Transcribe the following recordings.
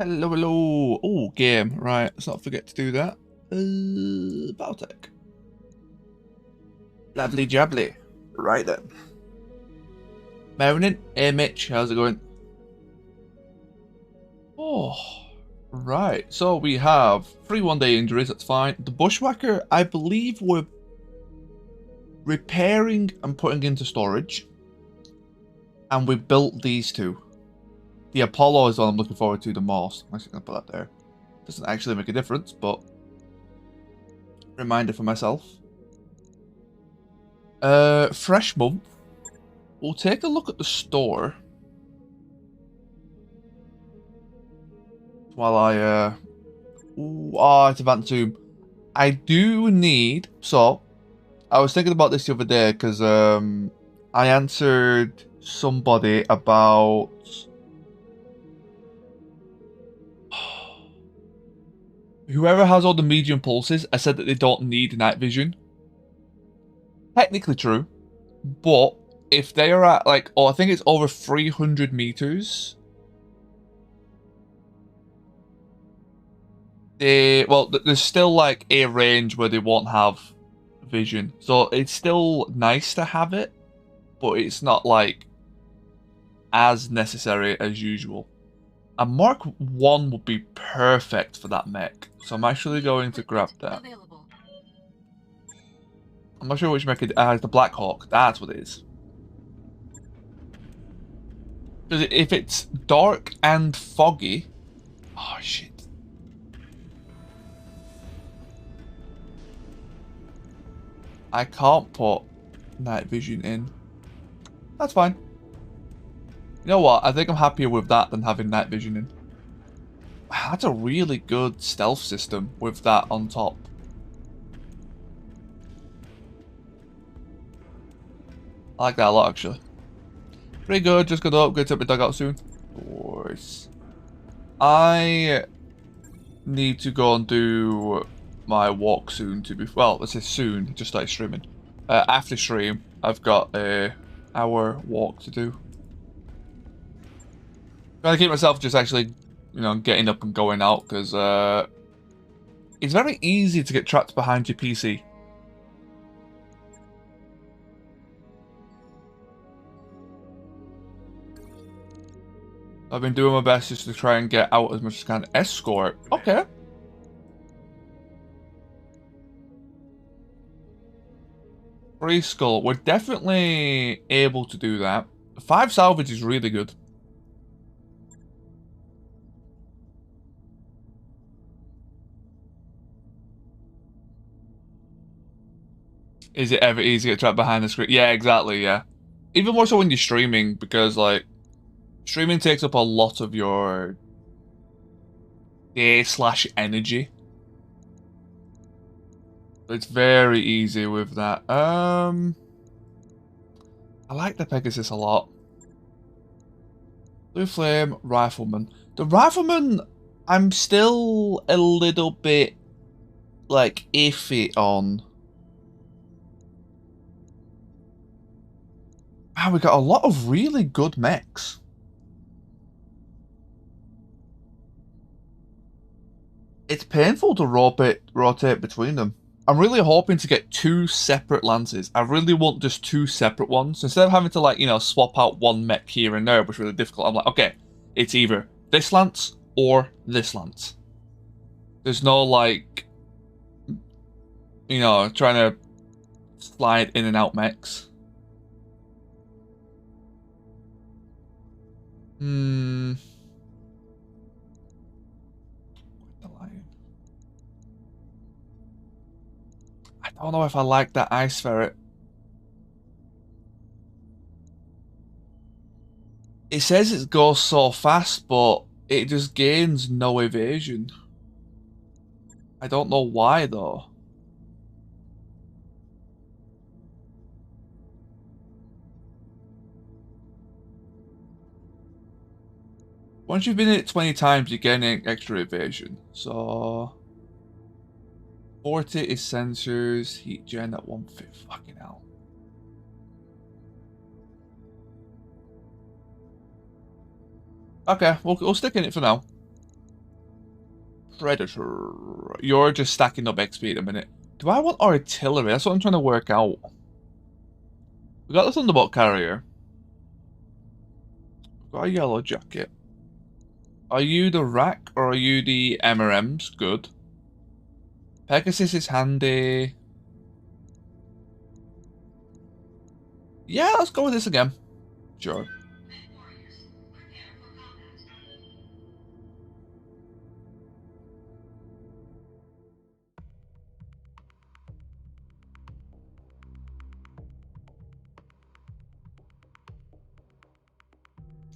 Hello, hello. Oh, game. Right, let's not forget to do that. Battletech. Lovely jubbly. Right then. Morning. Hey, Mitch. How's it going? Oh, right. So we have 3 one-day injuries. That's fine. The Bushwhacker, I believe we're repairing and putting into storage. And we built these two. The Apollo is what I'm looking forward to the most. I'm actually going to put that there. Doesn't actually make a difference, but reminder for myself. Fresh month. We'll take a look at the store. While I, it's Advanced Zoom. I do need, so, I was thinking about this the other day, because, I answered somebody about... Whoever has all the medium pulses, I said that they don't need night vision. Technically true, but if they are at, like, I think it's over 300 meters... there's still like a range where they won't have vision, so it's still nice to have it, but it's not like as necessary as usual. A Mark 1 would be perfect for that mech, so I'm actually going to grab that. I'm not sure which mech it is. The Black Hawk, that's what it is. Because if it's dark and foggy, oh shit. I can't put night vision in. That's fine. You know what? I think I'm happier with that than having night vision in. Wow, that's a really good stealth system with that on top. I like that a lot, actually. Pretty good. Just got to upgrade to my dugout soon. Of course. I need to go and do my walk soon to be... Well, let's say soon. Just started streaming. After stream, I've got a hour walk to do. Trying to keep myself just actually, you know, getting up and going out, because it's very easy to get trapped behind your PC. I've been doing my best just to try and get out as much as I can. Escort. Okay. Free skull. We're definitely able to do that. 5 salvage is really good. Is it ever easy to get trapped behind the screen? Yeah, exactly, yeah. Even more so when you're streaming, because, like, streaming takes up a lot of your day/energy. It's very easy with that. I like the Pegasus a lot. Blue Flame, Rifleman. The Rifleman, I'm still a little bit, like, iffy on. Wow, we got a lot of really good mechs. It's painful to rotate between them. I'm really hoping to get 2 separate lances. I really want just 2 separate ones. Instead of having to, like, you know, swap out one mech here and there, which is really difficult, I'm like, okay, it's either this lance or this lance. There's no, like, you know, trying to slide in and out mechs. I don't know if I like that ice ferret. It says it goes so fast, but it just gains no evasion. I don't know why, though. Once you've been in it 20 times, you gain extra evasion. So... 40 is sensors, heat gen at 150. Fucking hell. Okay, we'll stick in it for now. Predator. You're just stacking up XP at a minute. Do I want artillery? That's what I'm trying to work out. We got the Thunderbolt carrier. We've got a yellow jacket. Are you the rack or are you the MRMs? Good. Pegasus is handy. Yeah, let's go with this again. Sure.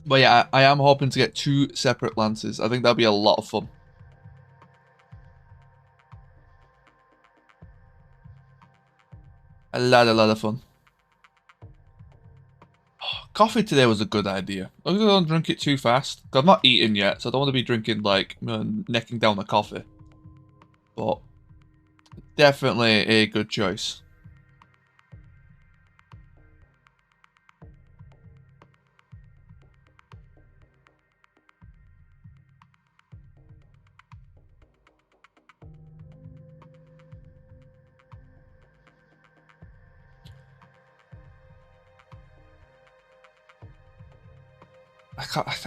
But yeah, I am hoping to get 2 separate lances. I think that'll be a lot of fun. A lot of fun. Oh, coffee today was a good idea. As long as I don't drink it too fast. 'Cause I'm not eating yet, so I don't want to be drinking, like, necking down the coffee. But definitely a good choice.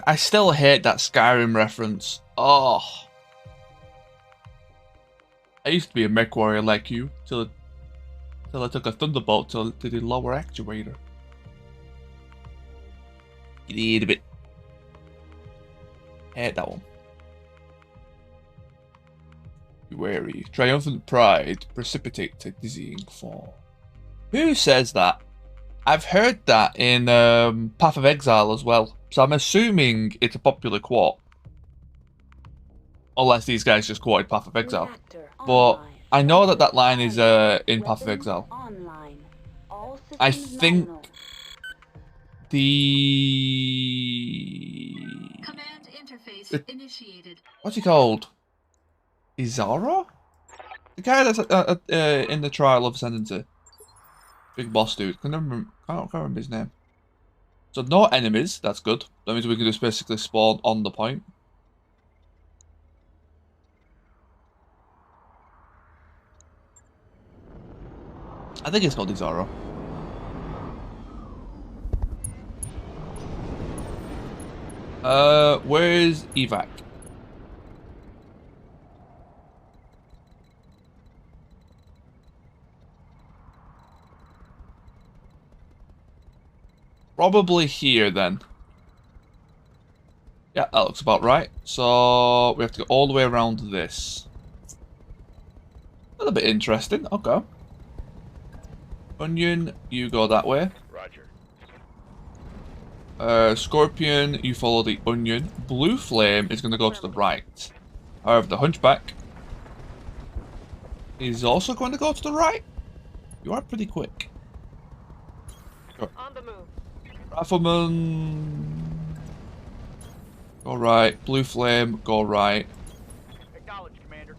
I still hate that Skyrim reference. Oh. I used to be a mech warrior like you, till I took a thunderbolt to the lower actuator. You need a bit. Hate that one. Be wary. Triumphant pride precipitate a dizzying fall. Who says that? I've heard that in Path of Exile as well. So I'm assuming it's a popular quote. Unless these guys just quoted Path of Exile. But I know that that line is in Path of Exile. I think the... Command interface initiated. What's he called? Izara? The guy that's in the Trial of Ascendancy. Big boss dude. I can't remember his name. So no enemies, that's good. That means we can just basically spawn on the point. I think it's called Izara. Where's evac? Probably here then. Yeah, that looks about right. So we have to go all the way around this. A little bit interesting. Okay. Onion, you go that way. Roger. Scorpion, you follow the onion. Blue flame is going to go to the right. However, the hunchback is also going to go to the right. You are pretty quick. Go. On the move. Rifleman, go right. Blue flame, go right. Acknowledge, Commander.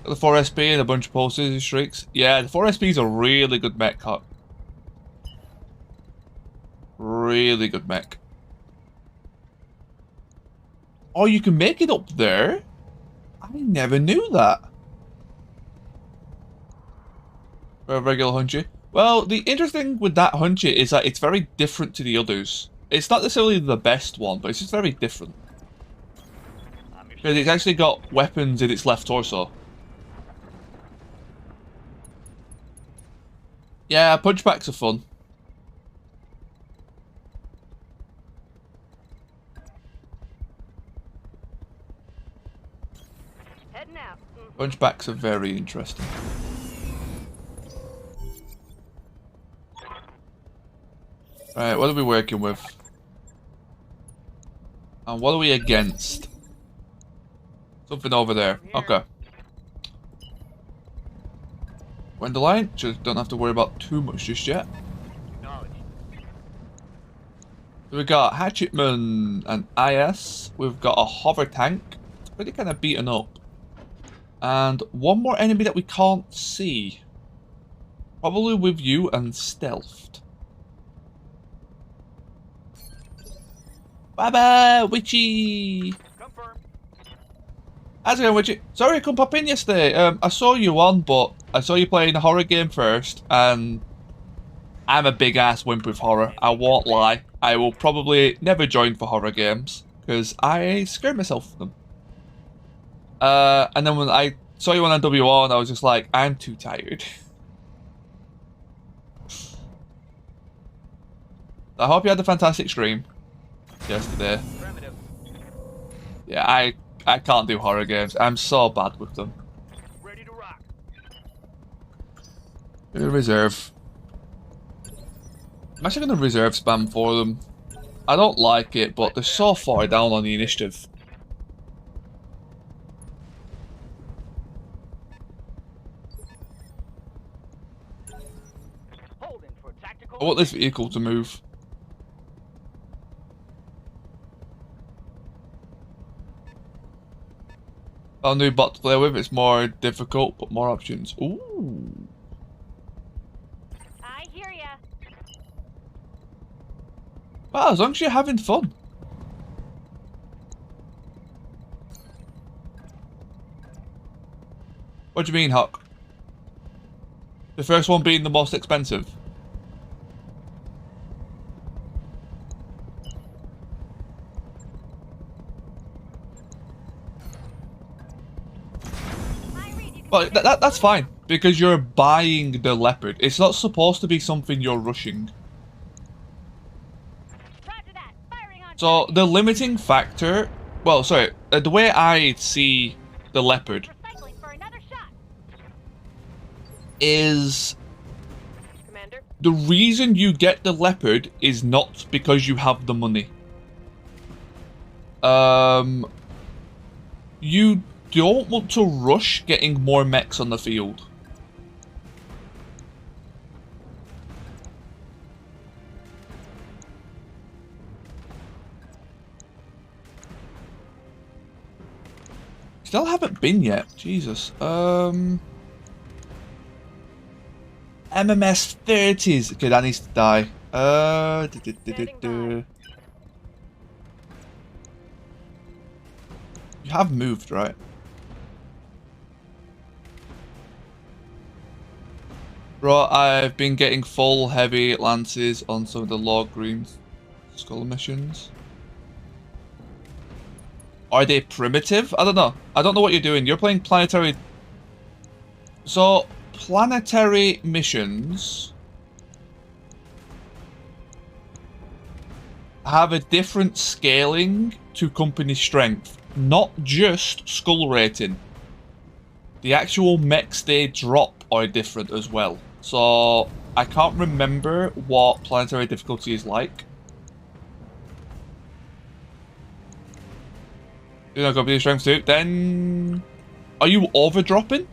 Got the 4SP and a bunch of pulses and shrieks. Yeah, the 4SP is a really good mech cut. Really good mech. Oh, you can make it up there? I never knew that. For a regular Hunchy. Well, the interesting with that Hunchy is that it's very different to the others. It's not necessarily the best one, but it's just very different. Because it's actually got weapons in its left torso. Yeah, punchbacks are fun. Heading out. Punchbacks are very interesting. Right, what are we working with? And what are we against? Something over there. Okay. Gwendoline, just don't have to worry about too much just yet. Acknowledge. So we got Hatchetman and IS. We've got a hover tank. It's pretty kind of beaten up. And one more enemy that we can't see. Probably with you and stealthed. Bye bye, Witchy! Confirm. How's it going, Widget? Sorry I couldn't pop in yesterday. I saw you on, but I saw you playing a horror game first, and I'm a big ass wimp with horror. I won't lie. I will probably never join for horror games because I scare myself with them. And then when I saw you on WR, and I was just like, I'm too tired. I hope you had a fantastic stream yesterday. Yeah, I can't do horror games. I'm so bad with them. Ready to rock. Reserve. I'm actually going to reserve spam for them. I don't like it, but they're so far down on the initiative. Holding for tactical. I want this vehicle to move. Found a new bot to play with. It's more difficult, but more options. Ooh. I hear ya. Wow, as long as you're having fun. What do you mean, Huck? The first one being the most expensive. Well, that's fine, because you're buying the leopard. It's not supposed to be something you're rushing. Roger that. Firing on. So, the limiting factor... Well, sorry, the way I see the leopard Recycling for another shot. is... Commander. The reason you get the leopard is not because you have the money. You don't want to rush getting more mechs on the field. Still haven't been yet. Jesus. MMS 30s. Okay, that needs to die. You have moved, right? Bro, I've been getting full heavy lances on some of the low green skull missions. Are they primitive? I don't know. I don't know what you're doing. You're playing planetary... So, planetary missions have a different scaling to company strength. Not just skull rating. The actual mechs they drop are different as well. So, I can't remember what planetary difficulty is like. You're not going to be strength 2. Then... Are you overdropping?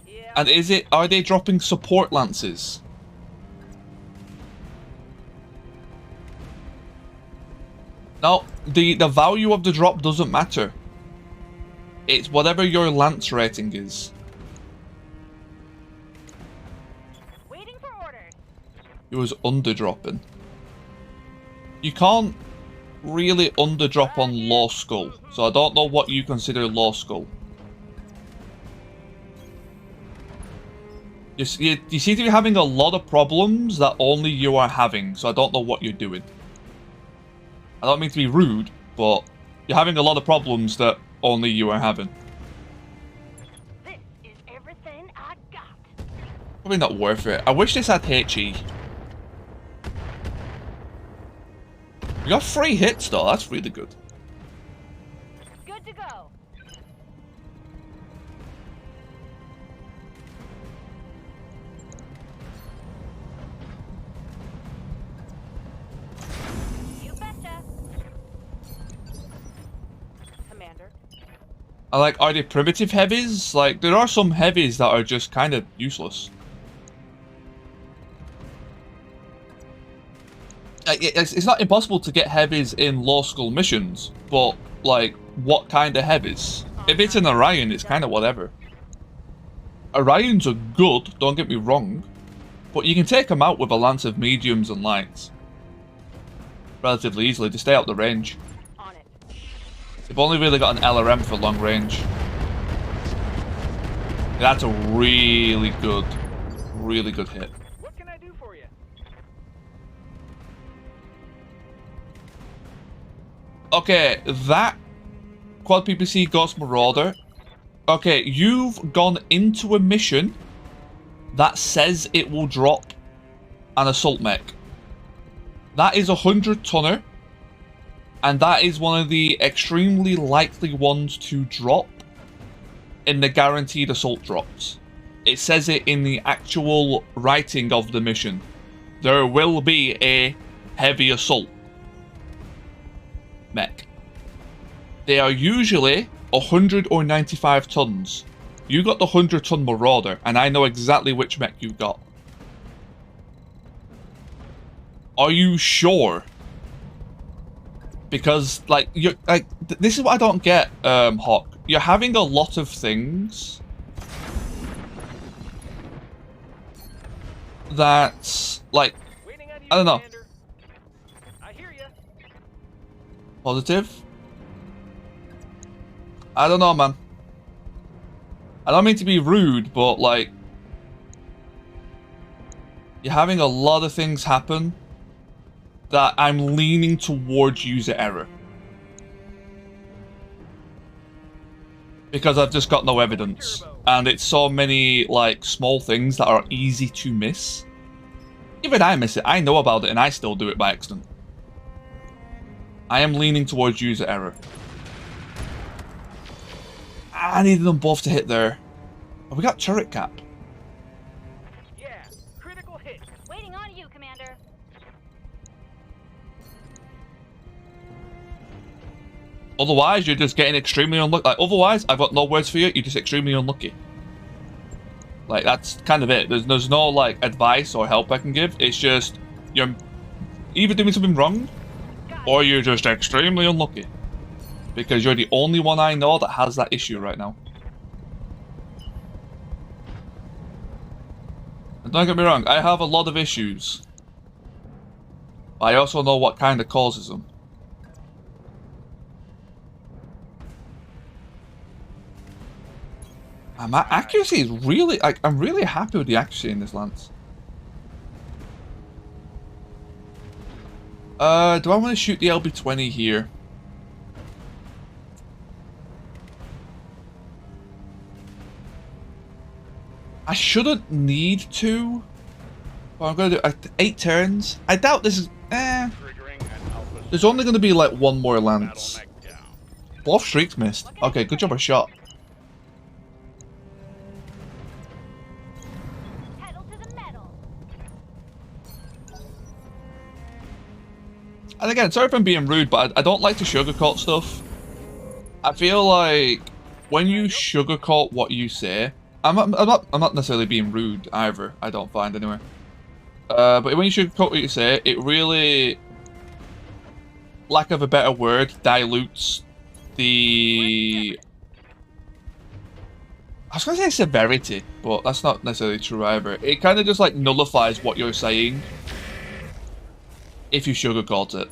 Yeah. And is it... Are they dropping support lances? No, the value of the drop doesn't matter. It's whatever your lance rating is. Waiting for orders. It was underdropping. You can't really underdrop on low skull, so I don't know what you consider low skull. You seem to be having a lot of problems that only you are having, so I don't know what you're doing. I don't mean to be rude, but you're having a lot of problems that only you are having. This is everything I got. Probably not worth it. I wish this had HE. You got 3 hits though, that's really good. Good to go. You betcha. Commander. I like, are they primitive heavies? Like, there are some heavies that are just kind of useless. It's not impossible to get heavies in low skull missions, but, like, what kind of heavies? If it's an Orion, it's kind of whatever. Orions are good, don't get me wrong, but you can take them out with a lance of mediums and lights. relatively easily to stay out the range. On it. They've only really got an LRM for long range. That's a really good hit. What can I do for you? Okay, that Quad PPC Ghost Marauder. Okay, you've gone into a mission that says it will drop an assault mech. That is a 100-tonner, and that is one of the extremely likely ones to drop in the guaranteed assault drops. It says it in the actual writing of the mission. There will be a heavy assault mech. They are usually 100 or 95 tons. You got the 100-ton Marauder, and I know exactly which mech you got. Are you sure? Because, like, this is what I don't get, Hawk. You're having a lot of things that's, like, Waiting on you, I don't know. Commander. I hear you. Positive? I don't know, man. I don't mean to be rude, but, like, you're having a lot of things happen that I'm leaning towards user error. Because I've just got no evidence. And it's so many, like, small things that are easy to miss. Even I miss it. I know about it and I still do it by accident. I am leaning towards user error. I needed them both to hit there. Oh, we got turret cap. Yeah, critical hit. Waiting on you, Commander. Otherwise, you're just getting extremely unlucky. Like, otherwise, I've got no words for you. You're just extremely unlucky. Like, that's kind of it. There's no, like, advice or help I can give. It's just, you're either doing something wrong, or you're just extremely unlucky. Because you're the only one I know that has that issue right now. And don't get me wrong, I have a lot of issues. But I also know what kind of causes them. And my accuracy is really, like, I'm really happy with the accuracy in this lance. Do I want to shoot the LB-20 here? I shouldn't need to. But I'm going to do 8 turns. I doubt this is... There's only going to be like one more lance. Both streaks missed. Okay, good job I shot. Pedal to the metal. And again, sorry if I'm being rude, but I don't like to sugarcoat stuff. I feel like when you sugarcoat what you say, I'm not necessarily being rude either. I don't find anyway. But when you sugarcoat what you say, it really, lack of a better word, dilutes the. I was gonna say severity, but that's not necessarily true either. It kind of just like nullifies what you're saying if you sugarcoat it.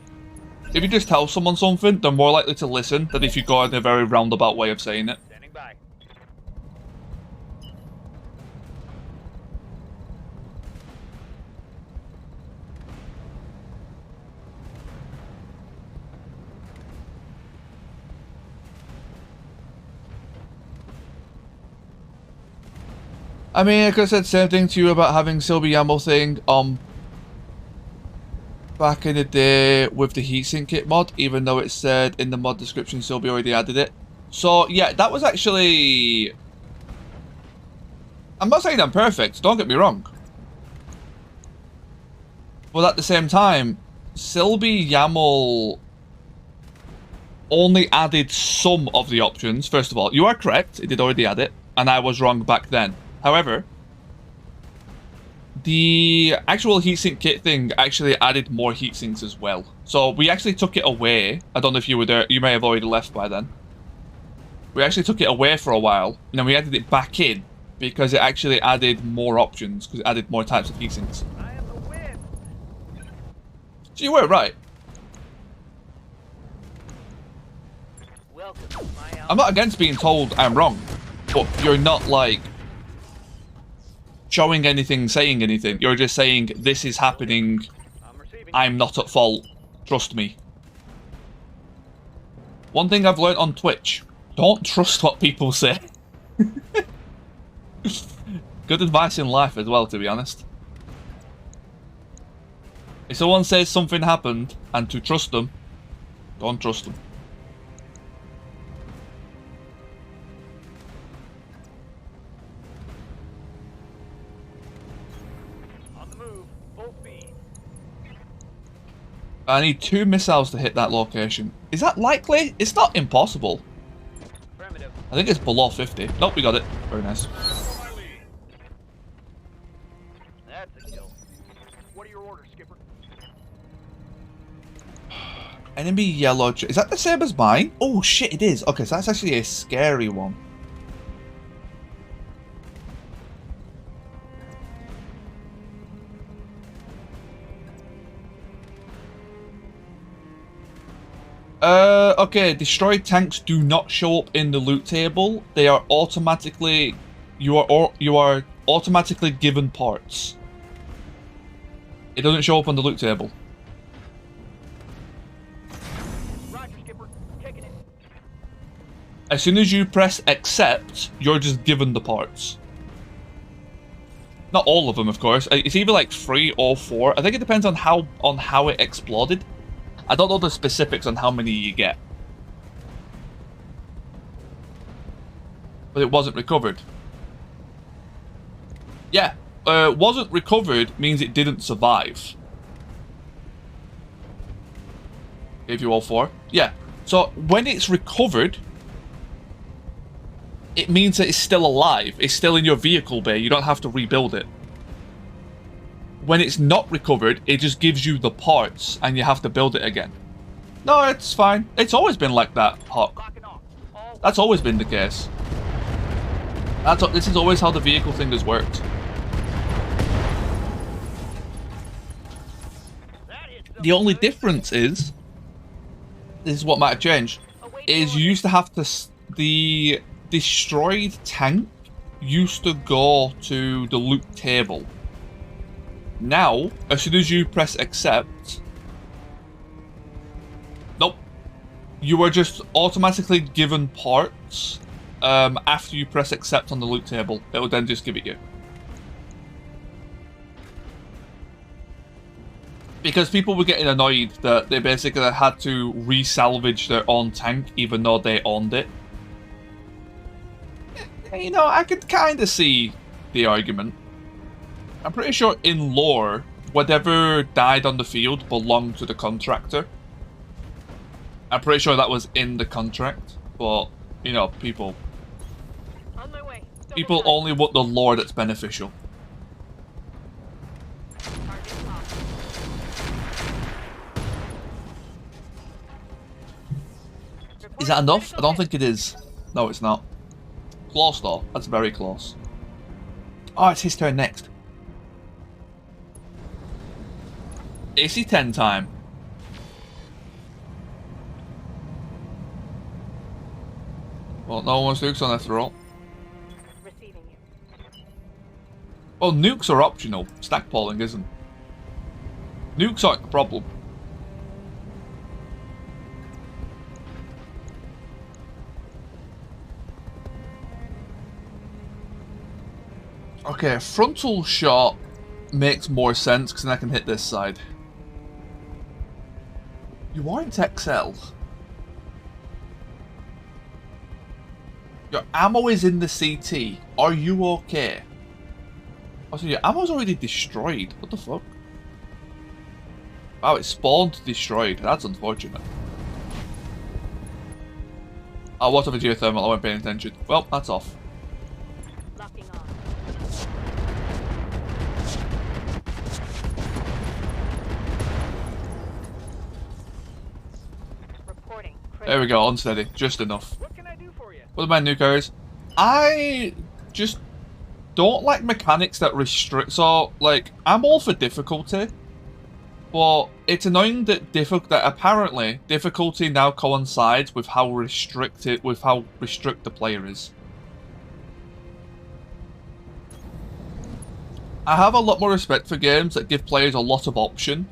If you just tell someone something, they're more likely to listen than if you go in a very roundabout way of saying it. Standing by. I mean, I could have said the same thing to you about having Sylvie ammo thing back in the day with the heatsink kit mod, even though it said in the mod description Sylvie already added it. So yeah, that was actually... I'm not saying I'm perfect, don't get me wrong. But at the same time, Sylvie YAML only added some of the options. First of all, you are correct, it did already add it, and I was wrong back then. However, the actual heatsink kit thing actually added more heatsinks as well. So we actually took it away. I don't know if you were there. You may have already left by then. We actually took it away for a while, and then we added it back in because it actually added more options, because it added more types of heatsinks. I am the wind. So you were right. welcome. My I'm not against being told I'm wrong, but you're not, like, showing anything, saying anything. You're just saying, this is happening, I'm receiving. I'm not at fault, trust me. One thing I've learned on Twitch, don't trust what people say. Good advice in life as well, to be honest. If someone says something happened, and to trust them, don't trust them. On the move. Full speed. I need 2 missiles to hit that location. Is that likely? It's not impossible. Affirmative. I think it's below 50. Nope, we got it. Very nice. For my lead. That's a kill. What are your orders, Skipper? Enemy yellow... Is that the same as mine? Oh shit, it is. Okay, so that's actually a scary one. Okay, destroyed tanks do not show up in the loot table. They are automatically... You are automatically given parts. It doesn't show up on the loot table. Roger, Skipper. Taking it. As soon as you press accept, you're just given the parts. Not all of them, of course. It's either like 3 or 4. I think it depends on how it exploded. I don't know the specifics on how many you get. But it wasn't recovered. Yeah, wasn't recovered means it didn't survive. Gave you all 4. Yeah, so when it's recovered, it means that it's still alive. It's still in your vehicle bay. You don't have to rebuild it. When it's not recovered, it just gives you the parts and you have to build it again. No, it's fine. It's always been like that, Hawk. Locking off. All That's always been the case. This is always how the vehicle thing has worked. that hits The only difference is, this is what might have changed, is you used to have to, the destroyed tank used to go to the loot table. Now, as soon as you press accept, nope, you are just automatically given parts after you press accept on the loot table. It will then just give it you. Because people were getting annoyed that they basically had to re-salvage their own tank even though they owned it. You know, I could kind of see the argument. I'm pretty sure in lore, whatever died on the field belonged to the contractor. I'm pretty sure that was in the contract, but, you know, people on my way. people only want the lore that's beneficial. Is that enough? I don't think it is. No, it's not. Close though. That's very close. Oh, it's his turn next. AC-10 time. Well, no one's nukes on after all. Receiving you. Well, nukes are optional. Stackpoling isn't. Nukes aren't the problem. Okay, frontal shot makes more sense because then I can hit this side. You aren't XL. Your ammo is in the CT. Are you okay? Oh, so your ammo's already destroyed. What the fuck? Wow, it spawned destroyed. That's unfortunate. Oh, what of a geothermal? I wasn't paying attention. Well, that's off. Locking on. Reporting. There we go, unsteady. Just enough. What can I do for you? What about nuke areas? I just don't like mechanics that restrict. So, like, I'm all for difficulty. But it's annoying that that apparently difficulty now coincides with how restrict the player is. I have a lot more respect for games that give players a lot of option,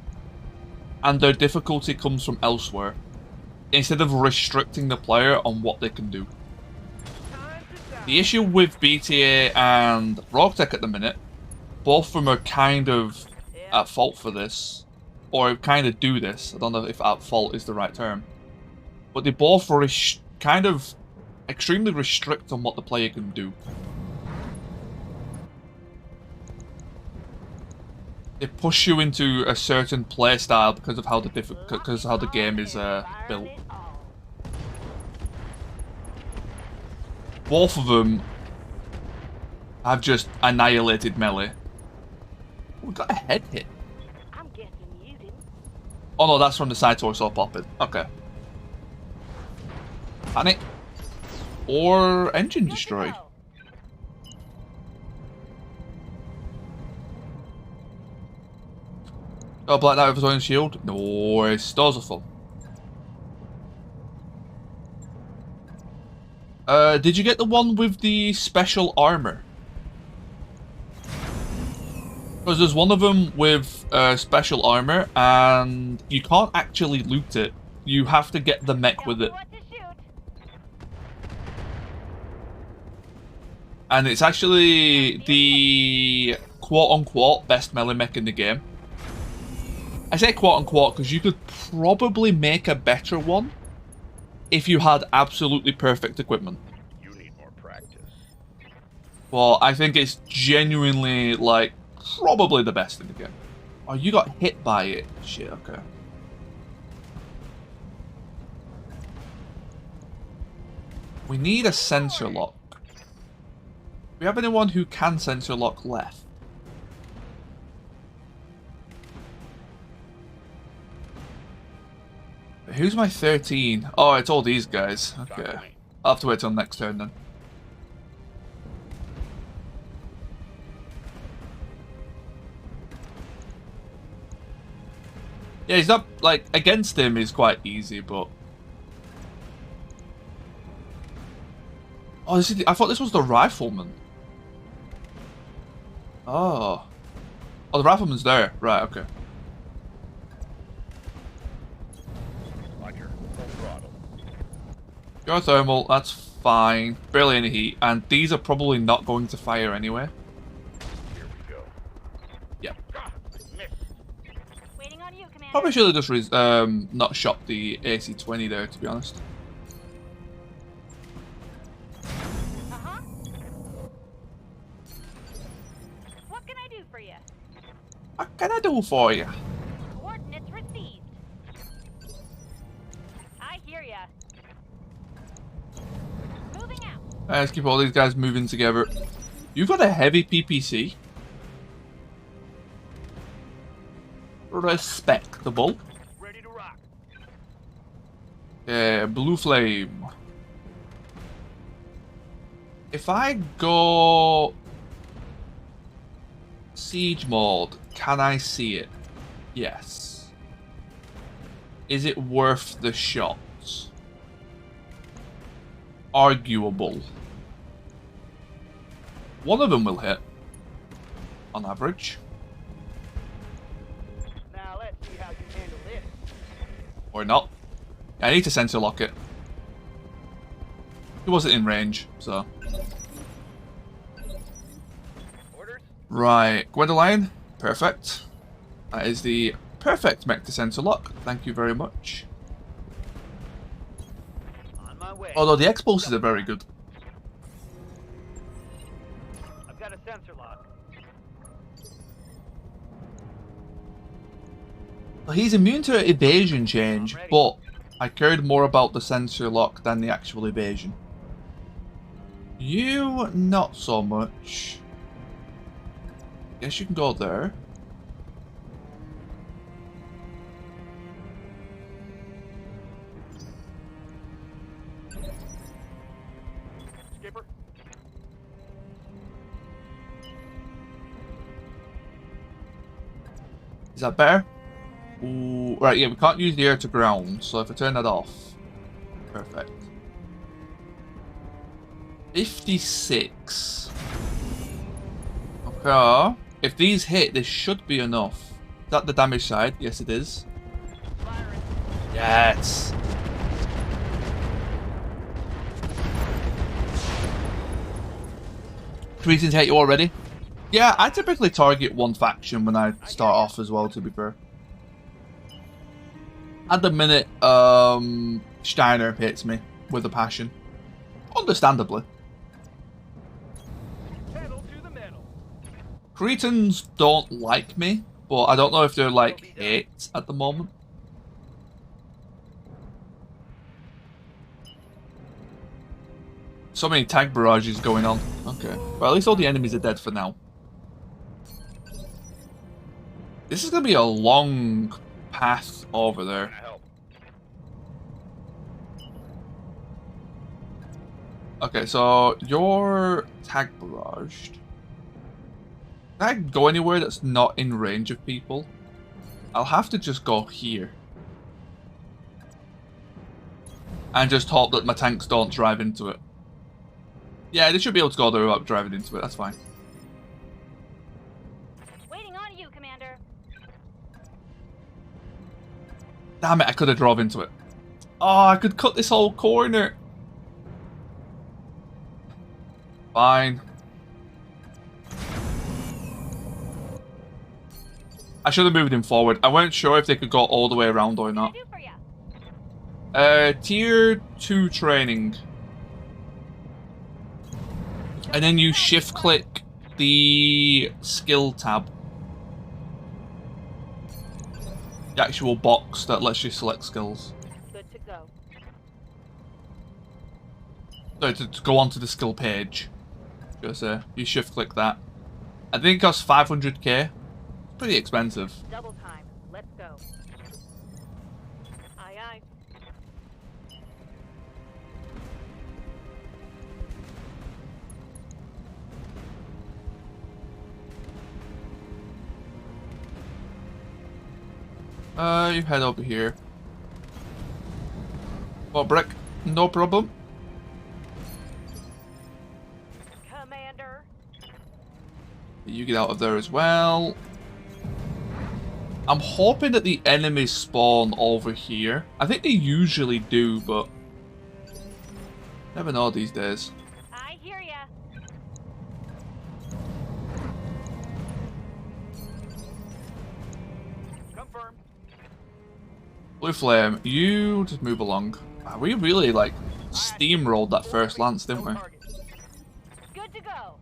and their difficulty comes from elsewhere, instead of restricting the player on what they can do. The issue with BTA and Roguetech at the minute, both of them are kind of at fault for this, or kind of do this. I don't know if at fault is the right term, but they both kind of extremely restrict on what the player can do. They push you into a certain play style because of how the game is built. Both of them have just annihilated melee. Oh, we got a head hit. I'm guessing you didn't. Oh no, that's from the side torso popping. Okay. Panic. Or engine destroy. Oh, Black Knight with his own shield. Nice. Stores are full. Did you get the one with the special armor? Because there's one of them with special armor, and you can't actually loot it. You have to get the mech with it. And it's actually the quote-unquote best melee mech in the game. I say quote-unquote because you could probably make a better one if you had absolutely perfect equipment. You need more practice. Well, I think it's genuinely, like, probably the best in the game. Oh, you got hit by it. Shit, okay. We need a sensor lock. Do we have anyone who can sensor lock left? Who's my 13? Oh, it's all these guys. Okay. I'll have to wait till next turn then. Yeah, he's not, like, against him is quite easy, but... Oh, I thought this was the rifleman. Oh. Oh, the rifleman's there. Right, okay. Your thermal, that's fine. Barely any heat. And these are probably not going to fire anyway. Here we go. Yeah. Waiting on you, Commander. Probably should have just not shot the AC-20 there, to be honest. Uh-huh. What can I do for you? What can I do for you? Coordinates received. I hear ya. Moving out. Let's keep all these guys moving together. You've got a heavy PPC. Respectable. Ready to rock. Blue flame. If I go siege mode, can I see it? Yes. Is it worth the shots? Arguable. One of them will hit, on average. Now let's see how you handle this. Or not. Yeah, I need to sensor lock it. He wasn't in range, so. Orders? Right, Gwendoline. Perfect. That is the perfect mech to sensor lock. Thank you very much. On my way. Although the explosives are very good. I've got a sensor lock. Well, he's immune to evasion change, but I cared more about the sensor lock than the actual evasion. You, not so much. Guess you can go there. Skipper? Is that better? Ooh, right, yeah, we can't use the air to ground, so if I turn that off, perfect. 56. Okay, if these hit, this should be enough. Is that the damage side? Yes, it is. Yes. Greetings, hate you already? Yeah, I typically target one faction when I start off as well, to be fair. At the minute, Steiner hits me with a passion. Understandably. Pedal to the metal. Cretans don't like me, but I don't know if they're like hate at the moment. So many tank barrages going on. Okay. Well, at least all the enemies are dead for now. This is going to be a long path over there. Okay, so you're tank barraged. Can I go anywhere that's not in range of people? I'll have to just go here. And just hope that my tanks don't drive into it. Yeah, they should be able to go there without driving into it, that's fine. Waiting on you, Commander. Damn it, I could have drove into it. Oh, I could cut this whole corner. Fine. I should have moved him forward. I weren't sure if they could go all the way around or not. What can I do for ya? Tier 2 training. And then you shift click the skill tab. The actual box that lets you select skills. Good to go. So to go onto the skill page. Just you shift click that. I think it costs 500k. Pretty expensive. Double time. Let's go. Aye, aye. You head over here. Oh, brick. No problem. Commander. You get out of there as well. I'm hoping that the enemies spawn over here. I think they usually do, but never know these days. I hear ya. Confirm. Blue Flame, you just move along. We really, like, steamrolled that first lance, didn't we? Good to go.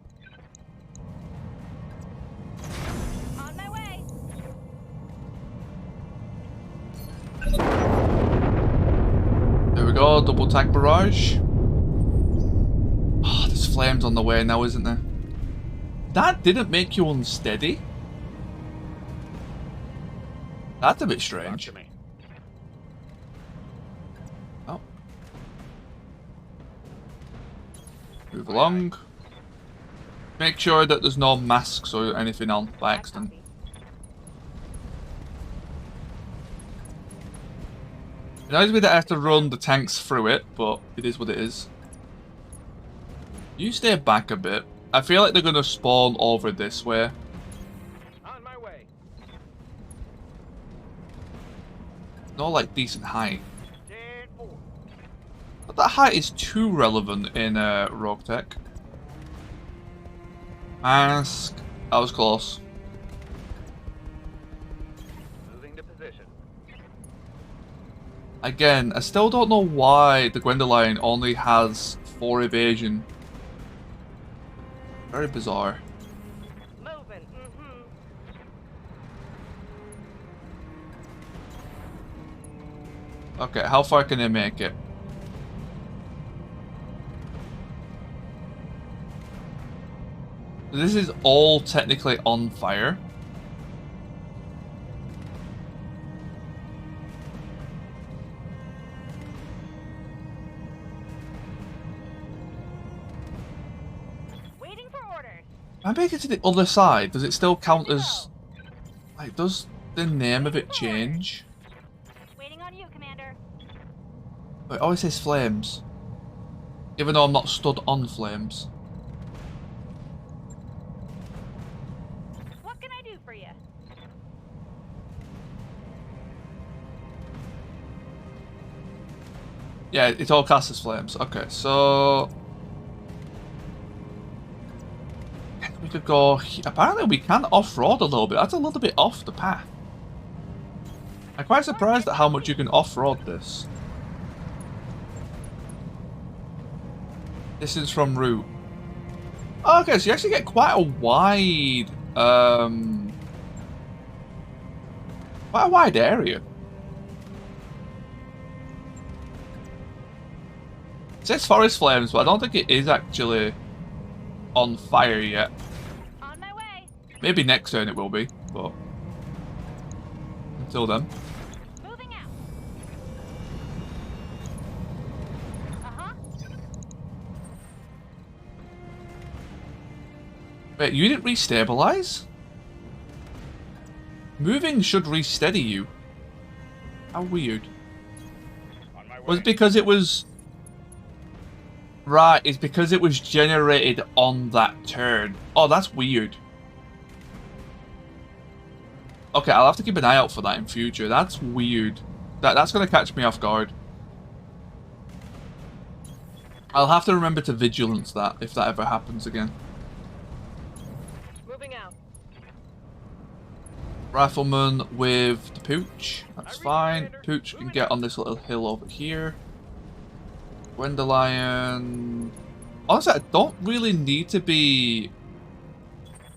On my way. There we go, double tank barrage. Oh, there's flames on the way now, isn't there? That didn't make you unsteady? That's a bit strange. Oh. Move along. Make sure that there's no masks or anything on by accident. It annoys me that I have to run the tanks through it, but it is what it is. You stay back a bit. I feel like they're going to spawn over this way. On my way. No, like, decent height. 10-4. But that height is too relevant in Roguetech. Mask. That was close. Moving to position. Again, I still don't know why the Gwendoline only has 4 evasion. Very bizarre. Moving. Okay, how far can they make it? This is all technically on fire. Waiting for orders. If I make it to the other side, does it still count as... Like, does the name of it change? Waiting on you, Commander. It always says flames. Even though I'm not stood on flames. What can I do for you? Yeah, it all casts as flames. Okay, so... we could go... apparently we can off-road a little bit. That's a little bit off the path. I'm quite surprised at how much you can off-road this. Distance from route. Oh, okay, so you actually get quite a wide... quite a wide area. It says forest flames, but I don't think it is actually on fire yet. On my way. Maybe next turn it will be, but until then. Moving out. Uh-huh. Wait, you didn't restabilize? Moving should re-steady you. How weird. On my way. Was it because it was... Right, it's because it was generated on that turn. Oh, that's weird. Okay, I'll have to keep an eye out for that in future. That's weird. That's going to catch me off guard. I'll have to remember to vigilance that if that ever happens again. Moving out. Rifleman with the Pooch. That's fine. Pooch can get on this little hill over here. Gwendolyn. Honestly, I don't really need to be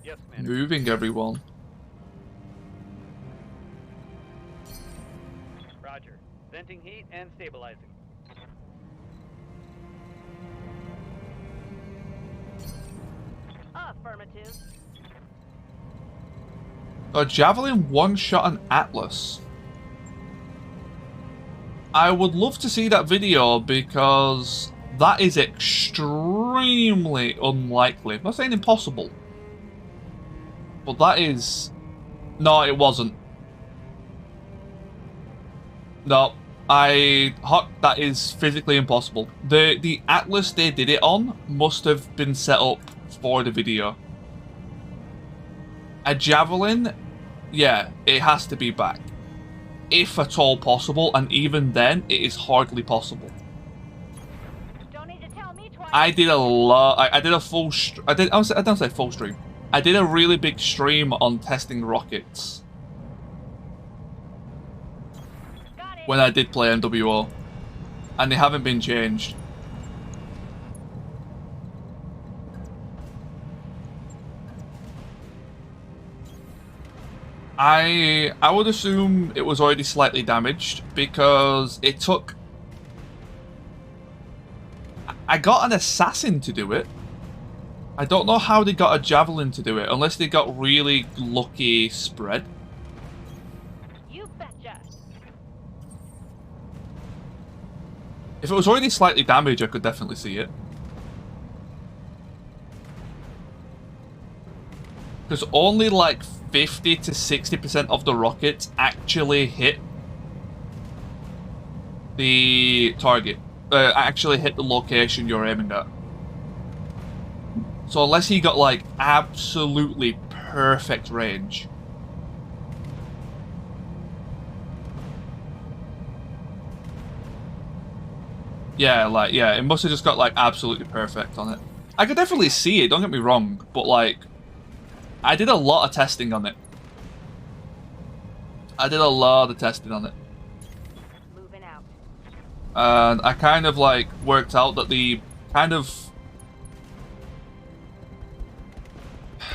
Yes, Commander. moving everyone. Roger. Venting heat and stabilizing. Affirmative. A Javelin one-shot an Atlas. I would love to see that video because that is extremely unlikely. I'm not saying impossible. But that is... No, it wasn't. No, that is physically impossible. The Atlas they did it on must have been set up for the video. A Javelin, yeah, it has to be back. If at all possible, and even then, it is hardly possible. Don't need to tell me twice. I did a lot. I did a full. I don't say full stream. I did a really big stream on testing rockets Got it. when I did play MWO, and they haven't been changed. I would assume it was already slightly damaged because it took... I got an assassin to do it. I don't know how they got a javelin to do it, unless they got really lucky spread. You betcha. If it was already slightly damaged, I could definitely see it. Because only like 50 to 60% of the rockets actually hit the target. Actually hit the location you're aiming at. So unless he got like absolutely perfect range. Yeah, like, yeah, it must have just got like absolutely perfect on it. I could definitely see it, don't get me wrong, but like, I did a lot of testing on it. Moving out. And I kind of like worked out that the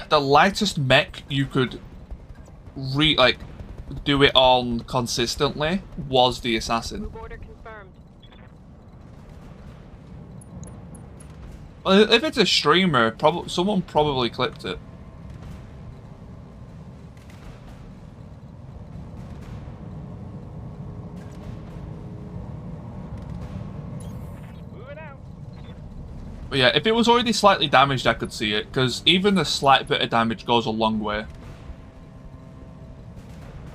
lightest mech you could do it on consistently was the assassin. Move order confirmed. Well, if it's a streamer, someone probably clipped it. Moving out. But yeah, if it was already slightly damaged, I could see it, because even a slight bit of damage goes a long way.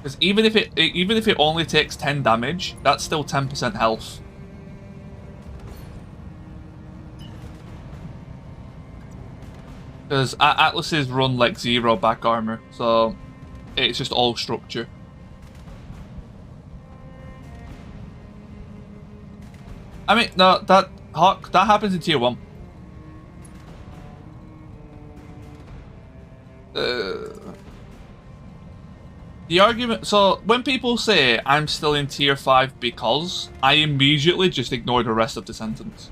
Because even if it only takes 10 damage, that's still 10% health. Because Atlases run like 0 back armor, so it's just all structure. I mean, no, that happens in tier 1. The argument, so when people say I'm still in tier 5 because, I immediately just ignore the rest of the sentence.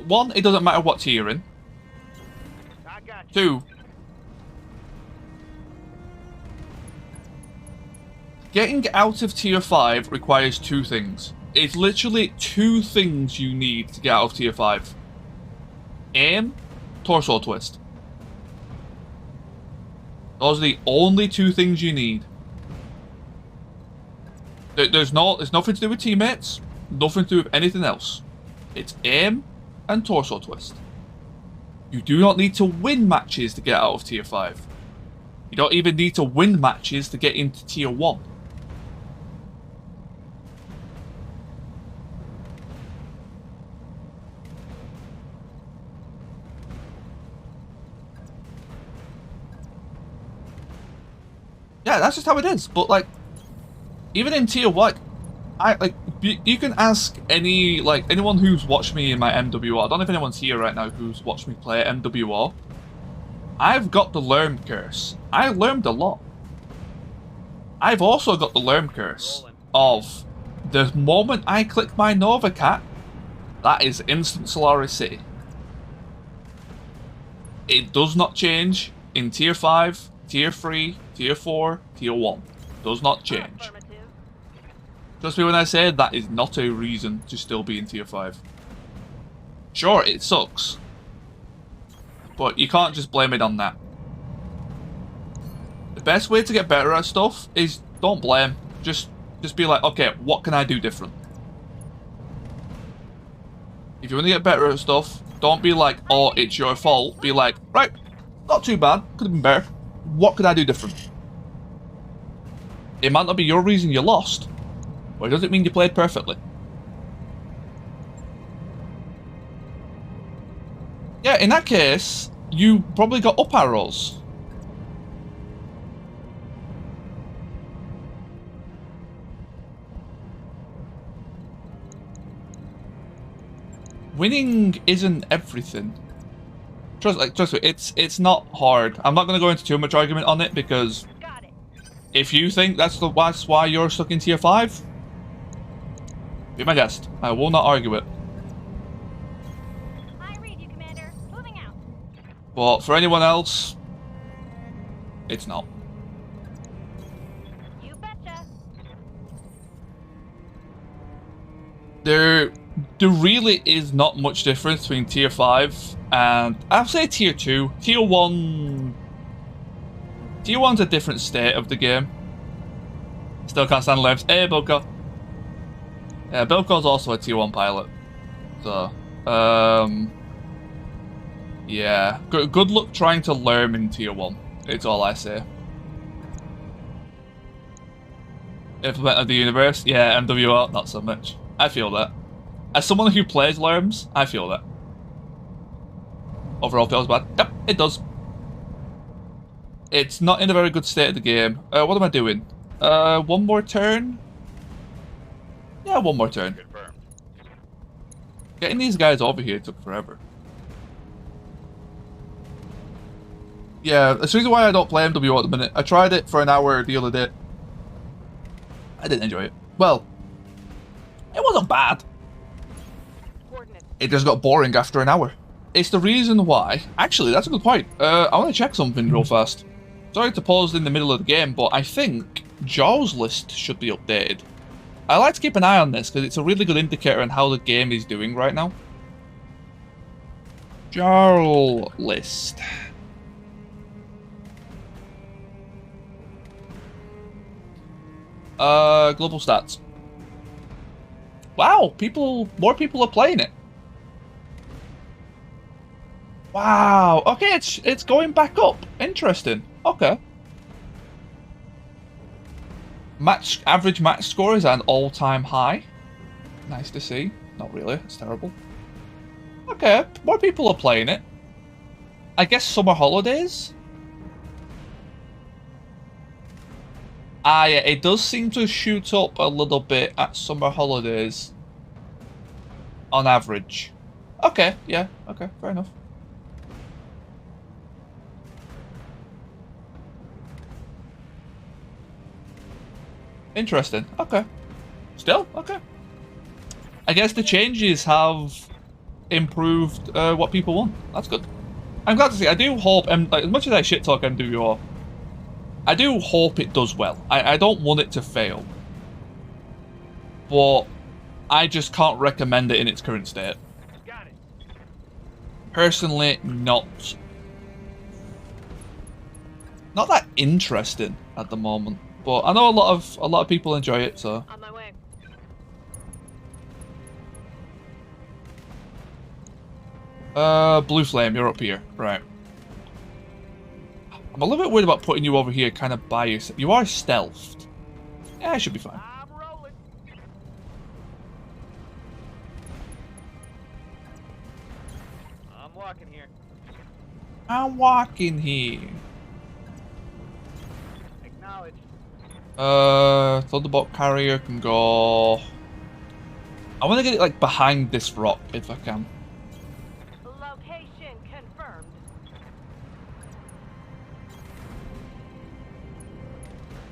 1, it doesn't matter what tier you're in. I got you. 2, getting out of tier 5 requires 2 things. It's literally 2 things you need to get out of tier 5. Aim, torso twist. Those are the only 2 things you need. There's nothing to do with teammates, nothing to do with anything else. It's aim and torso twist. You do not need to win matches to get out of tier 5. You don't even need to win matches to get into tier 1. Yeah, that's just how it is. But like, even in tier 1, you can ask anyone who's watched me in my MWR. I don't know if anyone's here right now who's watched me play MWR. I've got the learn curse. I learned a lot. I've also got the learn curse of the moment I click my Nova Cat, that is instant Solaris City. It does not change in tier 5, tier 3, tier 4, tier 1. Does not change. Affirmative. Trust me when I say that is not a reason to still be in tier 5. Sure, it sucks. But you can't just blame it on that. The best way to get better at stuff is don't blame. Just be like, okay, what can I do different? If you want to get better at stuff, don't be like, oh, it's your fault. Be like, right, not too bad, could have been better. What could I do different? It might not be your reason you lost, but it doesn't mean you played perfectly. Yeah, in that case, you probably got up arrows. Winning isn't everything. Trust me, it's not hard. I'm not going to go into too much argument on it because Got it. if you think that's why you're stuck in tier 5, be my guest. I will not argue it. I read you, Commander. Moving out. But for anyone else, it's not. You betcha. There really is not much difference between tier 5 and I'll say tier 2. Tier 1's a different state of the game. Still can't stand limbs. Hey, Bilko. Yeah, Bilko's also a tier 1 pilot. So, yeah. Good luck trying to learn in tier 1. It's all I say. Implement of the universe? Yeah, MWR, not so much. I feel that. As someone who plays LERMs, I feel that. Overall feels bad. Yep, it does. It's not in a very good state of the game. What am I doing? One more turn? Yeah, one more turn. Confirmed. Getting these guys over here took forever. Yeah, that's the reason why I don't play MWO at the minute. I tried it for an hour the other day. I didn't enjoy it. Well, it wasn't bad. Coordinates. It just got boring after an hour. It's the reason why... Actually, that's a good point. I want to check something real fast. Sorry to pause in the middle of the game, but I think Jaws list should be updated. I like to keep an eye on this, because it's a really good indicator on how the game is doing right now. Jaws list. Global stats. Wow, more people are playing it. Wow, okay, it's going back up. Interesting. Okay. Average match score is at an all-time high. Nice to see. Not really. It's terrible. Okay, more people are playing it. I guess summer holidays? Ah, yeah, it does seem to shoot up a little bit at summer holidays. On average. Okay, yeah, okay, fair enough. Interesting. Okay. Still, okay. I guess the changes have improved what people want. That's good. I'm glad to see. I do hope, as much as I shit talk MWO, I do hope it does well. I don't want it to fail. But I just can't recommend it in its current state. Got it. Personally, not that interesting at the moment. But I know a lot of people enjoy it, so. On my way. Blue Flame, you're up here. Right. I'm a little bit worried about putting you over here kind of by yourself. You are stealthed. Yeah, I should be fine. I'm rolling. I'm walking here. I'm walking here. Acknowledge. Thunderbolt carrier can go. I want to get it like behind this rock if I can. Location confirmed.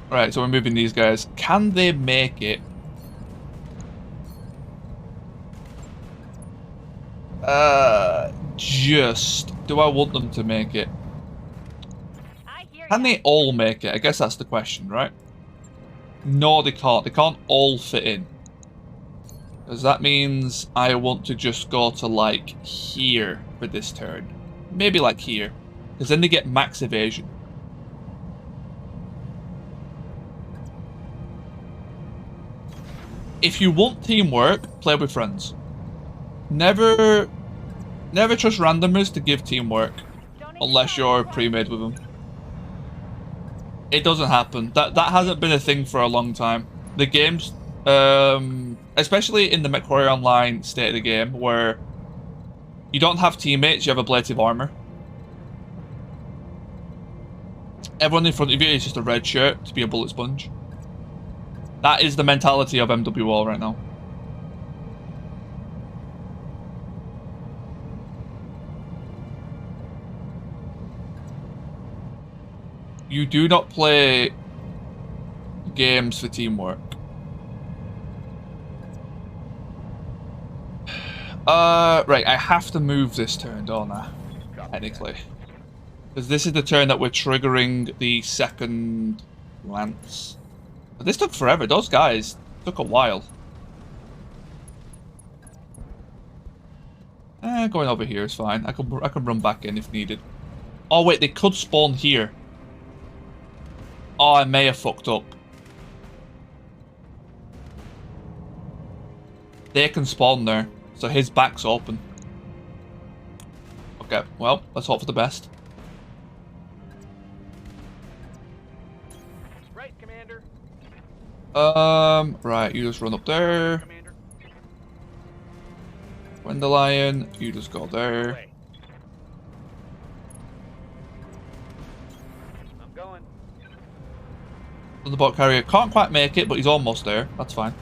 Right, so we're moving these guys. Can they make it? Do I want them to make it? I hear Can ya. they all make it? I guess that's the question, right? No, they can't. They can't all fit in. Because that means I want to just go to, like, here for this turn. Maybe, like, here. Because then they get max evasion. If you want teamwork, play with friends. Never trust randomers to give teamwork. Unless you're pre-made with them. It doesn't happen. That hasn't been a thing for a long time. The games, especially in the MechWarrior Online state of the game, where you don't have teammates, you have ablative armor. Everyone in front of you is just a red shirt to be a bullet sponge. That is the mentality of MWO right now. You do not play games for teamwork. Right, I have to move this turn, don't I? Technically. Because this is the turn that we're triggering the second lance. But this took forever. Those guys took a while. Going over here is fine. I can run back in if needed. Oh wait, they could spawn here. Oh, I may have fucked up. They can spawn there, so his back's open. Okay, well, let's hope for the best. Right, Commander. Right, you just run up there. Commander. Wendelion, you just go there. Away. I'm going. Thunderbolt carrier can't quite make it, but he's almost there. That's fine.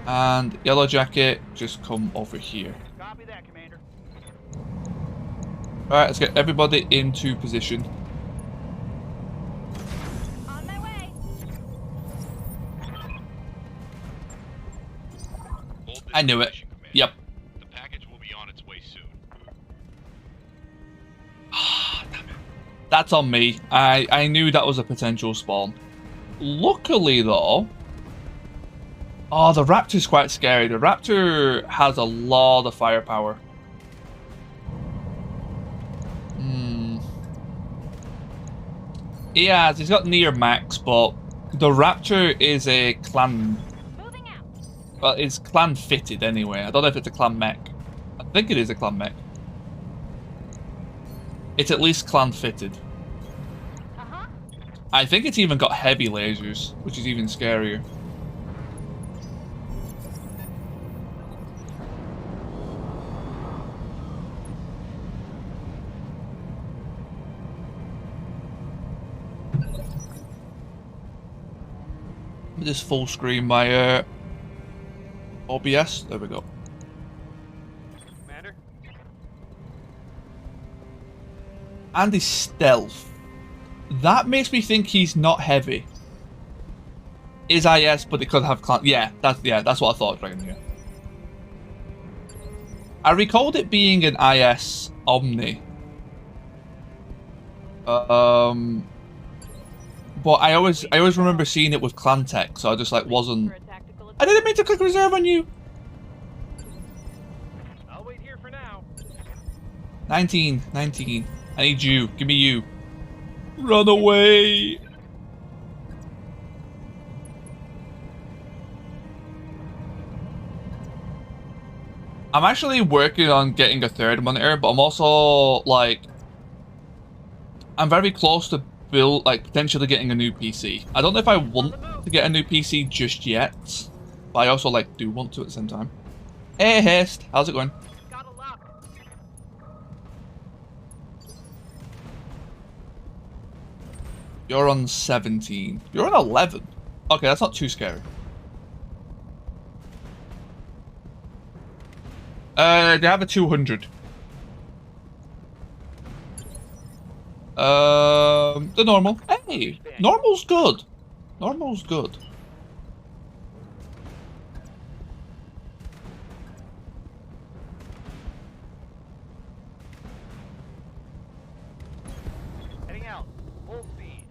And Yellow Jacket, just come over here. Copy that, Commander. Alright, let's get everybody into position. On my way. I knew it. Yep. The package will be on its way soon. That's on me. I knew that was a potential spawn. Luckily, though... Oh, the Raptor's quite scary. The Raptor has a lot of firepower. He's got near max, but the Raptor is a clan... Moving out. Well, it's clan fitted anyway. I don't know if it's a clan mech. I think it is a clan mech. It's at least clan fitted. Uh-huh. I think it's even got heavy lasers, which is even scarier. Let me just full screen my OBS. There we go. Commander? And his stealth. That makes me think he's not heavy. Is IS, but it could have yeah, that's what I thought right here. I recalled it being an IS Omni. But I always remember seeing it with Clan Tech, so I just like wasn't. I didn't mean to click reserve on you. I'll wait here for now. 19. I need you. Give me you. Run away. I'm actually working on getting a third monitor, but I'm also like, I'm very close to potentially getting a new PC. I don't know if I want to get a new PC just yet, but I also like do want to at the same time. Hey, Haste, how's it going? Got a lock. You're on 17. You're on 11. Okay, that's not too scary. They have a 200. The normal. Hey, normal's good. Normal's good. Heading out. Full speed.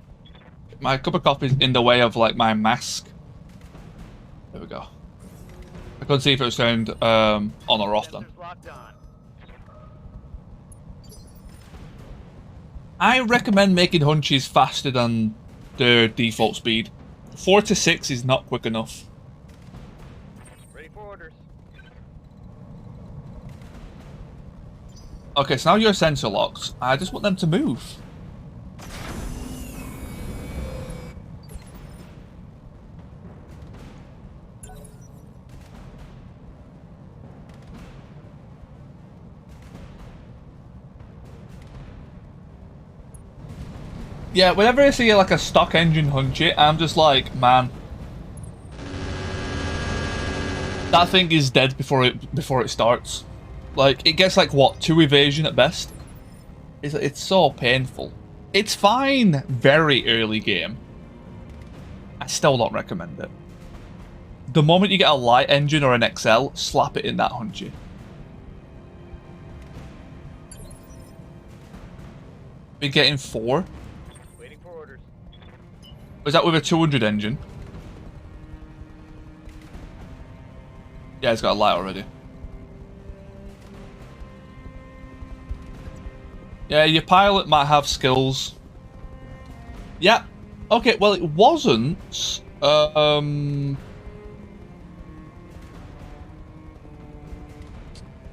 My cup of coffee is in the way of like my mask. There we go. I couldn't see if it was turned on or off then. Sensors locked on. I recommend making hunches faster than their default speed. 4 to 6 is not quick enough. Ready for orders. Okay, so now your sensor locks. I just want them to move. Yeah, whenever I see like a stock engine hunch it, I'm just like, man, that thing is dead before it starts. Like, it gets like what, 2 evasion at best. It's so painful. It's fine very early game. I still don't recommend it. The moment you get a light engine or an XL, slap it in that hunchy. We're getting 4. Was that with a 200 engine? Yeah, it's got a light already. Yeah, your pilot might have skills. Yeah. Okay, well it wasn't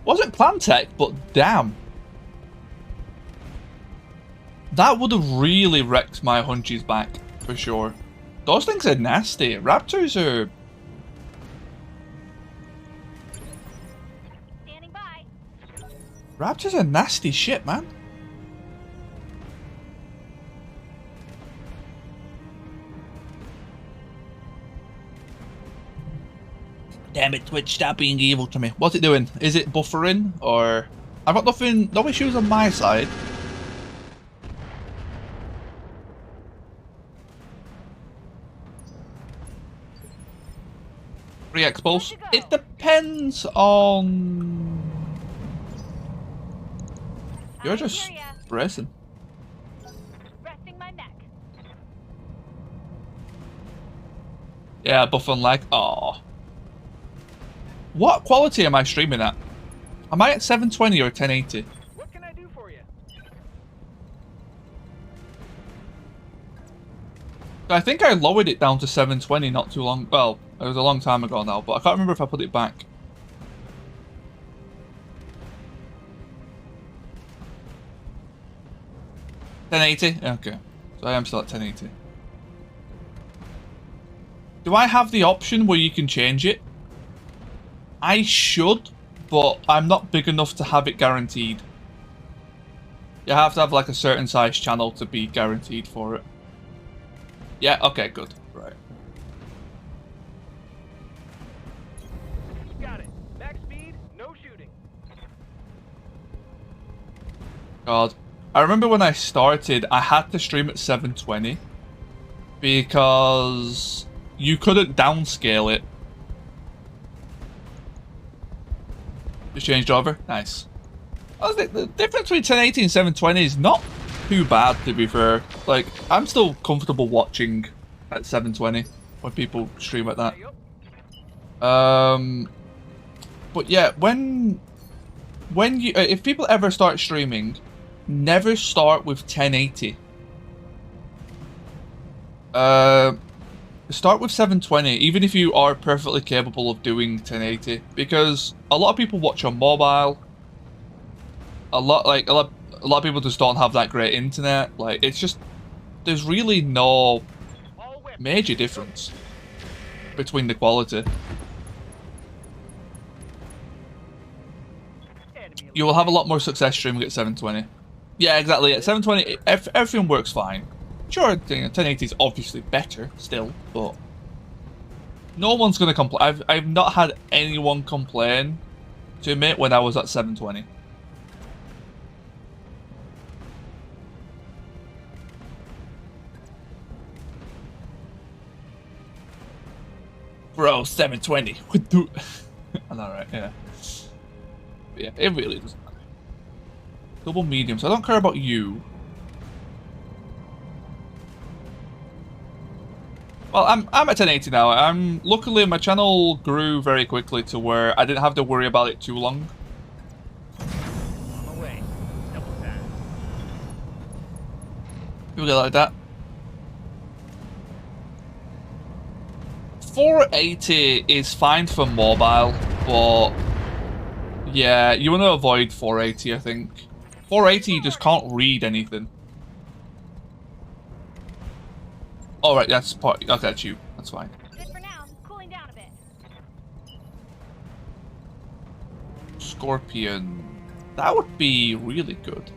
wasn't Clan Tech, but damn. That would have really wrecked my hunches back. For sure. Those things are nasty. Raptors are... Standing by. Raptors are nasty shit, man. Damn it, Twitch, stop being evil to me. What's it doing? Is it buffering? Or... I've got no issues on my side. Expulse. It depends on. You're just bracing. Resting my neck. Yeah, buff on lag. Aww. What quality am I streaming at? Am I at 720 or 1080? What can I do for you? I think I lowered it down to 720 not too long. Well, it was a long time ago now, but I can't remember if I put it back. $1080? Okay. So I am still at 1080. Do I have the option where you can change it? I should, but I'm not big enough to have it guaranteed. You have to have like a certain size channel to be guaranteed for it. Yeah, okay, good. Right. Got it. Max speed, no shooting. God. I remember when I started, I had to stream at 720 because you couldn't downscale it. Just changed over? Nice. The difference between 1080 and 720 is not too bad, to be fair. Like, I'm still comfortable watching at 720 when people stream at that. But yeah, when you if people ever start streaming, never start with 1080. Start with 720, even if you are perfectly capable of doing 1080, because a lot of people watch on mobile. A lot of people just don't have that great internet. Like, it's just, there's really no major difference between the quality. You will have a lot more success streaming at 720. Yeah, exactly. At 720, everything works fine. Sure, 1080 is obviously better still, but no one's gonna complain. I've not had anyone complain to me when I was at 720. Bro, 720. I know, right? Yeah. But yeah, it really doesn't matter. Double medium, so I don't care about you. Well, I'm at 1080 now. Luckily my channel grew very quickly to where I didn't have to worry about it too long. On the way. Double tap. People get like that. 480 is fine for mobile, but yeah, you want to avoid 480, I think. 480, you just can't read anything. Alright, that's part. Okay, that's you. That's fine. Good for now. Cooling down a bit. Scorpion. That would be really good.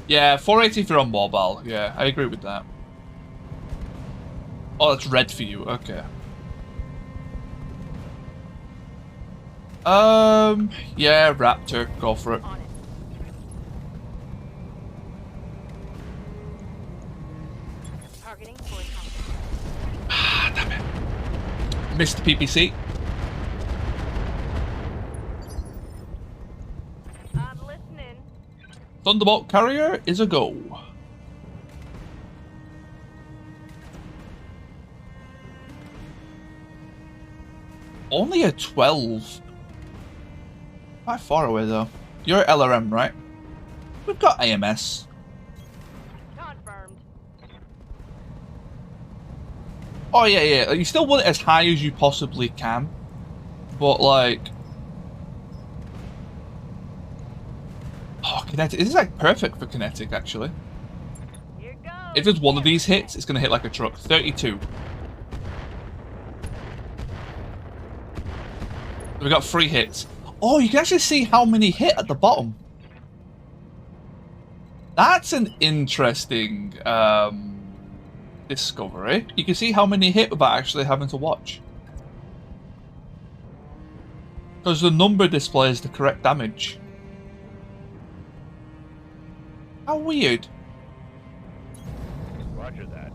Yeah, 480 if you're on mobile. Yeah, I agree with that. Oh, that's red for you. Okay. Yeah, Raptor. Go for it. On it. Targeting for Ah, damn it. Missed the PPC. I'm listening. Thunderbolt Carrier is a go. Only a 12. Quite far away though. You're LRM, right? We've got AMS. Confirmed. Oh yeah, yeah. You still want it as high as you possibly can, but like, oh, kinetic. This is like perfect for kinetic actually. Here goes. If there's one of these hits, it's gonna hit like a truck. 32. We got 3 hits. Oh, you can actually see how many hit at the bottom. That's an interesting discovery. You can see how many hit without actually having to watch. Because the number displays the correct damage. How weird. Roger that.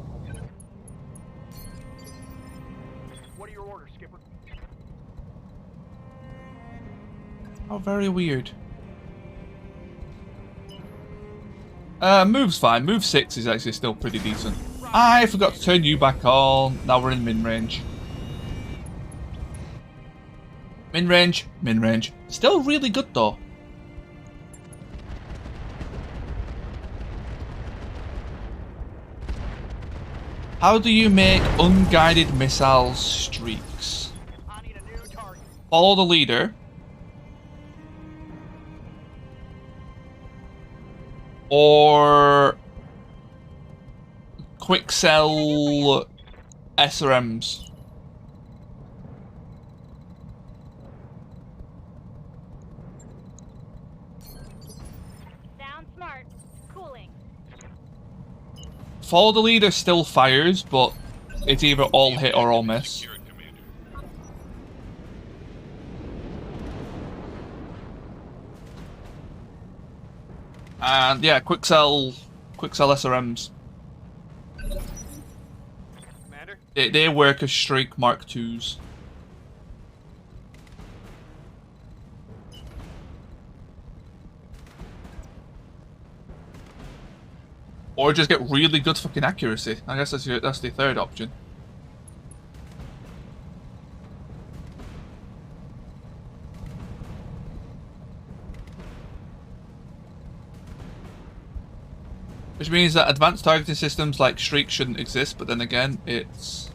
What are your orders, Skipper? How very weird. Move's fine. Move 6 is actually still pretty decent. I forgot to turn you back on. Now we're in min-range. Min-range. Min-range. Still really good though. How do you make unguided missile streaks? I need a new target. Follow the leader. Or quick sell SRMs. Follow the leader still fires, but it's either all hit or all miss. Secure it, Commander. And yeah, quick sell SRMs. Commander? They work as Streak Mark IIs. Or just get really good fucking accuracy. I guess that's the third option. Which means that advanced targeting systems like Streak shouldn't exist, but then again, it's...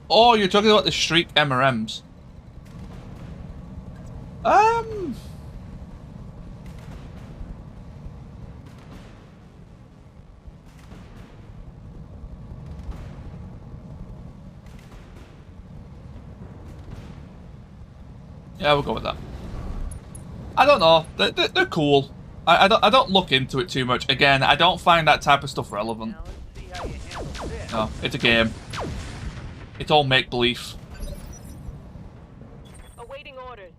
Oh, you're talking about the Streak MRMs. Yeah, we'll go with that. I don't know. They're cool. I don't look into it too much. Again, I don't find that type of stuff relevant. Now let's see how you handle this. No, it's a game. It's all make-believe. Awaiting orders.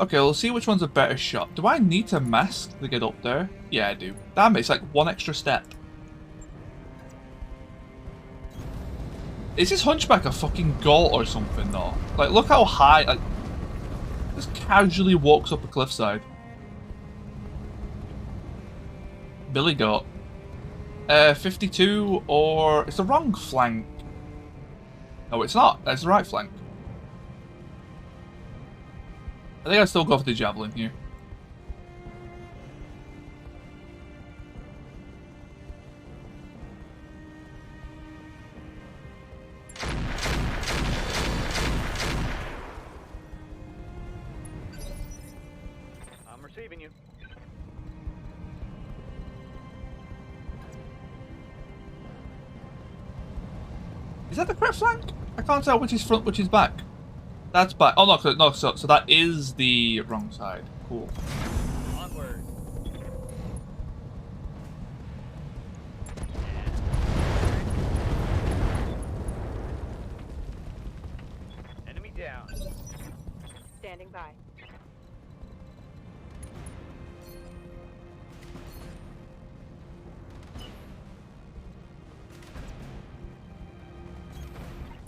Okay, we'll see which one's a better shot. Do I need to mask to get up there? Yeah, I do. Damn it, it's like one extra step. Is this Hunchback a fucking goat or something, though? Like, look how high, like, just casually walks up a cliffside. Billy Goat. 52 or... It's the wrong flank. No, it's not. That's the right flank. I think I'll still go for the Javelin here. I'm receiving you. Is that the correct flank? I can't tell which is front, which is back. That's back. Oh no, so that is the wrong side. Cool. Onward. Enemy down. Standing by.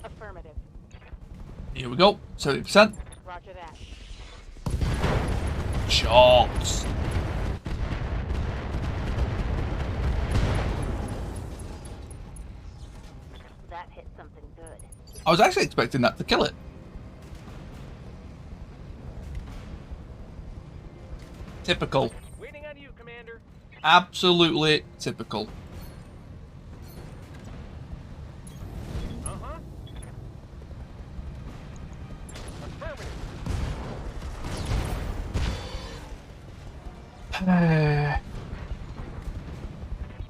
Affirmative. Here we go. 70%. Roger that. Shots. That hit something good. I was actually expecting that to kill it. Typical. Waiting on you, Commander. Absolutely typical. Uh-huh. Affirmative.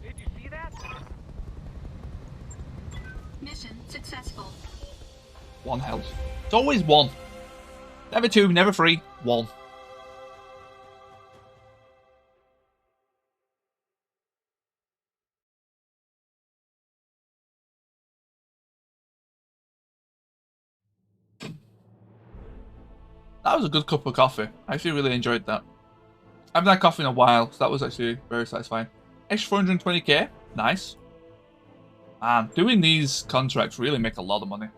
Did you see that? Mission successful. One health. It's always one. Never two, never three. One. That was a good cup of coffee. I actually really enjoyed that. I haven't had coffee in a while, so that was actually very satisfying. Extra 420k. Nice. Man, doing these contracts really make a lot of money.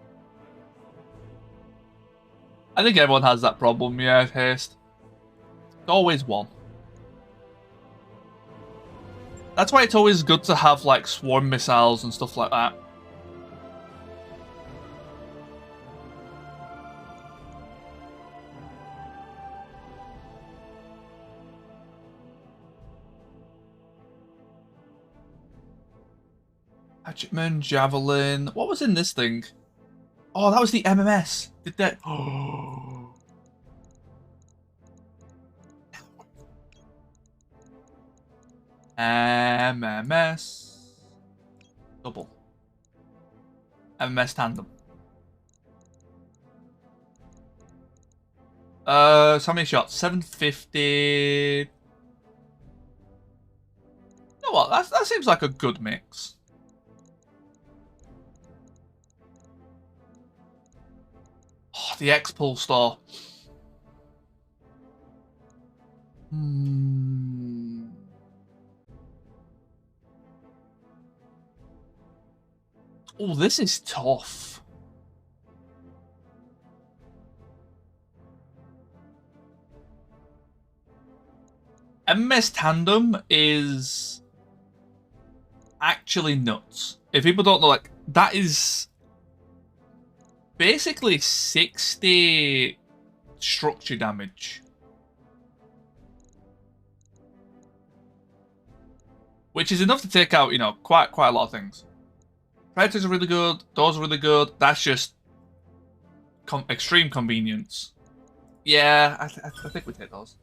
I think everyone has that problem, yeah, haste. It's always one. That's why it's always good to have, like, swarm missiles and stuff like that. Hatchetman, Javelin. What was in this thing? Oh, that was the MMS. Did that? Oh. MMS. Double. MMS tandem. So how many shots? 750. You know what? That seems like a good mix. Oh, the X-Pull store. Oh, this is tough. MS Tandem is actually nuts. If people don't know, like, that is basically 60 structure damage. Which is enough to take out, you know, quite a lot of things. Predators are really good, those are really good. That's just extreme convenience. Yeah, I think we take those.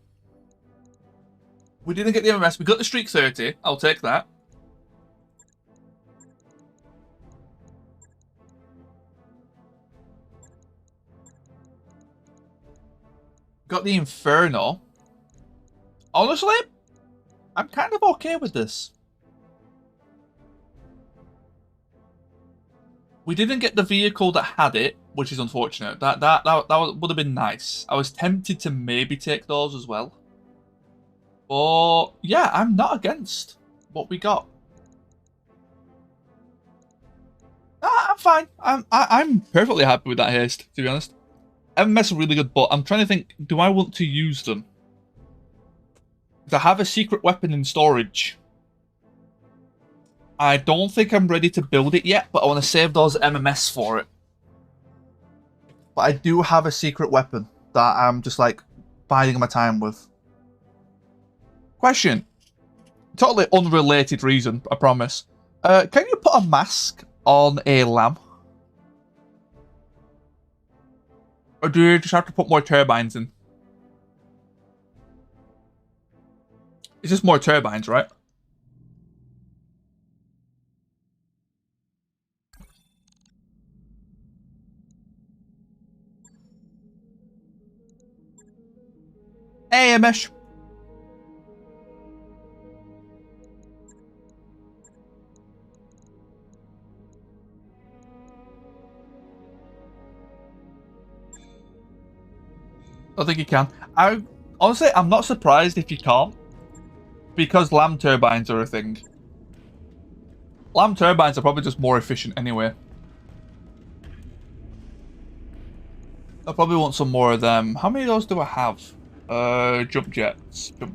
We didn't get the MMS. We got the Streak 30. I'll take that. Got the Inferno. Honestly, I'm kind of okay with this. We didn't get the vehicle that had it, which is unfortunate. That would have been nice. I was tempted to maybe take those as well. But yeah, I'm not against what we got. I'm fine. I'm perfectly happy with that haste, to be honest. MMS are really good, but I'm trying to think, do I want to use them? Because I have a secret weapon in storage. I don't think I'm ready to build it yet, but I want to save those MMS for it. But I do have a secret weapon that I'm just like biding my time with. Question. Totally unrelated reason, I promise. Can you put a mask on a lamb? Or do you just have to put more turbines in? It's just more turbines, right? Hey, Amish. I think you can. Honestly, I'm not surprised if you can't. Because lamb turbines are a thing. Lamb turbines are probably just more efficient anyway. I probably want some more of them. How many of those do I have? Jump jets. 2.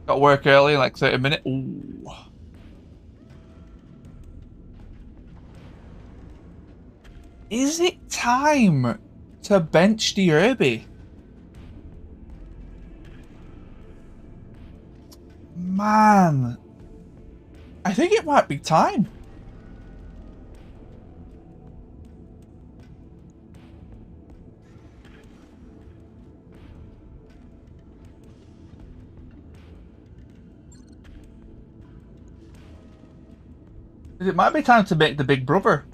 Got to work early, like 30 minutes. Ooh. Is it time to bench the Irby? Man, I think it might be time. It might be time to make the big brother.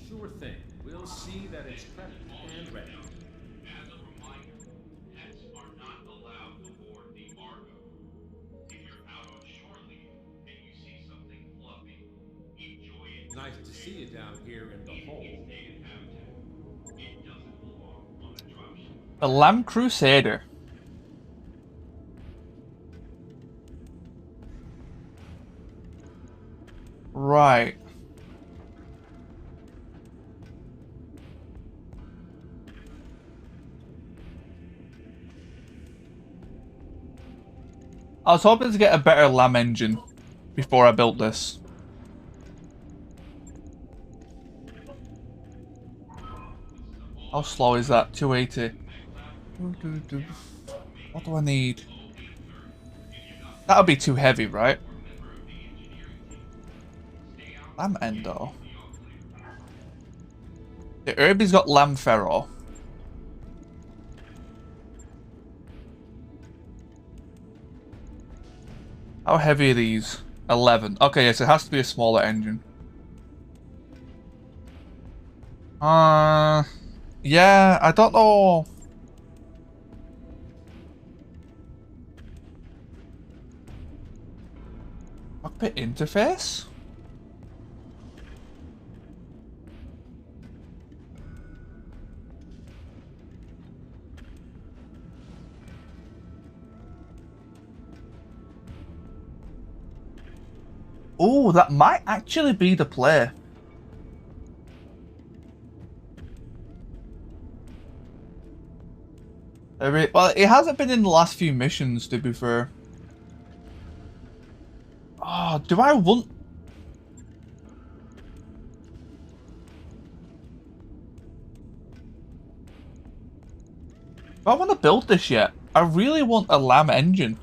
Sure thing. We'll see that it's prepped and ready. As a reminder, pets are not allowed aboard the Argo. If you're out on shore leave and you see something fluffy, enjoy it. Nice to see you down here in the hole. It's native habitat. It doesn't belong on a dropship. A Lamb Crusader. Right. I was hoping to get a better lamb engine before I built this. How slow is that? 280. What do I need? That'll be too heavy, right? Lamb endo. The Herbie's got lamb ferro. How heavy are these? 11. Okay, yes, it has to be a smaller engine. Yeah, I don't know. Cockpit interface? Oh, that might actually be the play. Well, it hasn't been in the last few missions, to be fair. Oh, do I want... Do I want to build this yet? I really want a lamb engine.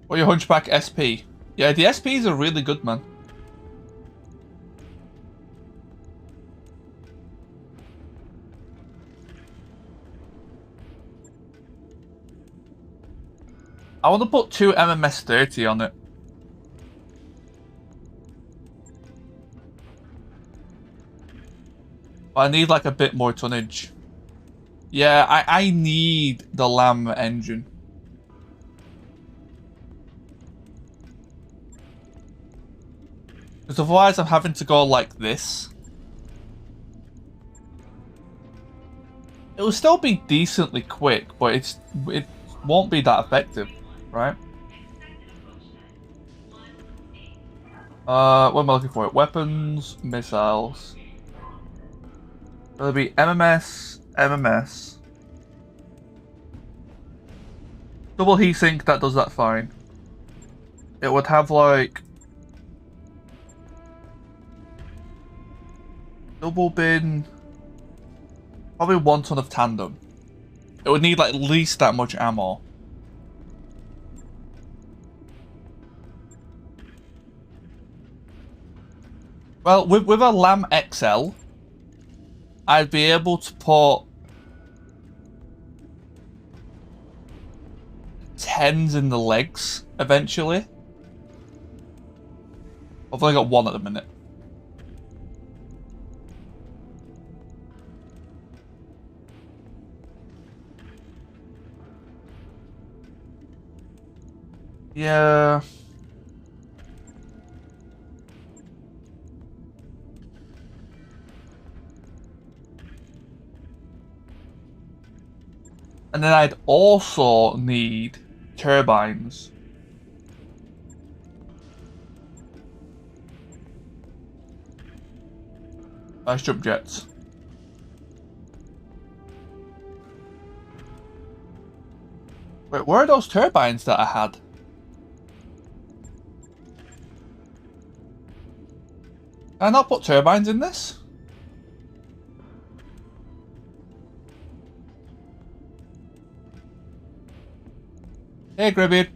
Or your Hunchback SP. Yeah, the SPs are really good, man. I want to put 2 MMS 30 on it. But I need like a bit more tonnage. Yeah, I need the lamb engine. Because otherwise I'm having to go like this. It will still be decently quick, but it won't be that effective, right? What am I looking for? Weapons, missiles. It'll be MMS, MMS. Double heatsink, that does that fine. It would have like... double bin... Probably 1 ton of tandem. It would need like at least that much ammo. Well, with a Lamb XL, I'd be able to put 10s in the legs eventually. I've only got 1 at the minute. Yeah. And then I'd also need turbines. Nice jump jets. Wait, where are those turbines that I had? Can I not put turbines in this? Hey, Gribbeard.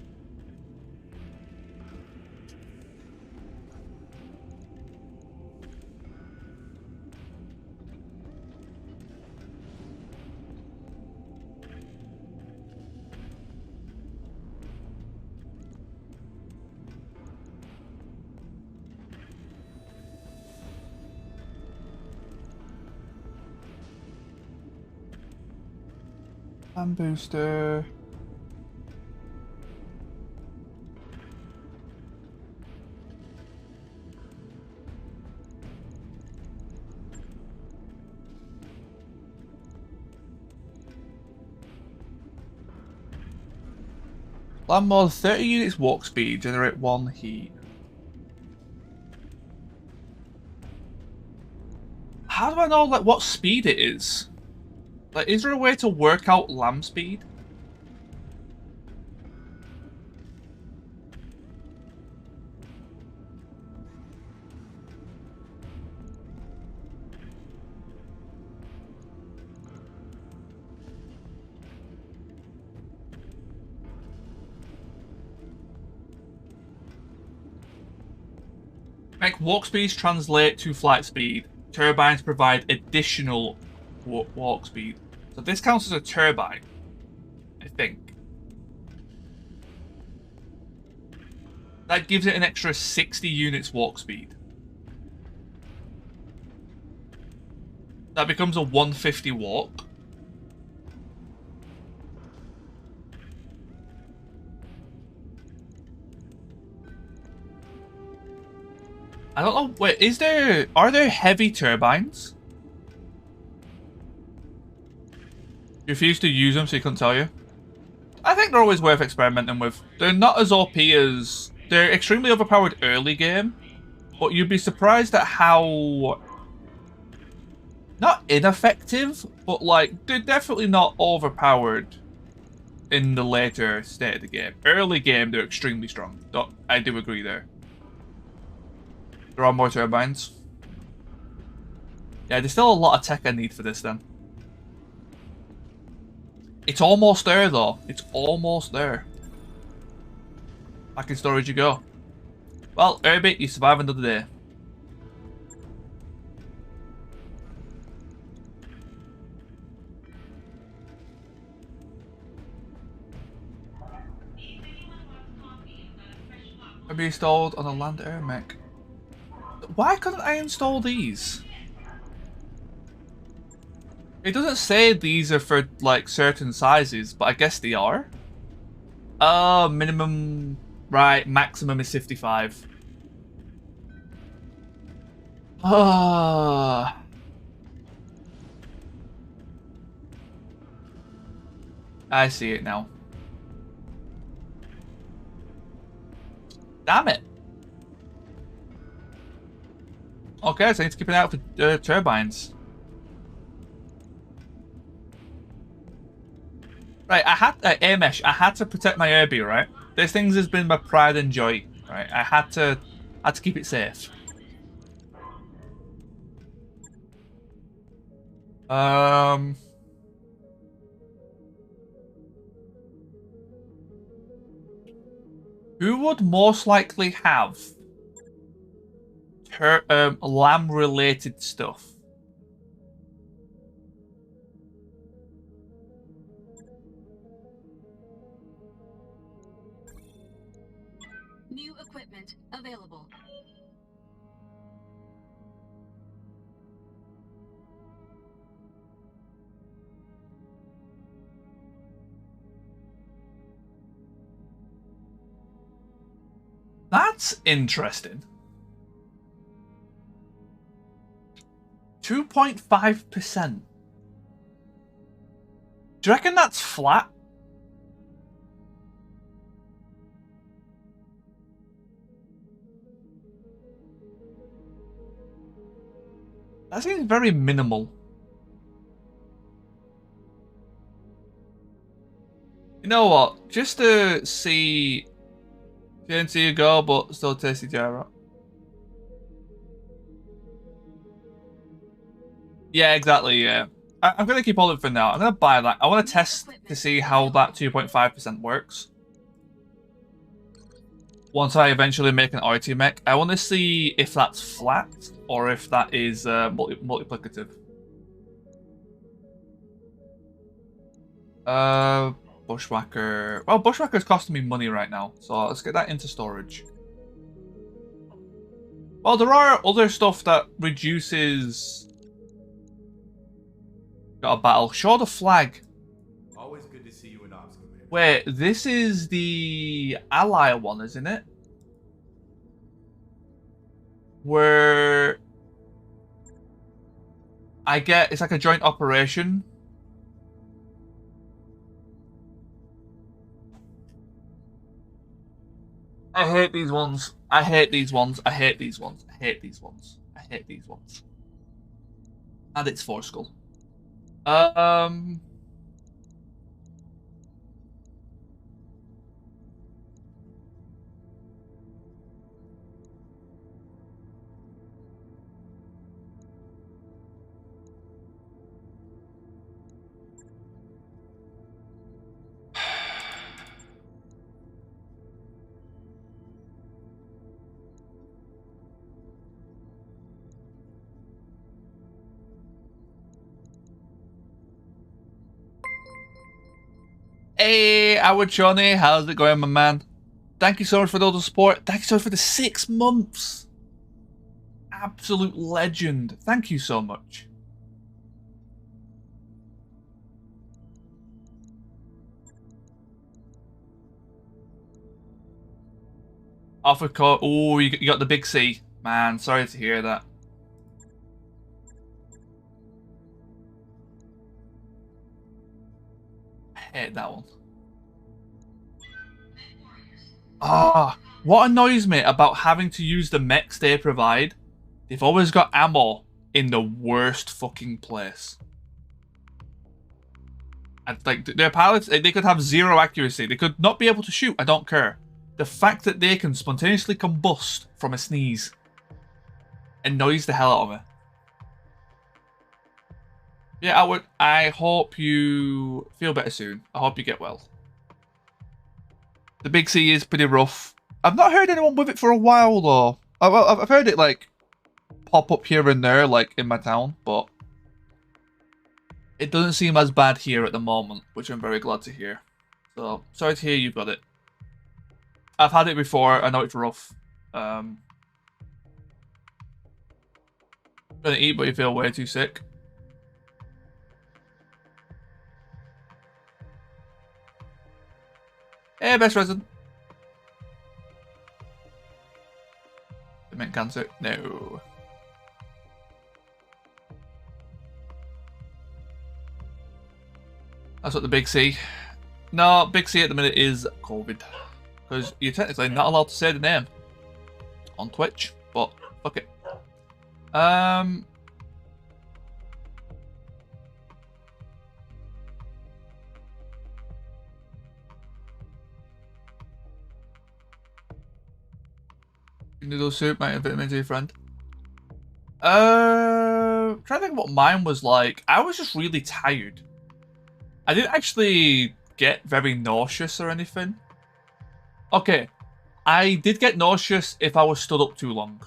And booster. Land mod 30 units walk speed, generate 1 heat. How do I know like what speed it is? Like, is there a way to work out lamb speed? Like walk speeds translate to flight speed. Turbines provide additional walk speed. So this counts as a turbine, I think. That gives it an extra 60 units walk speed. That becomes a 150 walk. I don't know. Wait, are there heavy turbines? You refuse to use them, so you couldn't tell you. I think they're always worth experimenting with. They're not as OP as... They're extremely overpowered early game, but you'd be surprised at how... Not ineffective, but like, they're definitely not overpowered in the later state of the game. Early game, they're extremely strong. I do agree there. There are more turbines. Yeah, there's still a lot of tech I need for this then. It's almost there though. It's almost there. Back in storage you go. Well, Herbie, you survive another day. Be installed on a land air mech. Why couldn't I install these? It doesn't say these are for like certain sizes, but I guess they are. Minimum, right, maximum is 55. I see it now. Damn it. Okay, so I need to keep an eye out for turbines. Right, I had Amesh. I had to protect my Herbie, right? This thing has been my pride and joy, right? I had to keep it safe. Who would most likely have lamb-related stuff? New equipment available. That's interesting. 2.5%. Do you reckon that's flat? That seems very minimal. You know what? Just to see... Didn't see you go, but still tasty gyro. Yeah, exactly, yeah. I'm going to keep all of it for now. I'm going to buy that. I want to test to see how that 2.5% works. Once I eventually make an RT mech, I want to see if that's flat or if that is multiplicative. Bushwhacker. Well, Bushwhacker's costing me money right now, so let's get that into storage. Well, there are other stuff that reduces... Got a battle. Show the flag. Always good to see you in ops, Commander. Wait, this is the ally one, isn't it? Where I get it's like a joint operation. I hate these ones. I hate these ones. I hate these ones. I hate these ones. I hate these ones. And it's four skull. Hey, our Johnny, how's it going, my man? Thank you so much for all the support. Thank you so much for the 6 months. Absolute legend. Thank you so much. Off of course. Oh, you got the big C. Man, sorry to hear that. I hate that one. Ah, what annoys me about having to use the mechs they provide, they've always got ammo in the worst fucking place. And, like, their pilots, they could have 0 accuracy. They could not be able to shoot. I don't care. The fact that they can spontaneously combust from a sneeze annoys the hell out of me. Yeah, Outward, I hope you feel better soon. I hope you get well. The big C is pretty rough. I've not heard anyone with it for a while, though. I've heard it, like, pop up here and there, like, in my town, but it doesn't seem as bad here at the moment, which I'm very glad to hear. So, sorry to hear you got it. I've had it before. I know it's rough. Gonna eat, but you feel way too sick. Hey, best resident. I meant cancer. No. That's what the big C. No, big C at the minute is COVID. Because you're technically not allowed to say the name on Twitch, but fuck it. Noodle soup might have been to your friend. Trying to think what mine was like. I was just really tired. I didn't actually get very nauseous or anything. Okay, I did get nauseous if I was stood up too long.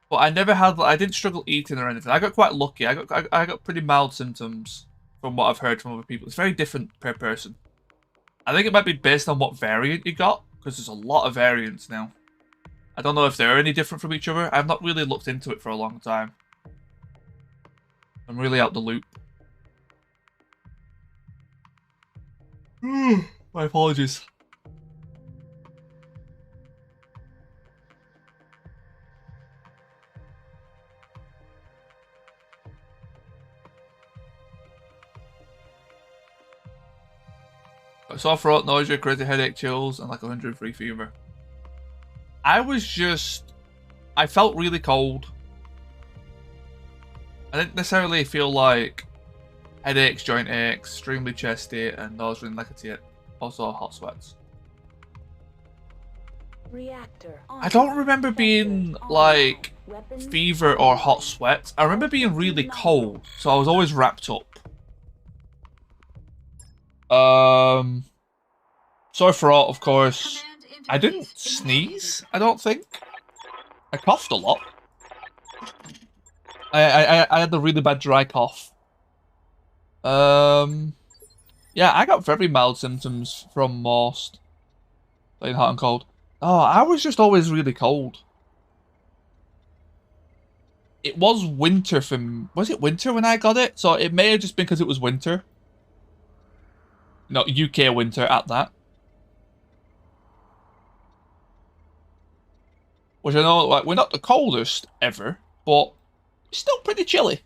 But I never had, I didn't struggle eating or anything. I got quite lucky. I got pretty mild symptoms from what I've heard from other people. It's very different per person. I think it might be based on what variant you got, because there's a lot of variants now. I don't know if they're any different from each other. I've not really looked into it for a long time. I'm really out the loop. My apologies. Sore throat, nausea, crazy headache, chills, and like 103 fever. I felt really cold. I didn't necessarily feel like headaches, joint aches, extremely chesty, and nose running like a tit. Also hot sweats. Reactor I don't remember being like fever or hot sweats. I remember being really cold, so I was always wrapped up. Sore throat, of course. I didn't sneeze, I don't think. I coughed a lot. I had a really bad dry cough. Yeah, I got very mild symptoms from most. Playing hot and cold. Oh, I was just always really cold. It was winter from... Was it winter when I got it? So it may have just been because it was winter. No, UK winter at that. Which I know, like, we're not the coldest ever, but it's still pretty chilly.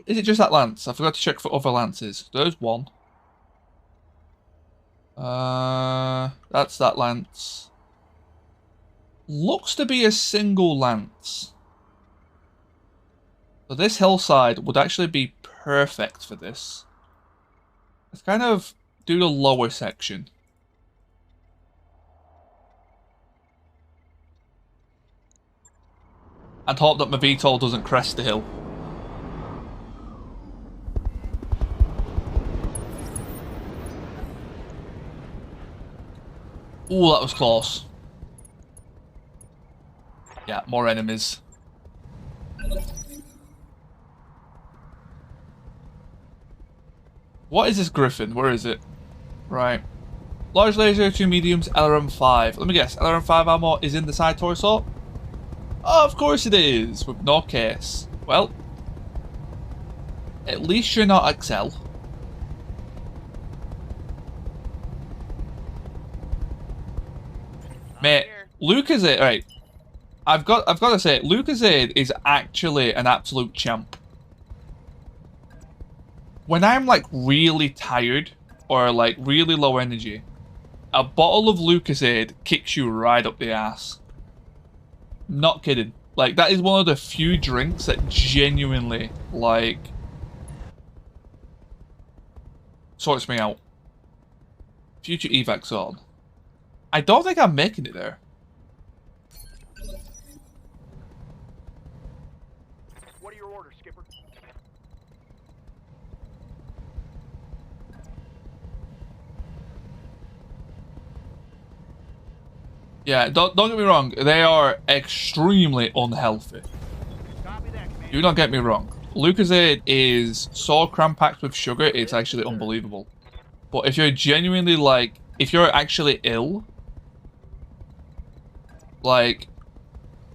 Is it just that lance? I forgot to check for other lances. There's one. That's that lance. Looks to be a single lance. So this hillside would actually be perfect for this. Let's kind of do the lower section. And hope that my VTOL doesn't crest the hill. Ooh, that was close. Yeah, more enemies. What is this Griffin? Where is it? Right. Large laser, 2 mediums, LRM-5. Let me guess, LRM-5 ammo is in the side torso? Oh, of course it is, with no case. Well, at least you're not XL. Mate, Lucozade, right. I've got to say, Lucozade is actually an absolute champ. When I'm like really tired or like really low energy, a bottle of Lucozade kicks you right up the ass. Not kidding. Like, that is one of the few drinks that genuinely, like, sorts me out. Future evac zone. I don't think I'm making it there. What are your orders, Skipper? Yeah, don't get me wrong. They are extremely unhealthy. Copy that, Commander. Do not get me wrong. Lucozade is so cram-packed with sugar, it's actually unbelievable. But if you're genuinely, like, if you're actually ill, like,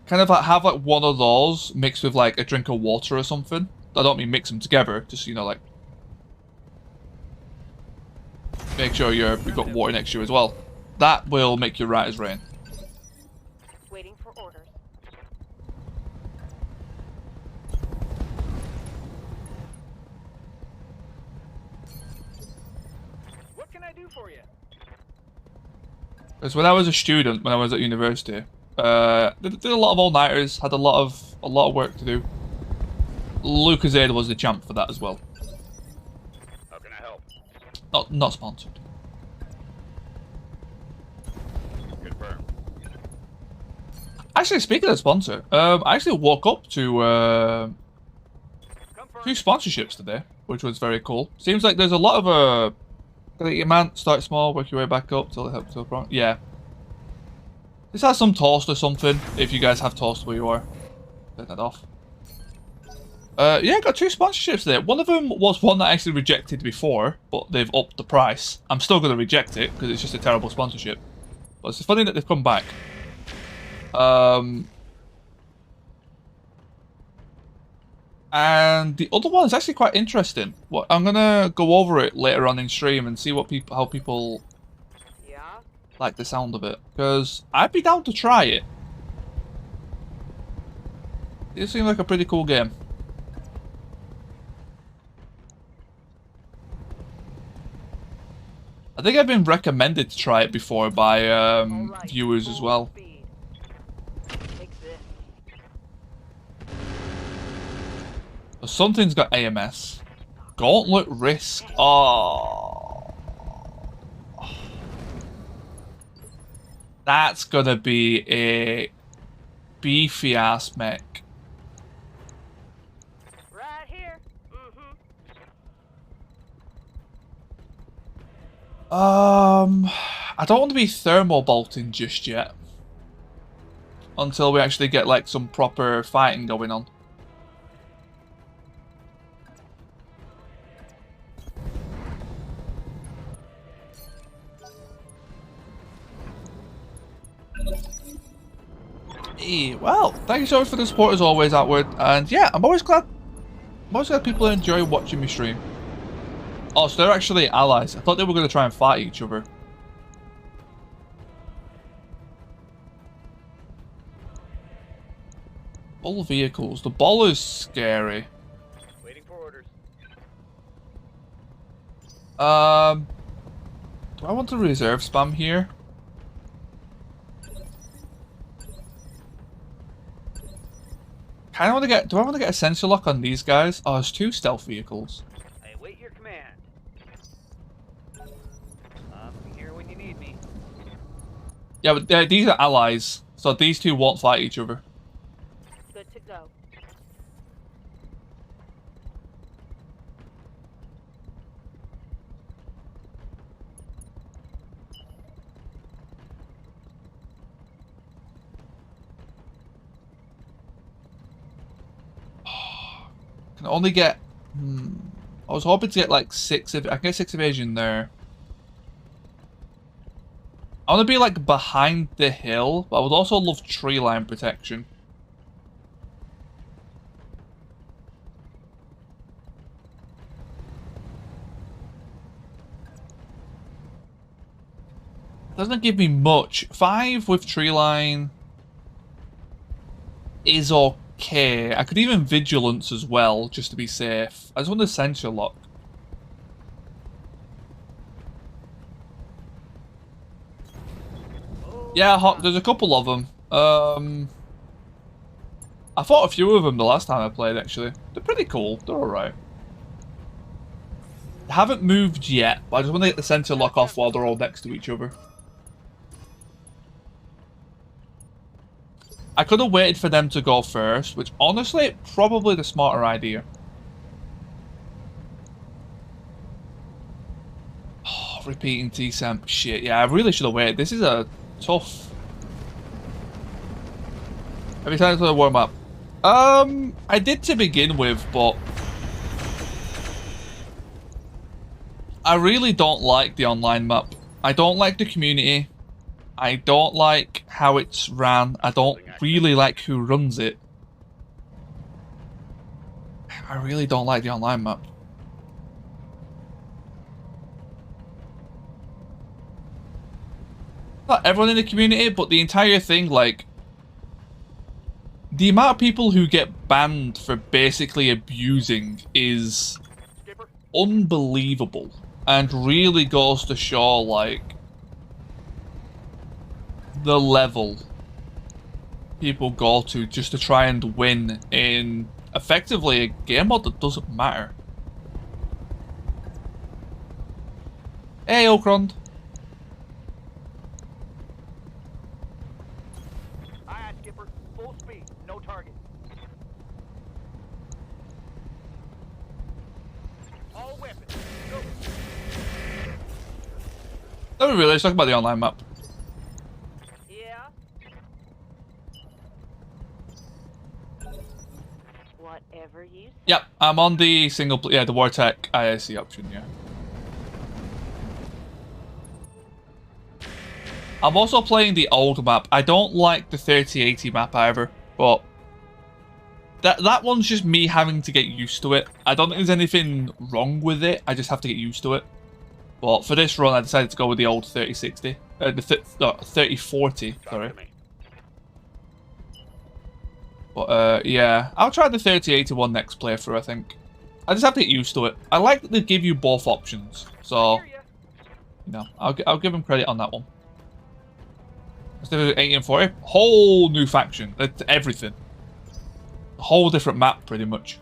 kind of like have like one of those mixed with like a drink of water or something. I don't mean mix them together, just, you know, like, make sure you've got water next to you as well. That will make you right as rain. Waiting for orders. What can I do for you? Because when I was a student, when I was at university, did a lot of all-nighters, had a lot of work to do. Lucozade was the champ for that as well. How can I help? Not sponsored. Confirm. Actually, speaking of sponsor, I actually woke up to Confirm. 2 sponsorships today, which was very cool. Seems like there's a lot of your man, start small, work your way back up till it helps to the front. Yeah. This has some toast or something, if you guys have toast where you are. Take that off. Yeah, got 2 sponsorships there. One of them was one that I actually rejected before, but they've upped the price. I'm still going to reject it, because it's just a terrible sponsorship. But it's funny that they've come back. And the other one is actually quite interesting. Well, I'm gonna go over it later on in stream and see what how people Yeah? like the sound of it, because I'd be down to try it. It seems like a pretty cool game. I think I've been recommended to try it before by Alright, viewers as full well. speed. Take this. So something's got AMS. Gauntlet Risk. Oh. That's gonna be a beefy ass mech. Right here. I don't want to be thermal bolting just yet. Until we actually get like some proper fighting going on. Well, thank you so much for the support as always, Outward. And yeah, I'm always glad people enjoy watching me stream. Oh, so they're actually allies. I thought they were going to try and fight each other. All vehicles. The ball is scary. Waiting for orders. Do I want to reserve spam here? Kind of want to get. Do I want to get a sensor lock on these guys? Oh, there's 2 stealth vehicles. I await your command. I'm here when you need me. Yeah, but these are allies, so these 2 won't fight each other. Good to go. Can only get. I was hoping to get like 6 of... I can get 6 evasion there. I want to be like behind the hill, but I would also love tree line protection. Doesn't give me much. 5 with tree line is okay. I could even vigilance as well, just to be safe. I just want the sensor lock. Yeah, there's a couple of them. I fought a few of them the last time I played, actually. They're pretty cool. They're alright. They haven't moved yet, but I just want to get the sensor lock off while they're all next to each other. I could have waited for them to go first, which honestly, probably the smarter idea. Oh, repeating T-Samp. Shit, yeah, I really should have waited. This is a tough... Every time I warm up. I did to begin with, but... I really don't like the online map. I don't like the community. I don't like how it's ran. I don't really like who runs it. I really don't like the online map. Not everyone in the community, but the entire thing, like... The amount of people who get banned for basically abusing is unbelievable. And really goes to show, like... the level people go to just to try and win in effectively a game mode that doesn't matter. Hey, Okrond. Aye, Skipper. Full speed. No target. All weapons. Go. Never really, let's talk about the online map. Yeah. Whatever you say. Yep, I'm on the single player, yeah, the Roguetech ISC option, yeah. I'm also playing the old map. I don't like the 3080 map either, but that one's just me having to get used to it. I don't think there's anything wrong with it, I just have to get used to it. But for this run, I decided to go with the old 3060. The 3040, sorry. But, yeah. I'll try the 3080 one next playthrough, I think. I just have to get used to it. I like that they give you both options. So, you know, I'll give them credit on that one. Instead of 80 and 40, whole new faction. It's everything. A whole different map, pretty much.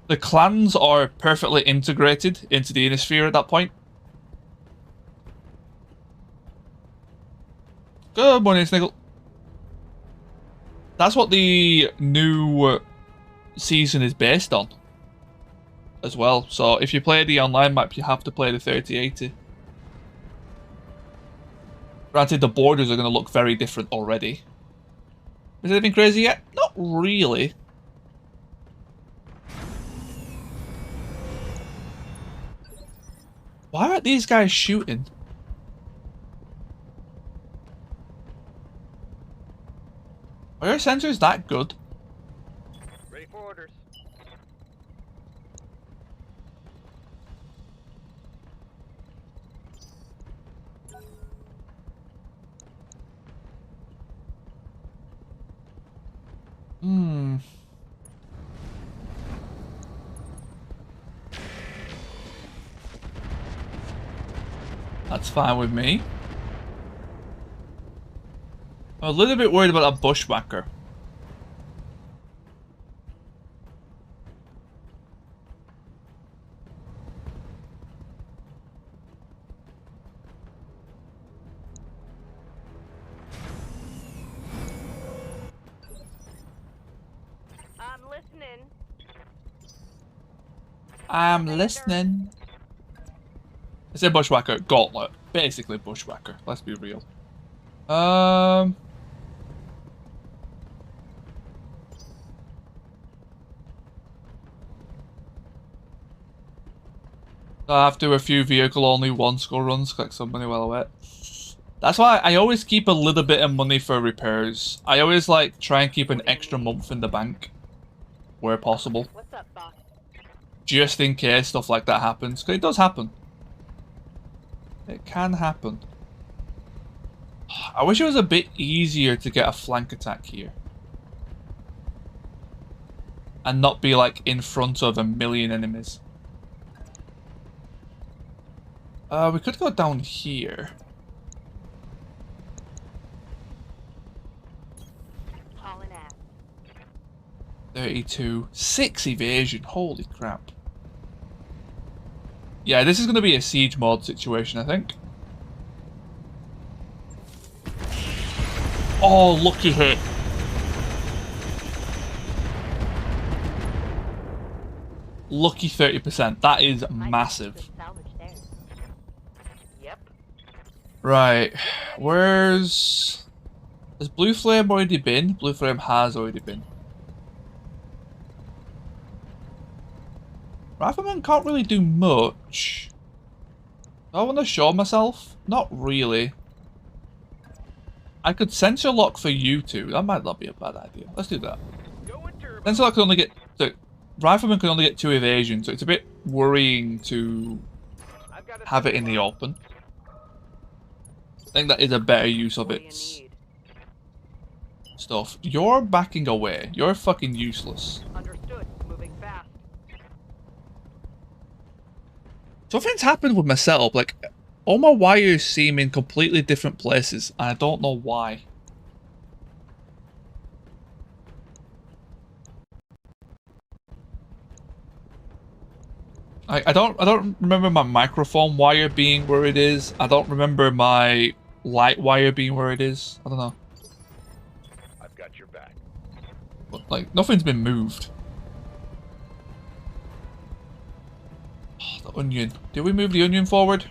The clans are perfectly integrated into the Innisphere at that point. Good morning, Sniggle. That's what the new season is based on as well. So if you play the online map, you have to play the 3080. Granted, the borders are going to look very different already. Is anything crazy yet? Not really. Why aren't these guys shooting? Are your sensors that good? Ready for orders. That's fine with me. I'm a little bit worried about a bushwhacker. I'm listening. I'm listening. I said bushwhacker, gauntlet. Basically bushwhacker, let's be real. I have to do a few vehicle-only one-score runs, collect some money while away. That's why I always keep a little bit of money for repairs. I always like try and keep an extra month in the bank, where possible, What's up, boss? just in case stuff like that happens. 'Cause it does happen. It can happen. I wish it was a bit easier to get a flank attack here. And not be like in front of a million enemies. We could go down here. Hauling ass. 32. 6 evasion. Holy crap. Yeah, this is going to be a siege mode situation, I think. Oh, lucky hit. Lucky 30%. That is massive. Good salvage there. Yep. Right. Where's... Has Blue Flame already been? Blue Flame has already been. Rifleman can't really do much. Do I want to show myself? Not really. I could sensor lock for you two. That might not be a bad idea. Let's do that. Sensor lock can only get... So, Rifleman can only get 2 evasion, so it's a bit worrying to have it in the open. I think that is a better use of What do you its need? stuff. You're backing away. You're fucking useless. Understood. Moving fast. Something's happened with my setup. Like, all my wires seem in completely different places, and I don't know why. I don't remember my microphone wire being where it is. I don't remember my light wire being where it is. I don't know. I've got your back. But, like, nothing's been moved. Oh, the onion. Did we move the onion forward?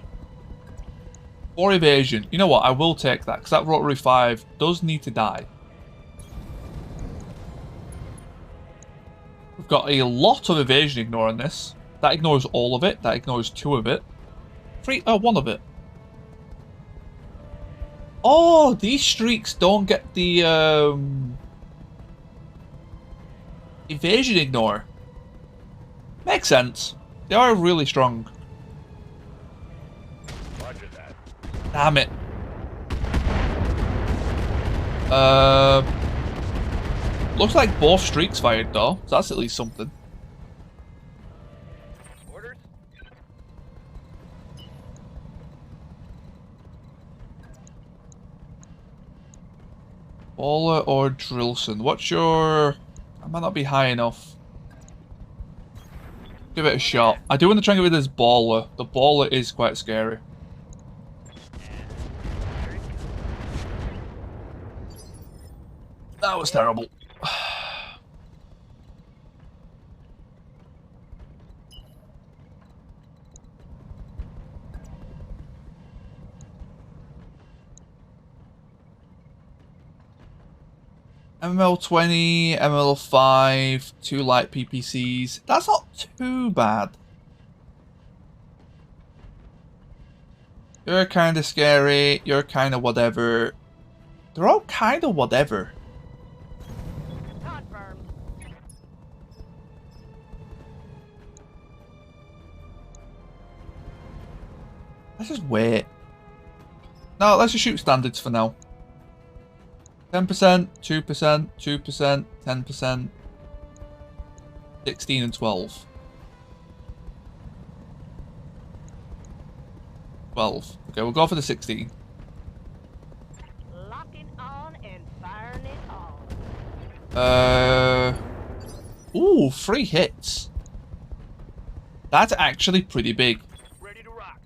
4 evasion. You know what? I will take that, because that rotary 5 does need to die. We've got a lot of evasion ignoring this. That ignores all of it. That ignores 2 of it. 1 of it. Oh, these streaks don't get the evasion ignore. Makes sense. They are really strong. Roger that. Damn it. Looks like both streaks fired though, so that's at least something. Orders? Baller or Drillson? What's your... I might not be high enough. Give it a shot. I do want to try and get rid of this baller. The baller is quite scary. That was terrible. ML20, ML5, 2 light PPCs. That's not too bad. You're kind of scary. You're kind of whatever. They're all kind of whatever. Confirmed. Let's just wait. No, let's just shoot standards for now. 10%, 2%, 2%, 10%, 16 and 12. 12. Okay, we'll go for the 16. Locking on and firing it on. Ooh, 3 hits. That's actually pretty big. Ready to rock.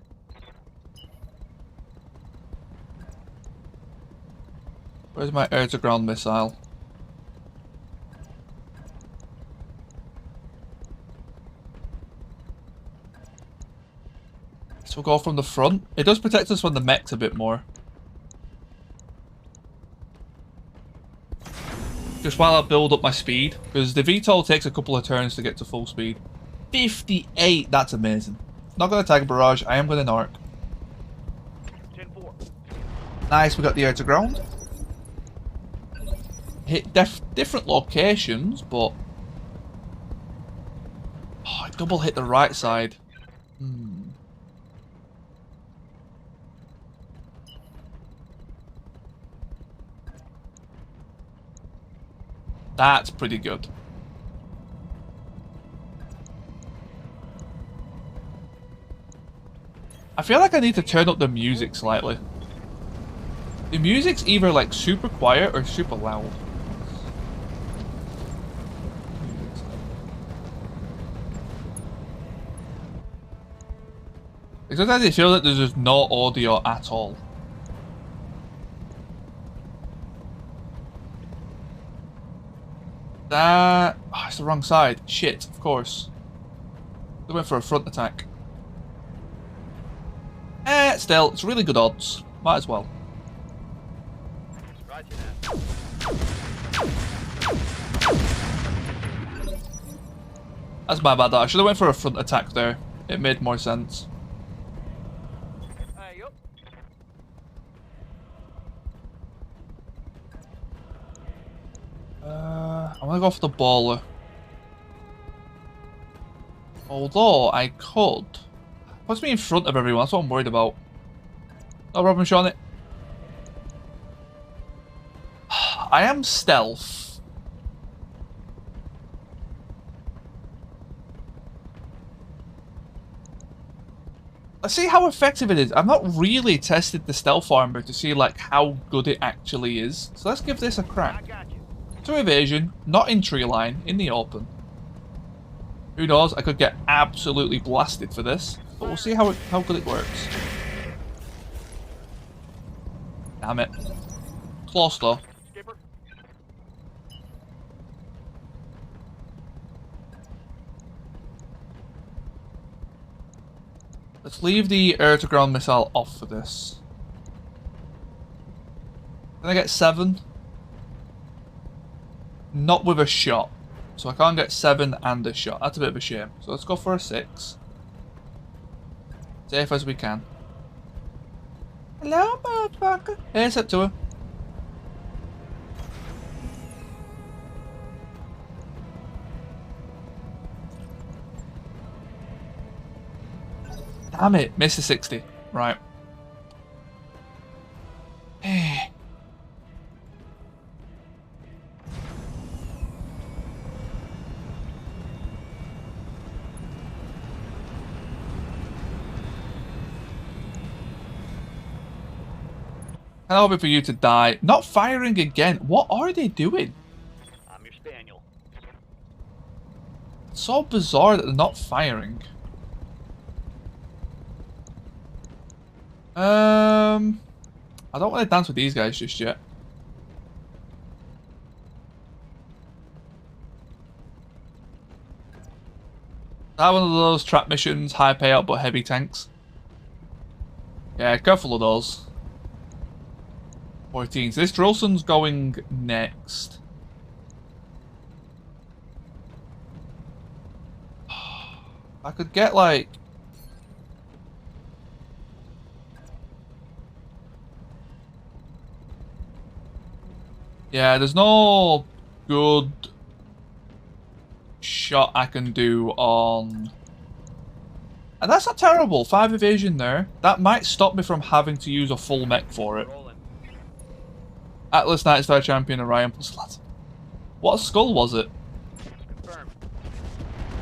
Where's my air-to-ground missile? So we'll go from the front. It does protect us from the mechs a bit more. Just while I build up my speed, because the VTOL takes a couple of turns to get to full speed. 58, that's amazing. Not gonna tag barrage, I am gonna narc. 10-4. Nice, we got the air to ground. Hit different locations, but... Oh, I double hit the right side. That's pretty good. I feel like I need to turn up the music slightly. The music's either like super quiet or super loud. Sometimes it feels like there's just no audio at all. That... Oh, it's the wrong side. Shit, of course. They went for a front attack. Still, it's really good odds. Might as well. Roger that. That's my bad. I should have went for a front attack there. It made more sense. Yup. I'm gonna go for the baller. Although I could. Puts me in front of everyone, that's what I'm worried about. No problem, Shawnee. I am stealth. Let's see how effective it is. I've not really tested the stealth armor to see like how good it actually is. So let's give this a I crack. got you. 2 evasion, not in tree line, in the open. Who knows? I could get absolutely blasted for this, but we'll see how good it works. Damn it. Close though. Skipper. Let's leave the air-to-ground missile off for this. Can I get 7? Not with a shot. So I can't get 7 and a shot. That's a bit of a shame. So let's go for a 6. Safe as we can. Hello, motherfucker. Hey, step to her. Damn it. Missed the 60. Right. I'm hoping for you to die. Not firing again. What are they doing? I'm your spaniel. It's so bizarre that they're not firing. I don't want to dance with these guys just yet. That one of those trap missions, high payout but heavy tanks. Yeah, careful of those. 14. So this Drillson's going next. I could get like... Yeah, there's no good shot I can do on... And that's not terrible. 5 evasion there. That might stop me from having to use a full mech for it. Rolling. Atlas Knights Fair Champion Orion plus lad. What skull was it? Confirmed.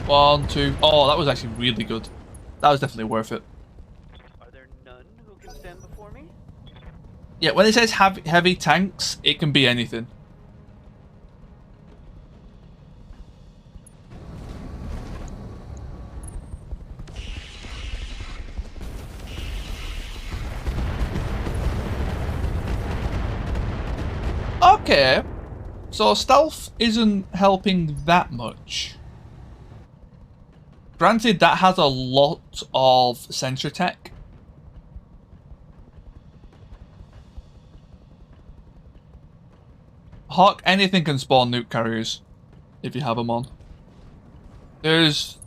1, 2. Oh, that was actually really good. That was definitely worth it. Are there none who can stand before me? Yeah, when it says heavy tanks, it can be anything. Okay, so stealth isn't helping that much. Granted, that has a lot of sensor tech. Hawk, anything can spawn nuke carriers if you have them on. There's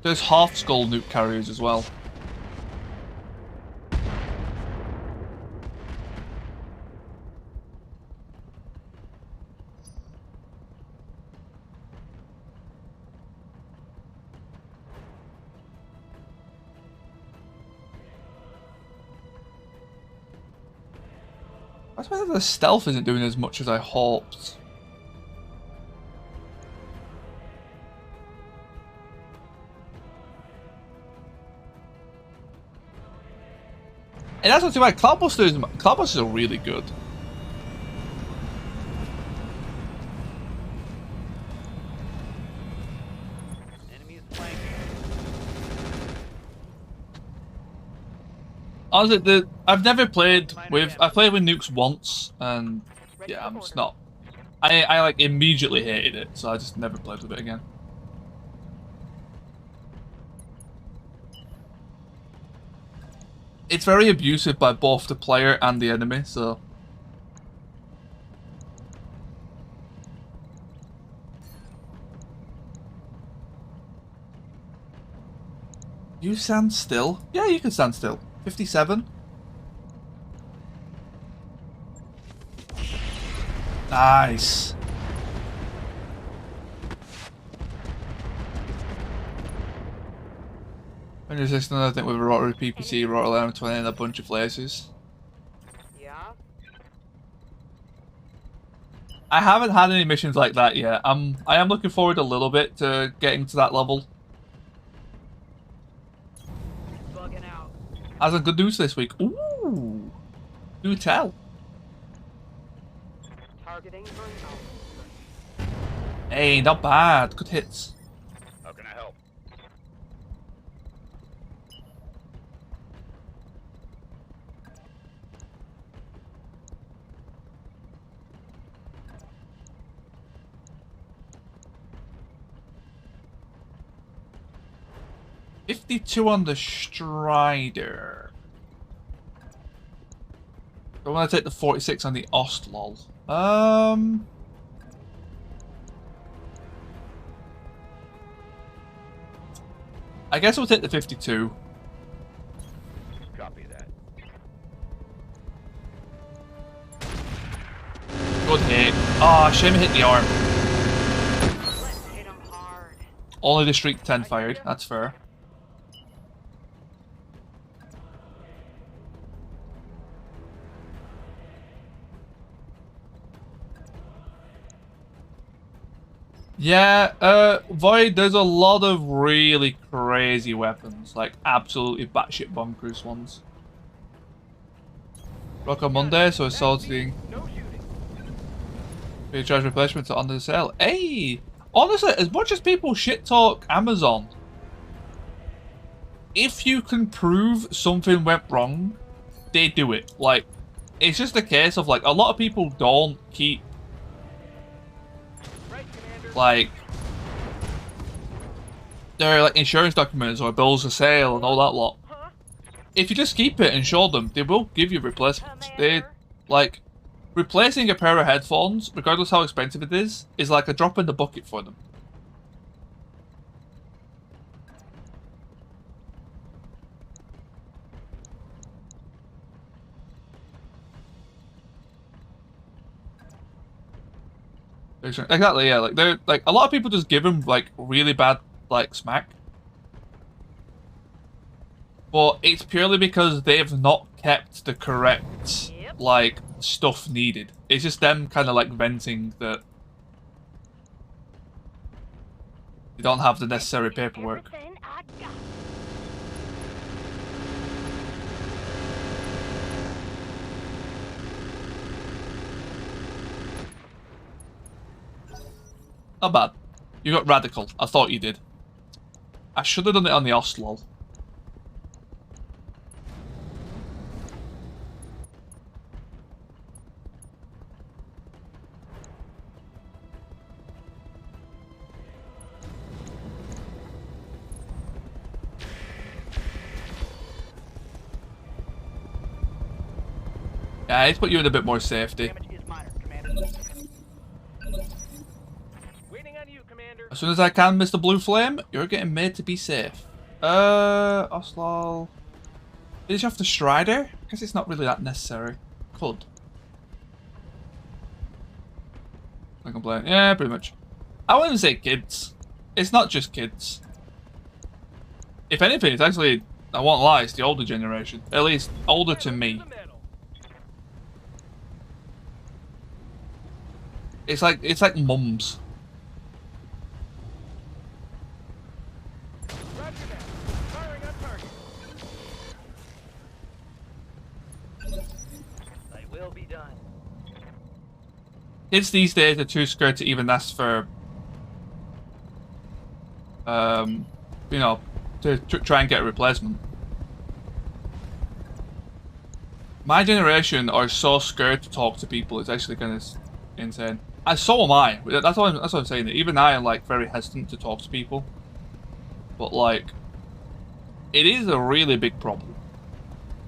There's half skull nuke carriers as well. I suppose the stealth isn't doing as much as I hoped. And that's not too bad. Cloudbusters are really good. Enemy is flanking. Honestly, I've never played with. I played with nukes once, and yeah, I'm just not. I like immediately hated it, so I just never played with it again. It's very abusive by both the player and the enemy, so. You stand still? Yeah, you can stand still. 57. Nice. When you're just another thing with a rotary PPC, rotary M20 and a bunch of lasers. Yeah? I haven't had any missions like that yet. I am looking forward a little bit to getting to that level. Bugging out. Has some good news this week. Ooh, do tell. Targeting burnout. Hey, not bad. Good hits. How can I help? $52 on the Strider. I want to take the 46 on the Ostlol. I guess we'll take the 52. Copy that. Good hit. Ah, shame it hit the arm. Let's hit him hard. Only the Streak 10 fired. That's fair. Yeah, Void, there's a lot of really crazy weapons, like absolutely batshit bonkers ones. Rock on Monday, so assaulting. No shooting. Free charge replacements are under the sale. Hey! Honestly, as much as people shit talk Amazon, if you can prove something went wrong, they do it. Like, it's just a case of, like, a lot of people don't keep like their like insurance documents or bills of sale and all that lot. If you just keep it and show them, they will give you replacements. They like replacing a pair of headphones, regardless how expensive it is like a drop in the bucket for them. Exactly, yeah. Like they're like a lot of people just give them like really bad like smack, but it's purely because they've not kept the correct like stuff needed. It's just them kind of like venting that they don't have the necessary paperwork. Everything I got. Not bad. You got radical. I thought you did. I should have done it on the Ostlol. Yeah, I need to put you in a bit more safety. Damage is minor, Commander. Waiting on you, Commander. As soon as I can, Mr. Blue Flame, you're getting made to be safe. Oslal. Did you have the Strider? I guess it's not really that necessary. Could. I complain. Yeah, pretty much. I wouldn't say kids. It's not just kids. If anything, it's actually, I won't lie, it's the older generation. At least, older to me. It's like mums. I will be done. Kids these days are too scared to even ask for, you know, to try and get a replacement. My generation are so scared to talk to people, it's actually kind of insane. And so am I. That's what I'm saying. Even I am like very hesitant to talk to people. But like, it is a really big problem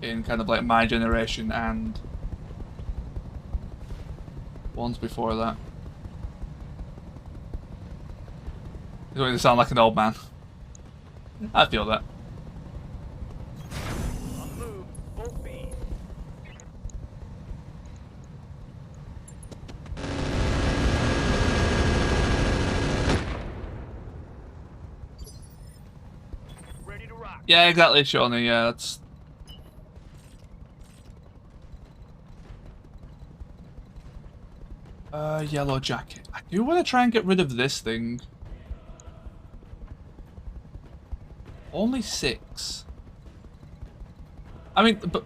in kind of like my generation and ones before that. You don't even sound like an old man. I feel that. On the move, full speed. Ready to rock. Yeah, exactly, Shawnee. Yeah, that's. Yellow jacket. I do want to try and get rid of this thing. Only 6. I mean, but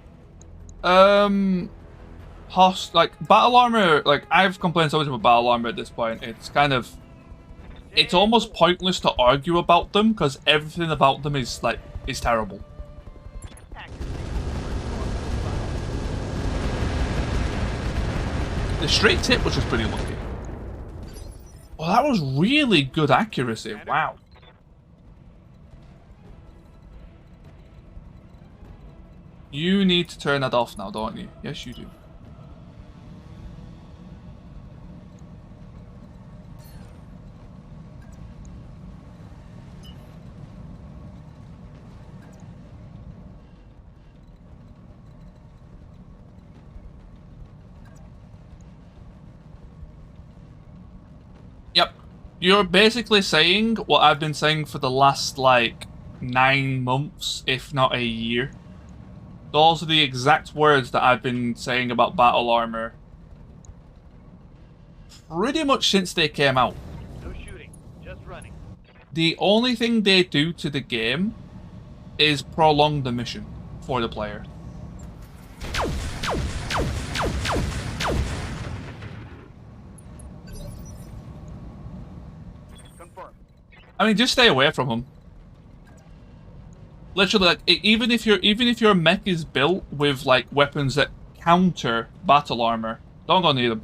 like battle armor. Like I've complained so much about battle armor at this point. It's kind of, it's almost pointless to argue about them because everything about them is like terrible. The straight tip was just pretty lucky. Well, that was really good accuracy. Wow. You need to turn that off now, don't you? Yes, you do. Yep. You're basically saying what I've been saying for the last, like, 9 months, if not a year. Those are the exact words that I've been saying about battle armor pretty much since they came out. No shooting, just running. The only thing they do to the game is prolong the mission for the player. Confirm. I mean, just stay away from them. Literally, like, even if your mech is built with like weapons that counter battle armor, don't go near them.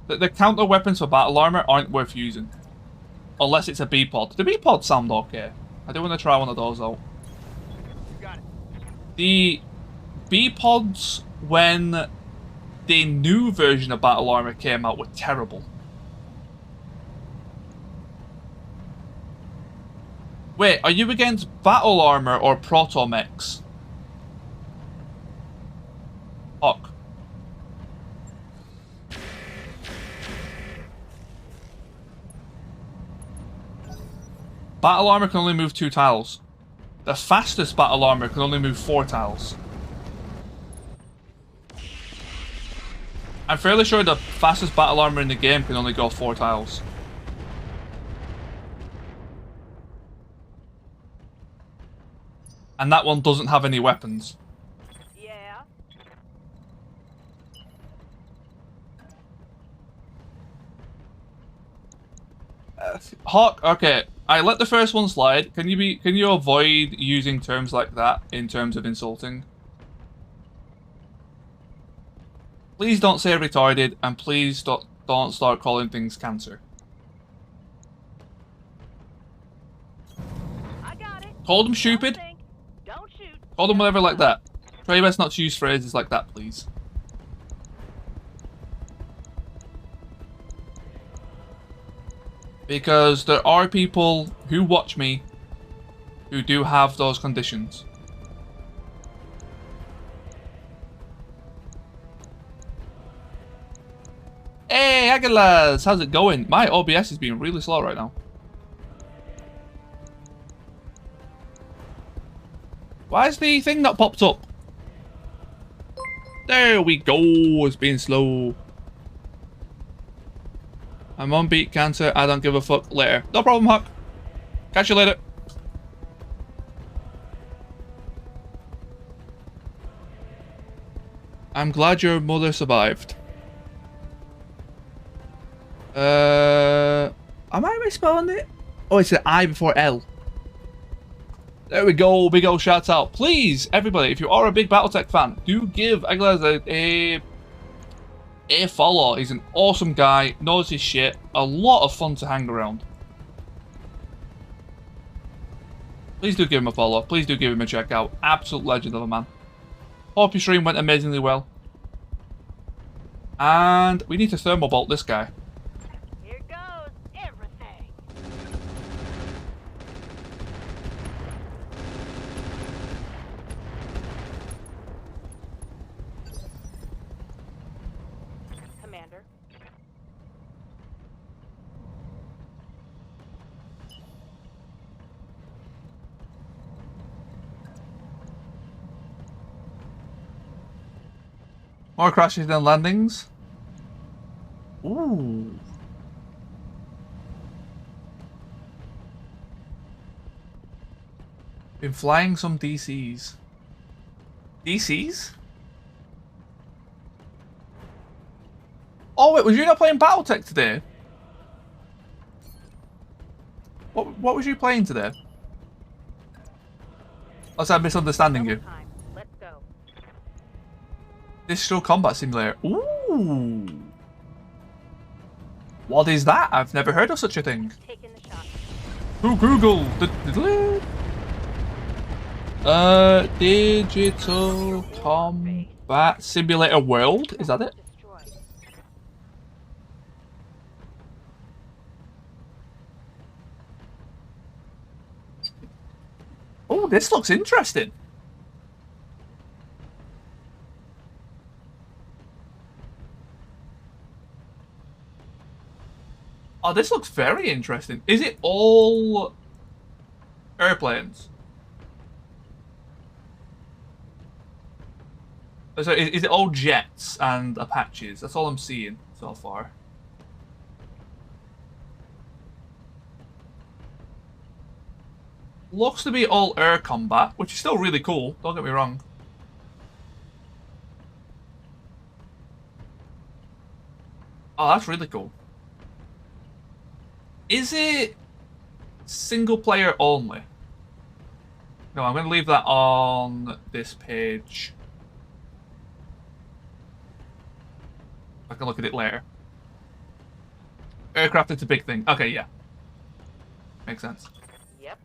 The counter weapons for battle armor aren't worth using, unless it's a B-pod. The B-pods sound okay. I do want to try one of those out. Got it. The B-pods, when the new version of battle armor came out, were terrible. Wait, are you against battle armor or proto mechs? Hawk. Battle armor can only move 2 tiles. The fastest battle armor can only move 4 tiles. I'm fairly sure the fastest battle armor in the game can only go 4 tiles. And that one doesn't have any weapons. Yeah. Hawk, okay. I let the first one slide. Can you avoid using terms like that in terms of insulting? Please don't say retarded, and please don't start calling things cancer. I got it. Call them stupid. Don't think. Don't shoot. Call them whatever like that. Try your best not to use phrases like that, please. Because there are people who watch me who do have those conditions. Hey, Aguilas! How's it going? My OBS is being really slow right now. Why is the thing not popped up? There we go. It's being slow. I'm on beat cancer. I don't give a fuck. Later. No problem, Huck. Catch you later. I'm glad your mother survived. Am I misspelling it? Oh, it's an I before L. There we go. Big old shout out. Please, everybody, if you are a big Battletech fan, do give Aguilas a follow. He's an awesome guy, knows his shit, a lot of fun to hang around. Please do give him a follow. Please do give him a check out. Absolute legend of a man. Hope your stream went amazingly well. And we need to thermal bolt this guy. Here goes everything. Commander. More crashes than landings. Ooh. Been flying some DCs. DCs? Oh wait, was you not playing Battletech today? What was you playing today? Unless I'm misunderstanding you. Time. Let's go. Digital Combat Simulator. Ooh. What is that? I've never heard of such a thing. Taking the shot. Who Google? Digital Combat Simulator World? Is that it? Destroyed. Oh, this looks interesting. Oh, this looks very interesting. Is it all airplanes? So is it all jets and Apaches? That's all I'm seeing so far. Looks to be all air combat, which is still really cool. Don't get me wrong. Oh, that's really cool. Is it single player only? No, I'm going to leave that on this page. I can look at it later. Aircraft is a big thing. Okay, yeah. Makes sense. Yep.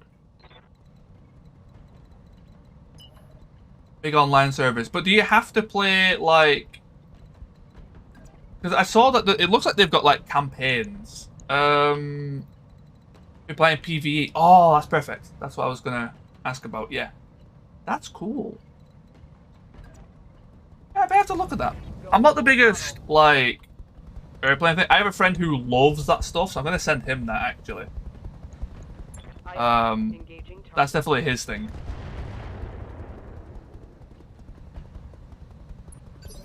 Big online service. But do you have to play, like... Because I saw that it looks like they've got, like, campaigns. We're playing PvE. Oh, that's perfect. That's what I was gonna ask about. Yeah, that's cool. Yeah, I have to look at that. I'm not the biggest like airplane thing. I have a friend who loves that stuff, so I'm gonna send him that actually. Engaging That's definitely his thing.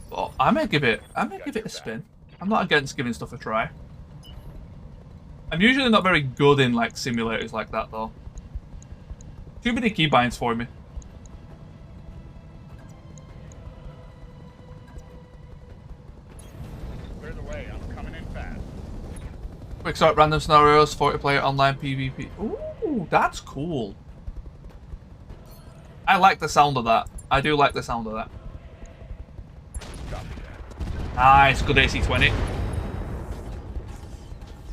But I may give it a spin. I'm not against giving stuff a try. I'm usually not very good in like simulators like that though. Too many keybinds for me. Clear the way. I'm coming in fast. Quick start random scenarios, 40 player online PvP. Ooh, that's cool. I like the sound of that. I do like the sound of that. Nice, good AC-20.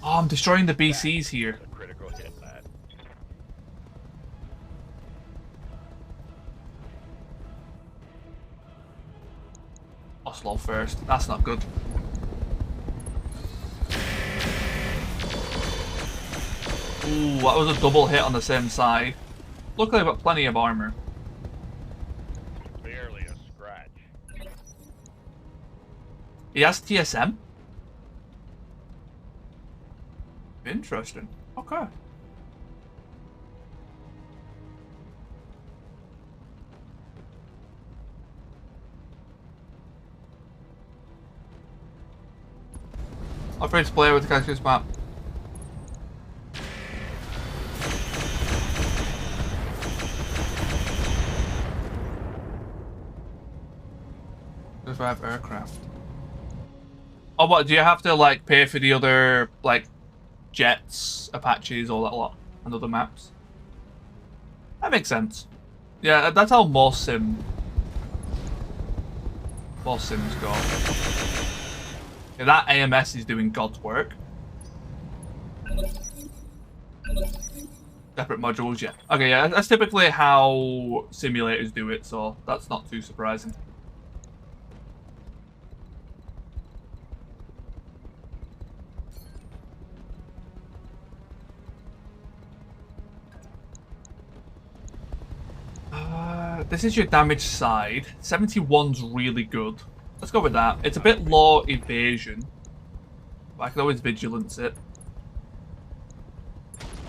Oh, I'm destroying the BCs here. A critical hit, lad. Oslo first. That's not good. Ooh, that was a double hit on the same side. Luckily, I've got plenty of armor. Barely a scratch. He has TSM? Interesting. Okay. I'm afraid to play with the characters map. Survive aircraft. Oh, what? Do you have to like pay for the other like jets, Apaches, all that lot, and other maps? That makes sense. Yeah, that's how most sims go. Yeah, that AMS is doing God's work. Separate modules, yeah. Okay, yeah, that's typically how simulators do it, so that's not too surprising. This is your damage side. 71's really good. Let's go with that. It's a bit low evasion, but I can always vigilance it.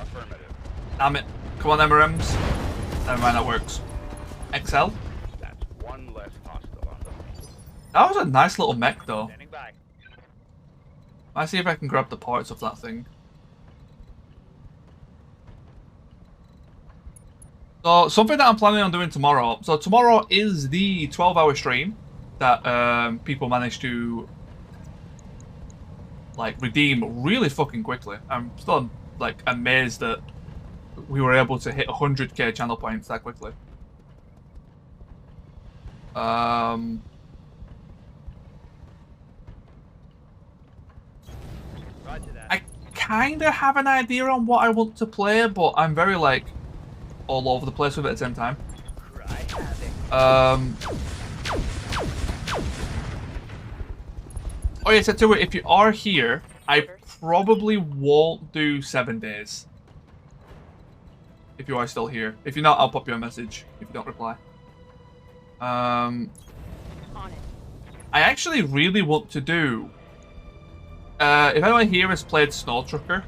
Affirmative. Damn it. Come on, MRMs. Never mind, that works. XL? That's one less hostile on the way. That was a nice little mech, though. Standing by. Let's see if I can grab the parts of that thing. So, something that I'm planning on doing tomorrow. So, tomorrow is the 12-hour stream that people managed to like redeem really fucking quickly. I'm still like amazed that we were able to hit 100k channel points that quickly. Roger that. I kind of have an idea on what I want to play, but I'm very like all over the place with it at the same time. Cry havoc. Oh yeah, so to it, if you are here, I probably won't do 7 days. If you are still here. If you're not, I'll pop you a message if you don't reply. On it. I actually really want to do... if anyone here has played Snow Trucker,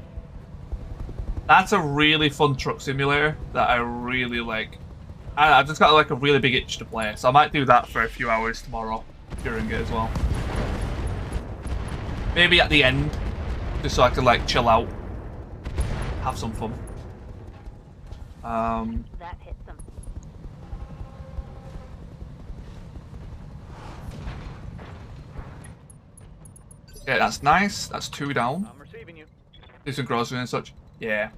that's a really fun truck simulator that I really like. I've just got like a really big itch to play, so I might do that for a few hours tomorrow during it as well. Maybe at the end, just so I can like chill out, have some fun. That hits them. Okay, that's nice. That's 2 down. I'm receiving you. Do some grocery and such. Yeah.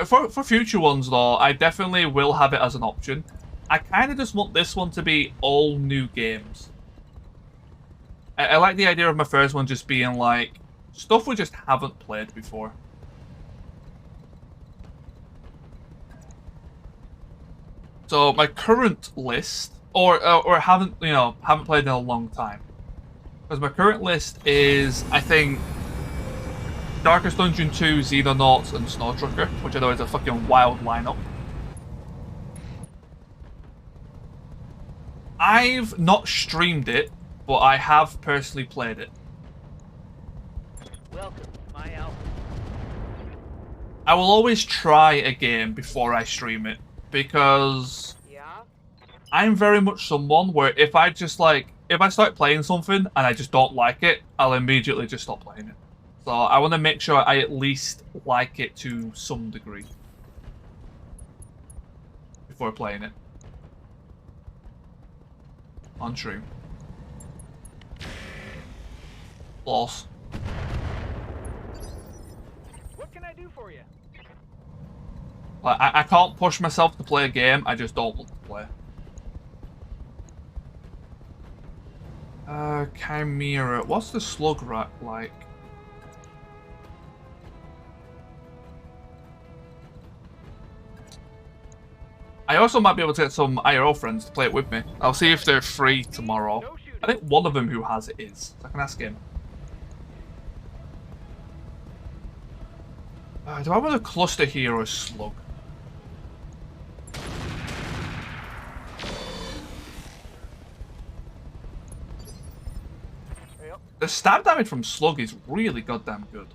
For future ones though, I definitely will have it as an option. I kind of just want this one to be all new games. I like the idea of my first one just being like stuff we just haven't played before. So my current list, or haven't played in a long time, because my current list is I think Darkest Dungeon 2, Xenonauts, and Snow Trucker, which I know is a fucking wild lineup. I've not streamed it, but I have personally played it. Welcome to my album. I will always try a game before I stream it, because Yeah? I'm very much someone where if I start playing something and I just don't like it, I'll immediately just stop playing it. So I want to make sure I at least like it to some degree before playing it on stream. Loss. What can I do for you? Like, I can't push myself to play a game, I just don't want to play. Chimera. What's the slug rat like? I also might be able to get some IRL friends to play it with me. I'll see if they're free tomorrow. No shooting. I think one of them who has it is, so I can ask him. Do I want a cluster here or a slug? Yep. The stab damage from slug is really goddamn good.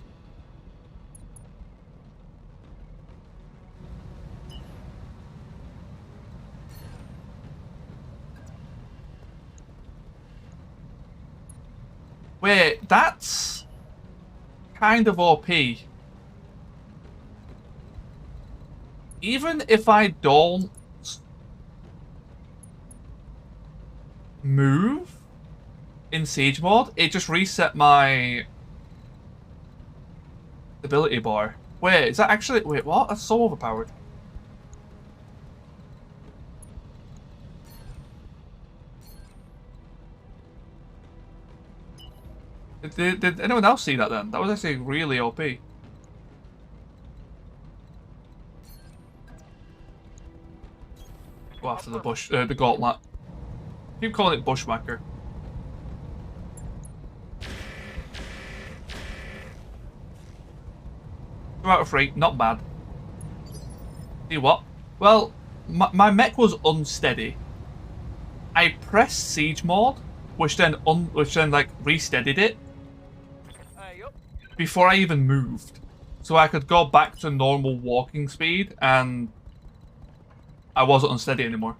Wait, that's kind of OP. Even if I don't move in siege mode, it just reset my ability bar. Wait, is that actually... Wait, what? That's so overpowered. Did anyone else see that then? That was actually really OP. Go after the gauntlet. Keep calling it bushwhacker. 2 out of 3, not bad. See what? Well, my mech was unsteady. I pressed siege mode, which then like re-steadied it Yep. before I even moved, so I could go back to normal walking speed, and I wasn't unsteady anymore.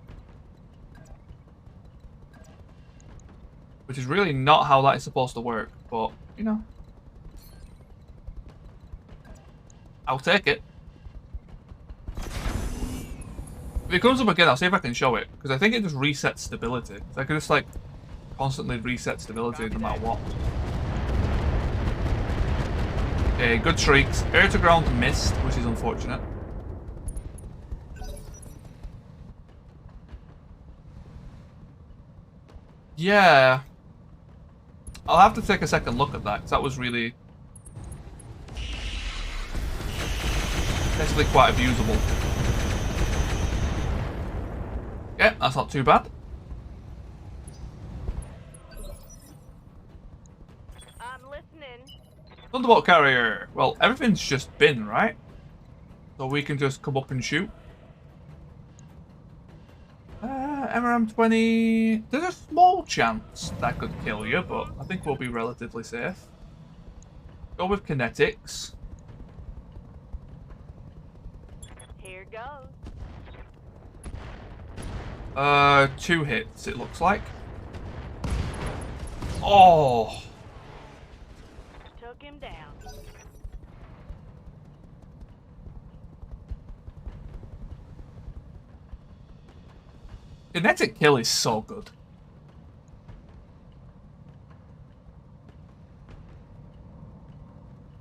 Which is really not how that is supposed to work, but you know, I'll take it. If it comes up again, I'll see if I can show it, because I think it just resets stability. So I can just like constantly reset stability no matter what. Okay, good shrieks. Air to ground missed, which is unfortunate. Yeah. I'll have to take a second look at that, because that was really... Basically quite abusable. Yeah, that's not too bad. I'm listening. Thunderbolt carrier. Well, everything's just been, right? So we can just come up and shoot. MRM-20... There's a small chance that could kill you, but I think we'll be relatively safe. Go with kinetics. Here goes. 2 hits, it looks like. Oh! Took him down. Kinetic kill is so good.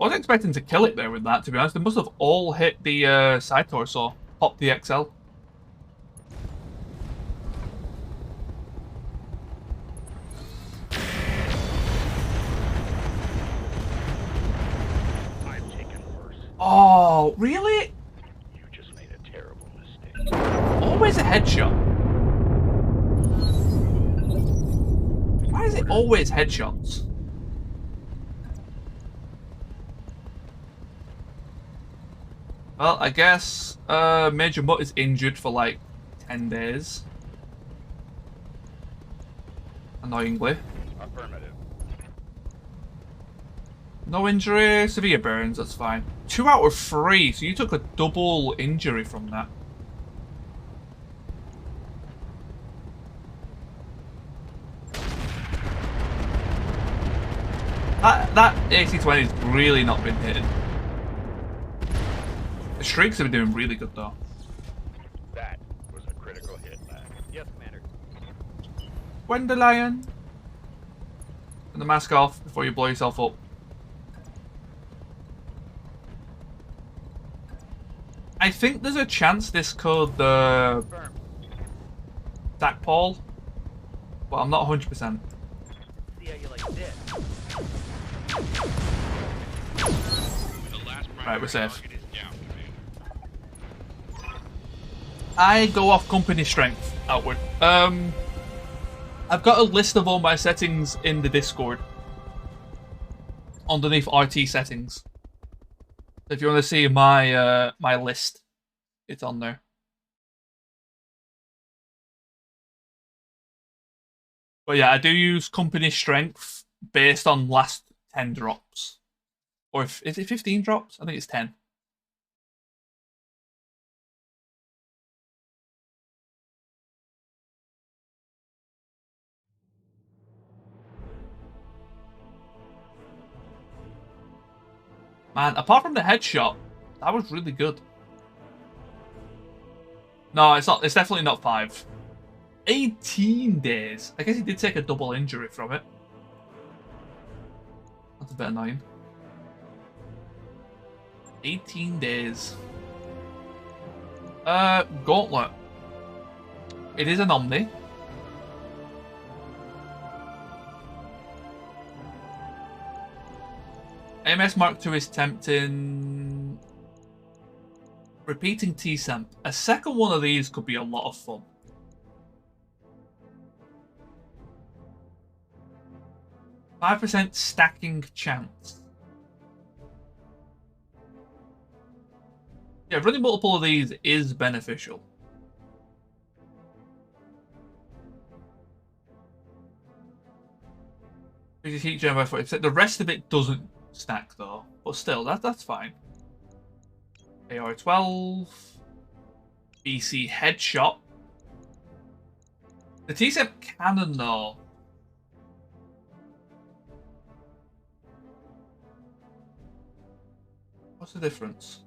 I wasn't expecting to kill it there with that, to be honest. They must have all hit the side torso. Pop the XL. I'm taken worse. Oh, really? You just made a terrible mistake. Always a headshot. Why is it always headshots? Well, I guess Major Mutt is injured for like 10 days. Annoyingly. Affirmative. No injury, severe burns, that's fine. 2 out of 3, so you took a double injury from that. That AC-20 has really not been hitting. The Shrieks have been doing really good though. That was a critical hit, lad. Yes, Commander. Gwendolyn! Put the mask off before you blow yourself up. I think there's a chance this could Confirm. stackpole, but I'm not 100%. See how you like this. Right, we're safe. Target is down, Commander. I go off company strength outward. I've got a list of all my settings in the Discord. Underneath RT settings. If you want to see my my list, it's on there. But yeah, I do use company strength based on last 10 drops. Or if is it 15 drops? I think it's 10. Man, apart from the headshot, that was really good. No, it's not. It's definitely not 5. 18 days. I guess he did take a double injury from it. That's a bit annoying. 18 days. Gauntlet. It is an Omni. AMS Mark II is tempting. Repeating T-Samp. A second one of these could be a lot of fun. %5 stacking chance. Yeah, running multiple of these is beneficial. Heat gen by 40%. The rest of it doesn't stack though, but still, that's fine. AR-12, BC headshot. The T-Samp cannon though. What's the difference?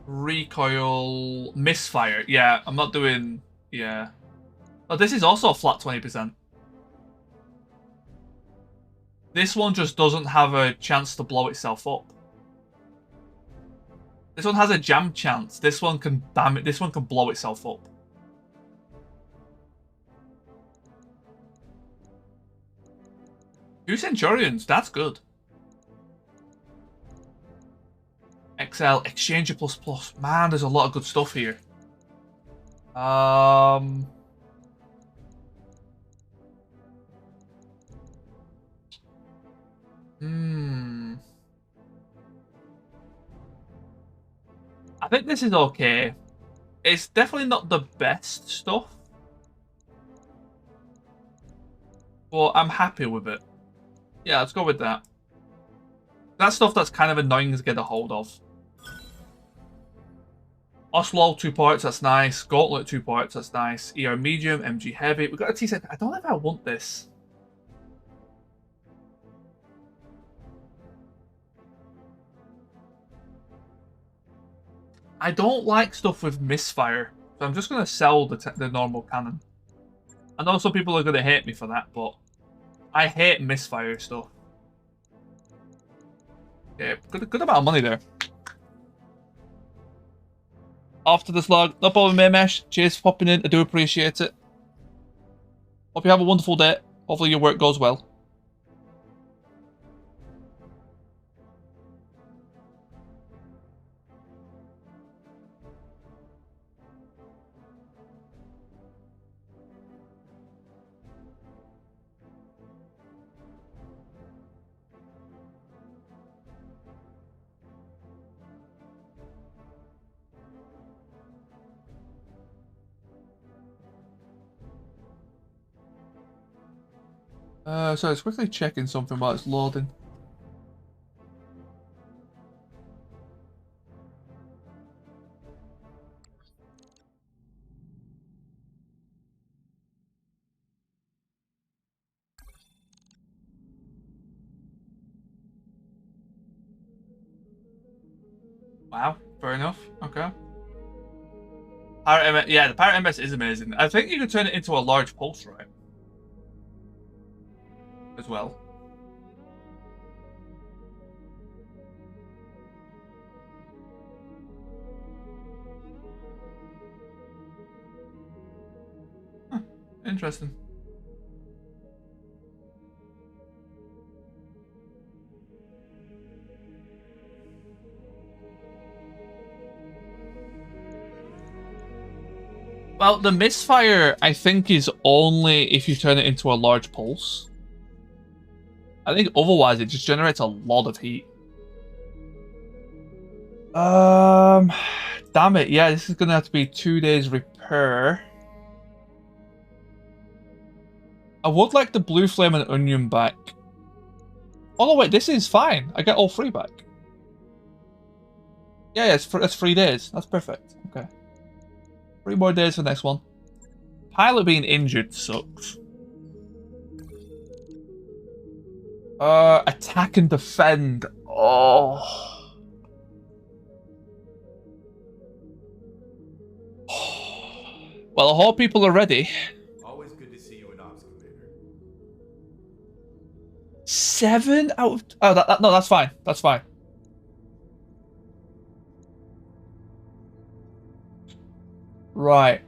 Recoil, misfire. Yeah, I'm not doing. Yeah. Oh, this is also a flat 20%. This one just doesn't have a chance to blow itself up. This one has a jam chance. This one can damn it. This one can blow itself up. Two Centurions. That's good. XL Exchanger ++. Man, there's a lot of good stuff here. I think this is okay. It's definitely not the best stuff, but I'm happy with it. Yeah, let's go with that. That stuff that's kind of annoying to get a hold of. Oslo 2 parts, that's nice. Gauntlet 2 parts, that's nice. ER medium, MG heavy. We've got a T-Set. I don't know if I want this. I don't like stuff with misfire, so I'm just going to sell the normal cannon. I know some people are going to hate me for that, but I hate misfire stuff. Yeah, good amount of money there. After the slug, no problem, Maymesh. Cheers for popping in. I do appreciate it. Hope you have a wonderful day. Hopefully your work goes well. So it's quickly checking something while it's loading. Wow, fair enough. Okay. Pirate MS, yeah, the Pirate MS is amazing. I think you can turn it into a large pulse, right? As well. Huh, interesting. Well, the misfire, I think, is only if you turn it into a large pulse. I think otherwise it just generates a lot of heat. Damn it. Yeah, this is gonna have to be 2 days repair. I would like the blue flame and onion back. Oh no, wait, this is fine. I get all three back. Yeah, that's 3 days. That's perfect. Okay. 3 more days for the next one. Pilot being injured sucks. Attack and defend. Oh. Well, I hope people are ready. Always good to see you in ops, Commander. 7 out of... Oh, no, that's fine. That's fine. Right.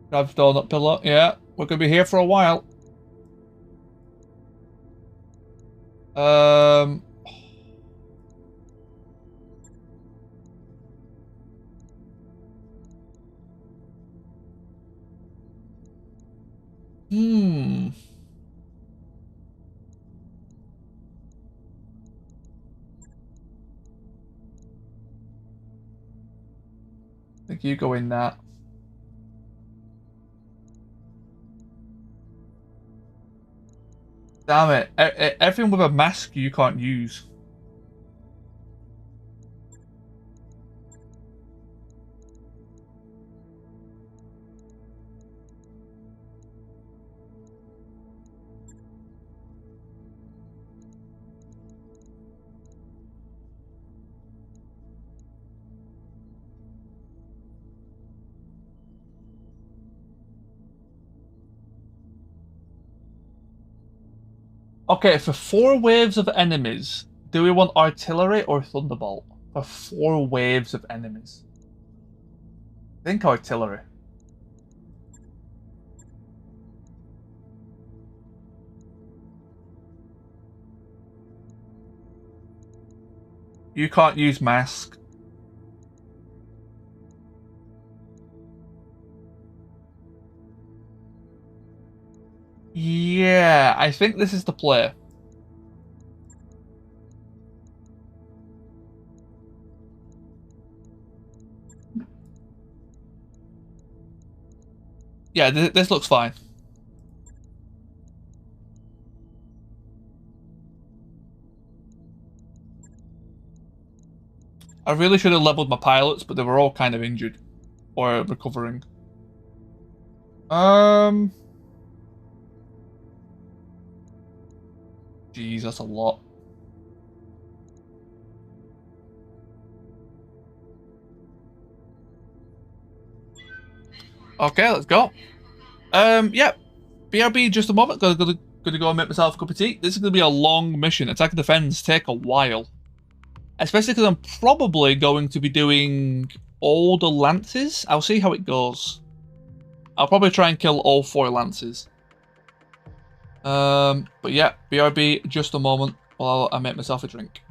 Grab donut pillow. Yeah, we're going to be here for a while. Um... Hmm. I think you go in that. Damn it. Everything with a mask you can't use. Okay, for 4 waves of enemies, do we want artillery or thunderbolt? For 4 waves of enemies. I think artillery. You can't use mask. Yeah, I think this is the play. Yeah, this looks fine. I really should have leveled my pilots, but they were all kind of injured. Or recovering. Jeez, that's a lot. Okay, let's go. Yeah. BRB, just a moment. Gonna go and make myself a cup of tea. This is gonna be a long mission. Attack and defense take a while. Especially because I'm probably going to be doing all the lances. I'll see how it goes. I'll probably try and kill all 4 lances. But yeah, BRB, just a moment while I make myself a drink.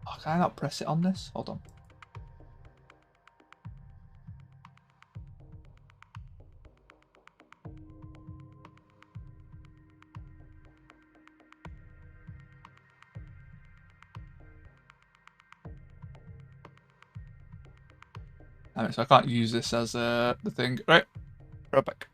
Oh, can I not press it on this? Hold on. Alright, so I can't use this as the thing. Right, back.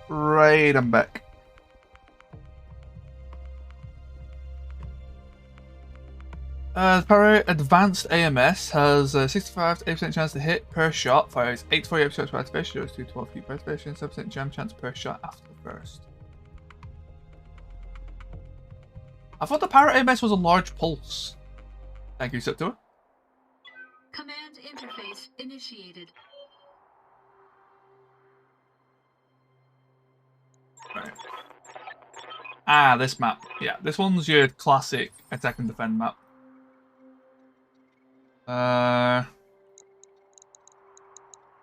Right, I'm back. The Para Advanced AMS has a 65 to 8% chance to hit per shot, fires 8 to 48 shots per activation, goes to 12 feet per activation, 7% jam chance per shot after the first. I thought the Para AMS was a large pulse. Thank you, Septua. Command interface initiated. Right. Ah, this map. Yeah, this one's your classic attack and defend map.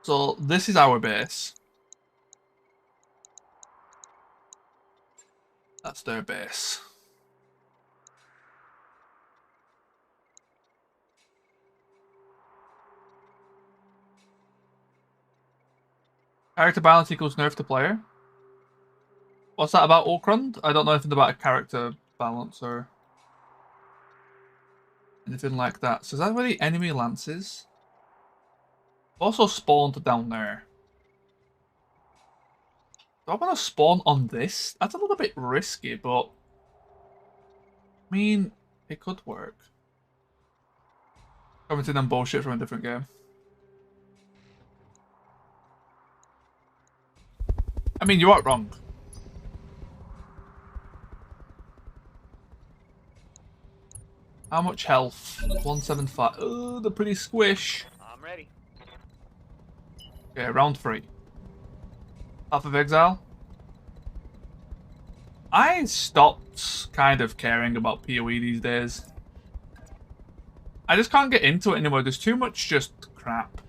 So this is our base. That's their base. Character balance equals nerf to player. What's that about Okrund? I don't know anything about a character balance or anything like that. So is that where the enemy lances? Also spawned down there. Do I want to spawn on this? That's a little bit risky, but I mean, it could work. Commenting on bullshit from a different game. I mean, you aren't wrong. How much health? 175. Oh, they're pretty squish. I'm ready. Okay, round 3. Path of Exile. I stopped kind of caring about PoE these days. I just can't get into it anymore. There's too much just crap.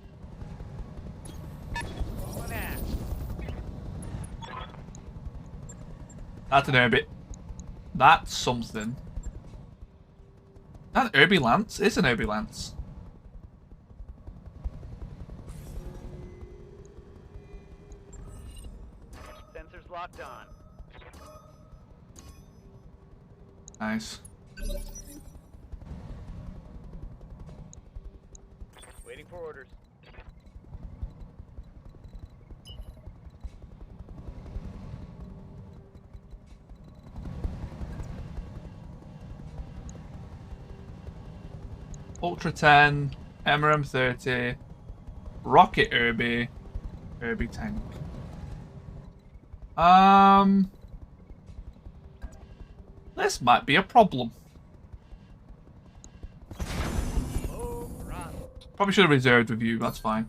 That's an Urbit. That's something. That Urbie Lance? It's an Urbie Lance. Sensors locked on. Nice. Waiting for orders. Ultra 10, MRM 30, Rocket Urbie, Urbie Tank. This might be a problem. Oh, run. Probably should have reserved with you, that's fine.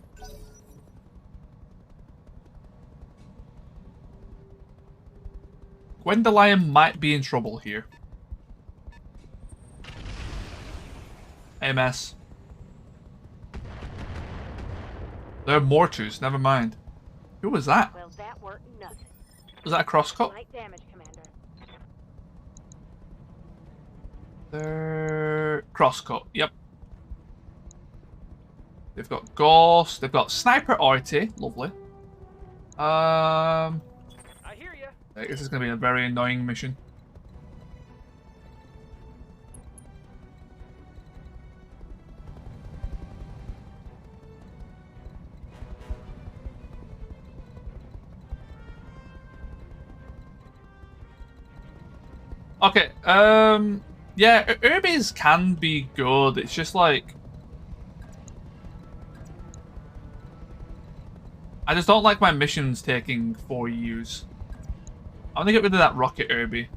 Gwendolyn might be in trouble here. AMS. There are mortars, never mind. Who was that? Well, that weren't nothing. Was that a crosscut? Light damage, Commander. They're crosscut, yep. They've got Ghost, they've got Sniper Arty, lovely. I hear ya. This is going to be a very annoying mission. Okay, yeah, Urbies can be good, it's just like... I just don't like my missions taking 4 years. I want to get rid of that Rocket Urbie.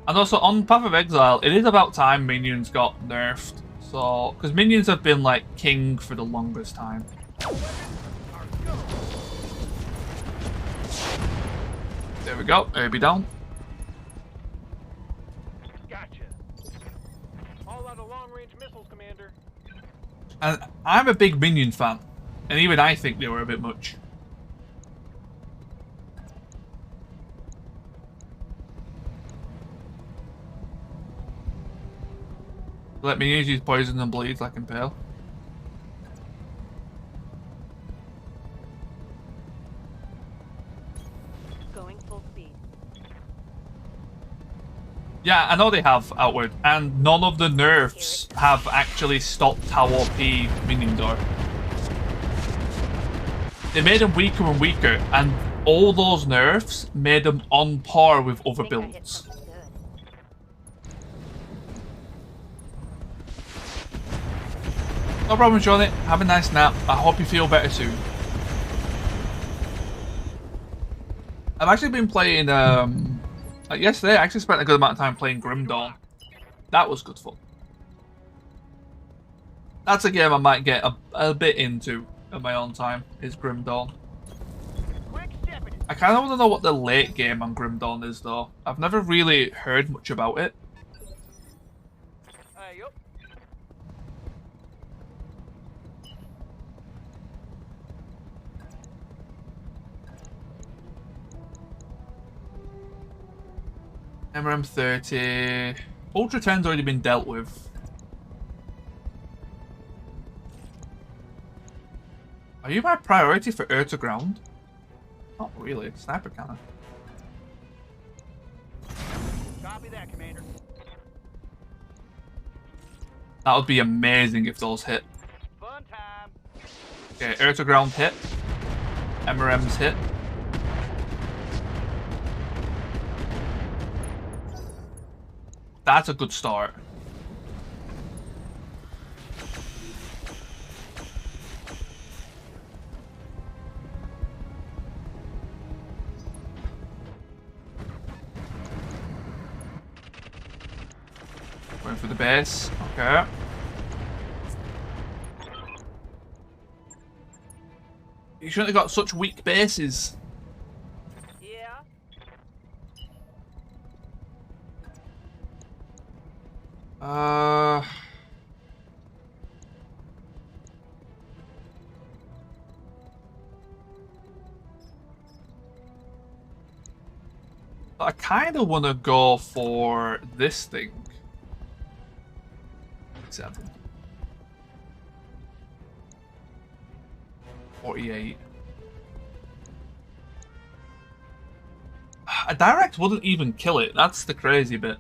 And also, on Path of Exile, it is about time minions got nerfed. So, because minions have been, like, king for the longest time. There we go, Urbie down. Gotcha. All out of long-range missiles, Commander. And I'm a big minion fan. And even I think they were a bit much. Let me use poison and bleeds like Impale. Going full speed. Yeah, I know they have Outward, and none of the nerfs have actually stopped how OP minions are. they made them weaker and weaker, and all those nerfs made them on par with other Think I hit builds. something good. No problem, Johnny. Have a nice nap. I hope you feel better soon. I've actually been playing, like yesterday, I actually spent a good amount of time playing Grim Dawn. That was good fun. That's a game I might get a bit into at my own time, is Grim Dawn. Quick stepping. I kind of want to know what the late game on Grim Dawn is, though. I've never really heard much about it. Yup. MRM30. Ultra 10's already been dealt with. Are you my priority for air to ground? Not really. Sniper cannon. Copy that, Commander. That would be amazing if those hit. Fun time. Okay, air to ground hit. MRM's hit. That's a good start. Going for the base. Okay. You shouldn't have got such weak bases. Yeah. I kind of want to go for this thing. 7. 48. A direct wouldn't even kill it. That's the crazy bit.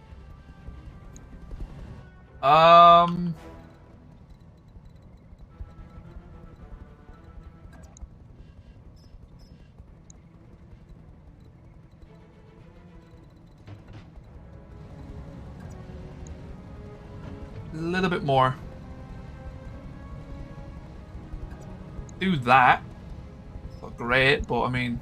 A little bit more. Do that. Not great, but I mean...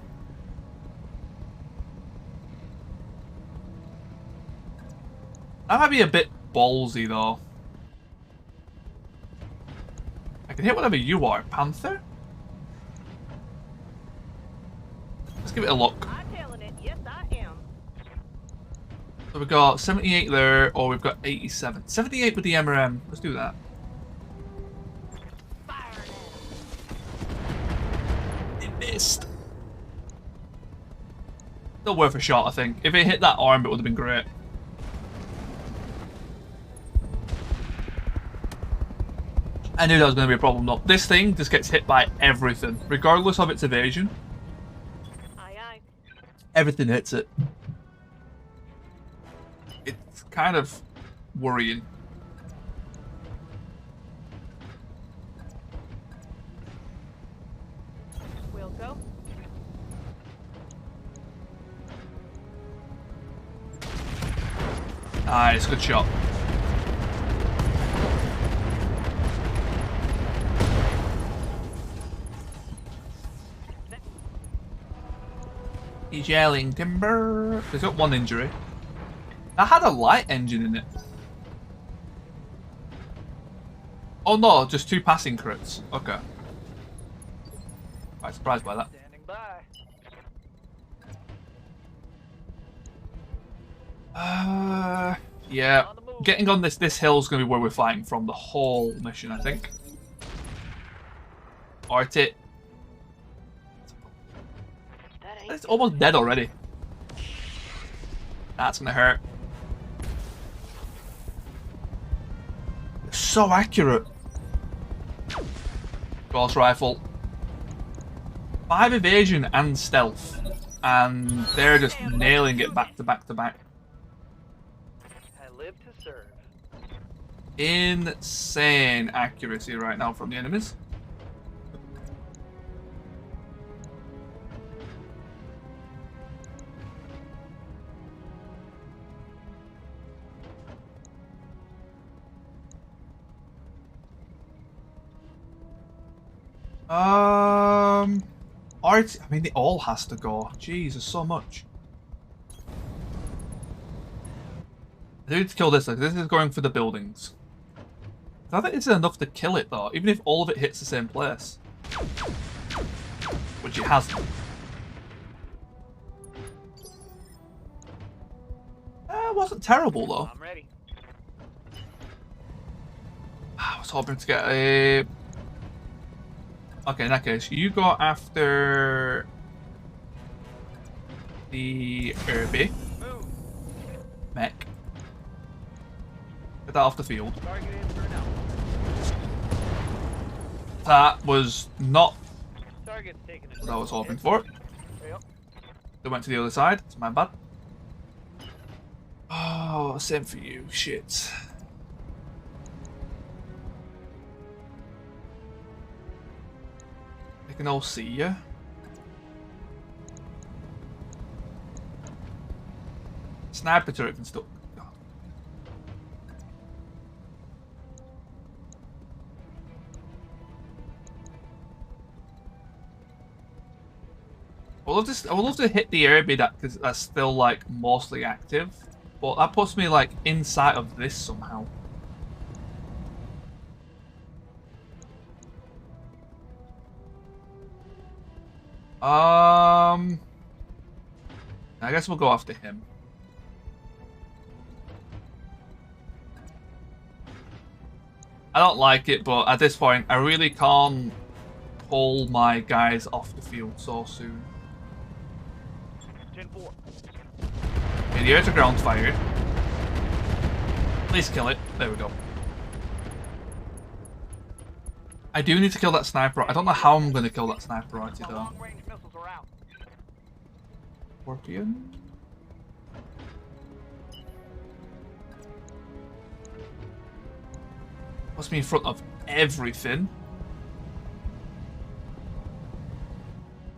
That might be a bit ballsy, though. I can hit whatever you are. Panther? Let's give it a look. I'm telling it. Yes, I am. So we've got 78 there, or we've got 87. 78 with the MRM. Let's do that. Fire now. It missed. Still worth a shot, I think. If it hit that arm, it would have been great. I knew that was going to be a problem, though. This thing just gets hit by everything, regardless of its evasion. Aye, aye. Everything hits it. It's kind of worrying. We'll go. Nice, good shot. He's yelling timber. He's got one injury. That had a light engine in it. Oh no, just 2 passing crits. Okay. Quite surprised by that. Standing by. Yeah. Getting on this hill is going to be where we're fighting from the whole mission, I think. Art it. That ain't It's almost dead already. That's going to hurt. It's so accurate. Ghost rifle. 5 evasion and stealth. And they're just nailing it back to back to back. I live to serve. Insane accuracy right now from the enemies. Art. I mean, it all has to go. Jeez, there's so much. I do need to kill this. Like, this is going for the buildings. I think it's enough to kill it though, even if all of it hits the same place, which it hasn't. It wasn't terrible though. I'm ready. I was hoping to get a. Okay, in that case, you go after the Irby Move. mech. Get that off the field. Target in for now. That was not Target's taking it. what I was hoping for. Yep. They went to the other side. It's my bad. Oh, same for you. Shit. They can all see you. Sniper turret can still. God. I would love to hit the area because that's still like mostly active, but that puts me like inside of this somehow. I guess we'll go after him. I don't like it, but at this point, I really can't pull my guys off the field so soon. 10-4. Okay, the air to ground fired. Please kill it. There we go. I do need to kill that sniper. I don't know how I'm going to kill that sniper right though. Long-range missiles are out. Scorpion? Must be in front of everything.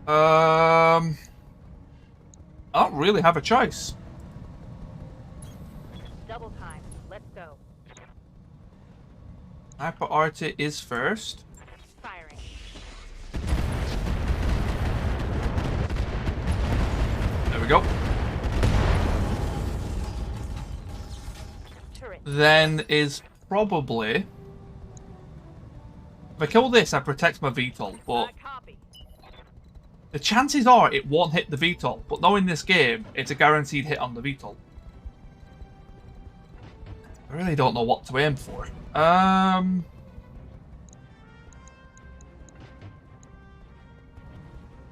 I don't really have a choice. Double time. Let's go. Sniper Artie is first. Firing. There we go. Turret. Then is probably... If I kill this, I protect my VTOL, but Copy. the chances are it won't hit the VTOL. But knowing this game, it's a guaranteed hit on the VTOL. I really don't know what to aim for.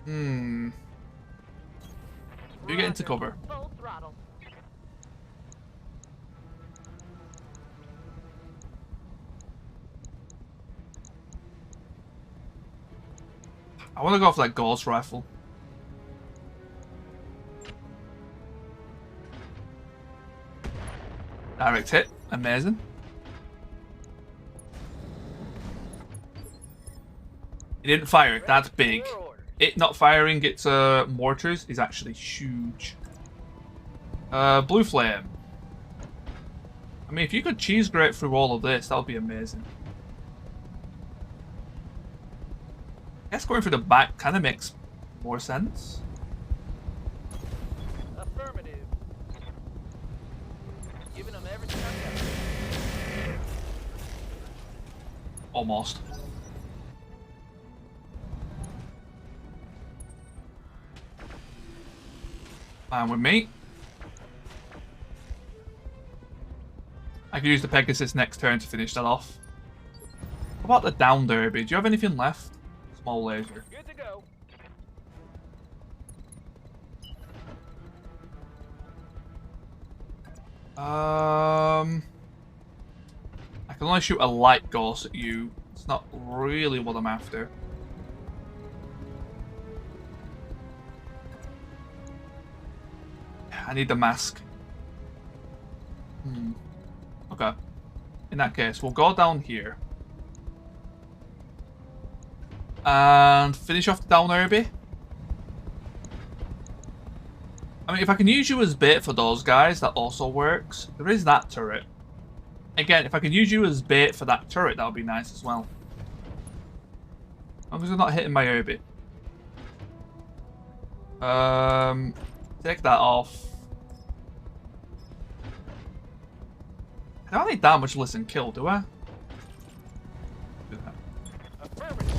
You get into cover. Full throttle. I want to go for that ghost rifle. Direct hit. Amazing. He didn't fire it. That's big. It not firing its mortars is actually huge. Blue flame. I mean, if you could cheese grate through all of this, that would be amazing. I guess going for the back kind of makes more sense. Affirmative. Giving them everything I've got. Almost. Fine with me. I could use the Pegasus next turn to finish that off. How about the down derby? Do you have anything left? Small laser. Good to go. I can only shoot a light ghost at you. It's not really what I'm after. I need the mask. Okay. In that case, we'll go down here. And finish off the down Irby. I mean, if I can use you as bait for those guys, that also works. There is that turret. Again, if I can use you as bait for that turret, that would be nice as well. long as they're not hitting my Irby. Take that off. I don't need that much listen kill, do I? Do that. Affirmative.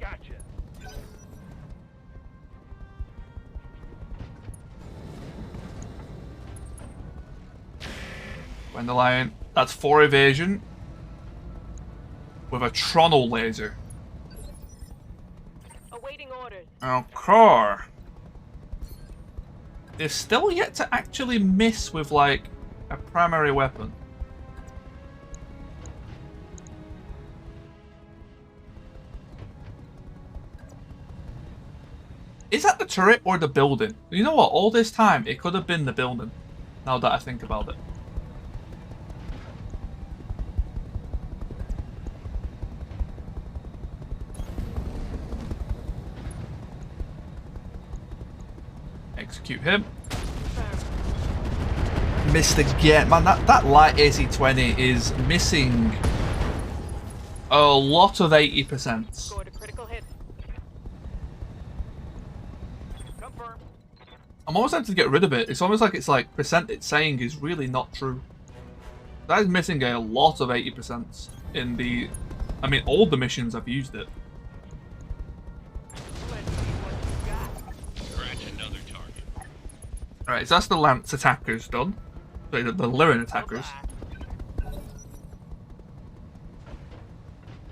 Gotcha. Lion. That's 4 evasion. With a Trono laser. Awaiting orders. Okay. They're still yet to actually miss with, like, a primary weapon. Is that the turret or the building? You know what? All this time, it could have been the building. Now that I think about it. Execute him. Missed again. Man, that light AC-20 is missing a lot of 80%. Scored a critical hit. Confirm. I'm almost tempted to get rid of it. It's almost like percent it's saying is really not true. That is missing a lot of 80% in the... I mean, all the missions I've used it. Let's see what you got. Scratch another target. Alright, so that's the Lance attackers done. Sorry, the Lyran attackers.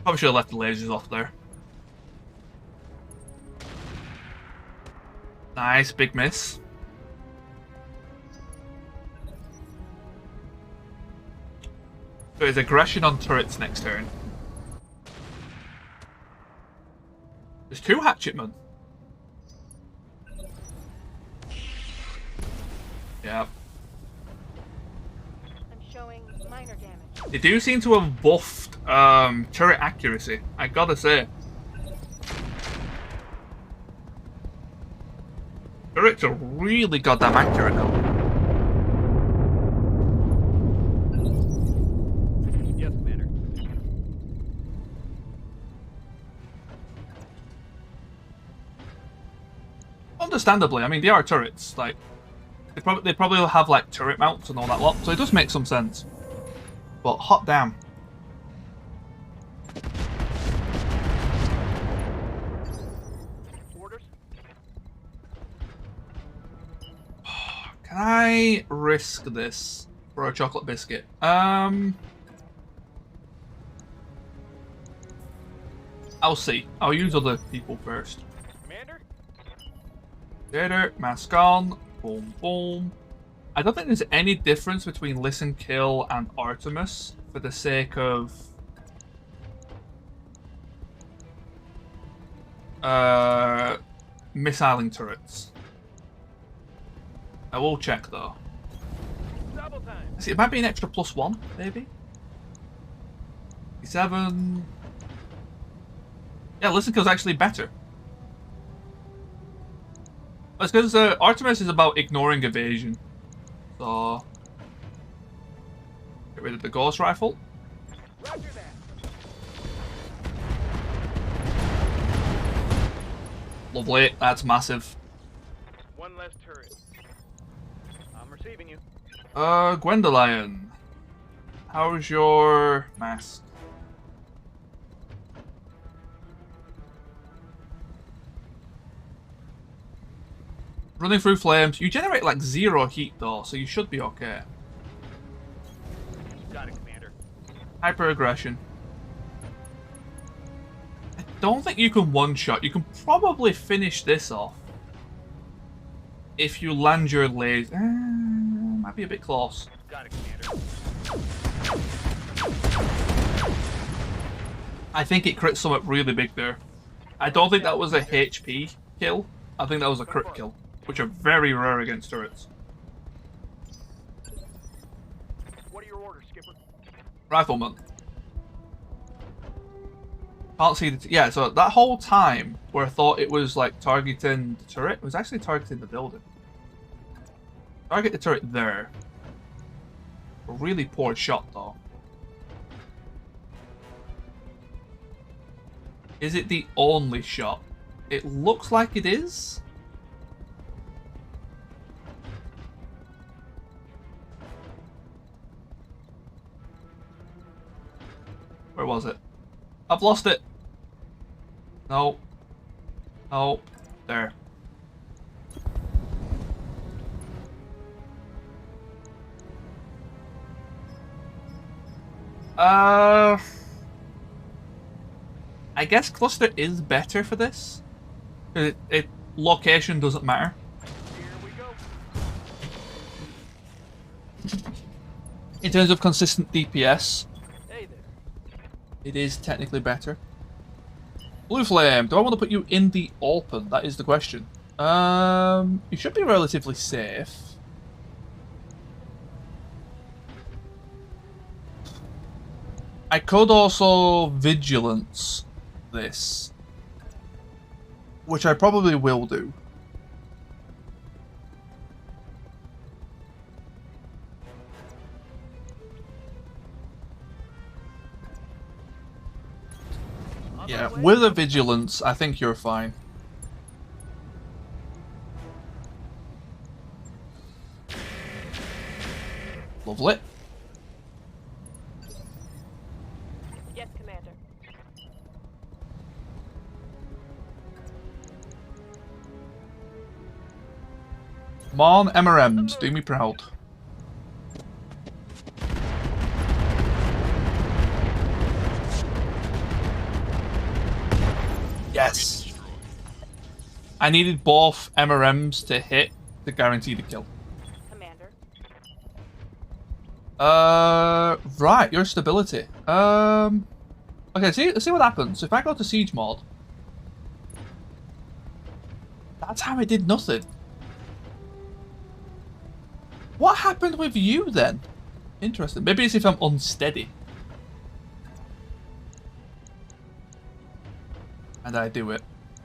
Probably should have left the lasers off there. Nice, big miss. So his aggression on turrets next turn. There's 2 hatchetmen. Yeah. I'm showing minor damage. They do seem to have buffed turret accuracy, I gotta say. Turrets are really goddamn accurate now. Yes, Commander. Understandably, I mean, they are turrets. Like, they probably will have like turret mounts and all that lot, so it does make some sense. But hot damn. Orders. Can I risk this for a chocolate biscuit? I'll see. I'll use other people first. Commander. Later, mask on. Boom, boom. I don't think there's any difference between Listen Kill and Artemis for the sake of missiling turrets. I will check though. Double time. See, it might be an extra +1, maybe. 7. Yeah, Listen Kill's actually better. It's because Artemis is about ignoring evasion. So, get rid of the Ghost Rifle. Roger that. Lovely, that's massive. One less turret. I'm receiving you. Gwendolyn. How's your mask? Running through flames. You generate like 0 heat though, so you should be okay. Got it, Commander. Hyper aggression. I don't think you can one-shot. You can probably finish this off if you land your laser. Might be a bit close. Got it, Commander. I think it crit something really big there. I don't think that was a HP kill. I think that was a crit kill, which are very rare against turrets. What are your orders, Skipper? Rifleman. Can't see the... yeah, so that whole time where I thought it was like targeting the turret, it was actually targeting the building. Target the turret there. A really poor shot though. Is it the only shot? It looks like it is. Where was it? I've lost it. No. Oh, there. I guess cluster is better for this. Location doesn't matter. Here we go. In terms of consistent DPS, Hey there. it is technically better. Blue Flame, do I want to put you in the open? That is the question. You should be relatively safe. I could also Vigilance this, which I probably will do. Yeah, with a Vigilance, I think you're fine. Lovely. Yes, Commander. Come on, MRMs, do me proud. Yes. I needed both MRMs to hit to guarantee the kill. Commander. Right, your stability. Okay, see what happens. If I go to siege mode, that time it did nothing. What happened with you then? Interesting. Maybe it's if I'm unsteady. And I do it.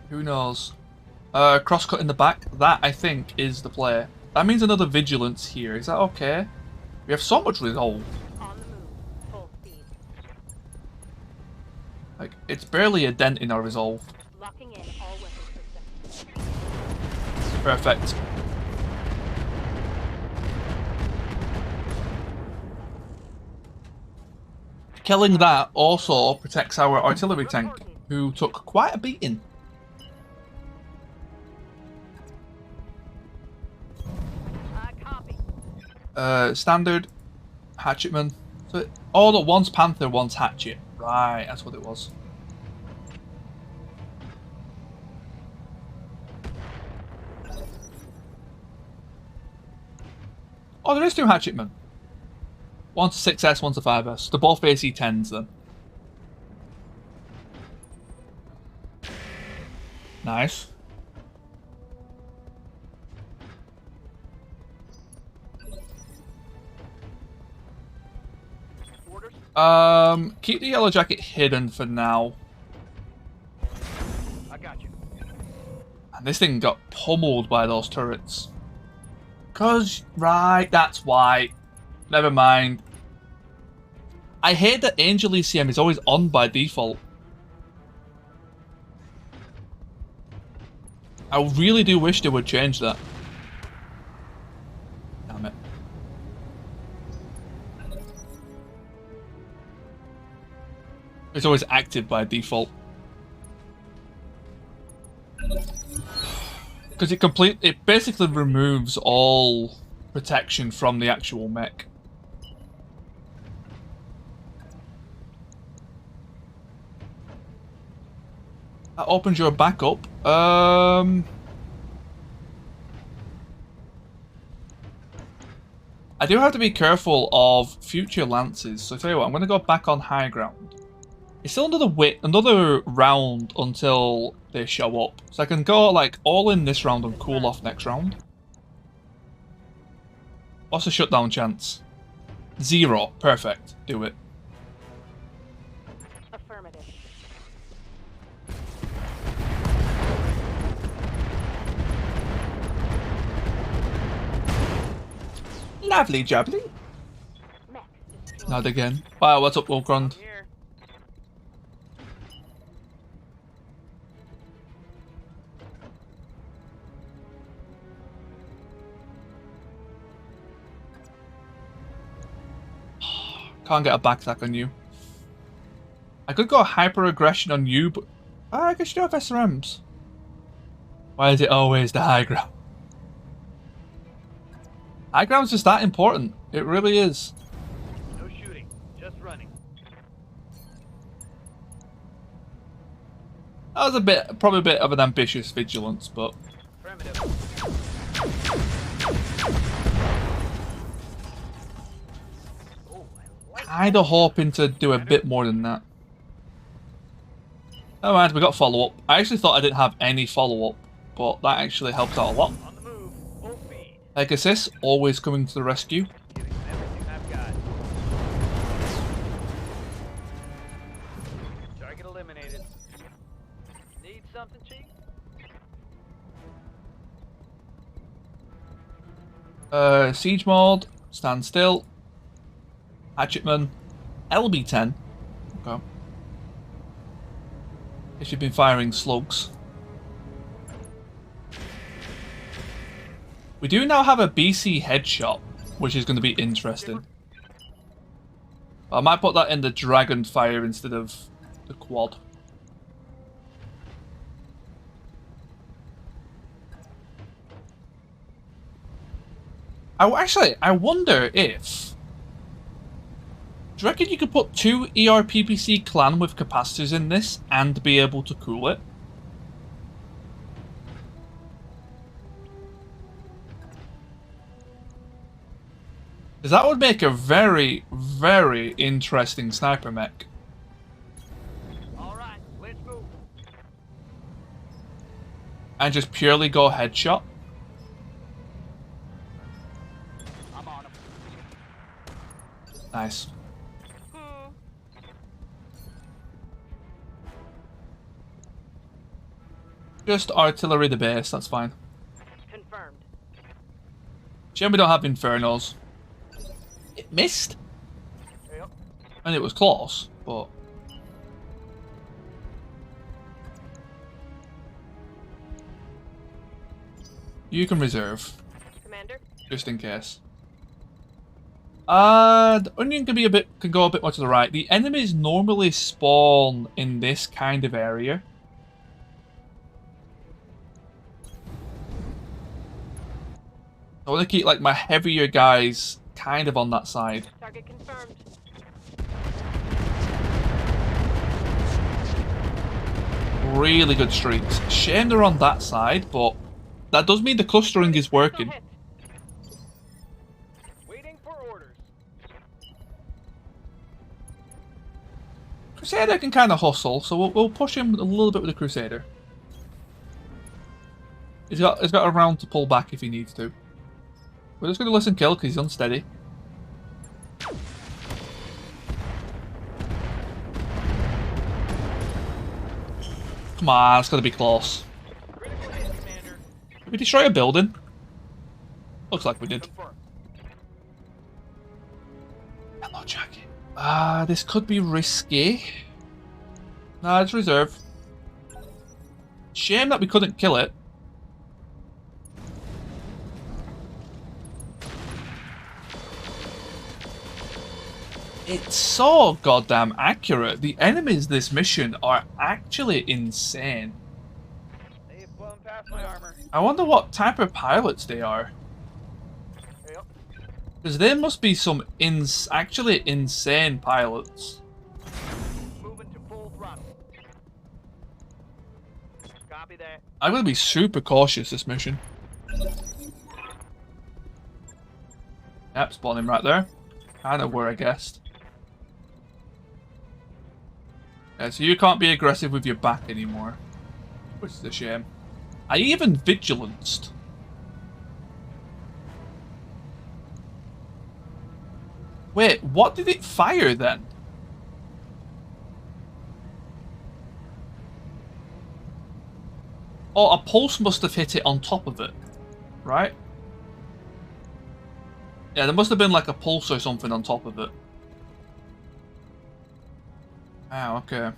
Who knows? Crosscut in the back. That, I think, is the play. That means another Vigilance here. Is that okay? We have so much resolve. On the move. Full speed. Like, it's barely a dent in our resolve. Locking in all weapon systems. Perfect. Killing that also protects our artillery tank, who took quite a beating. Copy. Standard, hatchetman. So, oh, no, one's Panther, one's hatchet. Right, that's what it was. Oh, there is two hatchetmen. One's a 6S, one's a 5S. They're both AC 10s then. Nice. Orders? Keep the yellow jacket hidden for now. I got you. And this thing got pummeled by those turrets. Right, that's why. Never mind. I hate that Angel ECM is always on by default. I really do wish they would change that. Damn it. It's always active by default. Because it basically removes all protection from the actual mech. That opens your backup. I do have to be careful of future lances. So I tell you what, I'm going to go back on high ground. It's still another round until they show up. So I can go like all in this round and cool off next round. What's the shutdown chance? 0. Perfect. Do it. Affirmative. Lovely jubbly. Mech destroyed. Not again. Wow, what's up, Wilgrond? Here. Can't get a back attack on you. I could go hyper aggression on you, but I guess you do have SRMs. Why is it always the high ground? High ground's just that important. It really is. No shooting, just running. That was probably a bit of an ambitious vigilance, but Primitive. Oh, I like kinda hoping to do a bit more than that. Oh man, we got follow-up. I actually thought I didn't have any follow-up, but that actually helps out a lot. on the move, full speed. Pegasus, always coming to the rescue. Giving them everything I've got. Target eliminated. Need something, Chief? Siege mode, stand still. Hatchetman, LB10. Okay. Guess you've been firing slugs. We do now have a BC headshot, which is going to be interesting. I might put that in the dragon fire instead of the quad. I wonder if... Do you reckon you could put 2 ERPPC clan with capacitors in this and be able to cool it? Because that would make a very, very interesting sniper mech. Alright, let's move. And just purely go headshot. I'm on him. Nice. Just artillery the base, that's fine. Confirmed. Shame we don't have infernos. It missed. Yep. And it was close, but... You can reserve, Commander? just in case. The onion can go a bit more to the right. The enemies normally spawn in this kind of area. I want to keep like my heavier guys kind of on that side. Target confirmed. Really good streaks. Shame they're on that side, but that does mean the clustering is working. Hit. Waiting for orders. Crusader can kind of hustle, so we'll push him a little bit with the Crusader. He's got a round to pull back if he needs to. We're just going to listen kill because he's unsteady. Come on, it's got to be close. Critical hit, Commander. Did we destroy a building? Looks like we did. Confirmed. Hello, Jackie. This could be risky. Nah, it's reserve. Shame that we couldn't kill it. It's so goddamn accurate. The enemies this mission are actually insane. They've blown past my armor. I wonder what type of pilots they are. Yep. Because they must be some actually insane pilots. Moving to full throttle. Copy that. I'm going to be super cautious this mission. Yep, spawning right there. Kind of where I guessed. Yeah, so you can't be aggressive with your back anymore. Which is a shame. I even vigilanced. Wait, what did it fire then? Oh, a pulse must have hit it on top of it. Right? Yeah, there must have been like a pulse or something on top of it. Ah, okay.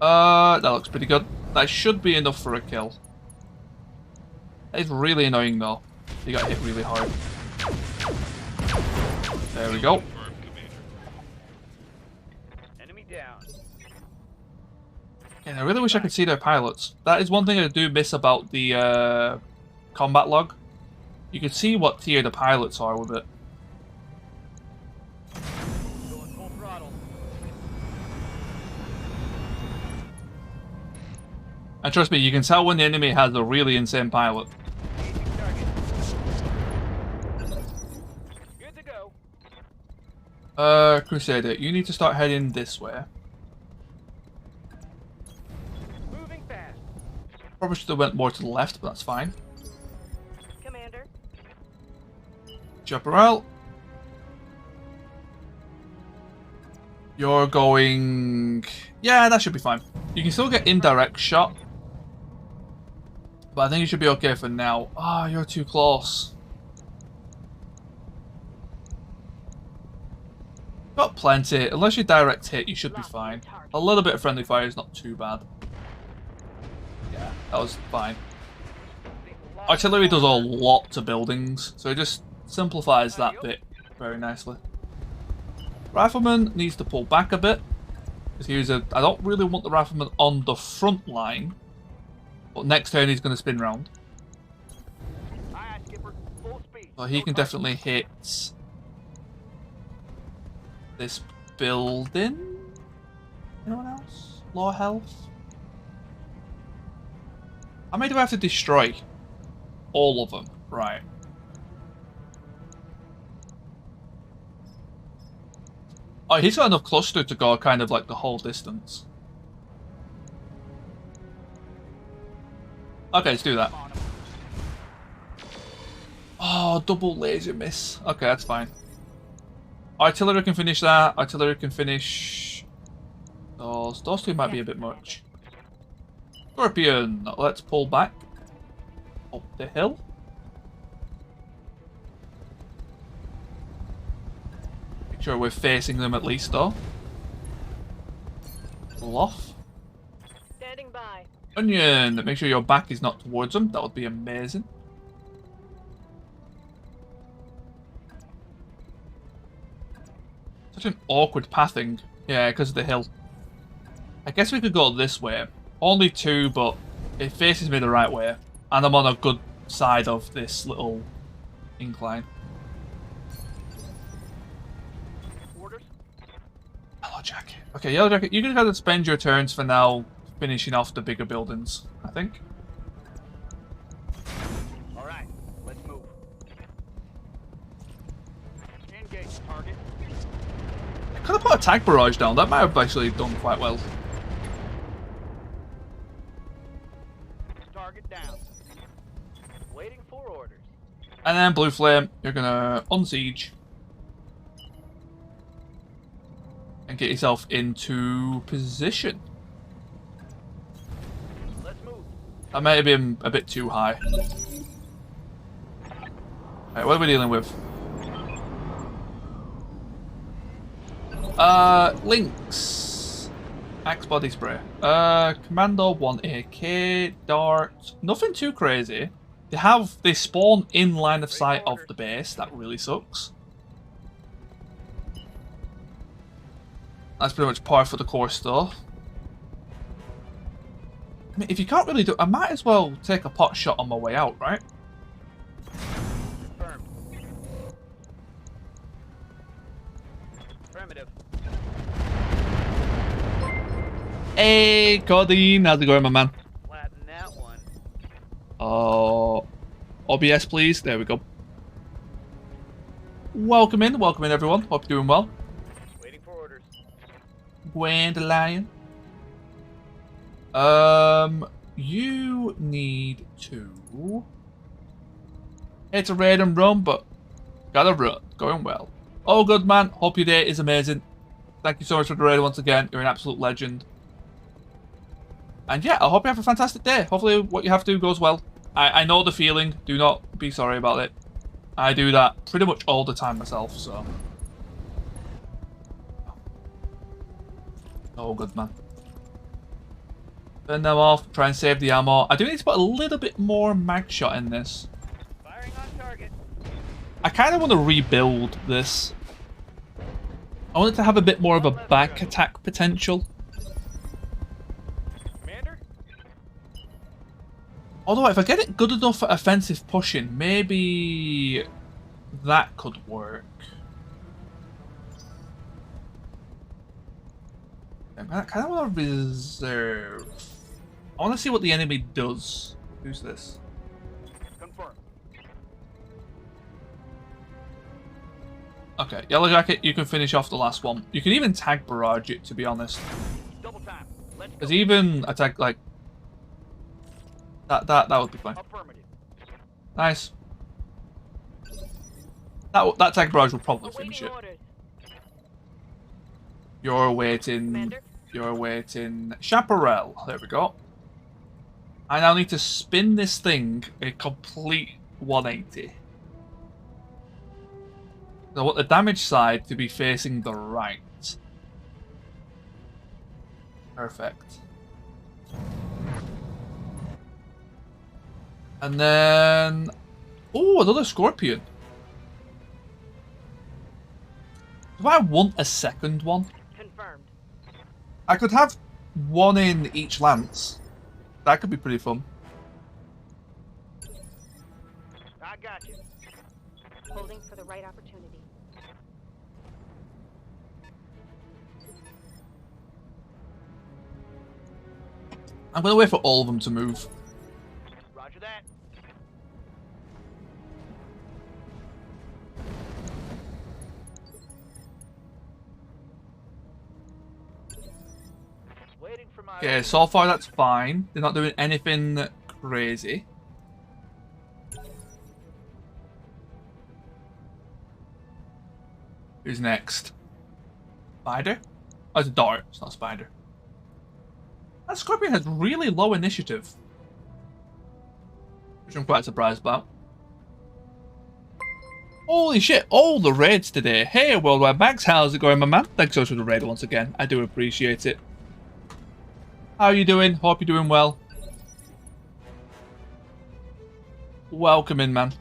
That looks pretty good. That should be enough for a kill. It's really annoying though. You got hit really hard. There we go. Confirmed, Commander. Enemy down. And I really wish I could see their pilots. That is one thing I do miss about the combat log. You can see what tier the pilots are with it. Going full throttle. And trust me, you can tell when the enemy has a really insane pilot. Engaging target. Good to go. Crusader, you need to start heading this way. Moving fast. Probably should have went more to the left, but that's fine. Commander. Chaparral. You're going... Yeah, that should be fine. You can still get indirect shot. But I think you should be okay for now. Ah, you're too close. Got plenty. Unless you direct hit, you should be fine. A little bit of friendly fire is not too bad. Yeah, that was fine. Artillery does a lot to buildings, so it just simplifies that bit very nicely. Rifleman needs to pull back a bit. I don't really want the Rifleman on the front line, but next turn he's going to spin round. Aye, aye, Skipper. Full speed. So he can definitely hit this building. Anyone else? Low health? How many do I have to destroy? All of them. Right. Oh, he's got enough cluster to go kind of like the whole distance. Okay, let's do that. Oh, double laser miss. Okay, that's fine. Artillery can finish that. Artillery can finish... Those two might be a bit much. Scorpion, let's pull back. Up the hill. Make sure we're facing them at least, though. Pull off. Standing by. Onion, make sure your back is not towards them. That would be amazing. Such an awkward pathing. Yeah, because of the hill. I guess we could go this way. Only two, but it faces me the right way. And I'm on a good side of this little incline. Orders. Yellow Jacket. Okay, Yellow Jacket, you can kind of spend your turns for now finishing off the bigger buildings, I think. All right, let's move. Engage target. I could have put a tag barrage down. That might have actually done quite well. Target down. Waiting for orders. And then Blue Flame, you're gonna unsiege. And get yourself into position. Let's move. That may have been a bit too high. Right, what are we dealing with? Lynx. Axe body spray. Commando 1 AK, dart. Nothing too crazy. They spawn in line of sight of the base. That really sucks. That's pretty much par for the course though. I mean, if you can't really do, I might as well take a pot shot on my way out, right? Confirmed. Affirmative. Hey, Codine, how's it going, my man? Flatten that one. Oh, OBS, please. There we go. Welcome in everyone. Hope you're doing well. Waiting for orders. Gwendolyn. You need to. It's a raid and run, but gotta run. Going well. Oh, good man. Hope your day is amazing. Thank you so much for the raid once again. You're an absolute legend. And yeah, I hope you have a fantastic day. Hopefully what you have to do goes well. I know the feeling. Do not be sorry about it. I do that pretty much all the time myself, so. Oh, good man. Burn them off. Try and save the ammo. I do need to put a little bit more mag shot in this. Firing on target. I kind of want to rebuild this. I want it to have a bit more of a back attack potential. Commander? Although if I get it good enough for offensive pushing, maybe that could work. I kind of want to reserve. I want to see what the enemy does. Who's this? Confirmed. Okay, Yellow Jacket, you can finish off the last one. You can even tag barrage it, to be honest. Double time. Let's go. Because even a tag like that would be fine. Affirmative. Nice. That tag barrage will probably finish Awaiting it. orders. You're waiting. Commander? You're waiting. Chaparral. There we go. I now need to spin this thing a complete 180. So I want the damage side to be facing the right. Perfect. And then... Oh, another scorpion. Do I want a second one? Confirmed. I could have one in each lance. That could be pretty fun. I got you. Holding for the right opportunity. I'm going to wait for all of them to move. Roger that. Waiting for my... Okay, so far that's fine. They're not doing anything crazy. Who's next? Spider? Oh, it's a dart. It's not a spider. That scorpion has really low initiative. Which I'm quite surprised about. Holy shit, all the raids today. Hey, Worldwide Max, how's it going, my man? Thanks so much for the raid once again. I do appreciate it. How are you doing? Hope you're doing well. Welcome in, man.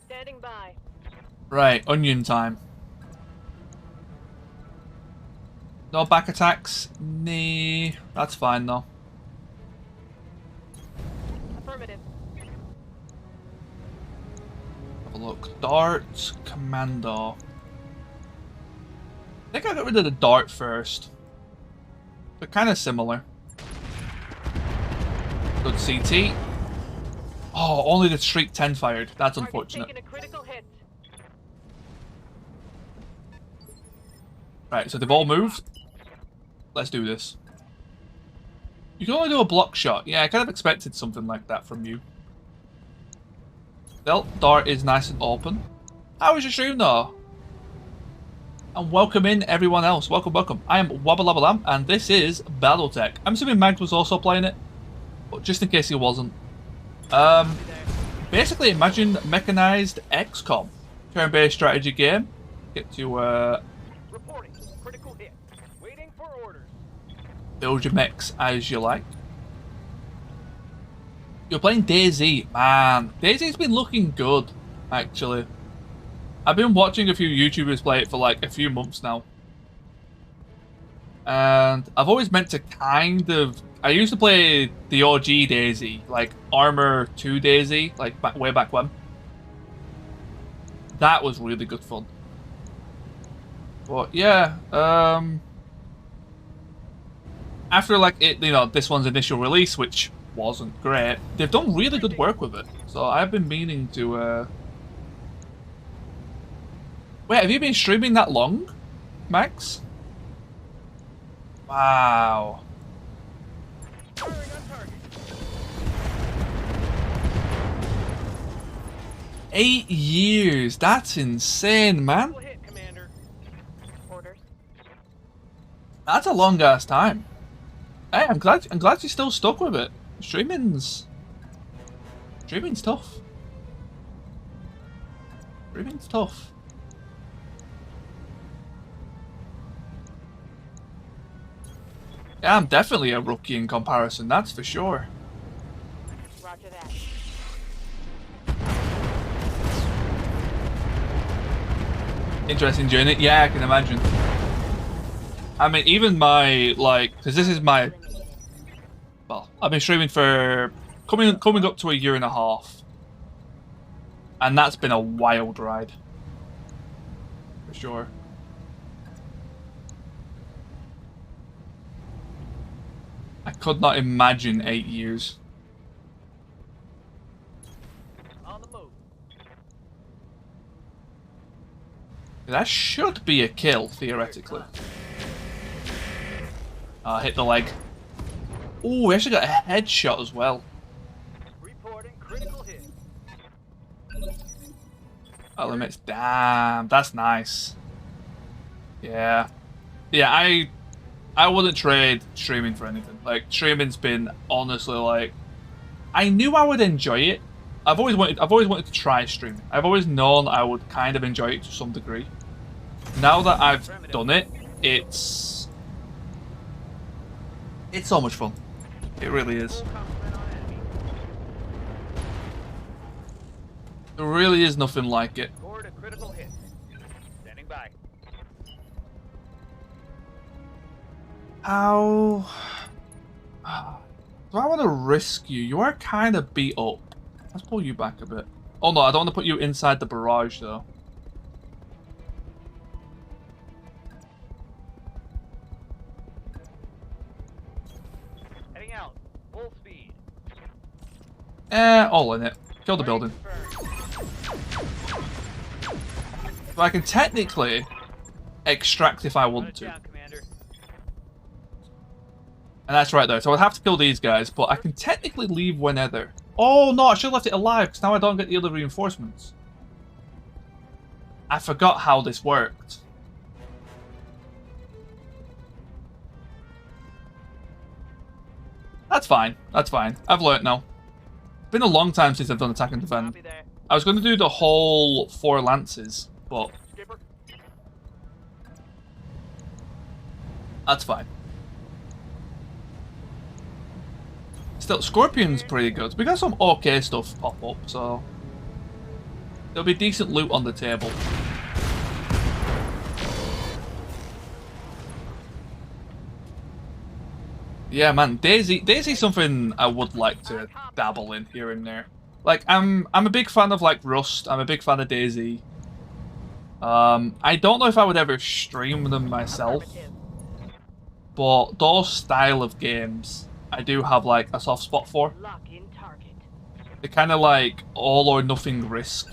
Standing by. Right, onion time. No back attacks? Nah, that's fine though. Affirmative. Have a look. Dart, Commando. I think I got rid of the dart first. They're kind of similar. Good CT. Oh, only the Streak 10 fired. That's Target unfortunate. taking a critical hit. Right, so they've all moved. Let's do this. You can only do a block shot. Yeah, I kind of expected something like that from you. Well, dart is nice and open. How was your stream though? And welcome in everyone else. Welcome, welcome. I am Wabalabalam and this is Battletech. I'm assuming Mags was also playing it, but just in case he wasn't. Basically imagine mechanized XCOM. Turn-based strategy game. Get to Reporting. Critical hit. Waiting for orders. build your mechs as you like. You're playing DayZ. Man, DayZ's been looking good, actually. I've been watching a few YouTubers play it for like a few months now. And I've always meant to kind of... I used to play the OG DayZ, like Armor 2 DayZ, like way back when. That was really good fun. But yeah, after like this one's initial release, which wasn't great, they've done really good work with it. So I've been meaning to Wait, have you been streaming that long, Max? Wow. Firing on target. 8 years. That's insane, man. Critical hit, Commander. Orders. That's a long ass time. Hey, I'm glad you're still stuck with it. Streaming's tough. Streaming's tough. Yeah, I'm definitely a rookie in comparison, that's for sure. Roger that. Interesting journey. Yeah, I can imagine. I mean, even my, like, because this is my, well, I've been streaming for coming up to a year and a half. And that's been a wild ride. For sure. I could not imagine 8 years. On the move. That should be a kill, theoretically. Hit the leg. Ooh, we actually got a headshot as well. Reporting critical hit. That limits. Damn, that's nice. Yeah. Yeah, I wouldn't trade streaming for anything. Like, streaming's been honestly like, I knew I would enjoy it. I've always wanted to try streaming. I've always known I would kind of enjoy it to some degree. Now that I've done it, it's so much fun. It really is. Full complement on enemy. There really is nothing like it. Scored a critical hit. Standing by. How do I want to risk you? You are kind of beat up. Let's pull you back a bit. Oh no, I don't want to put you inside the barrage though. Heading out. Full speed. All in it. Kill the building. So I can technically extract if I want to. Down, Commander. And that's right there. So I'd have to kill these guys, but I can technically leave whenever. Oh no, I should have left it alive because now I don't get the other reinforcements. I forgot how this worked. That's fine. That's fine. I've learnt now. It's been a long time since I've done attack and defend. Copy that. I was going to do the whole 4 lances, but Skipper. that's fine. Still, Scorpion's pretty good. We got some okay stuff pop up, so there'll be decent loot on the table. Yeah, man, Daisy's something I would like to dabble in here and there. Like, I'm a big fan of like Rust. I'm a big fan of Daisy. I don't know if I would ever stream them myself, but those style of games I do have like a soft spot for. Lock in target. They're kind of like all or nothing risk.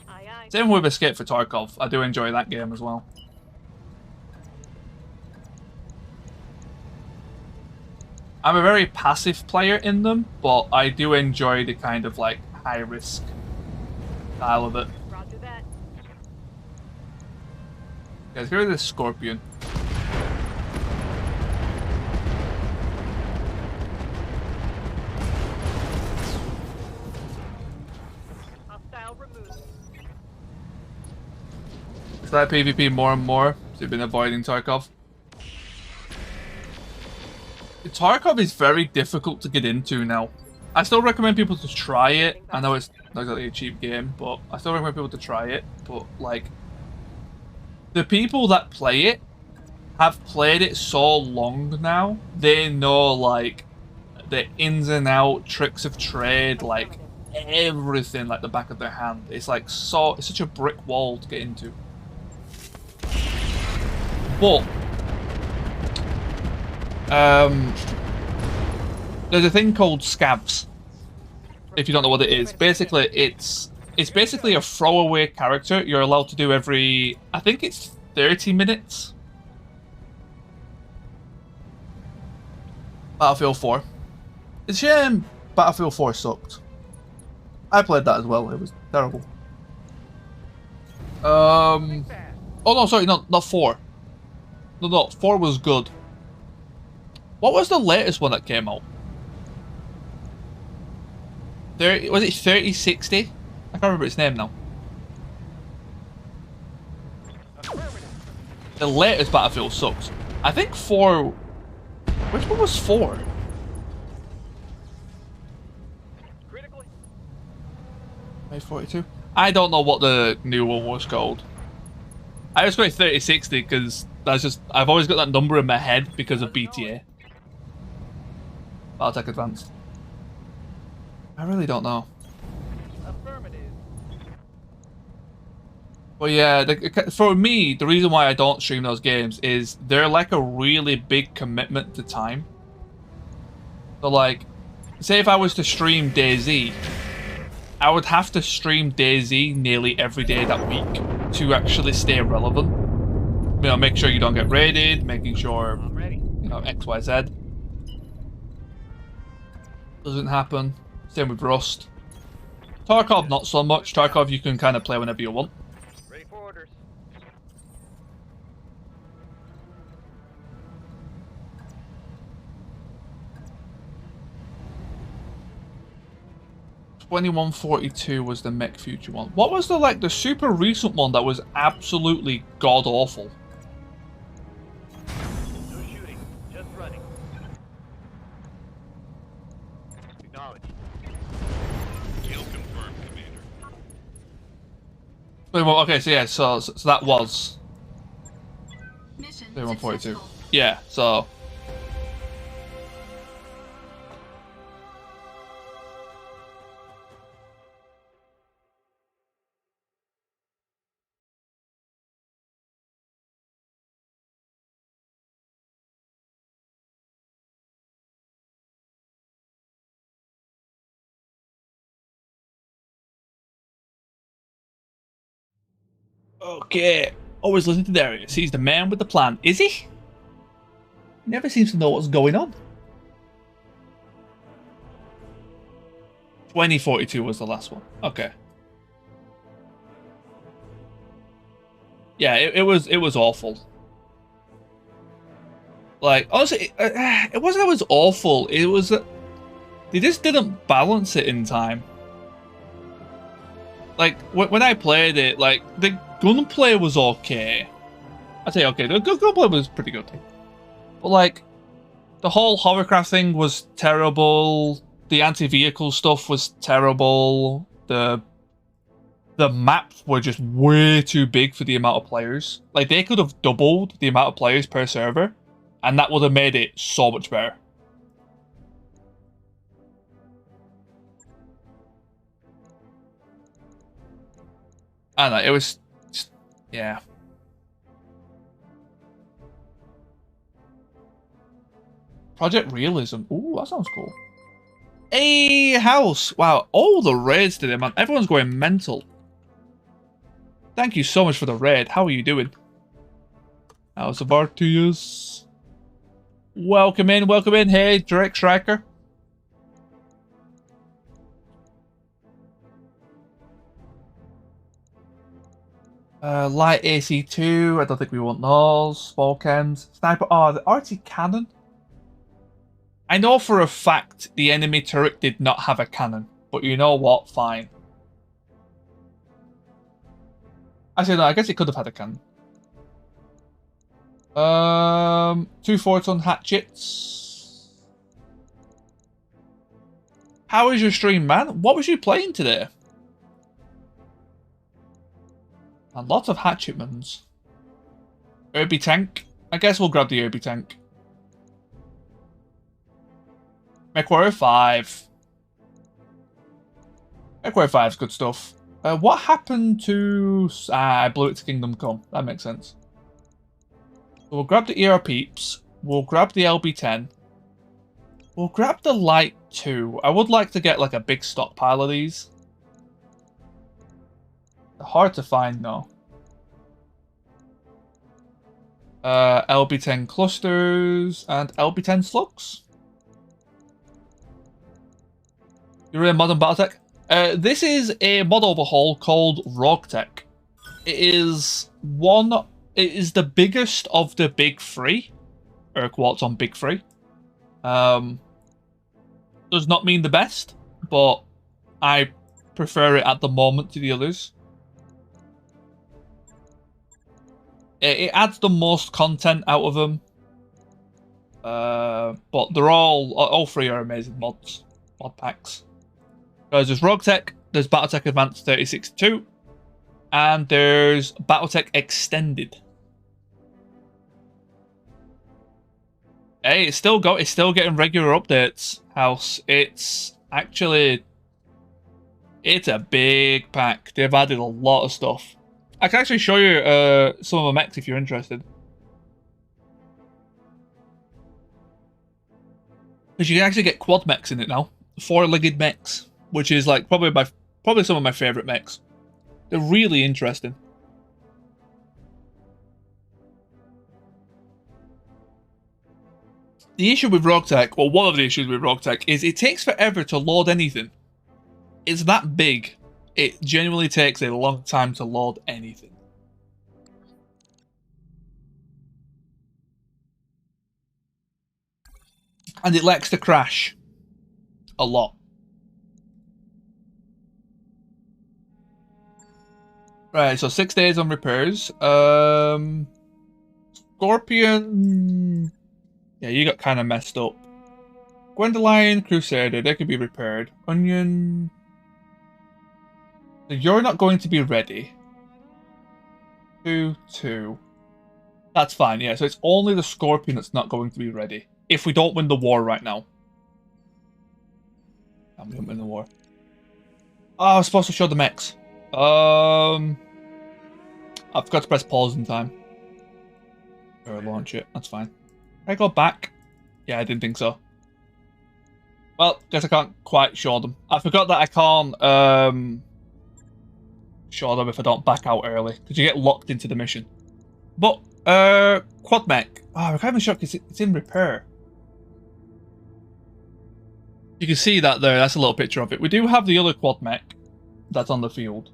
Aye, aye. Same with Escape for Tarkov. I do enjoy that game as well. I'm a very passive player in them, but I do enjoy the kind of like high risk style of it. Roger that. Guys, here is this Scorpion. Hostile removed. Is that PvP more and more? So you've been avoiding Tarkov? Tarkov is very difficult to get into now. I still recommend people to try it. I know it's not exactly a cheap game, but I still recommend people to try it. But, like, the people that play it have played it so long now, they know, like, the ins and out, tricks of trade, like, everything like the back of their hand. It's like it's such a brick wall to get into. But there's a thing called scavs. If you don't know what it is, basically it's basically a throwaway character you're allowed to do every, I think it's 30 minutes. Battlefield 4. It's a shame Battlefield 4 sucked. I played that as well, it was terrible. Oh no, sorry, no, not 4. No, 4 was good. What was the latest one that came out? Was it 3060? I can't remember its name now. The latest Battlefield sucks. I think 4 Which one was 4? Critically. May 42. I don't know what the new one was called. I just went 3060 because that's just I've always got that number in my head because of BTA. Battletech Advanced. I really don't know. Affirmative. But yeah, for me, the reason why I don't stream those games is they're like a really big commitment to time. So like, say if I was to stream DayZ, I would have to stream DayZ nearly every day that week to actually stay relevant. You know, make sure you don't get raided, making sure, I'm ready. you know, XYZ doesn't happen. Same with Rust. Tarkov, not so much. Tarkov, you can kind of play whenever you want. Ready for orders. $21.42 was the Mech Future one. What was the super recent one that was absolutely god awful? No shooting. Just running. Acknowledge. Kill confirmed, Commander. Okay, so yeah, so that was Mission 21.42. successful. Yeah, so okay. Always listen to Darius. He's the man with the plan. Is he? He never seems to know what's going on. 2042 was the last one. Okay. Yeah, it was awful. Like, honestly, it wasn't that it was awful. It was that they just didn't balance it in time. Like, when I played it, like, the gunplay was okay. I'd say okay, the gunplay was pretty good. But, like, the whole hovercraft thing was terrible. The anti-vehicle stuff was terrible. The maps were just way too big for the amount of players. Like, they could have doubled the amount of players per server, and that would have made it so much better. I don't know, it was just, yeah. Project Realism. Ooh, that sounds cool. Hey, house. Wow, all the raids today, man. Everyone's going mental. Thank you so much for the raid. How are you doing? House of Arctius. Welcome in, welcome in. Hey, Direct Striker. Light AC2, I don't think we want those. Small chems. Sniper, oh, the RT cannon. I know for a fact the enemy turret did not have a cannon, but you know what? Fine. Actually, no, I guess it could have had a cannon. 2 4-ton hatchets. How is your stream, man? What was you playing today? A lot of hatchetmans. Irby tank. I guess we'll grab the Irby tank. MechWarrior 5. MechWarrior 5 is good stuff. What happened to... I blew it to Kingdom Come. That makes sense. So we'll grab the ER Peeps. We'll grab the LB10. We'll grab the Light 2. I would like to get like a big stockpile of these. They're hard to find though. LB10 clusters and LB10 slugs. You're in Modern Battletech? This is a mod overhaul called Roguetech. It is the biggest of the big three. Air quotes on big three. Does not mean the best, but I prefer it at the moment to the others. It adds the most content out of them. But they're all three are amazing mods, mod packs. There's Roguetech, there's Battletech Advanced 3062, and there's Battletech Extended. Hey, it's still getting regular updates, House. It's a big pack. They've added a lot of stuff. I can actually show you some of the mechs if you're interested. Because you can actually get quad mechs in it now. 4-legged mechs, which is like probably some of my favorite mechs. They're really interesting. The issue with Roguetech, well, one of the issues with Roguetech, is it takes forever to load anything. It's that big. It genuinely takes a long time to load anything. And it likes to crash. A lot. Right, so 6 days on repairs. Scorpion... Yeah, you got kind of messed up. Gwendolyn, Crusader, they could be repaired. Onion... So you're not going to be ready. 2-2. That's fine, yeah. So it's only the Scorpion that's not going to be ready. If we don't win the war right now. I'm going to win the war. Oh, I was supposed to show the mechs. I forgot to press pause in time. Or launch it. That's fine. Can I go back? Yeah, I didn't think so. Well, guess I can't quite show them. I forgot that I can't show them if I don't back out early, because you get locked into the mission. But quad mech. Oh, I can't even show because it's in repair. You can see that there. That's a little picture of it. We do have the other quad mech that's on the field,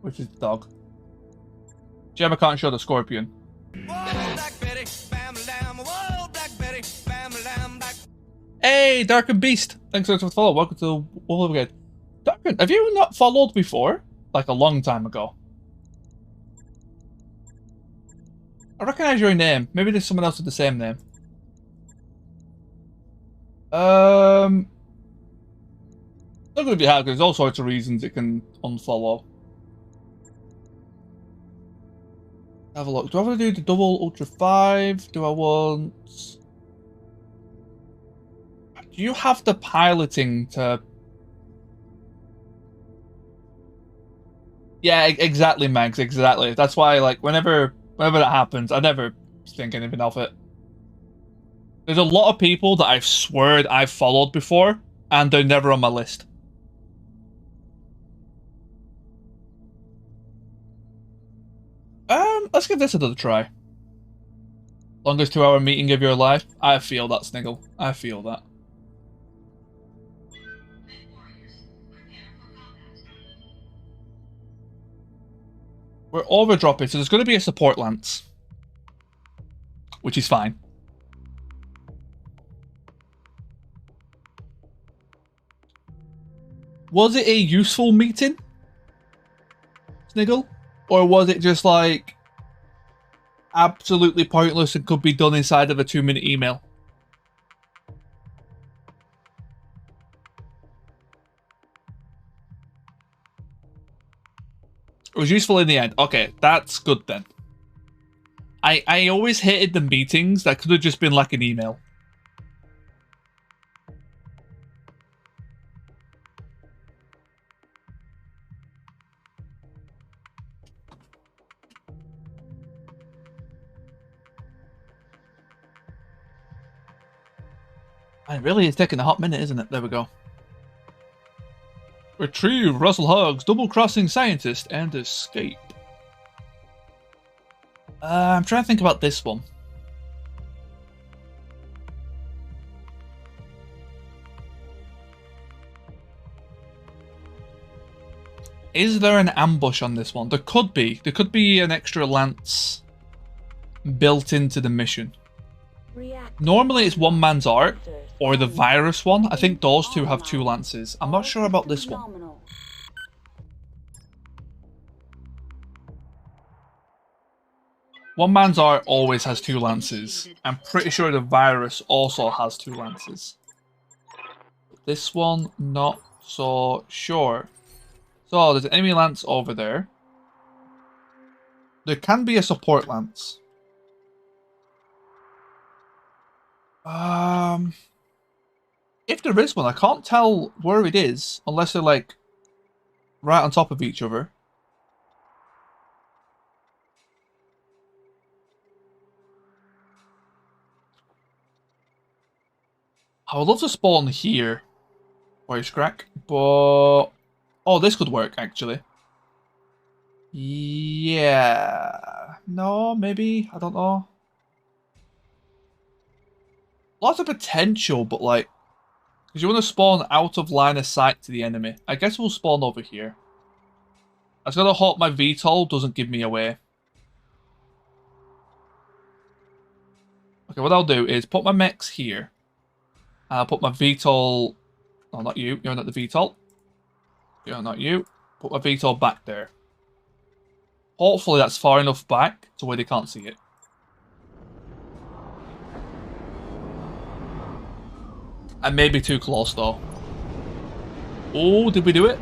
which is the dog. Gem, I can't show the Scorpion. Hey, Darken Beast! Thanks so much for the follow. Welcome to Wolf Brigade. Darken, have you not followed before? Like a long time ago. I recognize your name. Maybe there's someone else with the same name. Not going to be hard because there's all sorts of reasons it can unfollow. Have a look. Do I want to do the double Ultra 5? Do I want... Do you have the piloting to... Yeah, exactly, Mags, exactly. That's why, like, whenever that happens, I never think anything of it. There's a lot of people that I've sworn I've followed before, and they're never on my list. Let's give this another try. Longest 2-hour meeting of your life? I feel that, Sniggle. I feel that. We're overdropping, so there's going to be a support lance. Which is fine. Was it a useful meeting, Sniggle? Or was it just like absolutely pointless and could be done inside of a 2-minute email? It was useful in the end. Okay, that's good then. I always hated the meetings that could have just been like an email. It really is taking a hot minute, isn't it? There we go. Retrieve Russell Hugs, double-crossing scientist, and escape. I'm trying to think about this one. Is there an ambush on this one? There could be. There could be an extra lance built into the mission. Normally it's one man's art, or the virus one. I think those two have 2 lances. I'm not sure about this one. One man's art always has 2 lances. I'm pretty sure the virus also has 2 lances. This one, not so sure. So, there's an enemy lance over there. There can be a support lance. If there is one, I can't tell where it is unless they're like right on top of each other. I would love to spawn here, voice crack, but oh, this could work actually. Yeah, no, maybe, I don't know. Lots of potential, but like, because you want to spawn out of line of sight to the enemy. I guess we'll spawn over here. I just gotta hope my VTOL doesn't give me away. Okay, what I'll do is put my mechs here. And I'll put my VTOL... Oh, not you. You're not the VTOL. You're not you. Put my VTOL back there. Hopefully that's far enough back to where they can't see it. I may be too close though. Oh, did we do it?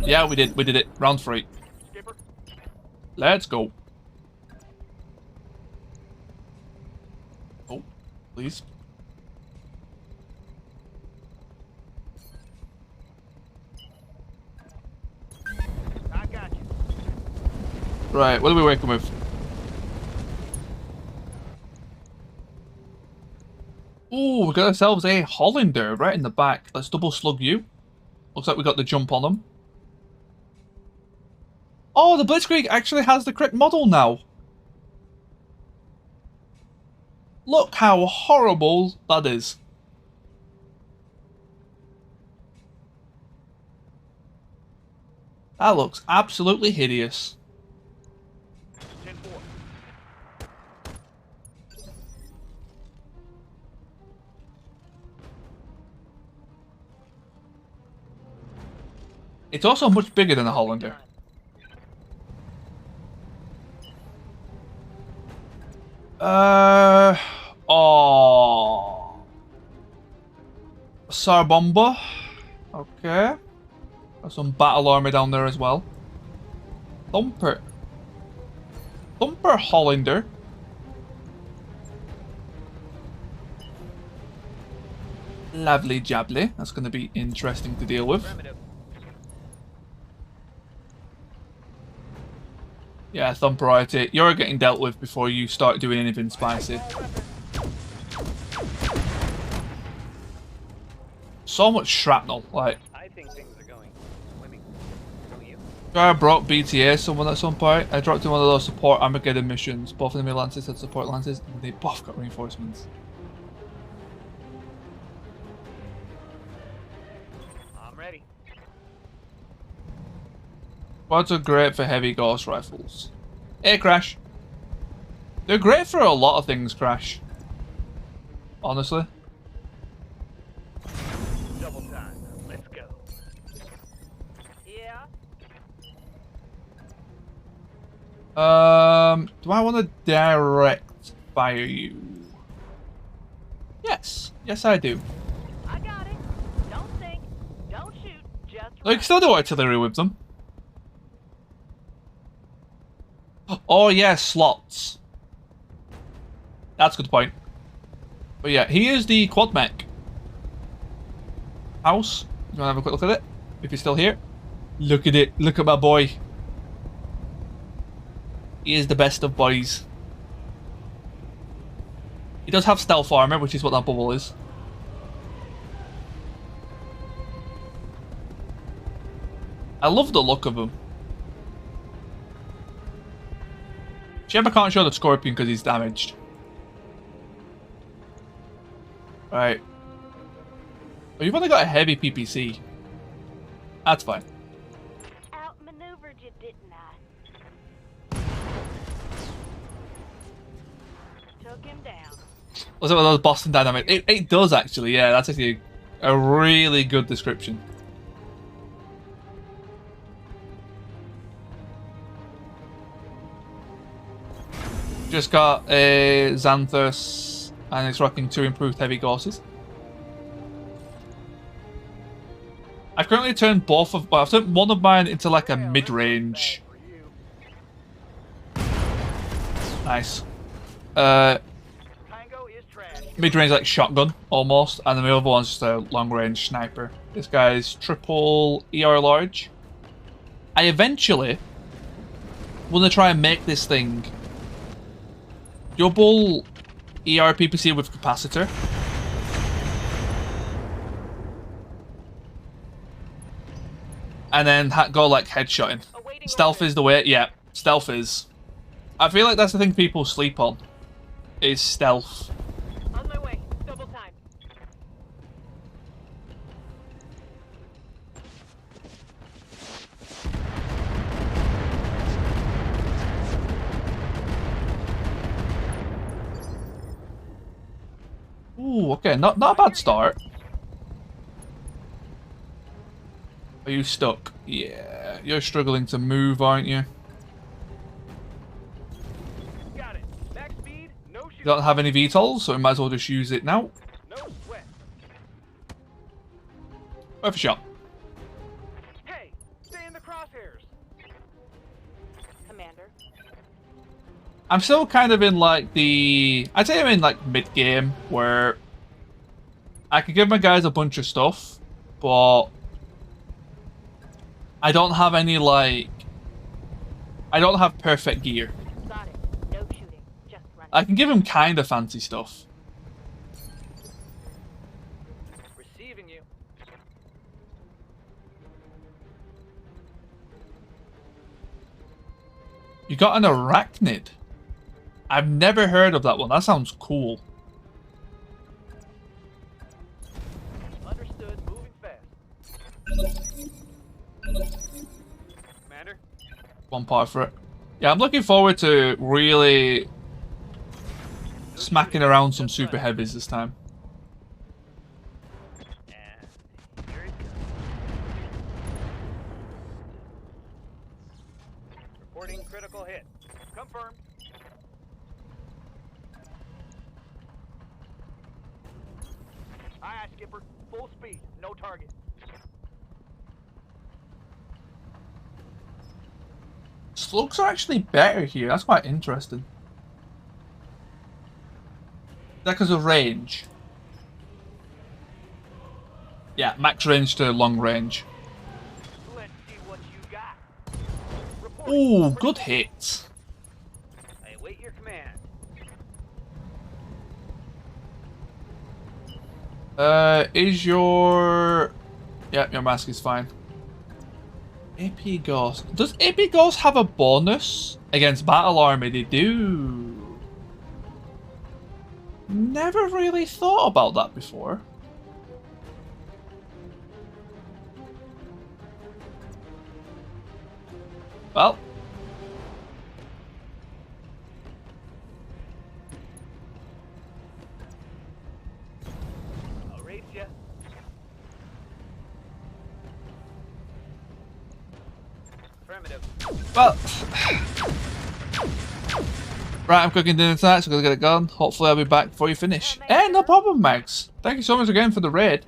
Yeah, we did. We did it. Round 3. Skipper, Let's go. Oh, please. I got you. Right, what are we working with? Ooh, we got ourselves a Hollander right in the back. Let's double slug you. Looks like we got the jump on them. Oh, the Blitzkrieg actually has the correct model now. Look how horrible that is. That looks absolutely hideous. 10-4. It's also much bigger than a Hollander. Oh. Sarbomba. Okay. Got some battle armor down there as well. Thumper. Thumper Hollander. Lovely jabbly. That's going to be interesting to deal with. Yeah, Thumperite, you're getting dealt with before you start doing anything spicy. So much shrapnel, like. I think things are going swimming. Don't you? I brought BTA someone at some point. I dropped in one of those support Armageddon missions. Both enemy lances had support lances, and they both got reinforcements. I'm ready. Quads are great for heavy ghost rifles. Hey, Crash. They're great for a lot of things, Crash. Honestly. Double time. Let's go. Yeah. Do I want to direct fire you? Yes. Yes, I do. I got it. Don't think. Don't shoot. Just Like, still do artillery with them. Oh yeah, slots. That's a good point. But yeah, he is the quad mech. House. You wanna have a quick look at it? If you're still here. Look at it. Look at my boy. He is the best of boys. He does have stealth armor, which is what that bubble is. I love the look of him. Shame I can't show the Scorpion because he's damaged. Right. Oh, you've only got a heavy PPC. That's fine. outmaneuvered you, didn't I? Took him down. Was it one of those Boston Dynamics? It does actually, yeah. That's actually a really good description. Just got a Xanthus, and it's rocking 2 improved heavy gorses. I've currently turned both of, well, I've turned one of mine into like a mid-range. Nice. Mid-range like shotgun almost, and then the other one's just a long-range sniper. This guy's triple ER large. I eventually want to try and make this thing double ER PPC with capacitor. And then go like headshotting. Stealth is the way, yeah, stealth is. I feel like that's the thing people sleep on, is stealth. On my way. Double time. Ooh, okay, not a bad start. Are you stuck? Yeah, you're struggling to move, aren't you? Got it. Max speed, no shoot. You don't have any VTOLs, so we might as well just use it now. No sweat. Worth a shot. Hey, stay in the crosshairs. Commander. I'm still kind of in like I'd say I'm in like mid-game, where I could give my guys a bunch of stuff, but I don't have any like, I don't have perfect gear. Got it. No shooting. Just running. I can give him kind of fancy stuff. Receiving you. You got an arachnid. I've never heard of that one. That sounds cool. Understood. Moving fast. Commander. One part for it. Yeah, I'm looking forward to really smacking around some super heavies this time. And here it goes. Reporting critical hit. Confirmed. Aye, aye, Skipper. Full speed. No target. Slugs are actually better here. That's quite interesting. Is that because of range? Yeah, max range to long range. Let's see what you got. Ooh, good hit. I await your command. Is your... Yep, your mask is fine. AP Ghost. Does AP Ghost have a bonus against Battle Army? They do. Never really thought about that before. Well. I'll raise you. Affirmative. Well. Right, I'm cooking dinner tonight, so I'm gonna get it gone. Hopefully I'll be back before you finish. Eh, no problem, Max. Thank you so much again for the raid.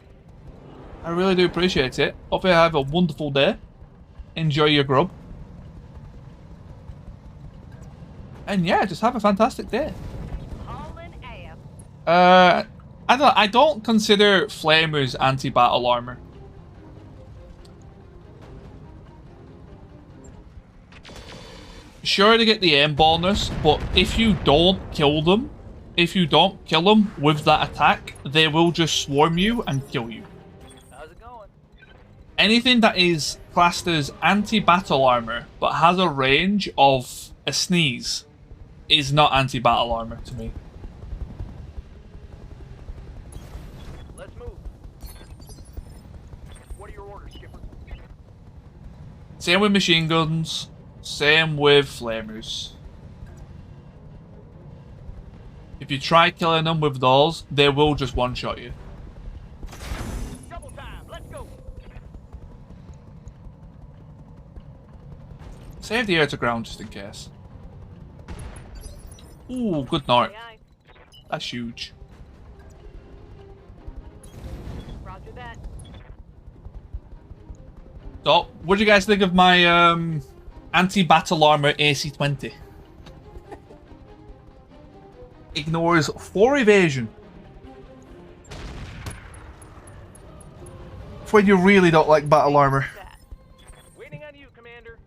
I really do appreciate it. Hope you have a wonderful day. Enjoy your grub. And yeah, just have a fantastic day. Hauling ass. I don't consider flamers anti-battle armor. Sure, to get the aim bonus, but if you don't kill them with that attack, they will just swarm you and kill you. How's it going? Anything that is classed as anti-battle armor but has a range of a sneeze is not anti-battle armor to me. Let's move. What are your orders, Skipper? Same with machine guns. Same with flamers. If you try killing them with those, they will just one-shot you. Double time. Let's go. Save the air to ground just in case. Ooh, good night. Aye, aye. That's huge. Roger that. So, what do you guys think of my anti-battle armor AC-20? Ignores 4 evasion. It's when you really don't like battle armor. That. Waiting on you, Commander.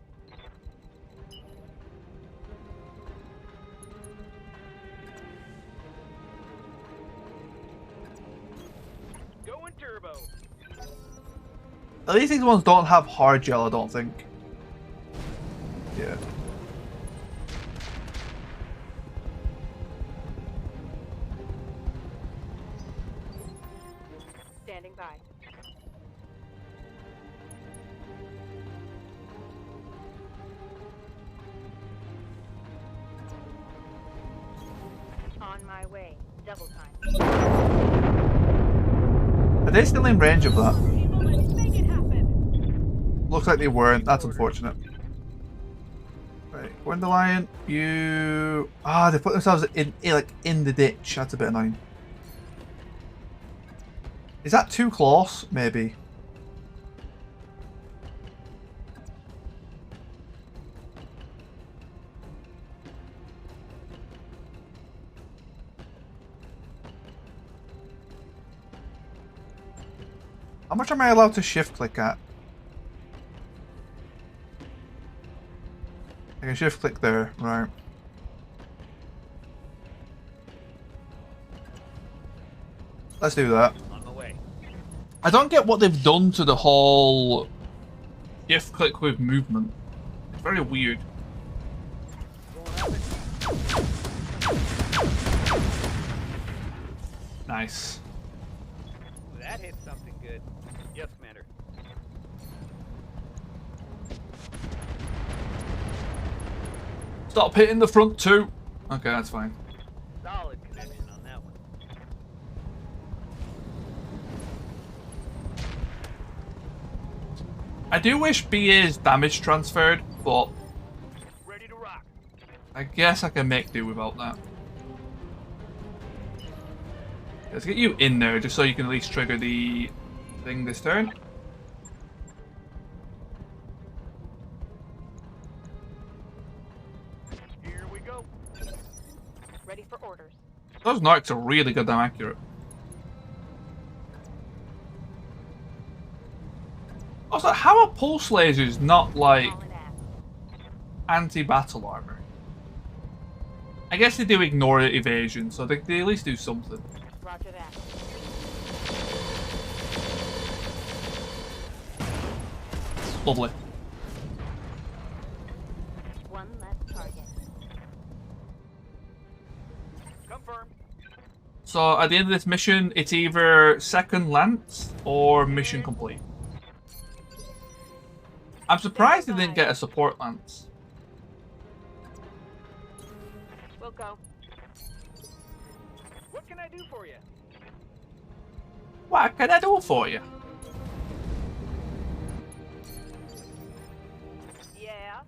Going turbo. At least these ones don't have hard gel, I don't think. Yeah. Standing by. On my way. Double time. Are they still in range of that? People, let's make it happen. Looks like they weren't. That's unfortunate. Right, Gwendolyn, you... Ah, they put themselves in the ditch. That's a bit annoying. Is that too close? Maybe. How much am I allowed to shift click at? I can shift click there, right. Let's do that. On my way. I don't get what they've done to the whole shift click with movement. It's very weird. Nice. That hit something good. Yes, Commander. Stop hitting the front too. Okay, that's fine. Solid connection on that one. I do wish BA's damage transferred, but Ready to rock. I guess I can make do without that. Let's get you in there just so you can at least trigger the thing this turn. Here we go. Ready for orders. Those narcs are really goddamn accurate. Also, how are pulse lasers not like All in ass. anti-battle armor? I guess they do ignore evasion, so they at least do something. Roger that. Lovely. One less target. Confirm. So at the end of this mission, it's either second lance or mission complete. I'm surprised they didn't get a support lance. We'll go. What can I do for you? What can I do for you? Yeah.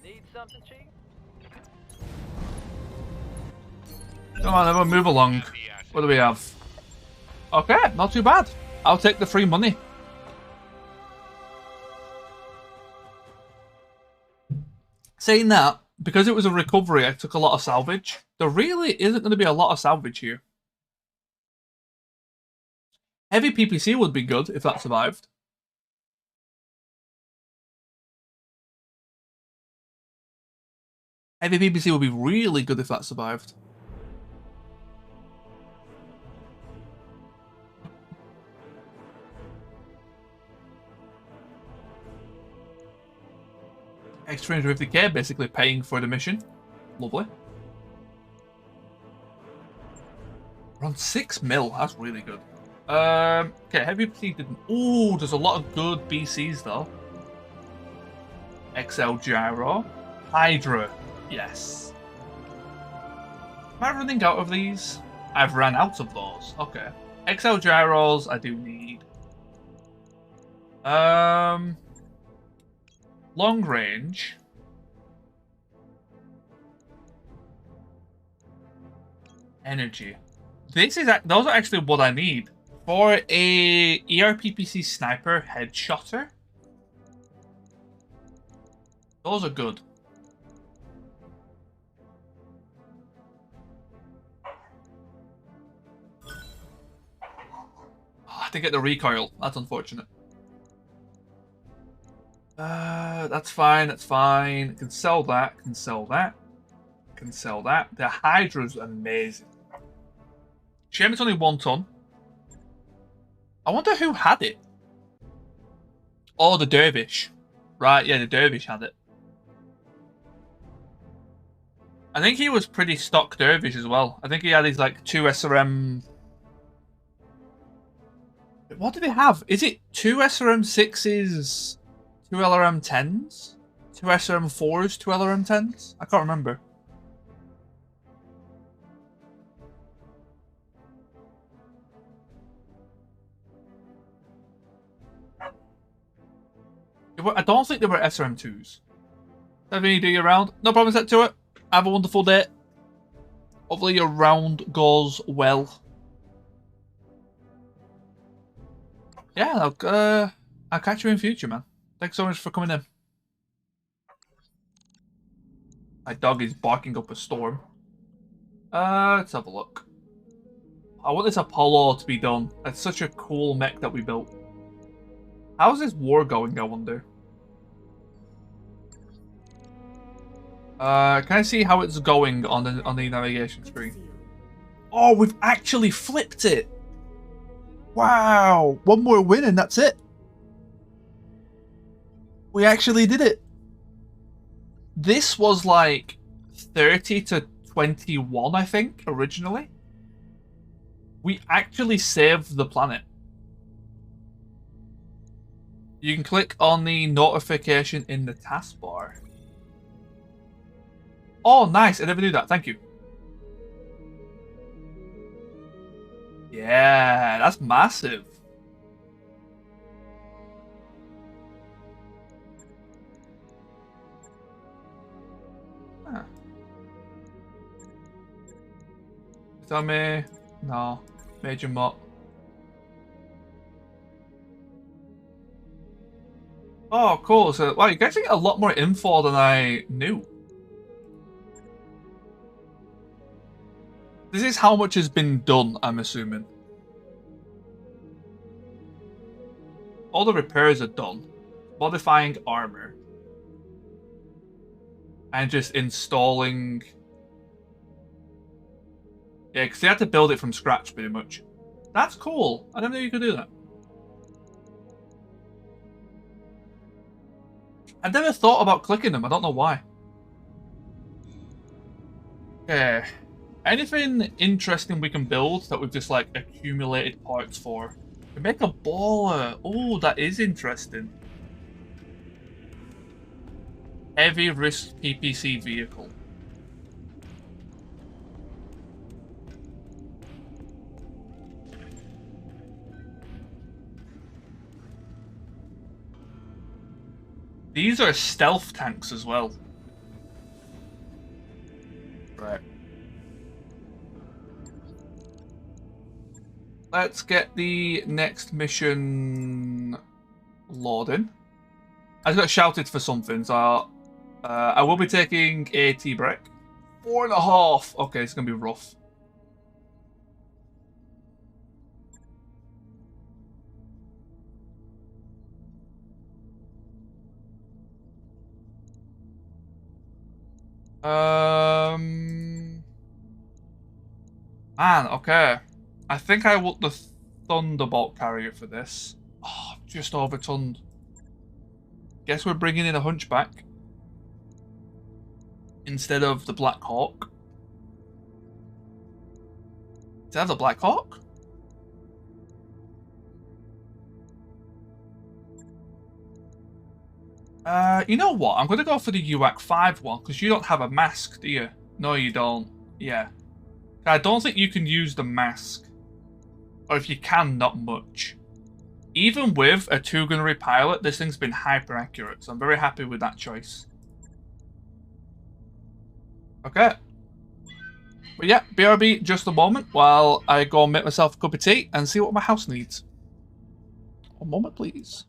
Need something, Chief? Come on, everyone, move along. What do we have? Okay, not too bad. I'll take the free money. Saying that, because it was a recovery, I took a lot of salvage. There really isn't going to be a lot of salvage here. Heavy PPC would be good if that survived. Heavy PPC would be really good if that survived. Extra 350k, basically paying for the mission. Lovely. We're on 6 mil, that's really good. Okay, heavy PC didn't. Ooh, there's a lot of good BCs though. XL Gyro. Hydra, yes. Am I running out of these? I've ran out of those. Okay. XL Gyros, I do need. Long range. Energy. Those are actually what I need for a ERPPC sniper headshotter. Those are good. I didn't get the recoil. That's unfortunate. That's fine. That's fine. Can sell that. Can sell that. Can sell that. The Hydra's amazing. Shame it's only 1 ton. I wonder who had it. Oh, the Dervish. Right, yeah, the Dervish had it. I think he was pretty stock Dervish as well. I think he had his like 2 SRM. What did he have? Is it 2 SRM6s, 2 LRM10s? 2 SRM4s, 2 LRM10s? I can't remember. I don't think they were SRM2s. Have any do your round? No problem, set to it. Have a wonderful day. Hopefully your round goes well. Yeah, I'll catch you in future, man. Thanks so much for coming in. My dog is barking up a storm. Let's have a look. I want this Apollo to be done. It's such a cool mech that we built. How's this war going, I wonder? Can I see how it's going on the navigation screen? Oh, we've actually flipped it! Wow! 1 more win and that's it. We actually did it. This was like 30 to 21, I think, originally. We actually saved the planet. You can click on the notification in the taskbar. Oh, nice. I never knew that. Thank you. Yeah, that's massive. Huh. Tell me. No. Major Mott. Oh, cool. So, wow, you guys get a lot more info than I knew. This is how much has been done, I'm assuming. All the repairs are done. Modifying armor. And just installing... Yeah, because they had to build it from scratch, pretty much. That's cool. I didn't know you could do that. I never thought about clicking them. I don't know why. Okay. Anything interesting we can build that we've just like accumulated parts for? We make a baller. Oh, that is interesting. Heavy risk PPC vehicle. These are stealth tanks as well. Right. Let's get the next mission loading. I just got shouted for something, so I will be taking a tea break. 4.5. Okay, it's gonna be rough. Man, okay. I think I want the Thunderbolt carrier for this. Oh, just overturned. Guess we're bringing in a Hunchback instead of the Black Hawk. Is that the Black Hawk? You know what? I'm going to go for the UAC 5 one, because you don't have a mask, do you? No, you don't. Yeah. I don't think you can use the mask. Or if you can, not much. even with a 2-gunnery pilot, this thing's been hyper accurate, so I'm very happy with that choice. Okay. But yeah, BRB just a moment while I go and make myself a cup of tea and see what my house needs. One moment, please.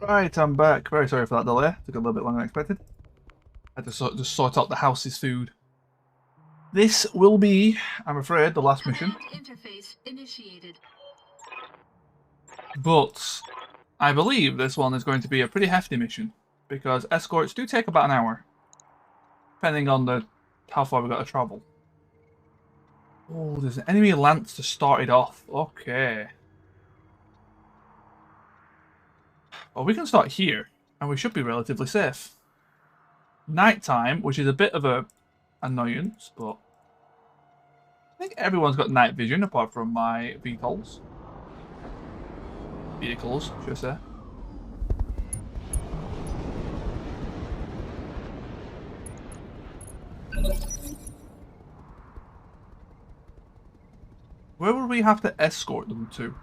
Right, I'm back. Very sorry for that delay. Took a little bit longer than expected. I had to just sort out the house's food. This will be, I'm afraid, the last mission. Command interface initiated. But I believe this one is going to be a pretty hefty mission. Because escorts do take about an hour. Depending on how far we've got to travel. Oh, there's an enemy lance to start it off. Okay. Well, we can start here. And we should be relatively safe. Nighttime, which is a bit of a annoyance, but I think everyone's got night vision apart from my vehicles. Vehicles, should I say. Where would we have to escort them to?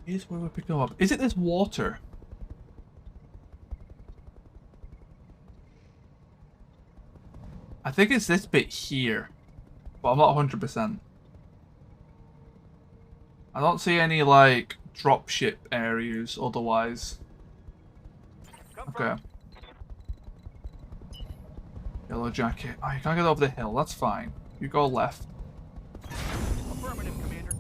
Here's where we're picking them up. Is it this water? I think it's this bit here. But I'm not 100%. I don't see any, like, dropship areas otherwise. Okay. Yellow jacket. Oh, you can't get over the hill. That's fine. You go left. Affirmative, Commander.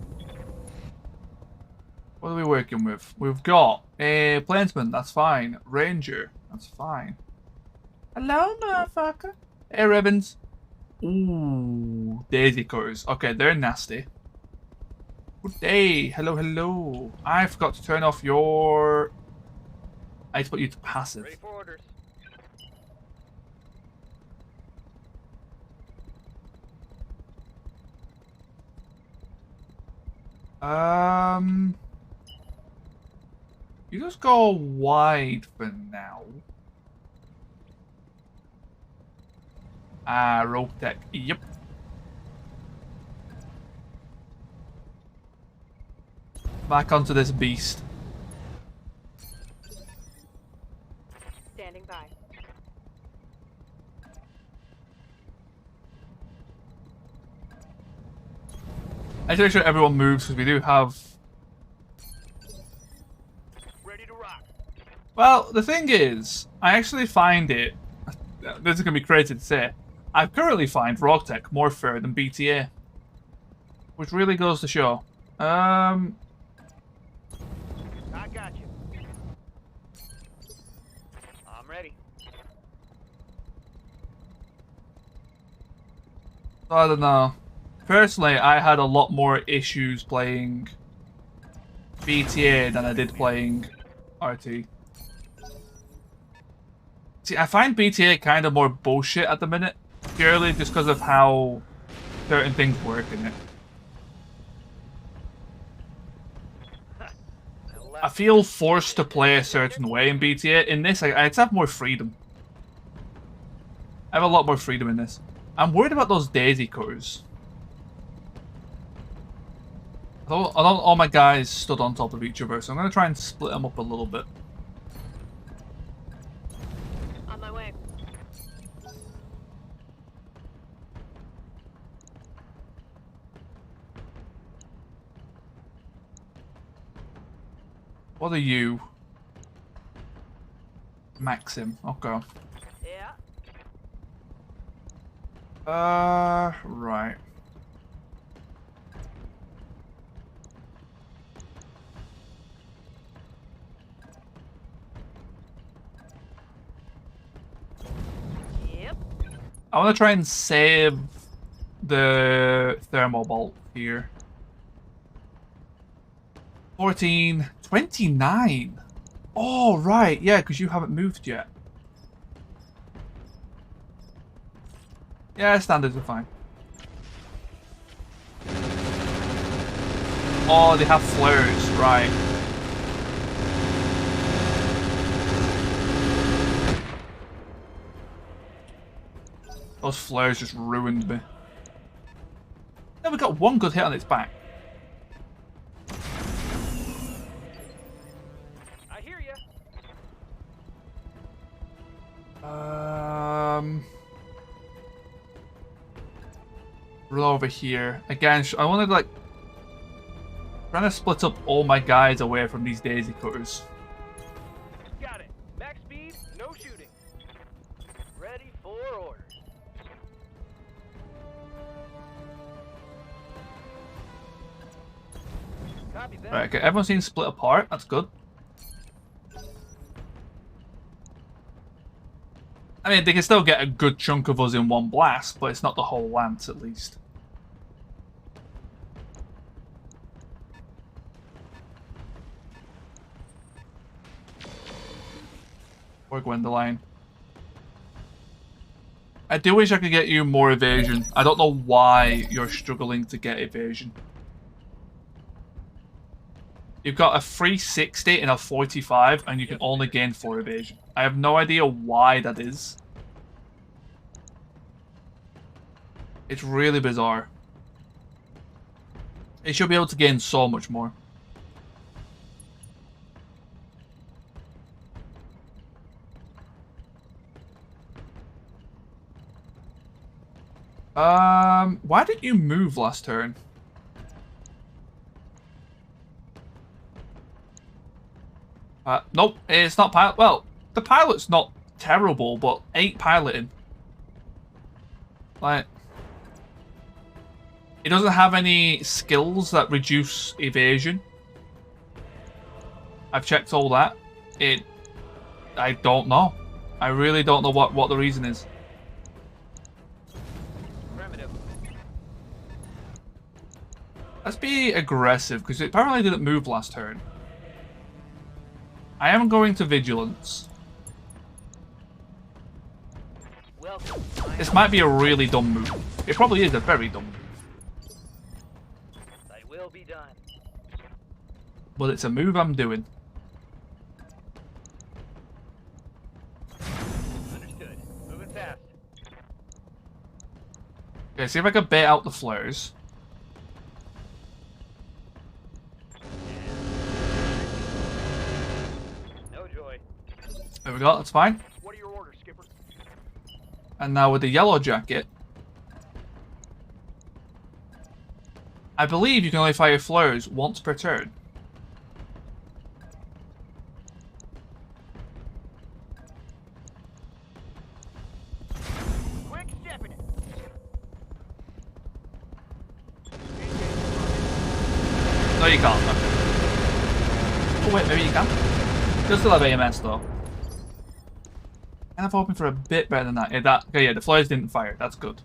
What are we working with? We've got a plainsman. That's fine. Ranger. That's fine. Hello, motherfucker. Hey, Ribbons. Ooh, daisy cutters. Okay, they're nasty. Good day. Hello, hello. I forgot to turn off your... I need to put you to passive. Ready for orders. You just go wide for now. Roguetech. Yep. Back onto this beast. Standing by. I should make sure everyone moves because we do have... Ready to rock. Well, the thing is, I actually find it... This is going to be crazy to say. I currently find Roguetech more fair than BTA. Which really goes to show. I got you. I'm ready. I don't know. Personally, I had a lot more issues playing BTA than I did playing RT. See, I find BTA kind of more bullshit at the minute, purely just because of how certain things work in it. I feel forced to play a certain way in BTA. In this, I just have more freedom. I have a lot more freedom in this. I'm worried about those daisy cutters. I don't all my guys stood on top of each other, so I'm going to try and split them up a little bit. On my way. What are you? Maxim. Okay. Yeah. Right. Yep. I want to try and save the thermal bolt here. 14, 29. Oh, right. Yeah, because you haven't moved yet. Yeah, standards are fine. Oh, they have flares, right. Those flares just ruined me. No, we got one good hit on its back. I hear you. Run over here. Again, I want to, like, trying to split up all my guys away from these daisy cutters. Got it. Max speed, no shooting. Ready for orders. Copy that. Right, okay, everyone's seen split apart. That's good. I mean, they can still get a good chunk of us in one blast, but it's not the whole lance, at least. Poor Gwendoline. I do wish I could get you more evasion. I don't know why you're struggling to get evasion. You've got a 360 and a 45, and you can only gain 4 evasion. I have no idea why that is. It's really bizarre. It should be able to gain so much more. Why didn't you move last turn? Nope, it's not pilot. Well, the pilot's not terrible, but 8 piloting. Like, it doesn't have any skills that reduce evasion. I've checked all that. I don't know. I really don't know what the reason is. Let's be aggressive, because it apparently didn't move last turn. I am going to Vigilance. This might be a really dumb move. It probably is a very dumb move. I will be done. But it's a move I'm doing. Understood. Moving fast. Okay, see if I can bait out the flares. No joy. There we go, that's fine. What are your orders, Skipper? And now with the yellow jacket, I believe you can only fire flares once per turn. Quick stepping it. No, you can't. Okay. Oh wait, maybe you can. You'll still have AMS though. And I'm hoping for a bit better than that. Okay, yeah, the flares didn't fire. That's good.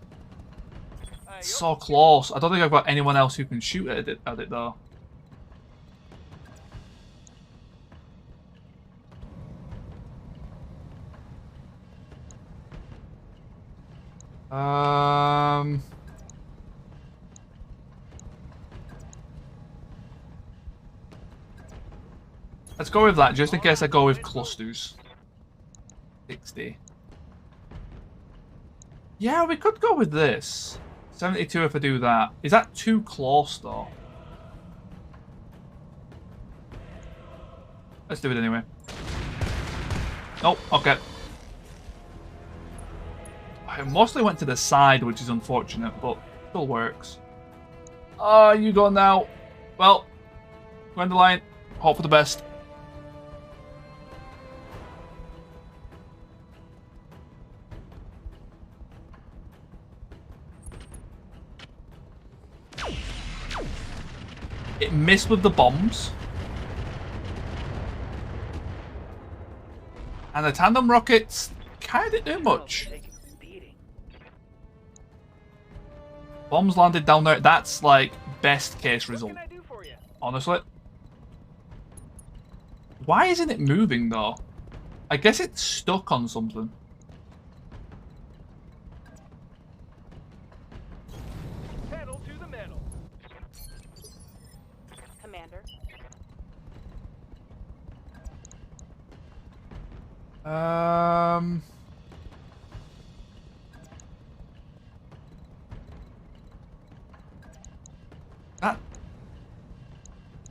So close. I don't think I've got anyone else who can shoot at it though. Let's go with that, just in case I go with clusters. 60. Yeah, we could go with this. 72 if I do that. Is that too close, though? Let's do it anyway. Oh, okay. I mostly went to the side, which is unfortunate, but still works. You go now. Well, Gwendoline, hope for the best. It missed with the bombs. And the tandem rockets kind of didn't do much. Bombs landed down there. That's like best case result. What can I do for you? Honestly. Why isn't it moving though? I guess it's stuck on something. Pedal to the metal. Commander.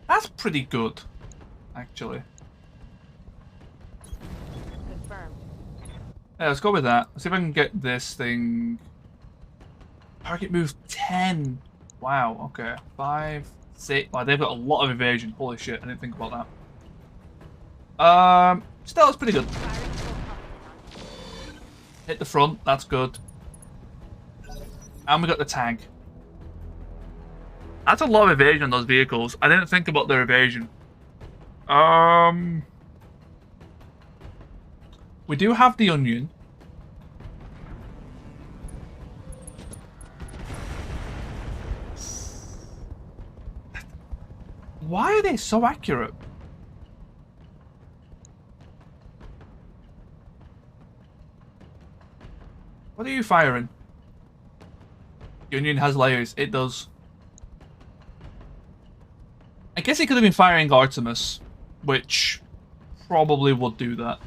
That's pretty good, actually. Confirmed. Yeah, let's go with that. Let's see if I can get this thing. Target move 10. Wow, okay. 5, 6. Wow, they've got a lot of evasion. Holy shit, I didn't think about that. Still, it's pretty good. Hit the front, that's good. And we got the tank. That's a lot of evasion on those vehicles. I didn't think about their evasion. We do have the onion. Why are they so accurate? What are you firing? The onion has layers. It does. I guess he could have been firing Artemis, which probably would do that.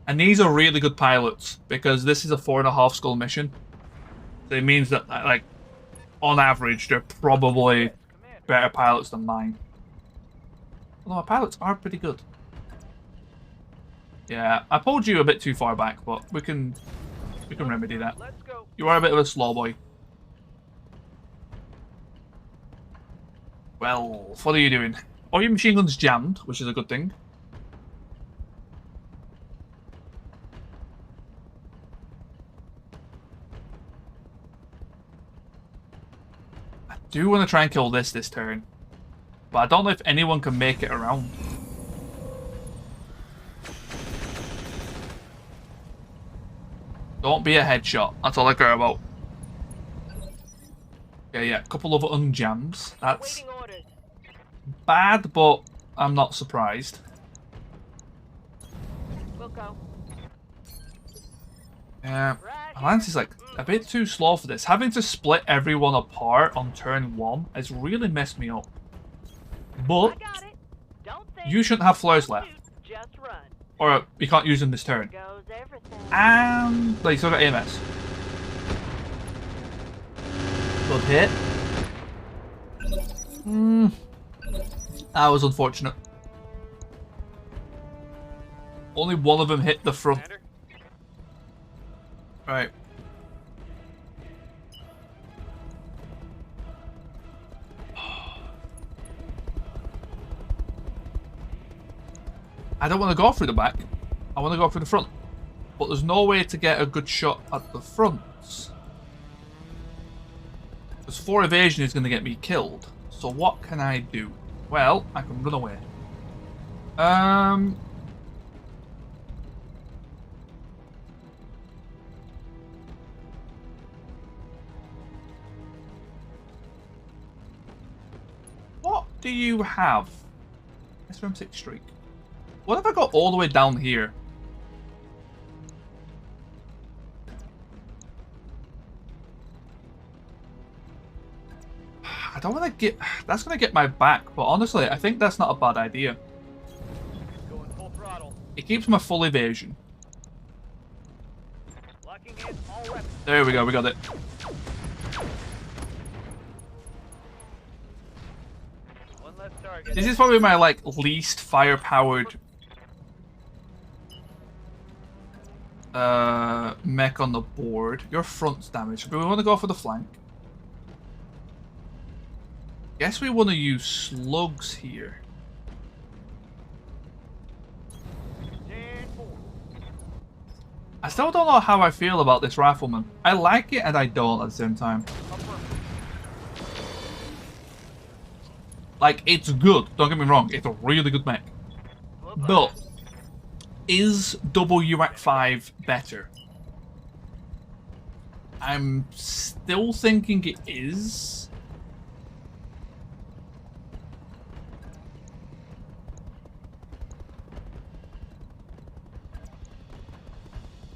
And these are really good pilots, because this is a 4.5 skull mission. So it means that, like, on average, they're probably better pilots than mine. Although our pilots are pretty good. Yeah, I pulled you a bit too far back, but we can remedy that. Let's go. You are a bit of a slow boy. Well, what are you doing? Oh, your machine gun's jammed, which is a good thing. I do want to try and kill this turn. But I don't know if anyone can make it around. Don't be a headshot. That's all I care about. Okay, yeah, a couple of unjams. That's Waiting orders. bad, but I'm not surprised. We'll go. Yeah, Lance is like a bit too slow for this. Having to split everyone apart on turn 1 has really messed me up. But I got it. Don't think. you shouldn't have flares don't left. shoot, just run. Or you can't use them this turn. Goes everything. And like, still got AMS. Good hit. That was unfortunate. Only one of them hit the front. Commander? Right. I don't want to go through the back. I want to go through the front. But there's no way to get a good shot at the front. Because 4 evasion is going to get me killed. So what can I do? Well, I can run away. What do you have? SRM6 streak. What if I got all the way down here? I don't want to get... That's going to get my back, but honestly, I think that's not a bad idea. Going full throttle. It keeps my full evasion. Locking in all weapons. There we go, we got it. One less target. This is probably my, like, least fire-powered mech on the board. Your front's damaged, but we want to go for the flank. Guess we want to use slugs here. 10-4. I still don't know how I feel about this rifleman. I like it and I don't at the same time. Like, it's good, don't get me wrong, it's a really good mech. But, is WAC 5 better? I'm still thinking it is.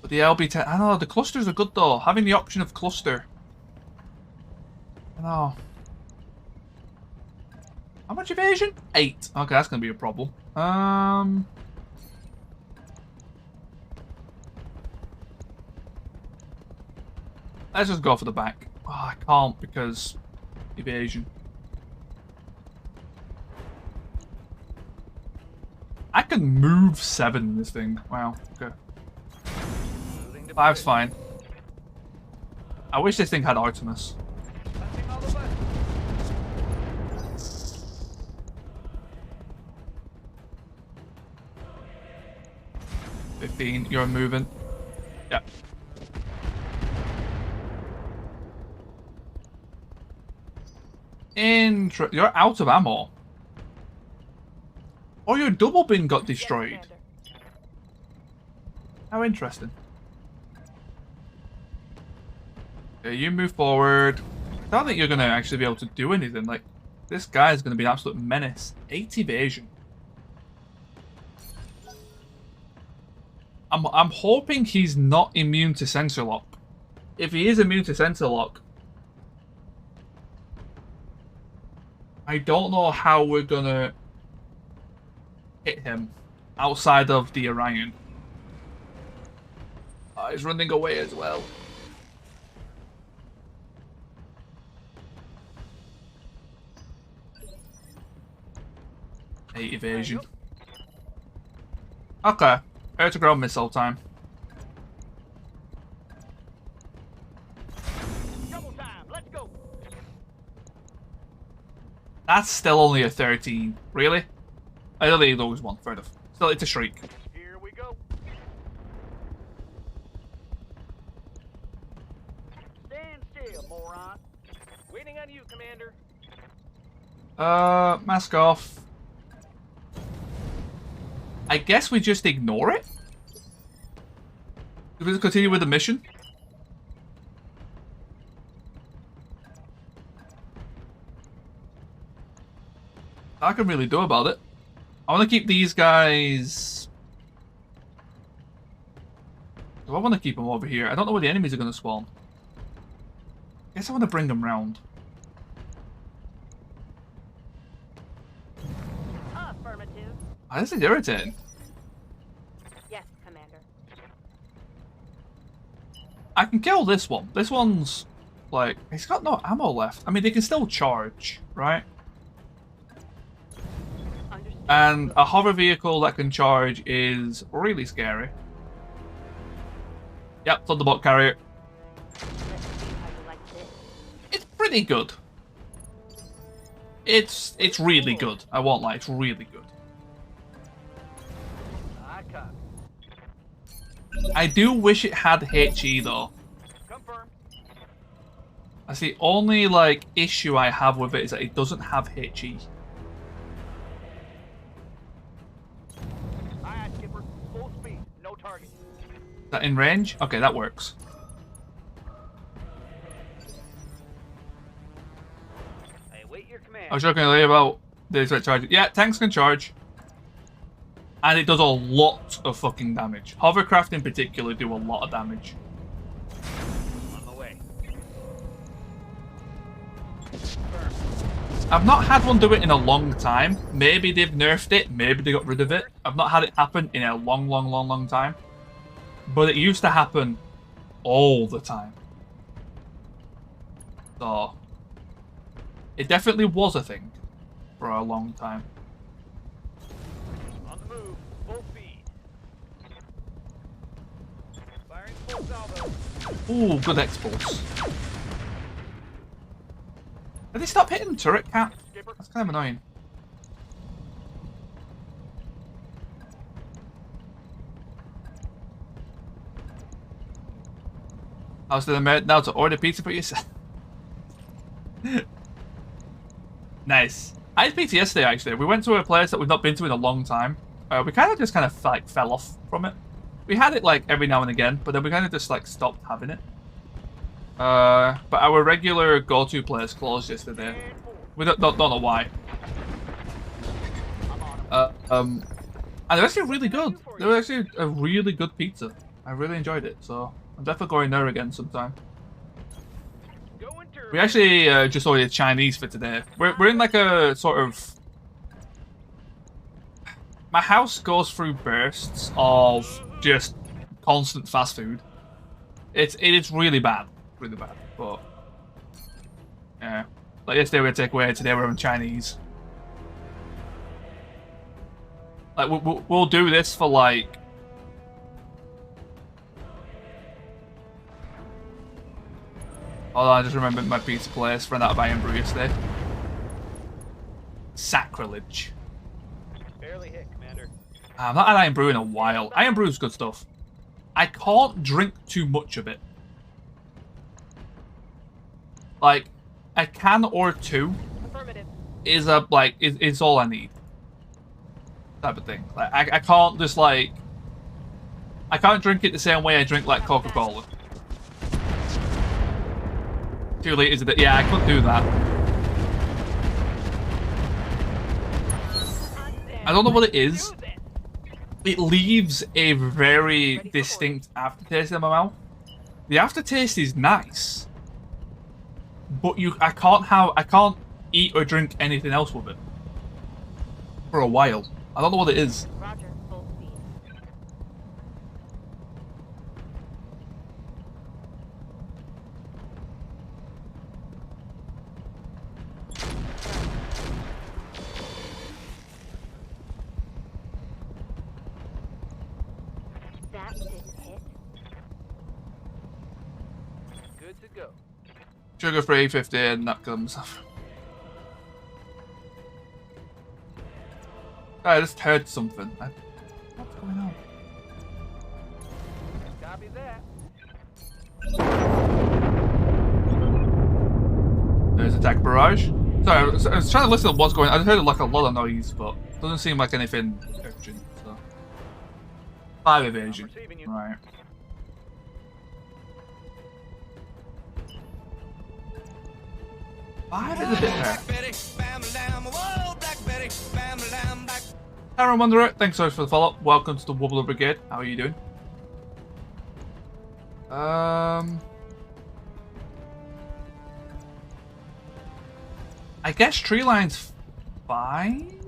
But the LB10, I don't know, the clusters are good though. Having the option of cluster. I know. How much evasion? 8. Okay, that's gonna be a problem. Let's just go for the back. Oh, I can't because evasion. I can move 7 in this thing. Wow, okay. 5's fine. I wish this thing had Artemis. Touching all the buttons. 15, you're moving. Yep. You're out of ammo. Oh, your double bin got destroyed. Yes, Commander. How interesting. Okay, you move forward. I don't think you're going to actually be able to do anything. Like, this guy is going to be an absolute menace. 8 evasion. I'm hoping he's not immune to sensor lock. If he is immune to sensor lock, I don't know how we're going to hit him outside of the Orion. He's running away as well. Eight evasion. Okay, air to ground missile time. Double time. Let's go. That's still only a 13. Really? I don't think those one. Fair enough. Still, it's a shriek. Here we go. Stand still, moron. Waiting on you, Commander. Mask off. I guess we just ignore it? Do we just continue with the mission? I can really do about it. I want to keep these guys... Do I want to keep them over here? I don't know where the enemies are going to spawn. I guess I want to bring them round. Affirmative. Oh, this is irritating. Yes, Commander. I can kill this one. This one's, like, he's got no ammo left. I mean, they can still charge, right? Understood. And a hover vehicle that can charge is really scary. Yep, Thunderbolt carrier. Let's see how you like this. It's pretty good. It's really good. I won't lie, it's really good. I copy. I do wish it had HE though. Confirm. That's the only like issue I have with it is that it doesn't have HE. Aye, Skipper. Full speed. No target. Is that in range? Okay, that works. I await your command. I was joking earlier about the charge. Yeah, tanks can charge. And it does a lot of fucking damage. Hovercraft in particular do a lot of damage. On the way. I've not had one do it in a long time. Maybe they've nerfed it, maybe they got rid of it. I've not had it happen in a long time. But it used to happen all the time. So, it definitely was a thing for a long time. On the move. Full speed. Firing full salvo. Ooh, good expulse. Did they stop hitting turret cap? Skipper. That's kind of annoying. I was doing now to order pizza for yourself. Nice. I had pizza yesterday actually. We went to a place that we've not been to in a long time. We kind of like fell off from it. We had it like every now and again, but then we kind of just like stopped having it. But our regular go-to place closed yesterday. We don't know why. And they're actually really good. They were actually a really good pizza. I really enjoyed it, so I'm definitely going there again sometime. Going turbo. We actually just ordered Chinese for today. We're in like a sort of... My house goes through bursts of just constant fast food. It is really bad, but yeah. Like yesterday we had takeaway, today we're having Chinese. Like we'll do this for like Although I just remembered my pizza place, ran out of iron brew yesterday. Sacrilege. Barely hit, Commander. I've not had iron brew in a while. Iron brew is good stuff. I can't drink too much of it. Like, a can or two Affirmative. is is all I need. Type of thing. Like, I can't just like, I can't drink it the same way I drink like Coca-Cola. 2 liters of it. Yeah, I couldn't do that. I don't know what it is. It leaves a very distinct aftertaste in my mouth. The aftertaste is nice, but I can't eat or drink anything else with it for a while. I don't know what it is. Roger, full speed. That didn't hit. Good to go. Sugar free 50 and that comes. I just heard something. What's going on? Copy that. There's attack barrage. Sorry, I was trying to listen to what's going on. I heard like a lot of noise, but it doesn't seem like anything urgent. So 5 evasion. Receiving you. Right. Five is a bit there. Aaron Wanderer, thanks so much for the follow-up. Welcome to the Wobbler Brigade. How are you doing? I guess tree line's fine.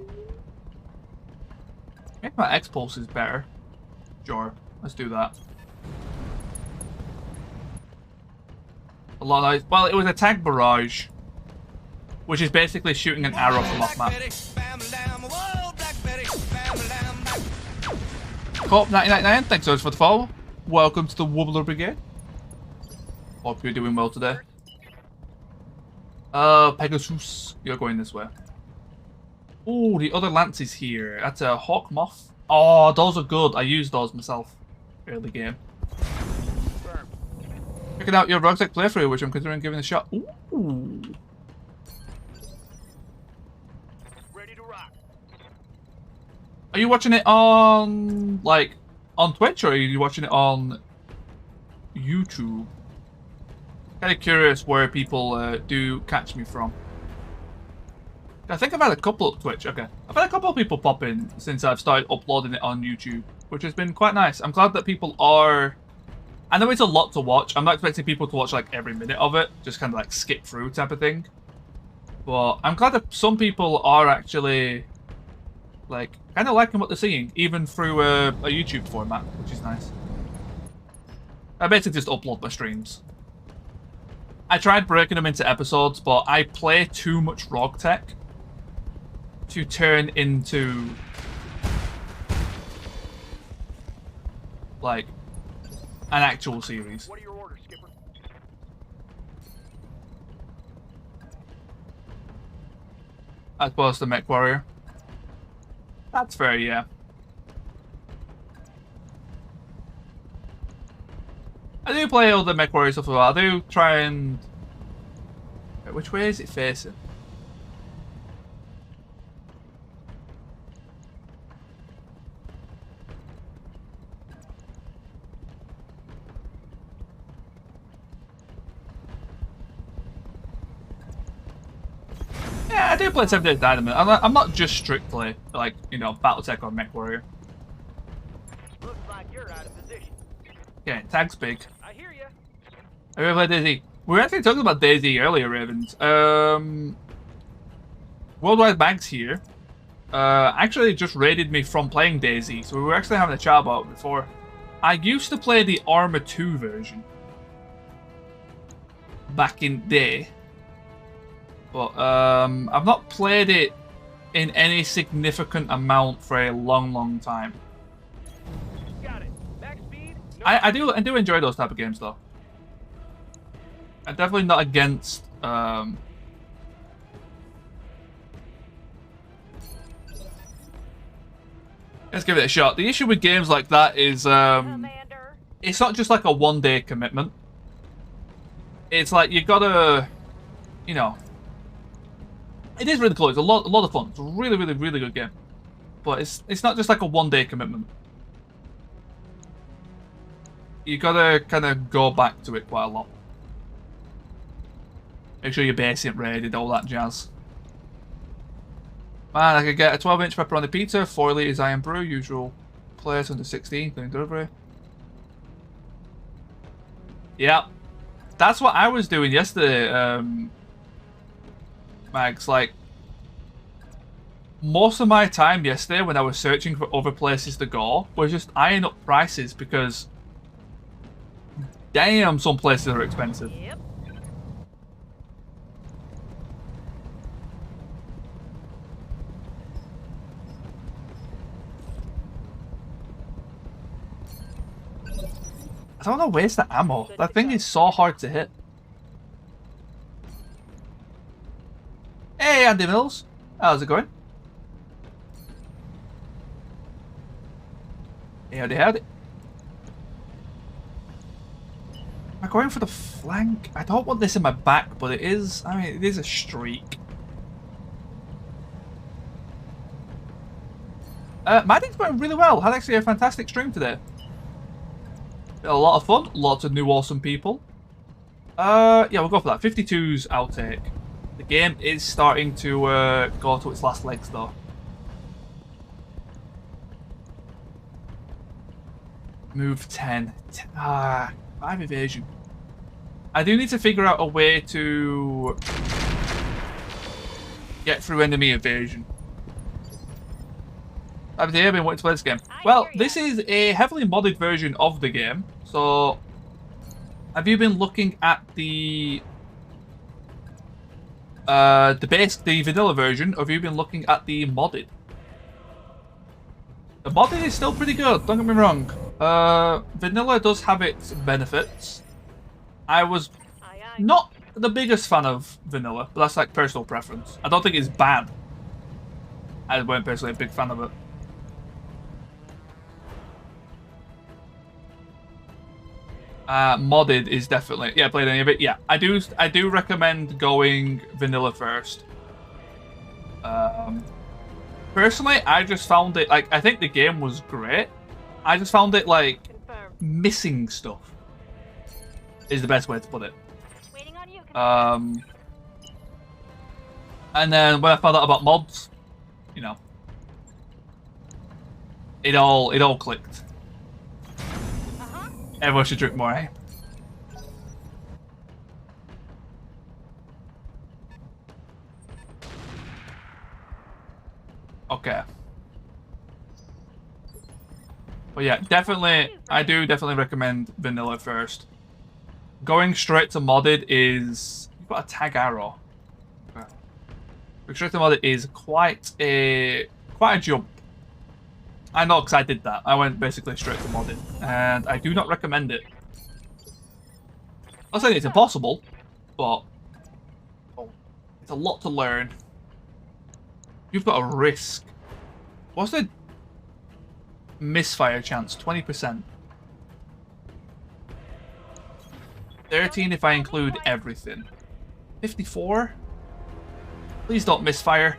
Maybe my X-Pulse is better. Sure, let's do that. A lot of noise. Well, it was attack barrage, which is basically shooting an arrow from off map. Corp 1999, thanks so much for the follow. Welcome to the Wobbler Brigade. Hope you're doing well today. Pegasus, you're going this way. Oh, the other lance is here. That's a hawk moth. Oh, those are good. I used those myself early game. Confirmed. Checking out your Roguetech playthrough, which I'm considering giving a shot. Ooh. Ready to rock. Are you watching it on, like, on Twitch, or are you watching it on YouTube? Kind of curious where people do catch me from. I think I've had a couple of Twitch. Okay, I've had a couple of people pop in since I've started uploading it on YouTube, which has been quite nice. I'm glad that people are. I know it's a lot to watch. I'm not expecting people to watch like every minute of it, just kind of like skip through type of thing. But I'm glad that some people are actually like kind of liking what they're seeing, even through a YouTube format, which is nice. I basically just upload my streams. I tried breaking them into episodes, but I play too much Roguetech to turn into like an actual series. What are your orders, Skipper? As opposed to Mech Warrior. That's fair, yeah. I do play all the Mech Warrior stuff as well. I do try and... Wait, which way is it facing? Yeah, I do play 7 Days Dynamite. I'm not just strictly, like, you know, Battletech or Mech Warrior. Looks like you're out of position. Yeah, tag's big. I hear ya. I really play Daisy. We were actually talking about Daisy earlier, Ravens. Worldwide Bags here actually just raided me from playing Daisy, so we were actually having a chat about it before. I used to play the Arma 2 version back in the day, but I've not played it in any significant amount for a long time. Got it. Max speed. No I do enjoy those type of games though. I'm definitely not against let's give it a shot. The issue with games like that is Commander. it's not just like a one-day commitment. It's like you gotta, you know, it is really cool. It's a lot of fun. It's a really, really, really good game. But it's not just like a one-day commitment. You gotta kind of go back to it quite a lot. Make sure your base isn't raided, all that jazz. Man, I could get a 12-inch pepperoni pizza, 4 litres iron brew, usual place under 16, including delivery. Yeah, that's what I was doing yesterday, Mags. Like, most of my time yesterday when I was searching for other places to go was just eyeing up prices because, damn, some places are expensive. Yep. I don't know where's the ammo. That thing is so hard to hit. Hey, Andy Mills. How's it going? Howdy, howdy. Am I going for the flank? I don't want this in my back, but it is... I mean, it is a streak. My day's going really well. Had actually a fantastic stream today. A lot of fun, lots of new awesome people. Yeah, we'll go for that. 52's I'll take. The game is starting to go to its last legs though. Move 10. 5 evasion. I do need to figure out a way to get through enemy evasion. I've been wanting to play this game. Well, this is a heavily modded version of the game. So, have you been looking at the vanilla version, or have you been looking at the modded? The modded is still pretty good, don't get me wrong. Vanilla does have its benefits. I was not the biggest fan of vanilla, but that's like personal preference. I don't think it's bad. I weren't personally a big fan of it. Modded is definitely, yeah, played any of it. Yeah, I do recommend going vanilla first. Personally, I just found it like, I think the game was great. I just found it like Confirmed. missing stuff is the best way to put it. Waiting on you, Commander. And then when I found out about mods, you know, it all clicked. Everyone should drink more, eh? Okay. Well, yeah, definitely, I do definitely recommend vanilla first. Going straight to modded is... You've got a tag arrow. Okay. Going straight to modded is quite a jump. I know, because I did that. I went basically straight to modded, and I do not recommend it. I'm not saying it's impossible, but it's a lot to learn. You've got a risk. What's the misfire chance? 20%. 13 if I include everything. 54? Please don't misfire.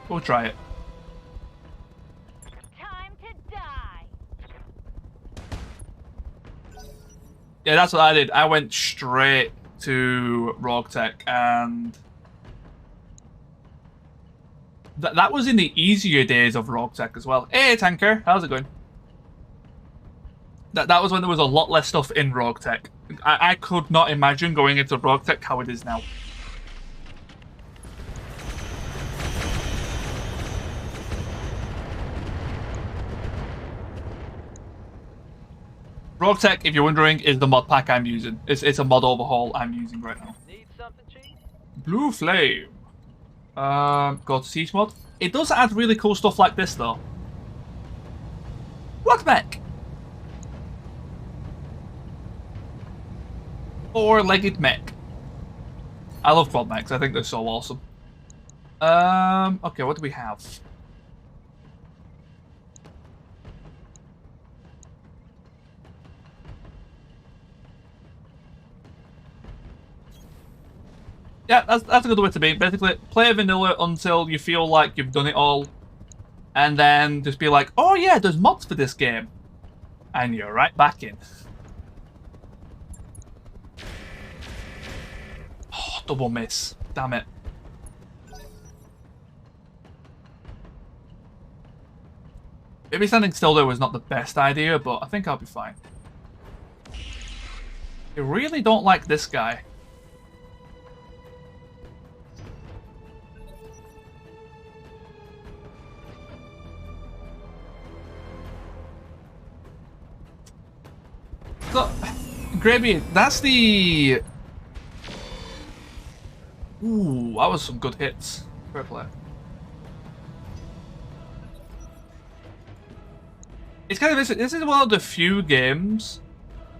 We'll try it. Time to die. Yeah, that's what I did. I went straight to Roguetech, and that was in the easier days of Roguetech as well. Hey, Tanker, how's it going? That was when there was a lot less stuff in Roguetech. I could not imagine going into Roguetech how it is now. Roguetech, if you're wondering, is the mod pack I'm using. It's a mod overhaul I'm using right now. Need something, Chief? Blue Flame. Go to siege mode. It does add really cool stuff like this though. What mech? Four-legged mech. I love quad mechs. I think they're so awesome. Okay, what do we have? Yeah, that's a good way to be. Basically, play vanilla until you feel like you've done it all. And then just be like, oh yeah, there's mods for this game. And you're right back in. Oh, double miss. Damn it. Maybe standing still there was not the best idea, but I think I'll be fine. I really don't like this guy. So, Gravy, that's the... Ooh, that was some good hits. Fair play. It's kind of this is one of the few games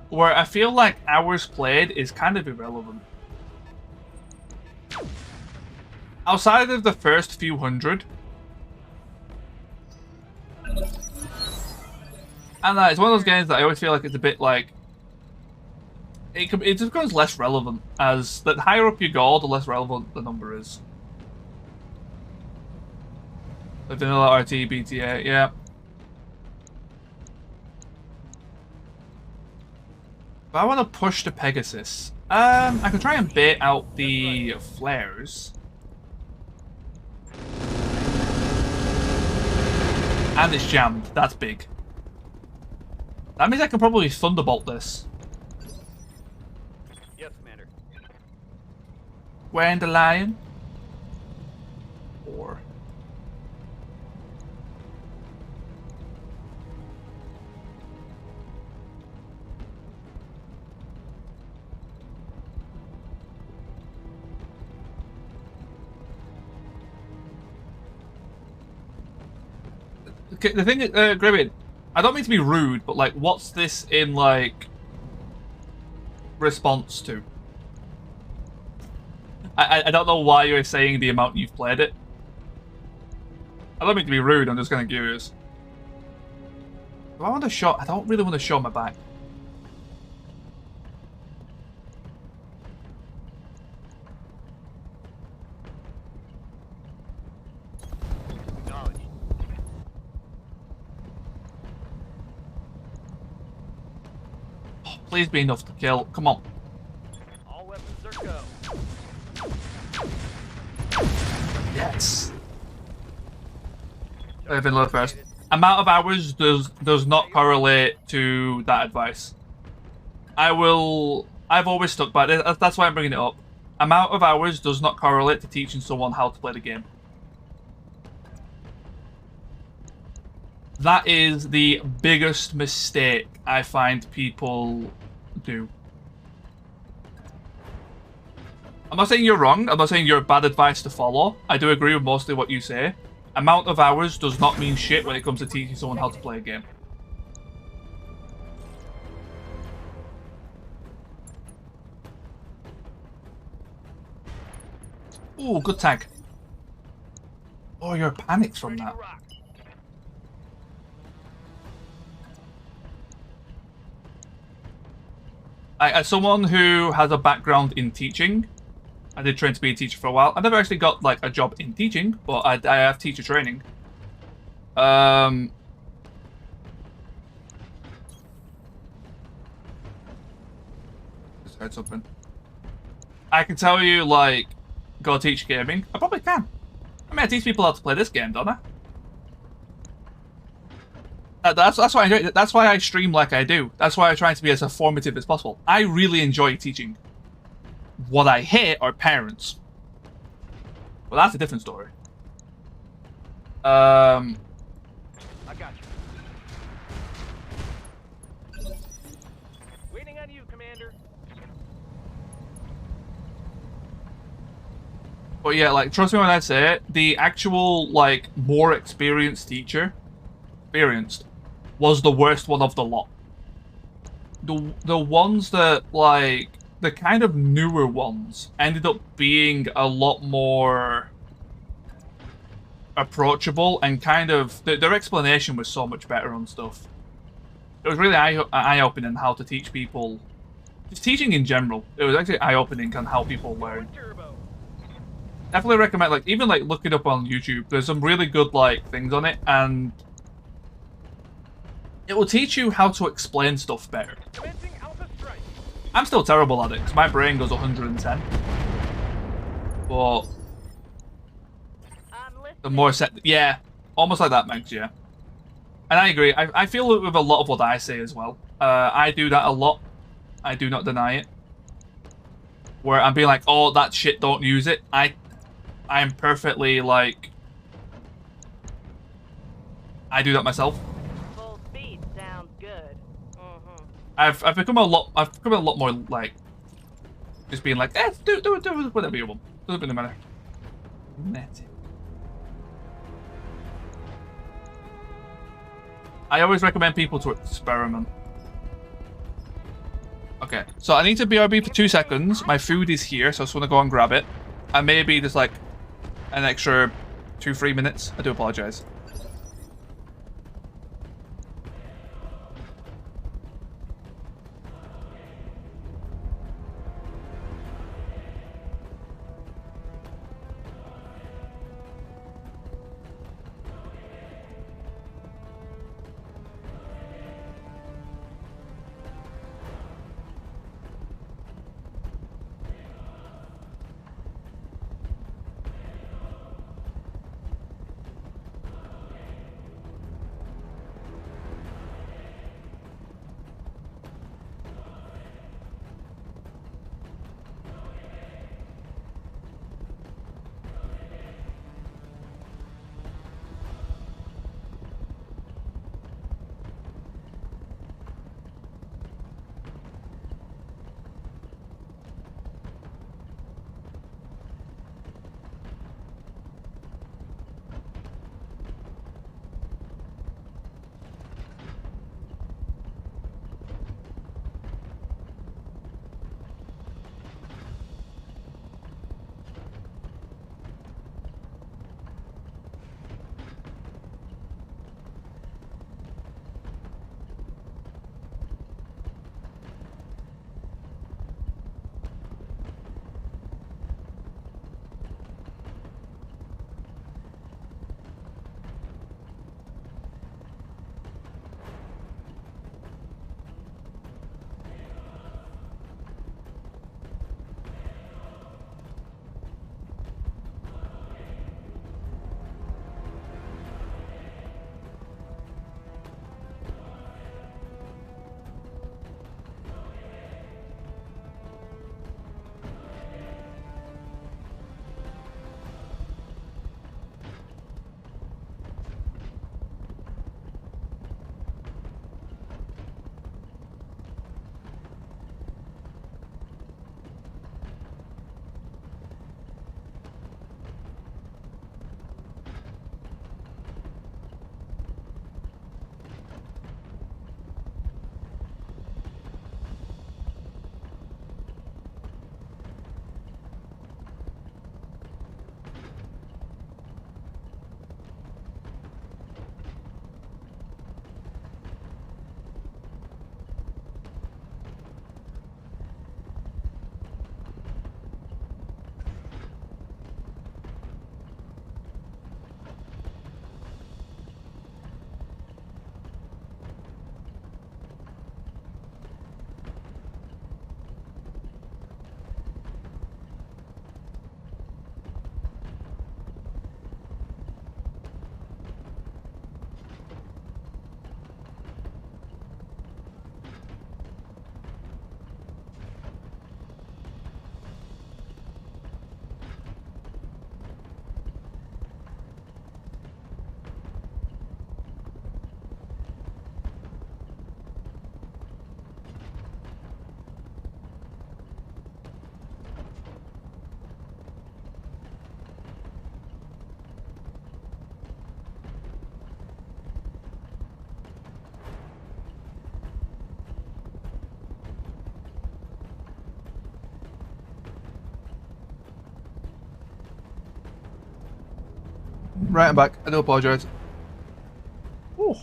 where I feel like hours played is kind of irrelevant. Outside of the first few hundred. And it's one of those games that I always feel like it's a bit like... It just becomes less relevant, as the higher up you go, the less relevant the number is. The vanilla RT, BTA, yeah. If I want to push the Pegasus, I can try and bait out the flares. And it's jammed, that's big. That means I can probably Thunderbolt this. Yes, Commander. When the lion? Or... Okay, the thing is, Gribbin, I don't mean to be rude, but like, what's this in like response to? I don't know why you're saying the amount you've played it. I don't mean to be rude, I'm just kind of curious. Do I want to show? I don't really want to show my back. Acknowledged. Oh, please be enough to kill. Come on. All weapons are go. Yes. Vanilla first. Amount of hours does not correlate to that advice. I've always stuck by it. That's why I'm bringing it up. Amount of hours does not correlate to teaching someone how to play the game. That is the biggest mistake I find people do. I'm not saying you're wrong. I'm not saying you're bad advice to follow. I do agree with mostly what you say. Amount of hours does not mean shit when it comes to teaching someone how to play a game. Ooh, good tag. Oh, you're panicked from that. As someone who has a background in teaching, I did train to be a teacher for a while. I never actually got like a job in teaching, but I have teacher training. Just heard something. I can tell you, like, go teach gaming. I probably can. I mean, I teach people how to play this game, don't I? That's why I enjoy it. That's why I stream like I do. That's why I try to be as informative as possible. I really enjoy teaching. What I hate are parents. Well, that's a different story. I got you. Waiting on you, Commander. But yeah, like, trust me when I say it, the actual, like, more experienced teacher, was the worst one of the lot. The ones that, like, the kind of newer ones ended up being a lot more approachable and kind of, their explanation was so much better on stuff. It was really eye-opening how to teach people, just teaching in general. It was actually eye-opening on how people learn. Turbo. Definitely recommend, like, even like look it up on YouTube. There's some really good like things on it, and it will teach you how to explain stuff better. Commencing Alpha Strike. I'm still terrible at it because my brain goes 110. But I'm listening. the more set, yeah, almost like that, Max. Yeah, and I agree. I feel it with a lot of what I say as well. I do that a lot. I do not deny it. Where I'm being like, oh, that shit, don't use it. I am perfectly like, I do that myself. Full speed sounds good. Mm-hmm. I've become a lot more like, just being like, do whatever you want. Doesn't really matter. Magic. I always recommend people to experiment. Okay, so I need to BRB for 2 seconds. My food is here, so I just want to go and grab it. And maybe just like an extra 2-3 minutes. I do apologize. Right, I'm back. I do apologise. Ooh.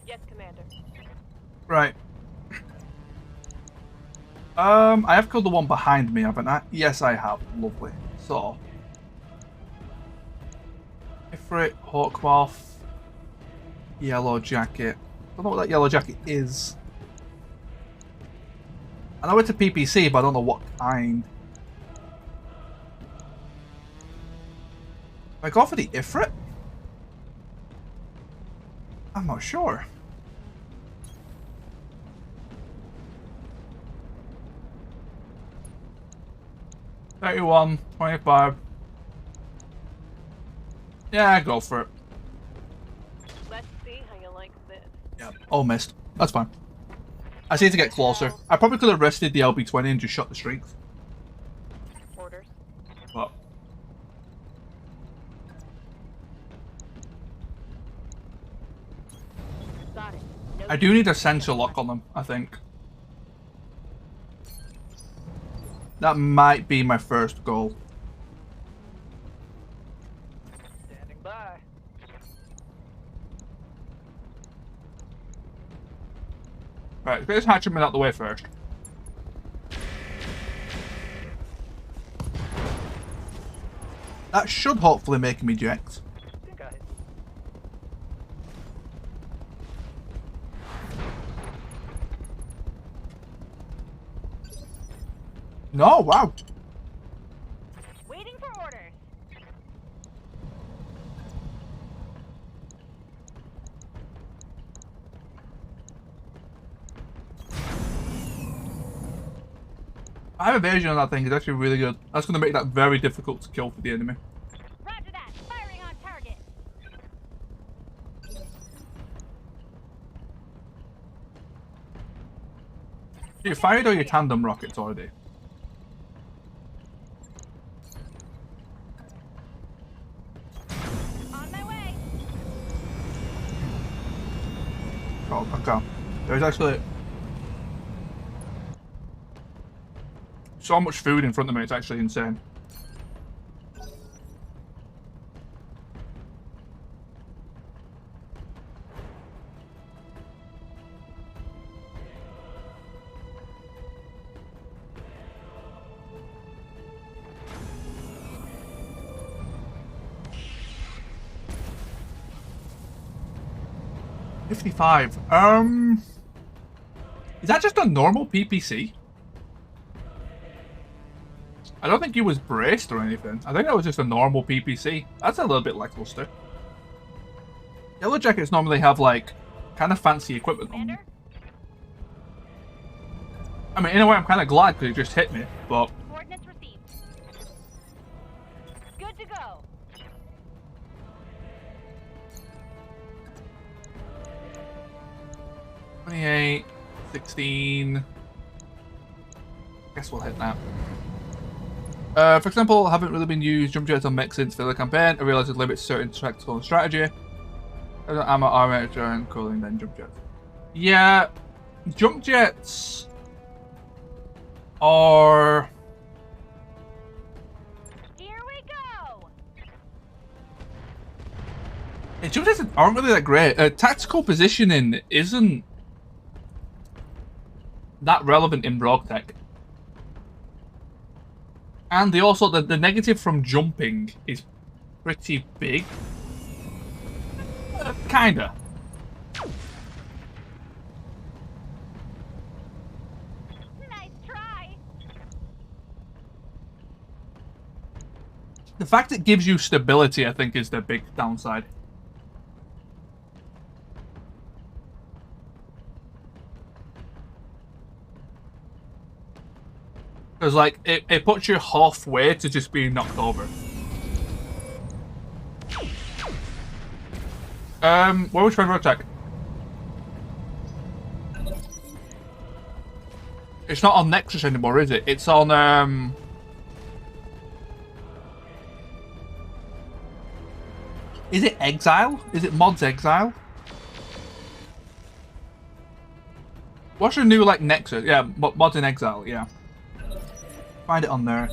Yes, Commander. Right. I have killed the one behind me, haven't I? Yes, I have. Lovely. So. Ifrit, Hawkmoth, Yellow Jacket. I don't know what that Yellow Jacket is. I know it's a PPC, but I don't know what kind. I go for the Ifrit? I'm not sure. $31, $25. Yeah, go for it. Let's see how you like this. Yeah. Oh, missed. That's fine. I just need to get closer. I probably could have rested the LB-20 and just shot the streaks. Orders. But Got it. No I do need a sensor lock on them, I think. That might be my first goal. Standing by. Right, let's get this hatchman out the way first. That should hopefully make me eject. Think I. No, wow. Waiting for orders. I have evasion on that thing. It's actually really good. That's going to make that very difficult to kill for the enemy. Roger that. Firing on target. You fired all your tandem rockets already. On my way. Oh, okay. There's actually so much food in front of me, it's actually insane. $55. Is that just a normal PPC? I don't think he was braced or anything. I think that was just a normal PPC. That's a little bit lackluster. Yellow Jackets normally have, like, kind of fancy equipment on them. Commander. I mean, in a way, I'm kind of glad because it just hit me, but... Coordinates received. Good to go. $28, $16... Guess we'll hit that. For example, haven't really been used jump jets on mech since the campaign. I realised it limits certain tactical and strategy. Ammo, armor, and cooling, then jump jets. Yeah, jump jets are... Here we go. Jump jets aren't really that great. Tactical positioning isn't that relevant in Roguetech. And the negative from jumping is pretty big. Kinda. Nice try. The fact it gives you stability, I think, is the big downside. Because, like, it puts you halfway to just being knocked over. Where was Roguetech? It's not on Nexus anymore, is it? It's on, Is it Exile? Is it Mods Exile? What's your new, like, Nexus? Yeah, Mods in Exile, yeah. Find it on there.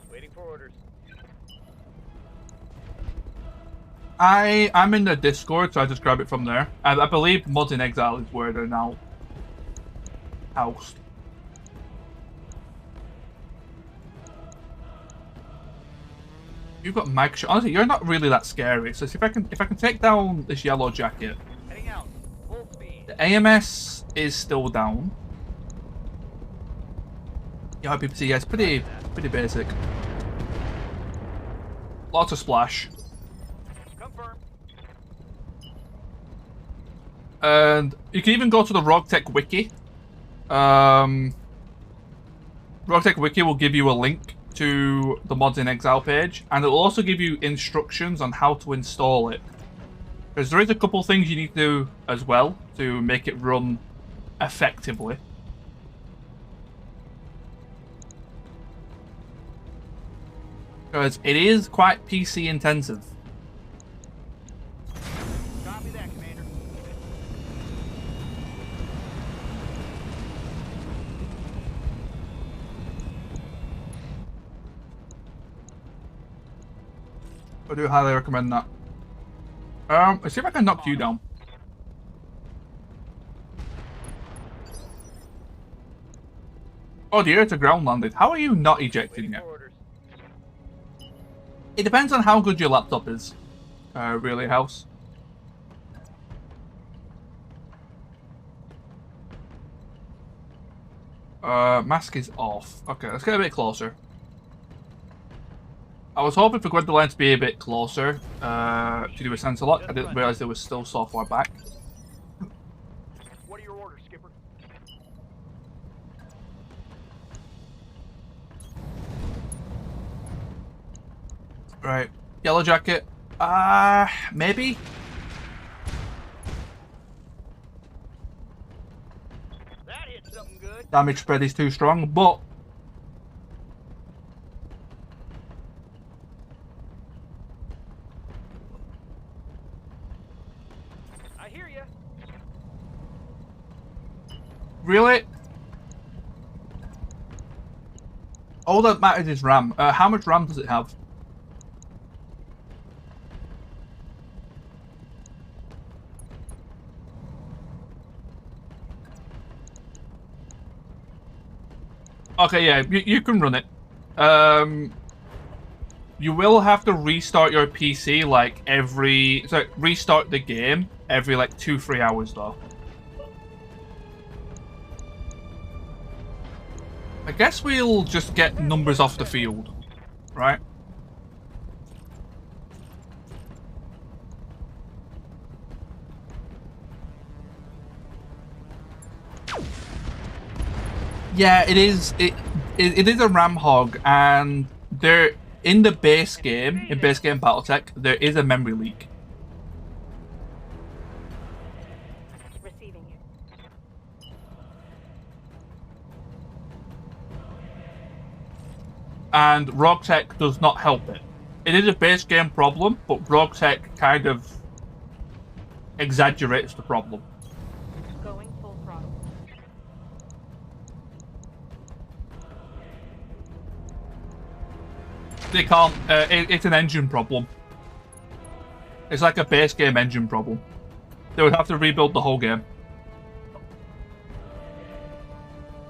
Waiting for orders. I'm in the Discord, so I just grab it from there. I believe Mods in Exile is where they're now housed. You've got mag shot. Honestly, you're not really that scary. So if I can take down this yellow jacket. Heading out. Full speed. The AMS is still down. Yeah, PPC, yeah, it's pretty basic. Lots of splash. Confirm. And you can even go to the Roguetech Wiki. Roguetech Wiki will give you a link to the Mods in Exile page, and it will also give you instructions on how to install it. Because there is a couple things you need to do as well to make it run effectively. Because it is quite PC intensive. Copy that, Commander. I do highly recommend that. Let's see if I can knock you down. Oh dear, it's a ground landed. How are you not ejected Waiting yet? for orders. It depends on how good your laptop is. Really, House. Mask is off. Okay, let's get a bit closer. I was hoping for Gwendolyn to be a bit closer to do a sensor lock. I didn't realize it was still so far back. What are your orders, Skipper? Right. Yellow jacket. Maybe? That hit something good. Damage spread is too strong, but I hear ya. really? All that matters is RAM. How much RAM does it have? Okay, yeah, you can run it. You will have to restart your PC like restart the game every like 2-3 hours though. I guess we'll just get numbers off the field, right? Yeah, it is. It is a RAM hog, and there in the base game, in base game BattleTech, there is a memory leak. Receiving you. And Roguetech does not help it. It is a base game problem, but Roguetech kind of exaggerates the problem. Going full throttle. They can't. It's an engine problem. It's like a base game engine problem. They would have to rebuild the whole game.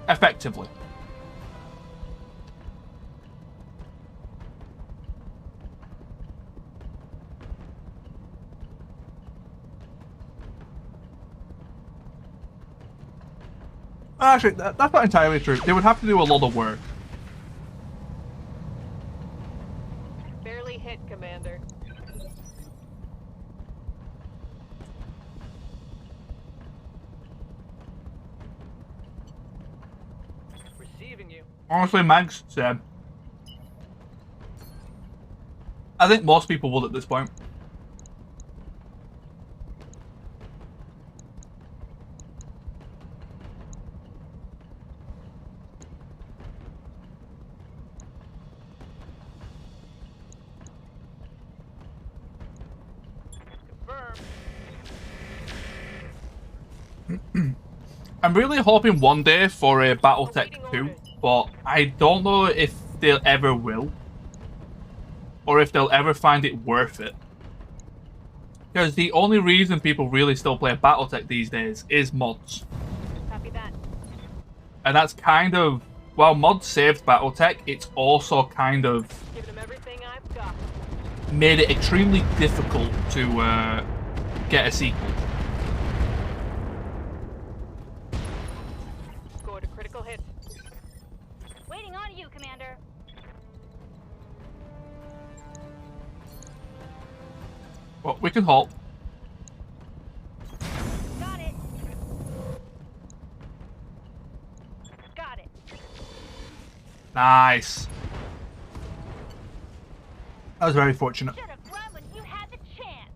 Effectively. Actually, that's not entirely true. They would have to do a lot of work. Barely hit, Commander. Receiving you. Honestly, Mags, same. I think most people would at this point. Confirm. I'm really hoping one day for a Battletech 2, but I don't know if they'll ever will. Or if they'll ever find it worth it. Because the only reason people really still play Battletech these days is mods. Copy that. And that's kind of... While mods saved Battletech, it's also kind of Giving them everything I've got. made it extremely difficult to get a sequel. Scored a critical hit. Waiting on you, Commander. Well, we can halt. Got it. Got it. Nice. That was very fortunate. Should have run when you had the chance.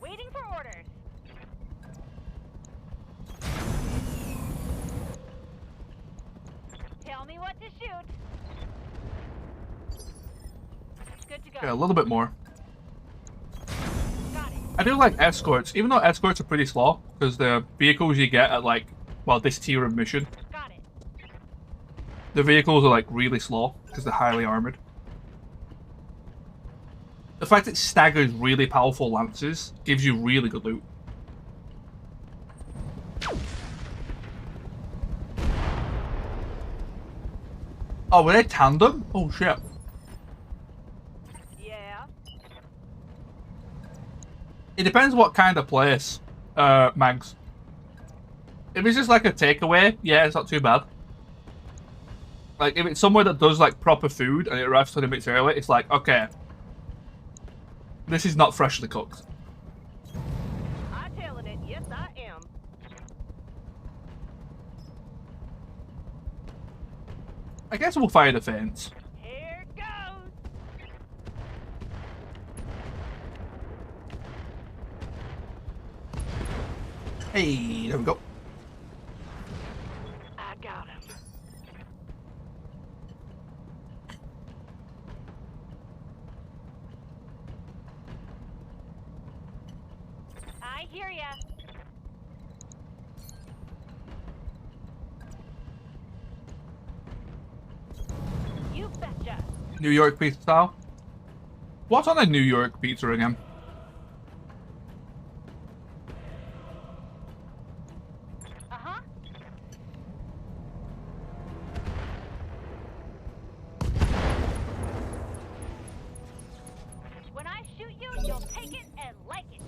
Waiting for orders. Tell me what to shoot. Good to go. Okay, a little bit more. Got it. I do like escorts, even though escorts are pretty slow, because the vehicles you get at, like, well, this tier of mission, Got it. the vehicles are, like, really slow, because they're highly armored. The fact it staggers really powerful lances gives you really good loot. Oh, were they tandem? Oh, shit. Yeah. It depends what kind of place, Mags. If it's just like a takeaway, yeah, it's not too bad. Like, if it's somewhere that does, like, proper food and it arrives 20 minutes early, it's like, okay, this is not freshly cooked. I'm telling it. Yes, I am. I guess we'll fire the fence. Here goes. Hey, there we go. I got him. I hear ya. You betcha. New York pizza style. What's on a New York pizza again? Uh-huh. When I shoot you, you'll take it and like it.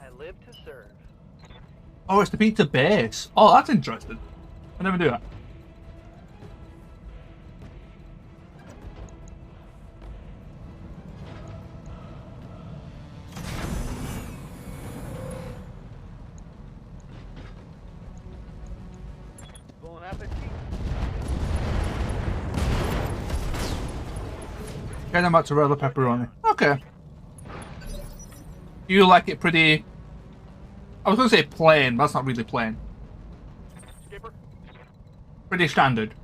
I live to serve. Oh, it's the pizza base. Oh, that's interesting. I never do that. Bon appetit. Kind of mozzarella pepperoni. Okay. You like it pretty... I was going to say plain, but that's not really plain. Skipper. Pretty standard.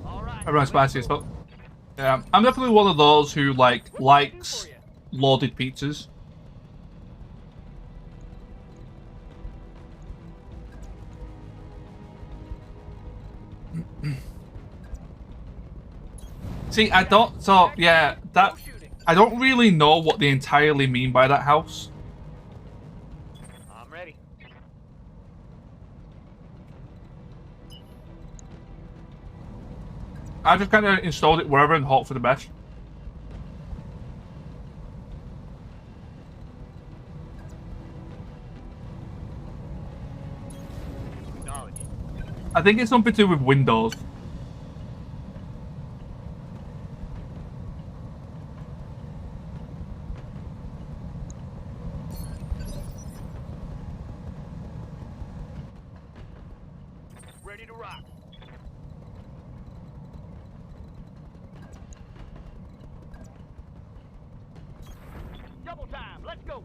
All right. Everyone's spicy as fuck. Yeah, I'm definitely one of those who, like, likes loaded pizzas. See, I don't... So, yeah, that... I don't really know what they entirely mean by that house. I'm ready. I just kind of installed it wherever and hope for the best. Acknowledge. I think it's something to do with Windows. Ready to rock. Double time. Let's go.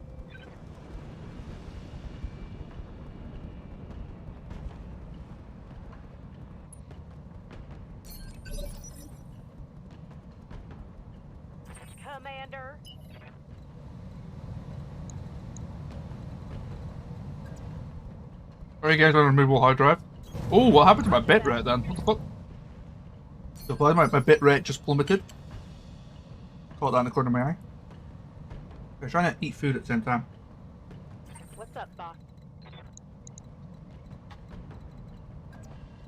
Commander. Are you guys on removable hard drive? Oh, what happened to my bit rate then? What the fuck? So my bit rate just plummeted. Caught that in the corner of my eye. I'm trying to eat food at the same time. What's up, boss?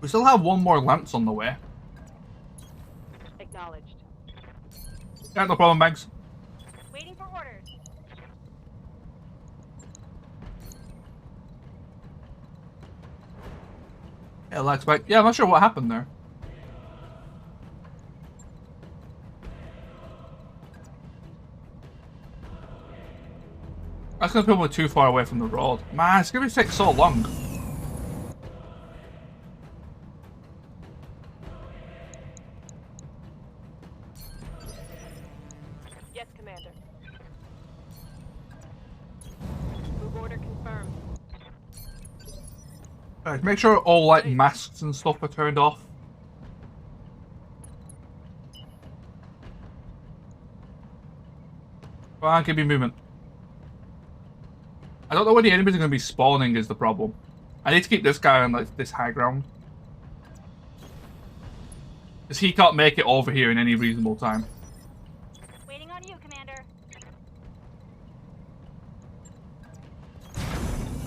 We still have one more lance on the way. Acknowledged. Yeah, no problem, Banks. Waiting for orders. Yeah, lights back. Yeah, I'm not sure what happened there. That's gonna put me too far away from the road. Man, it's gonna take so long. Yes, Commander. Move order confirmed. Alright, make sure all like masks and stuff are turned off. Come on, give me movement. I don't know where the enemies are going to be spawning is the problem. I need to keep this guy on like this high ground. Because he can't make it over here in any reasonable time. Waiting on you, Commander.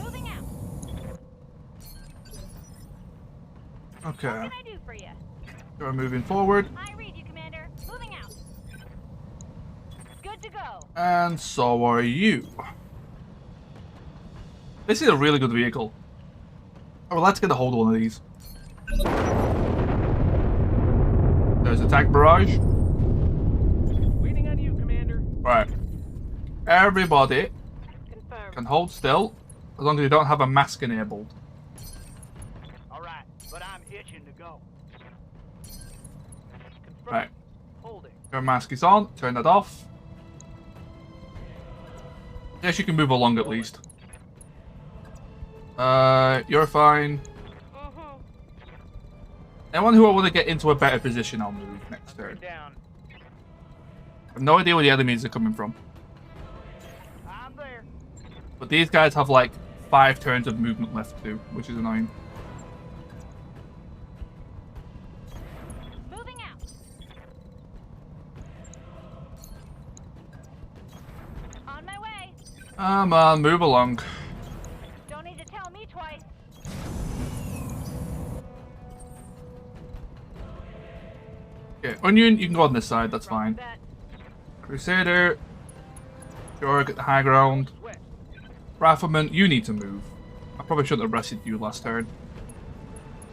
Moving out. Okay. What can I do for you? So we're moving forward. I read you, Commander. Moving out. Good to go. And so are you. This is a really good vehicle. Oh, well, let's get a hold of one of these. There's attack barrage. Waiting on you, Commander. Right. Everybody Confirmed. can hold still as long as you don't have a mask enabled. All right, but I'm itching to go. Confirmed. Right. Holding. Your mask is on. Turn that off. Yes, you can move along at least. You're fine. Mm-hmm. Anyone who I want to get into a better position, I'll move next turn. Down. I have no idea where the enemies are coming from. I'm there. But these guys have like 5 turns of movement left too, which is annoying. Moving out. On my way. Come on, move along. Don't need to tell me twice. Okay, Onion, you can go on this side, that's fine. That. Crusader, Jorg at the high ground. Sweat. Rifleman, you need to move. I probably shouldn't have rested you last turn.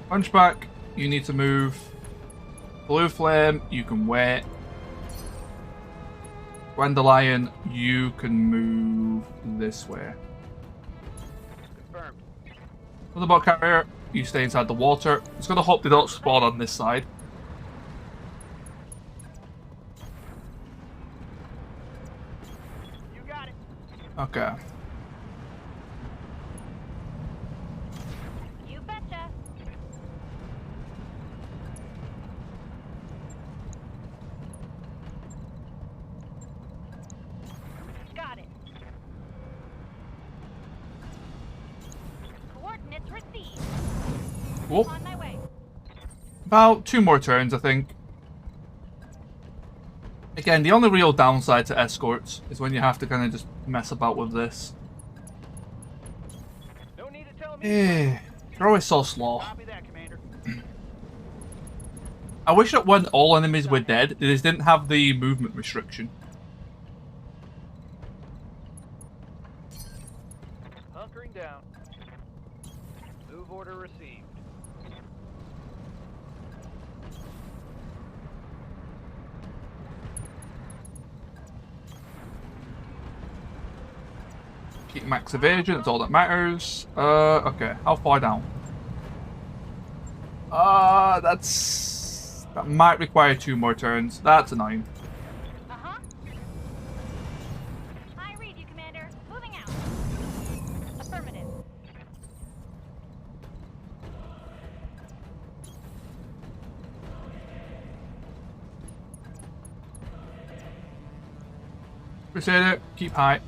Hunchback, you need to move. Blue Flame, you can wait. Gwendolyn, you can move this way. Confirmed. Thunderbolt Carrier, you stay inside the water. Just gonna hope they don't spawn on this side. You got it. Okay. You betcha. Got it. Coordinates received. Whoop. On my way. About 2 more turns, I think. Again, the only real downside to escorts is when you have to kind of just mess about with this. No need to tell me. They're always so slow. Copy that, Commander. I wish that when all enemies were dead, they just didn't have the movement restriction. Hunkering down. Move order received. Keep max evasion, that's all that matters. Okay, how far down? That might require 2 more turns. That's annoying. Uh-huh. I read Crusader, keep high.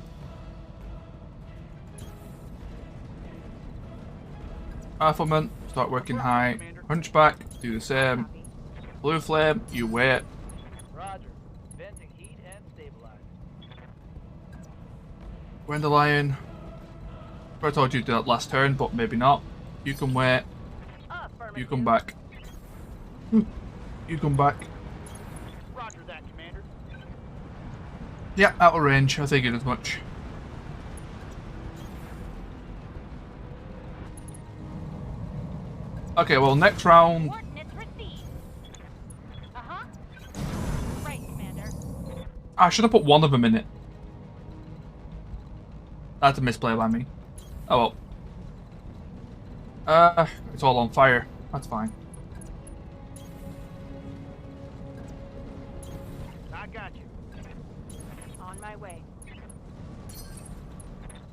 Rifleman, start working high. Hunchback, do the same. Copy. Blue Flame, you wait. Roger. Venting heat and stabilizing. Lion. I told you to do that last turn, but maybe not. You can wait. Affirmative. You come back. You come back. Roger that, Commander. Yeah, out of range. I figured as much. Okay, well, next round. Coordinates received. Uh-huh. Right, Commander. I should have put one of them in it. That's a misplay by me. Oh well. It's all on fire. That's fine. I got you. On my way.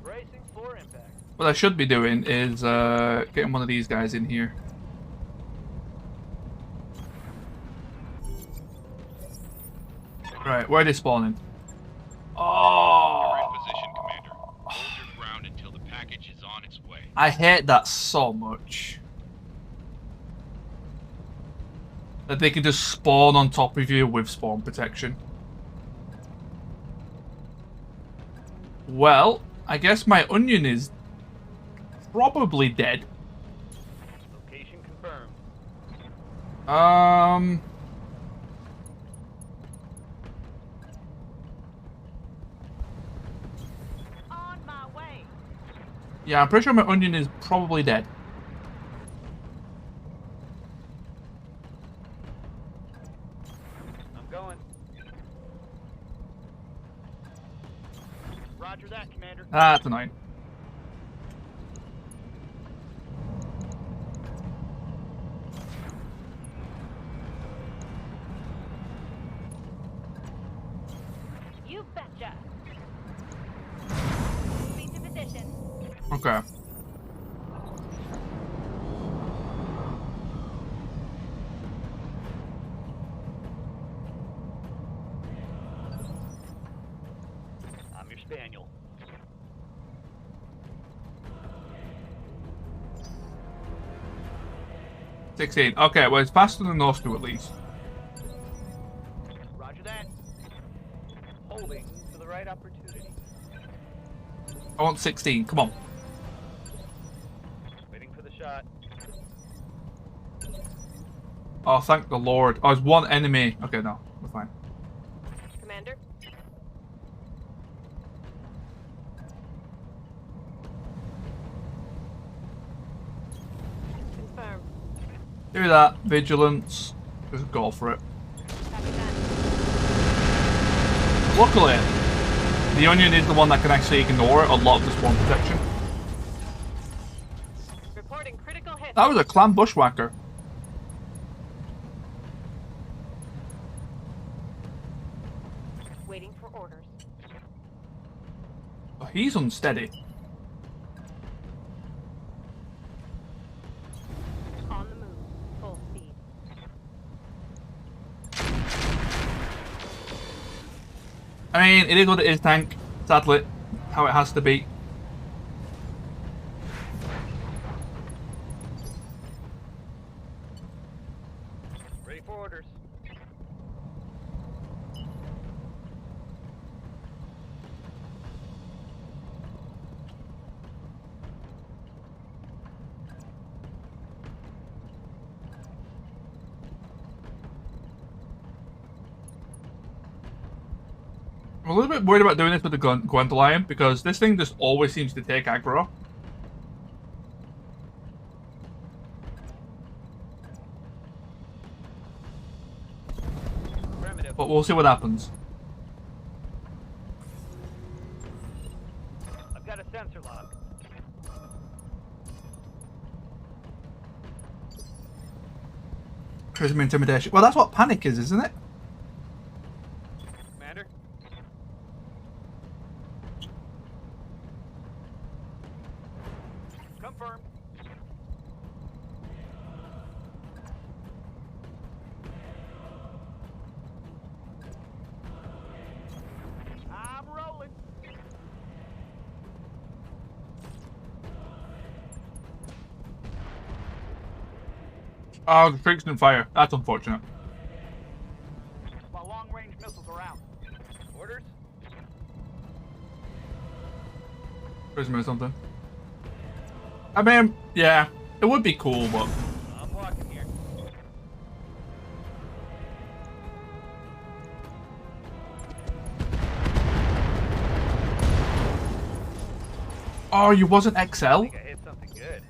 Bracing for impact. What I should be doing is getting one of these guys in here. Right, where are they spawning? You're Oh! in position, Commander. Hold your ground until the package is on its way. I hate that so much. That they can just spawn on top of you with spawn protection. Well, I guess my onion is probably dead. Location confirmed. On my way. Yeah, I'm pretty sure my onion is probably dead. I'm going. Roger that, Commander. Ah, that's annoying. You betcha. Moving to position. Okay. I'm your spaniel. $16. Okay, well, it's faster than those two at least. Roger that. Holding for the right opportunity. I want 16. Come on. Waiting for the shot. Oh, thank the Lord. Oh, it's one enemy. Okay, no. We're fine. Commander. Confirmed. Do that. Vigilance. Just go for it. Copy that. Luckily, the onion is the one that can actually ignore a lot of the spawn protection. Reporting critical hit. That was a clan bushwhacker. Waiting for orders. Oh, he's unsteady. On the move. Full speed. I mean, it is what it is, tank. Sadly, how it has to be. Ready for orders. I'm a little bit worried about doing this with the Gwendolyn because this thing just always seems to take aggro. Primitive. But we'll see what happens. I've got a sensor lock. Charisma intimidation. Well, that's what panic is, isn't it? Commander. Confirmed. I'm rolling. Oh, the freaks didn't fire. That's unfortunate. My long-range missiles are out. Orders? Prism or something. I mean, yeah, it would be cool, but I'm walking here. oh, you wasn't XL? I think I hit something good.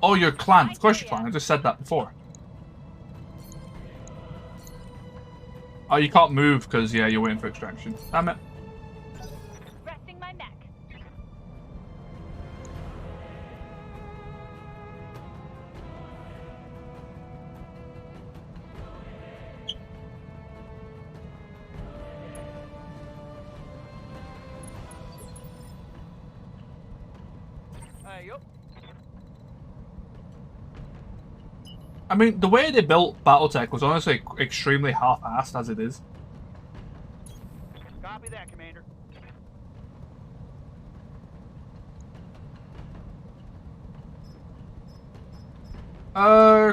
Oh, you're clan. Of course you're clan. I just said that before. Oh, you can't move because, yeah, you're waiting for extraction. Damn it. Resting my mech. Yup. I mean, the way they built Battletech was honestly extremely half-assed as it is. Copy that, Commander.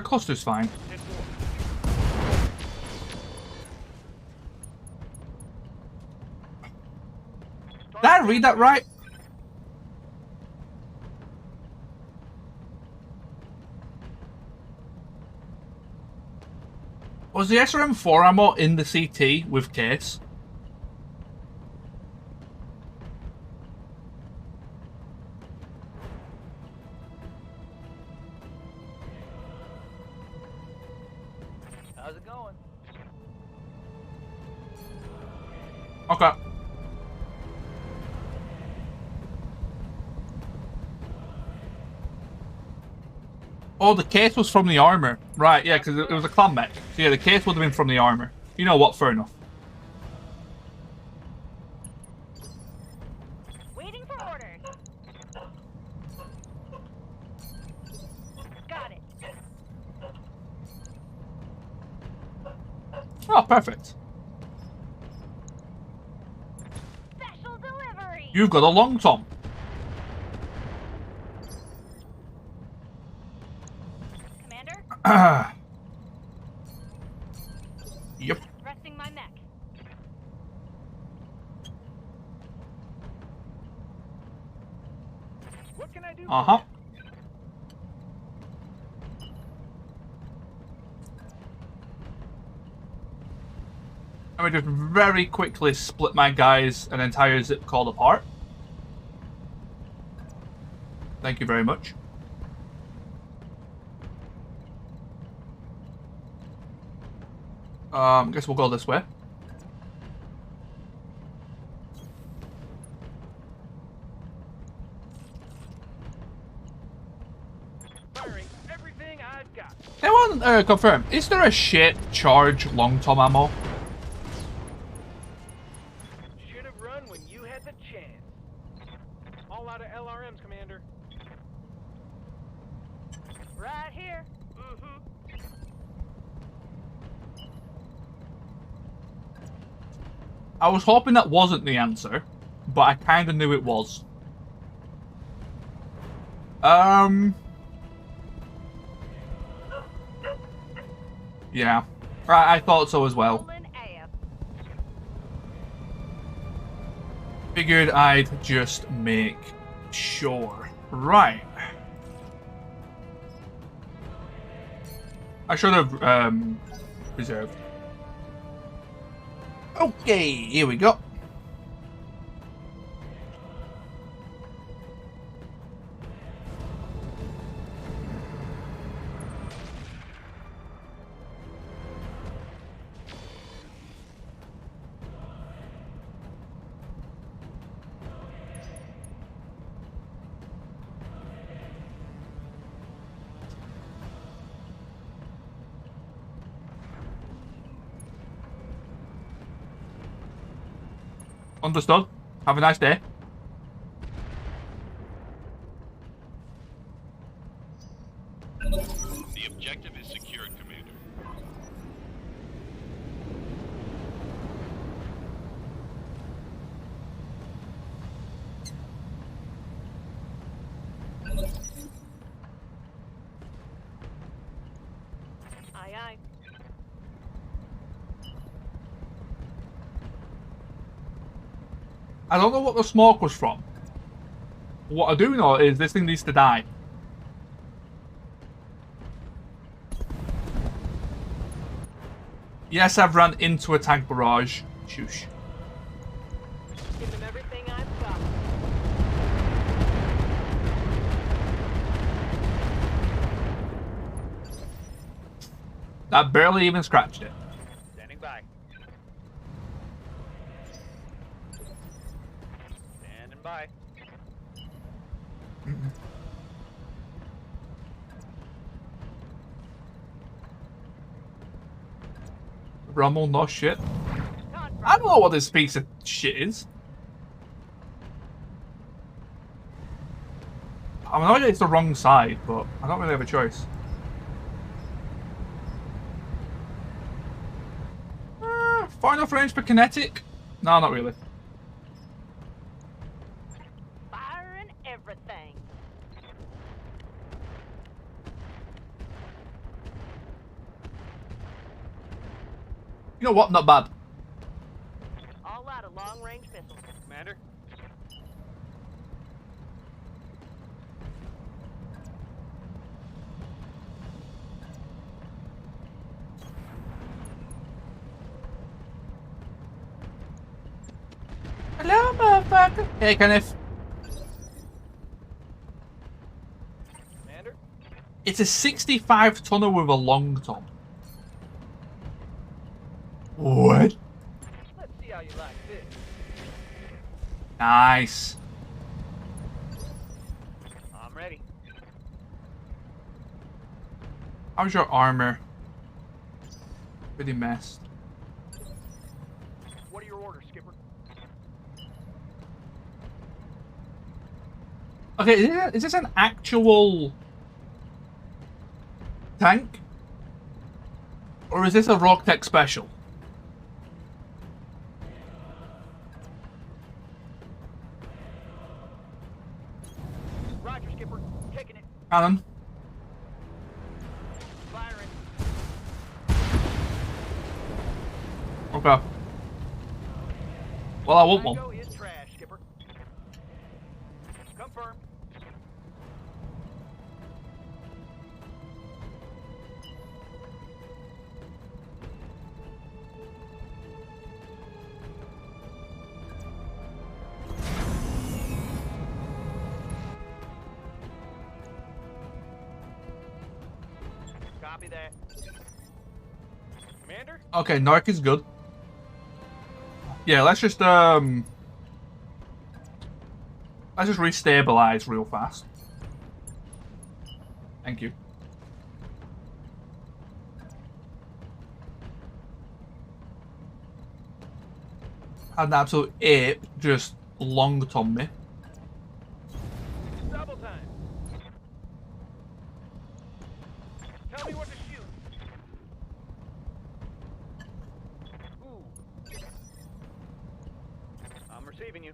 Cluster's fine. Hit Did I read that right? Was the SRM4 ammo in the CT with case? How's it going? Okay. Oh, the case was from the armor. Right, yeah, because it was a clan mech. So yeah, the case would have been from the armor. You know what, fair enough. Waiting for orders. Got it. Oh, perfect. Special delivery. You've got a long tom. Commander, Yep. resting my mech. What can I do? Uh-huh. Let me just very quickly split my guys an entire zip called apart. Thank you very much. Guess we'll go this way. Firing everything I've got. I want to confirm, is there a shit charge long tom ammo? Should have run when you had the chance. All out of LRMs, Commander. Right here. Mm-hmm. I was hoping that wasn't the answer, but I kind of knew it was. Yeah. Right, I thought so as well. Rolling AF. Figured I'd just make sure. Right. I should have, reserved. Okay, here we go. Understood. Have a nice day. The objective is secured, Commander. I don't know what the smoke was from. What I do know is this thing needs to die. Yes, I've run into a tank barrage. Shoosh. Give them everything I've got. That barely even scratched it. Standing by. Standing by. Rommel, no shit. Confirm. I don't know what this piece of shit is. I know it's the wrong side, but I don't really have a choice. Far enough range for kinetic? No, not really. Fire and everything. You know what? Not bad. All out of long-range missiles. Commander? Hello, motherfucker. Hey, Kenneth. Commander? It's a 65 tonner with a long tom. What? Let's see how you like this. Nice. I'm ready. How's your armor? Pretty messed. What are your orders, Skipper? Okay, is this an actual tank? Or is this a Roguetech special? Roger, Skipper. Taking it. Cannon. Firing. Okay. Well, I want one. Tango is trash, Skipper. Confirmed. Copy that. Commander? Okay, Narc is good. Yeah, let's just restabilize real fast. Thank you. Had an absolute ape just long tom me. Double time. Tell me what to shoot. Ooh. I'm receiving you.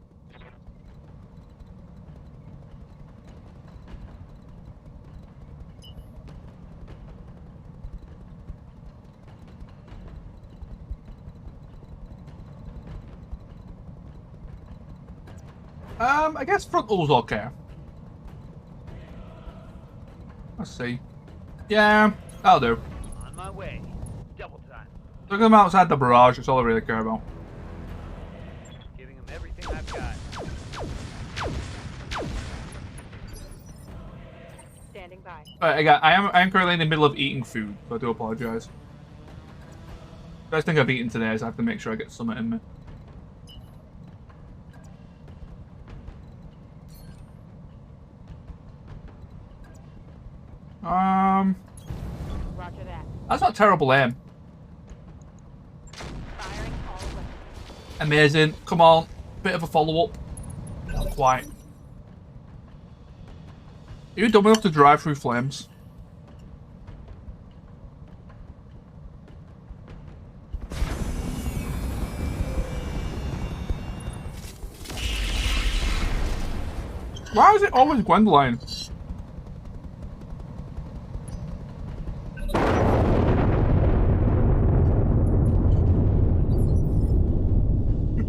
I guess frontal's okay. Let's see. Yeah, that'll do. On my way. Double time. Look at them outside the barrage, that's all I really care about. Giving them everything I've got. Standing by. Alright, I am currently in the middle of eating food, so I do apologise. First thing I've eaten today is I have to make sure I get something in me. Roger that. That's not terrible aim. Firing all weapons. Amazing. Come on. Bit of a follow-up. Not quite. Are you dumb enough to drive through flames? Why is it always Gwendolyn?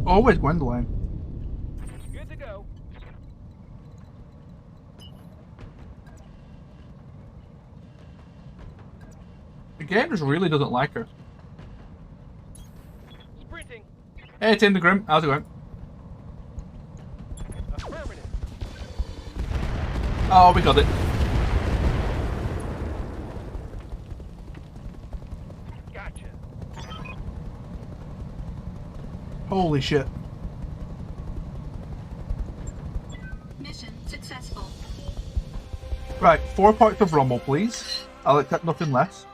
Always Gwendolyn. The game just really doesn't like her. Sprinting. Hey, Tim the Grim, how's it going? Affirmative. Oh, we got it. Gotcha. Holy shit. Mission successful. Right, 4 points of Rommel, please. I'll accept nothing less.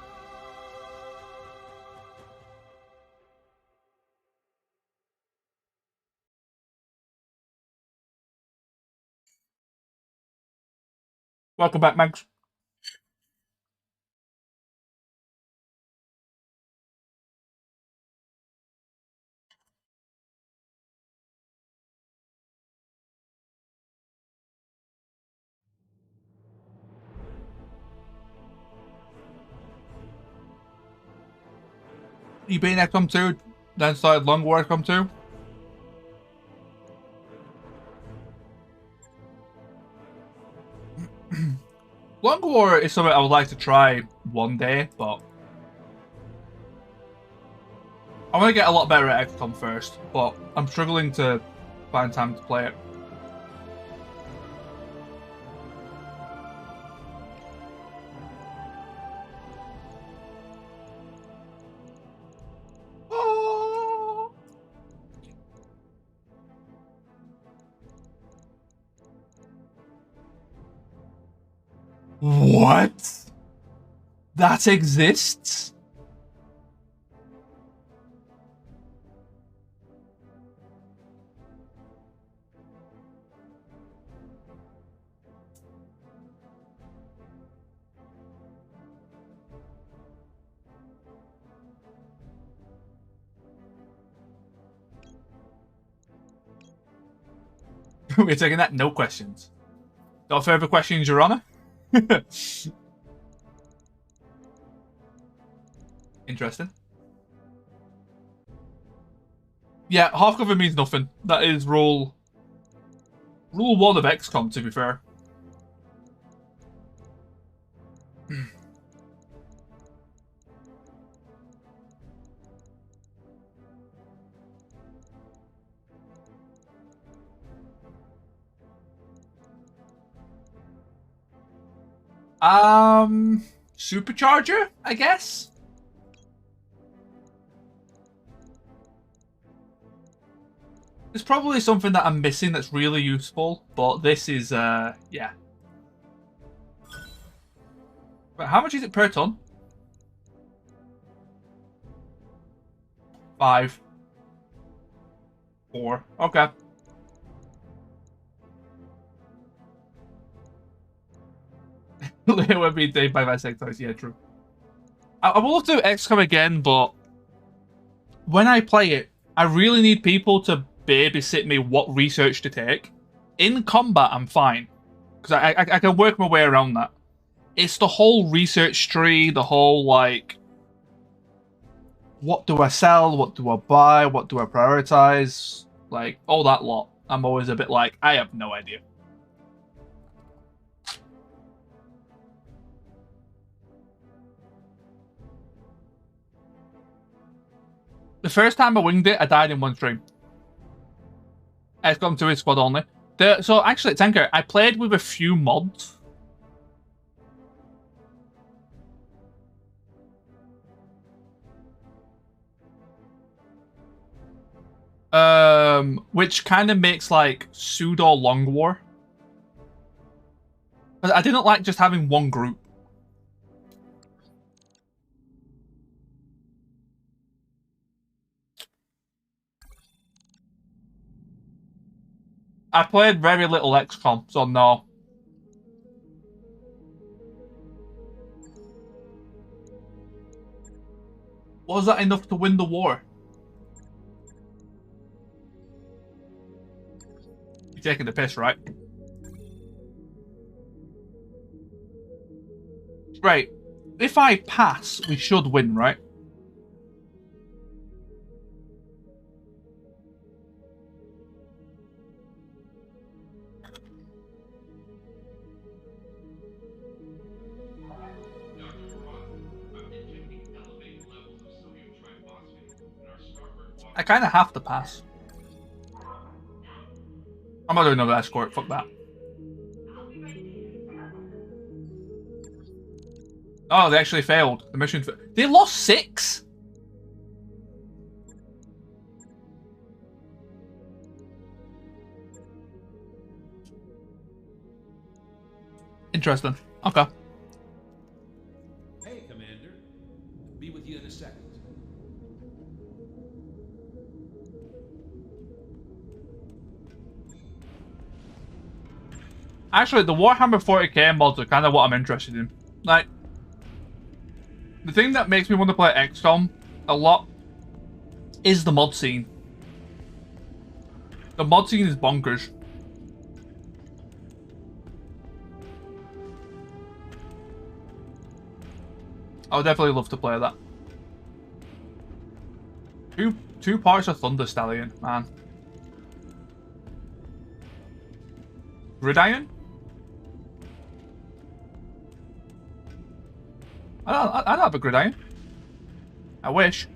Welcome back, Mags. You beating XCOM 2, then started Long War XCOM 2? Long War is something I would like to try one day, but I want to get a lot better at XCOM first, but I'm struggling to find time to play it. What? That exists? We're taking that. No questions. Got further questions, Your Honor? Interesting. Yeah, half cover means nothing. That is rule 1 of XCOM, to be fair. Supercharger, I guess? There's probably something that I'm missing that's really useful, but this is, yeah. But how much is it per ton? 5. 4. Okay. It would be day by my sectors, yeah, true. I will do XCOM again, but when I play it, I really need people to babysit me what research to take. In combat, I'm fine, because I can work my way around that. It's the whole research tree, the whole, like, what do I sell, what do I buy, what do I prioritize, like, all that lot. I'm always a bit like, I have no idea. The first time I winged it, I died in one stream. XCOM 2 is squad only. So actually, Tanker, I played with a few mods. Which kind of makes like pseudo long war. But I didn't like just having one group. I played very little XCOM, so no. Was that enough to win the war? You're taking the piss, right? Right. If I pass, we should win, right? Dr. Roth, I've been checking I kind of have to pass. I'm not doing another escort. Fuck that. Oh, they actually failed. The mission. They lost 6. Interesting. Okay. Hey, Commander. Be with you in a second. Actually, the Warhammer 40k mods are kind of what I'm interested in. Like, the thing that makes me want to play XCOM a lot is the mod scene. The mod scene is bonkers. I would definitely love to play that. Two parts of Thunder Stallion, man. Gridiron? I don't have a gridiron. I wish.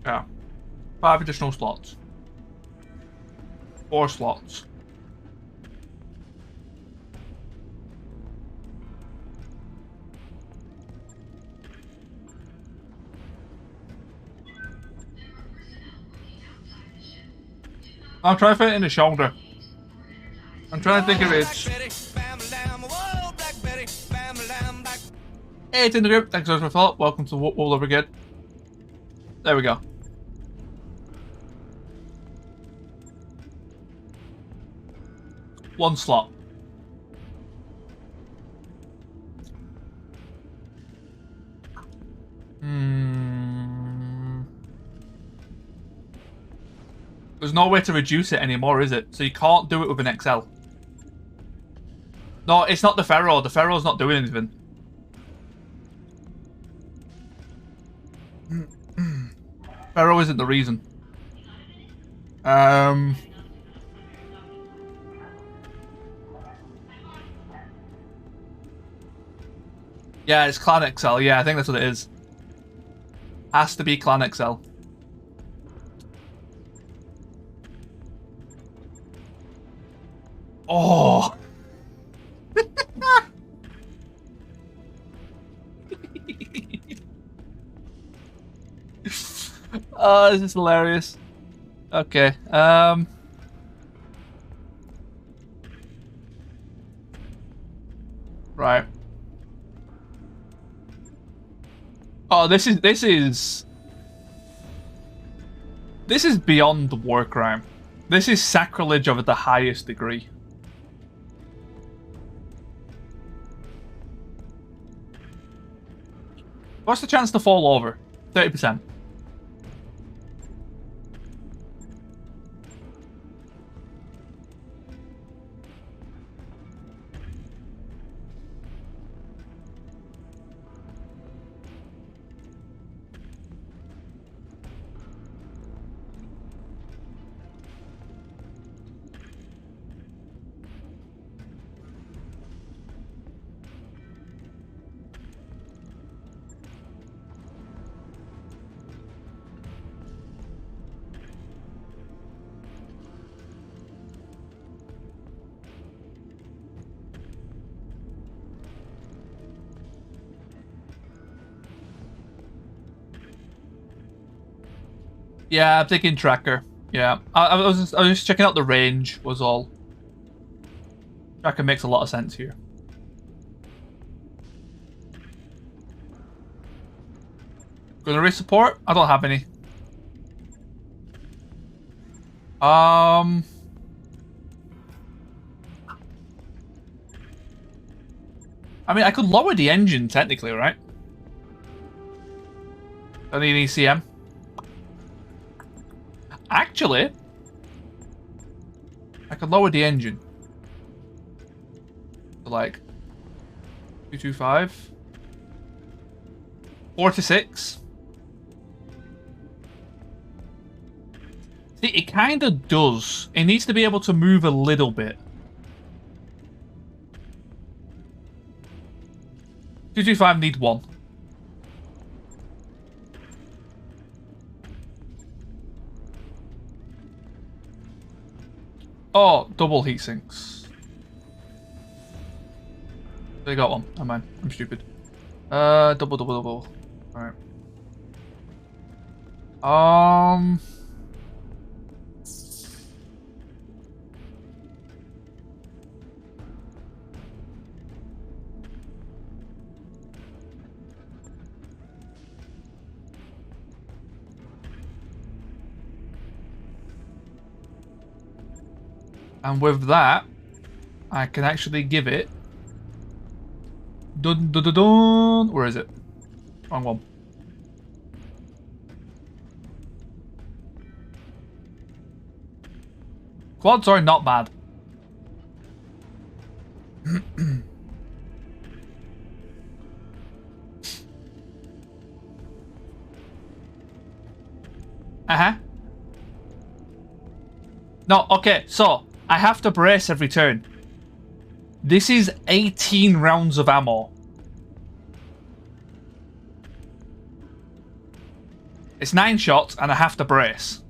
Yeah. 5 additional slots. 4 slots. I'll try to fit it in the shoulder. I'm trying to think of it. Hey, it's in the group. Thanks so much for the follow. Welcome to Wall Over Again. There we go. One slot. There's no way to reduce it anymore, is it? So you can't do it with an XL. No, it's not the Pharaoh. The Pharaoh's not doing anything. Pharaoh isn't the reason. Yeah, it's Clan XL. Yeah, I think that's what it is. Has to be Clan XL. Oh. Oh, this is hilarious. Okay. Right. Oh, this is beyond war crime. This is sacrilege of the highest degree. What's the chance to fall over? 30%. Yeah, I'm thinking tracker. Yeah, I was just checking out the range. Was all. Tracker makes a lot of sense here. Gunnery support? I don't have any. I mean, I could lower the engine technically, right? Don't need ECM. Actually, I could lower the engine to like 225, 46. See, it kind of does. It needs to be able to move a little bit. 225 need 1. Oh, double heat sinks. They got one. Oh man, I'm stupid. Double. Alright. And with that, I can actually give it. Dun dun dun dun. Where is it? Wrong one. Quads are not bad. Uh-huh. No, okay, so I have to brace every turn. This is 18 rounds of ammo. It's 9 shots and I have to brace.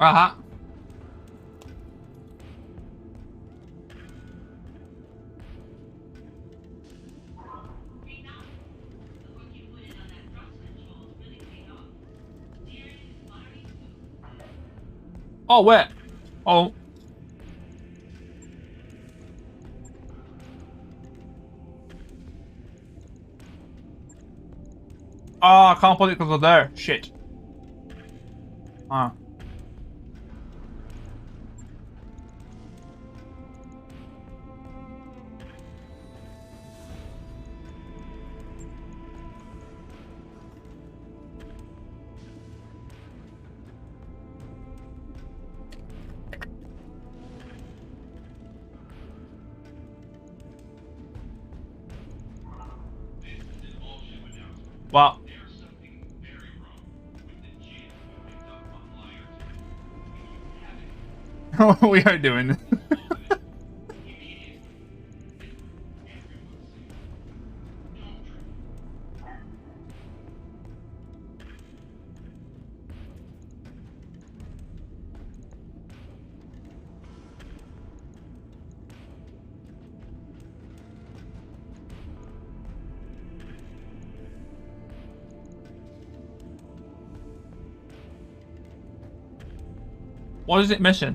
Uh-huh. Oh, wait. Oh. Oh, I can't put it because of there. Shit. Ah. Wow. We are doing. What is it missing?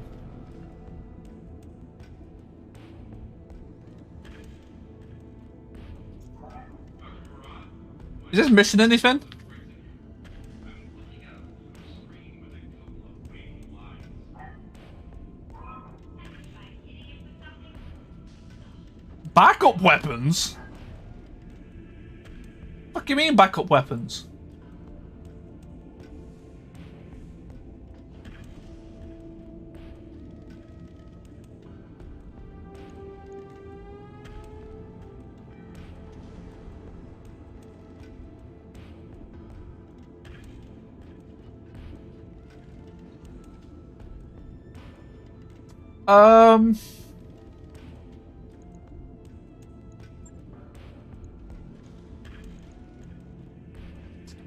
Is this missing anything? Backup weapons? What do you mean backup weapons?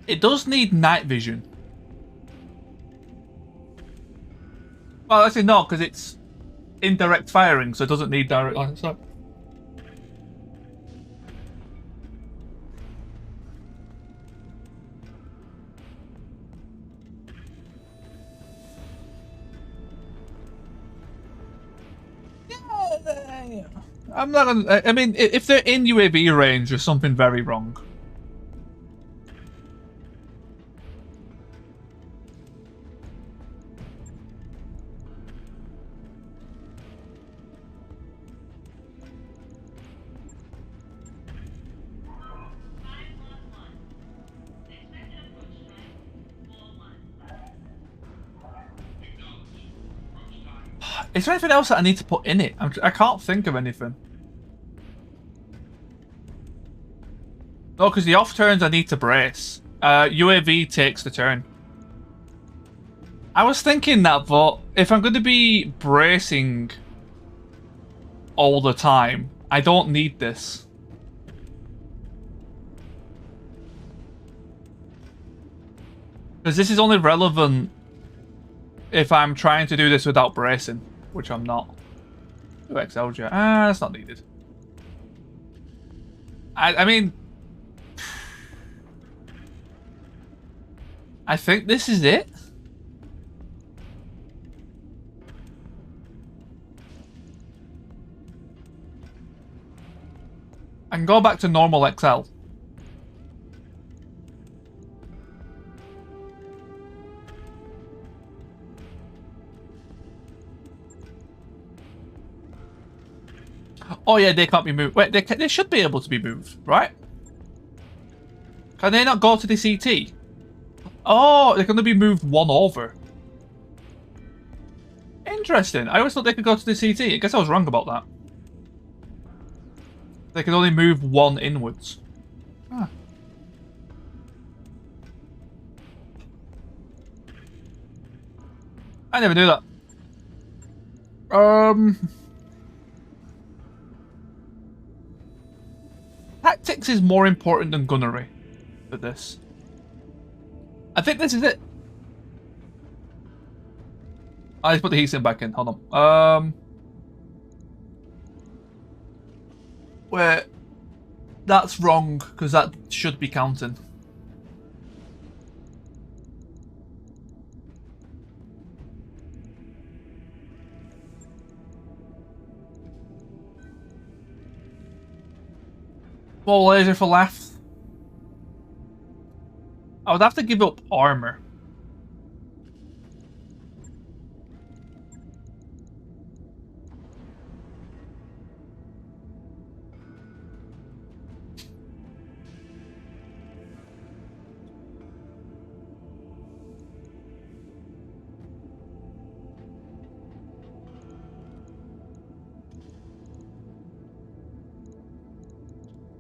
It does need night vision. Well, actually no, because it's indirect firing, so it doesn't need direct line of sight. I'm not gonna. I mean, if they're in UAV range, there's something very wrong. Is there anything else that I need to put in it? I can't think of anything. No, because the off turns I need to brace. UAV takes the turn. I was thinking that, but if I'm going to be bracing all the time, I don't need this. Because this is only relevant if I'm trying to do this without bracing, which I'm not. Ooh, XLJ. That's not needed. I mean, I think this is it. I can go back to normal XL. Oh yeah, they can't be moved. Wait, they should be able to be moved, right? Can they not go to the CT? Oh, they're going to be moved one over. Interesting. I always thought they could go to the CT. I guess I was wrong about that. They can only move one inwards. Huh. I never knew that. Tactics is more important than gunnery for this. I think this is it. I just put the heatsink back in. Hold on. Wait, that's wrong because that should be counting. Small laser for left. I would have to give up armor.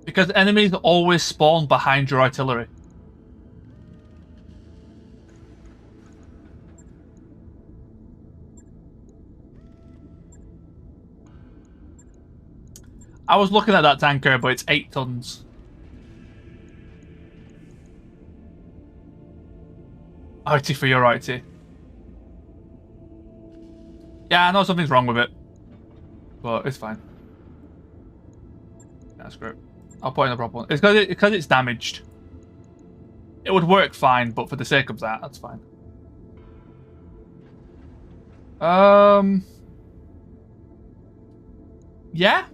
Because enemies always spawn behind your artillery. I was looking at that tanker, but it's 8 tons. IT for your IT. Yeah, I know something's wrong with it, but it's fine. That's great. I'll put in the proper one. It's because it's damaged. It would work fine, but for the sake of that, that's fine. Yeah.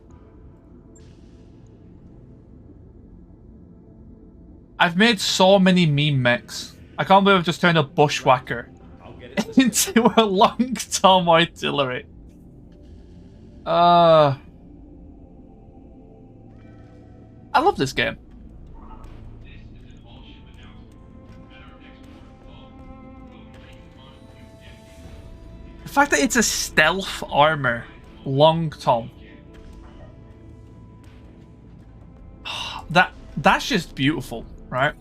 I've made so many meme mechs. I can't believe I've just turned a bushwhacker into a long-tom artillery. I love this game. The fact that it's a stealth armor, long tom. That's just beautiful, right?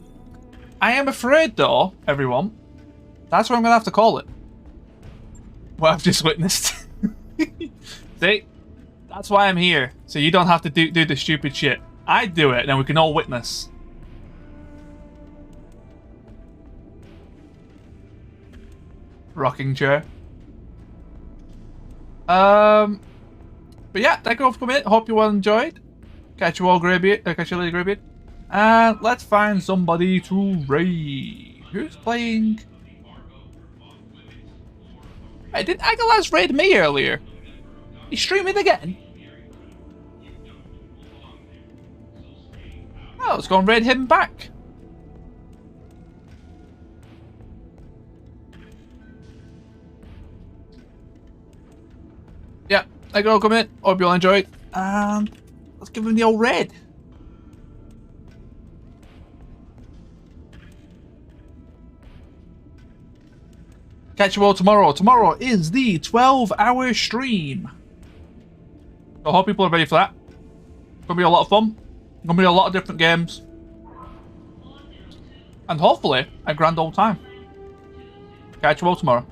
I am afraid though, everyone. That's what I'm gonna have to call it. What I've just witnessed. See? That's why I'm here. So you don't have to do the stupid shit. I do it, and then we can all witness. Rocking chair. But yeah, thank you all for coming in. Hope you all enjoyed. Catch you all later, Greybeard. And let's find somebody to raid. Who's playing? Hey, didn't Aguilas raid me earlier? He's streaming again. let's go and raid him back. Yeah, there you go, come in. Hope you all enjoy it. And let's give him the old raid. Catch you all tomorrow. Tomorrow is the 12-hour stream. So I hope people are ready for that. It's going to be a lot of fun. Going to be a lot of different games. And hopefully, a grand old time. Catch you all tomorrow.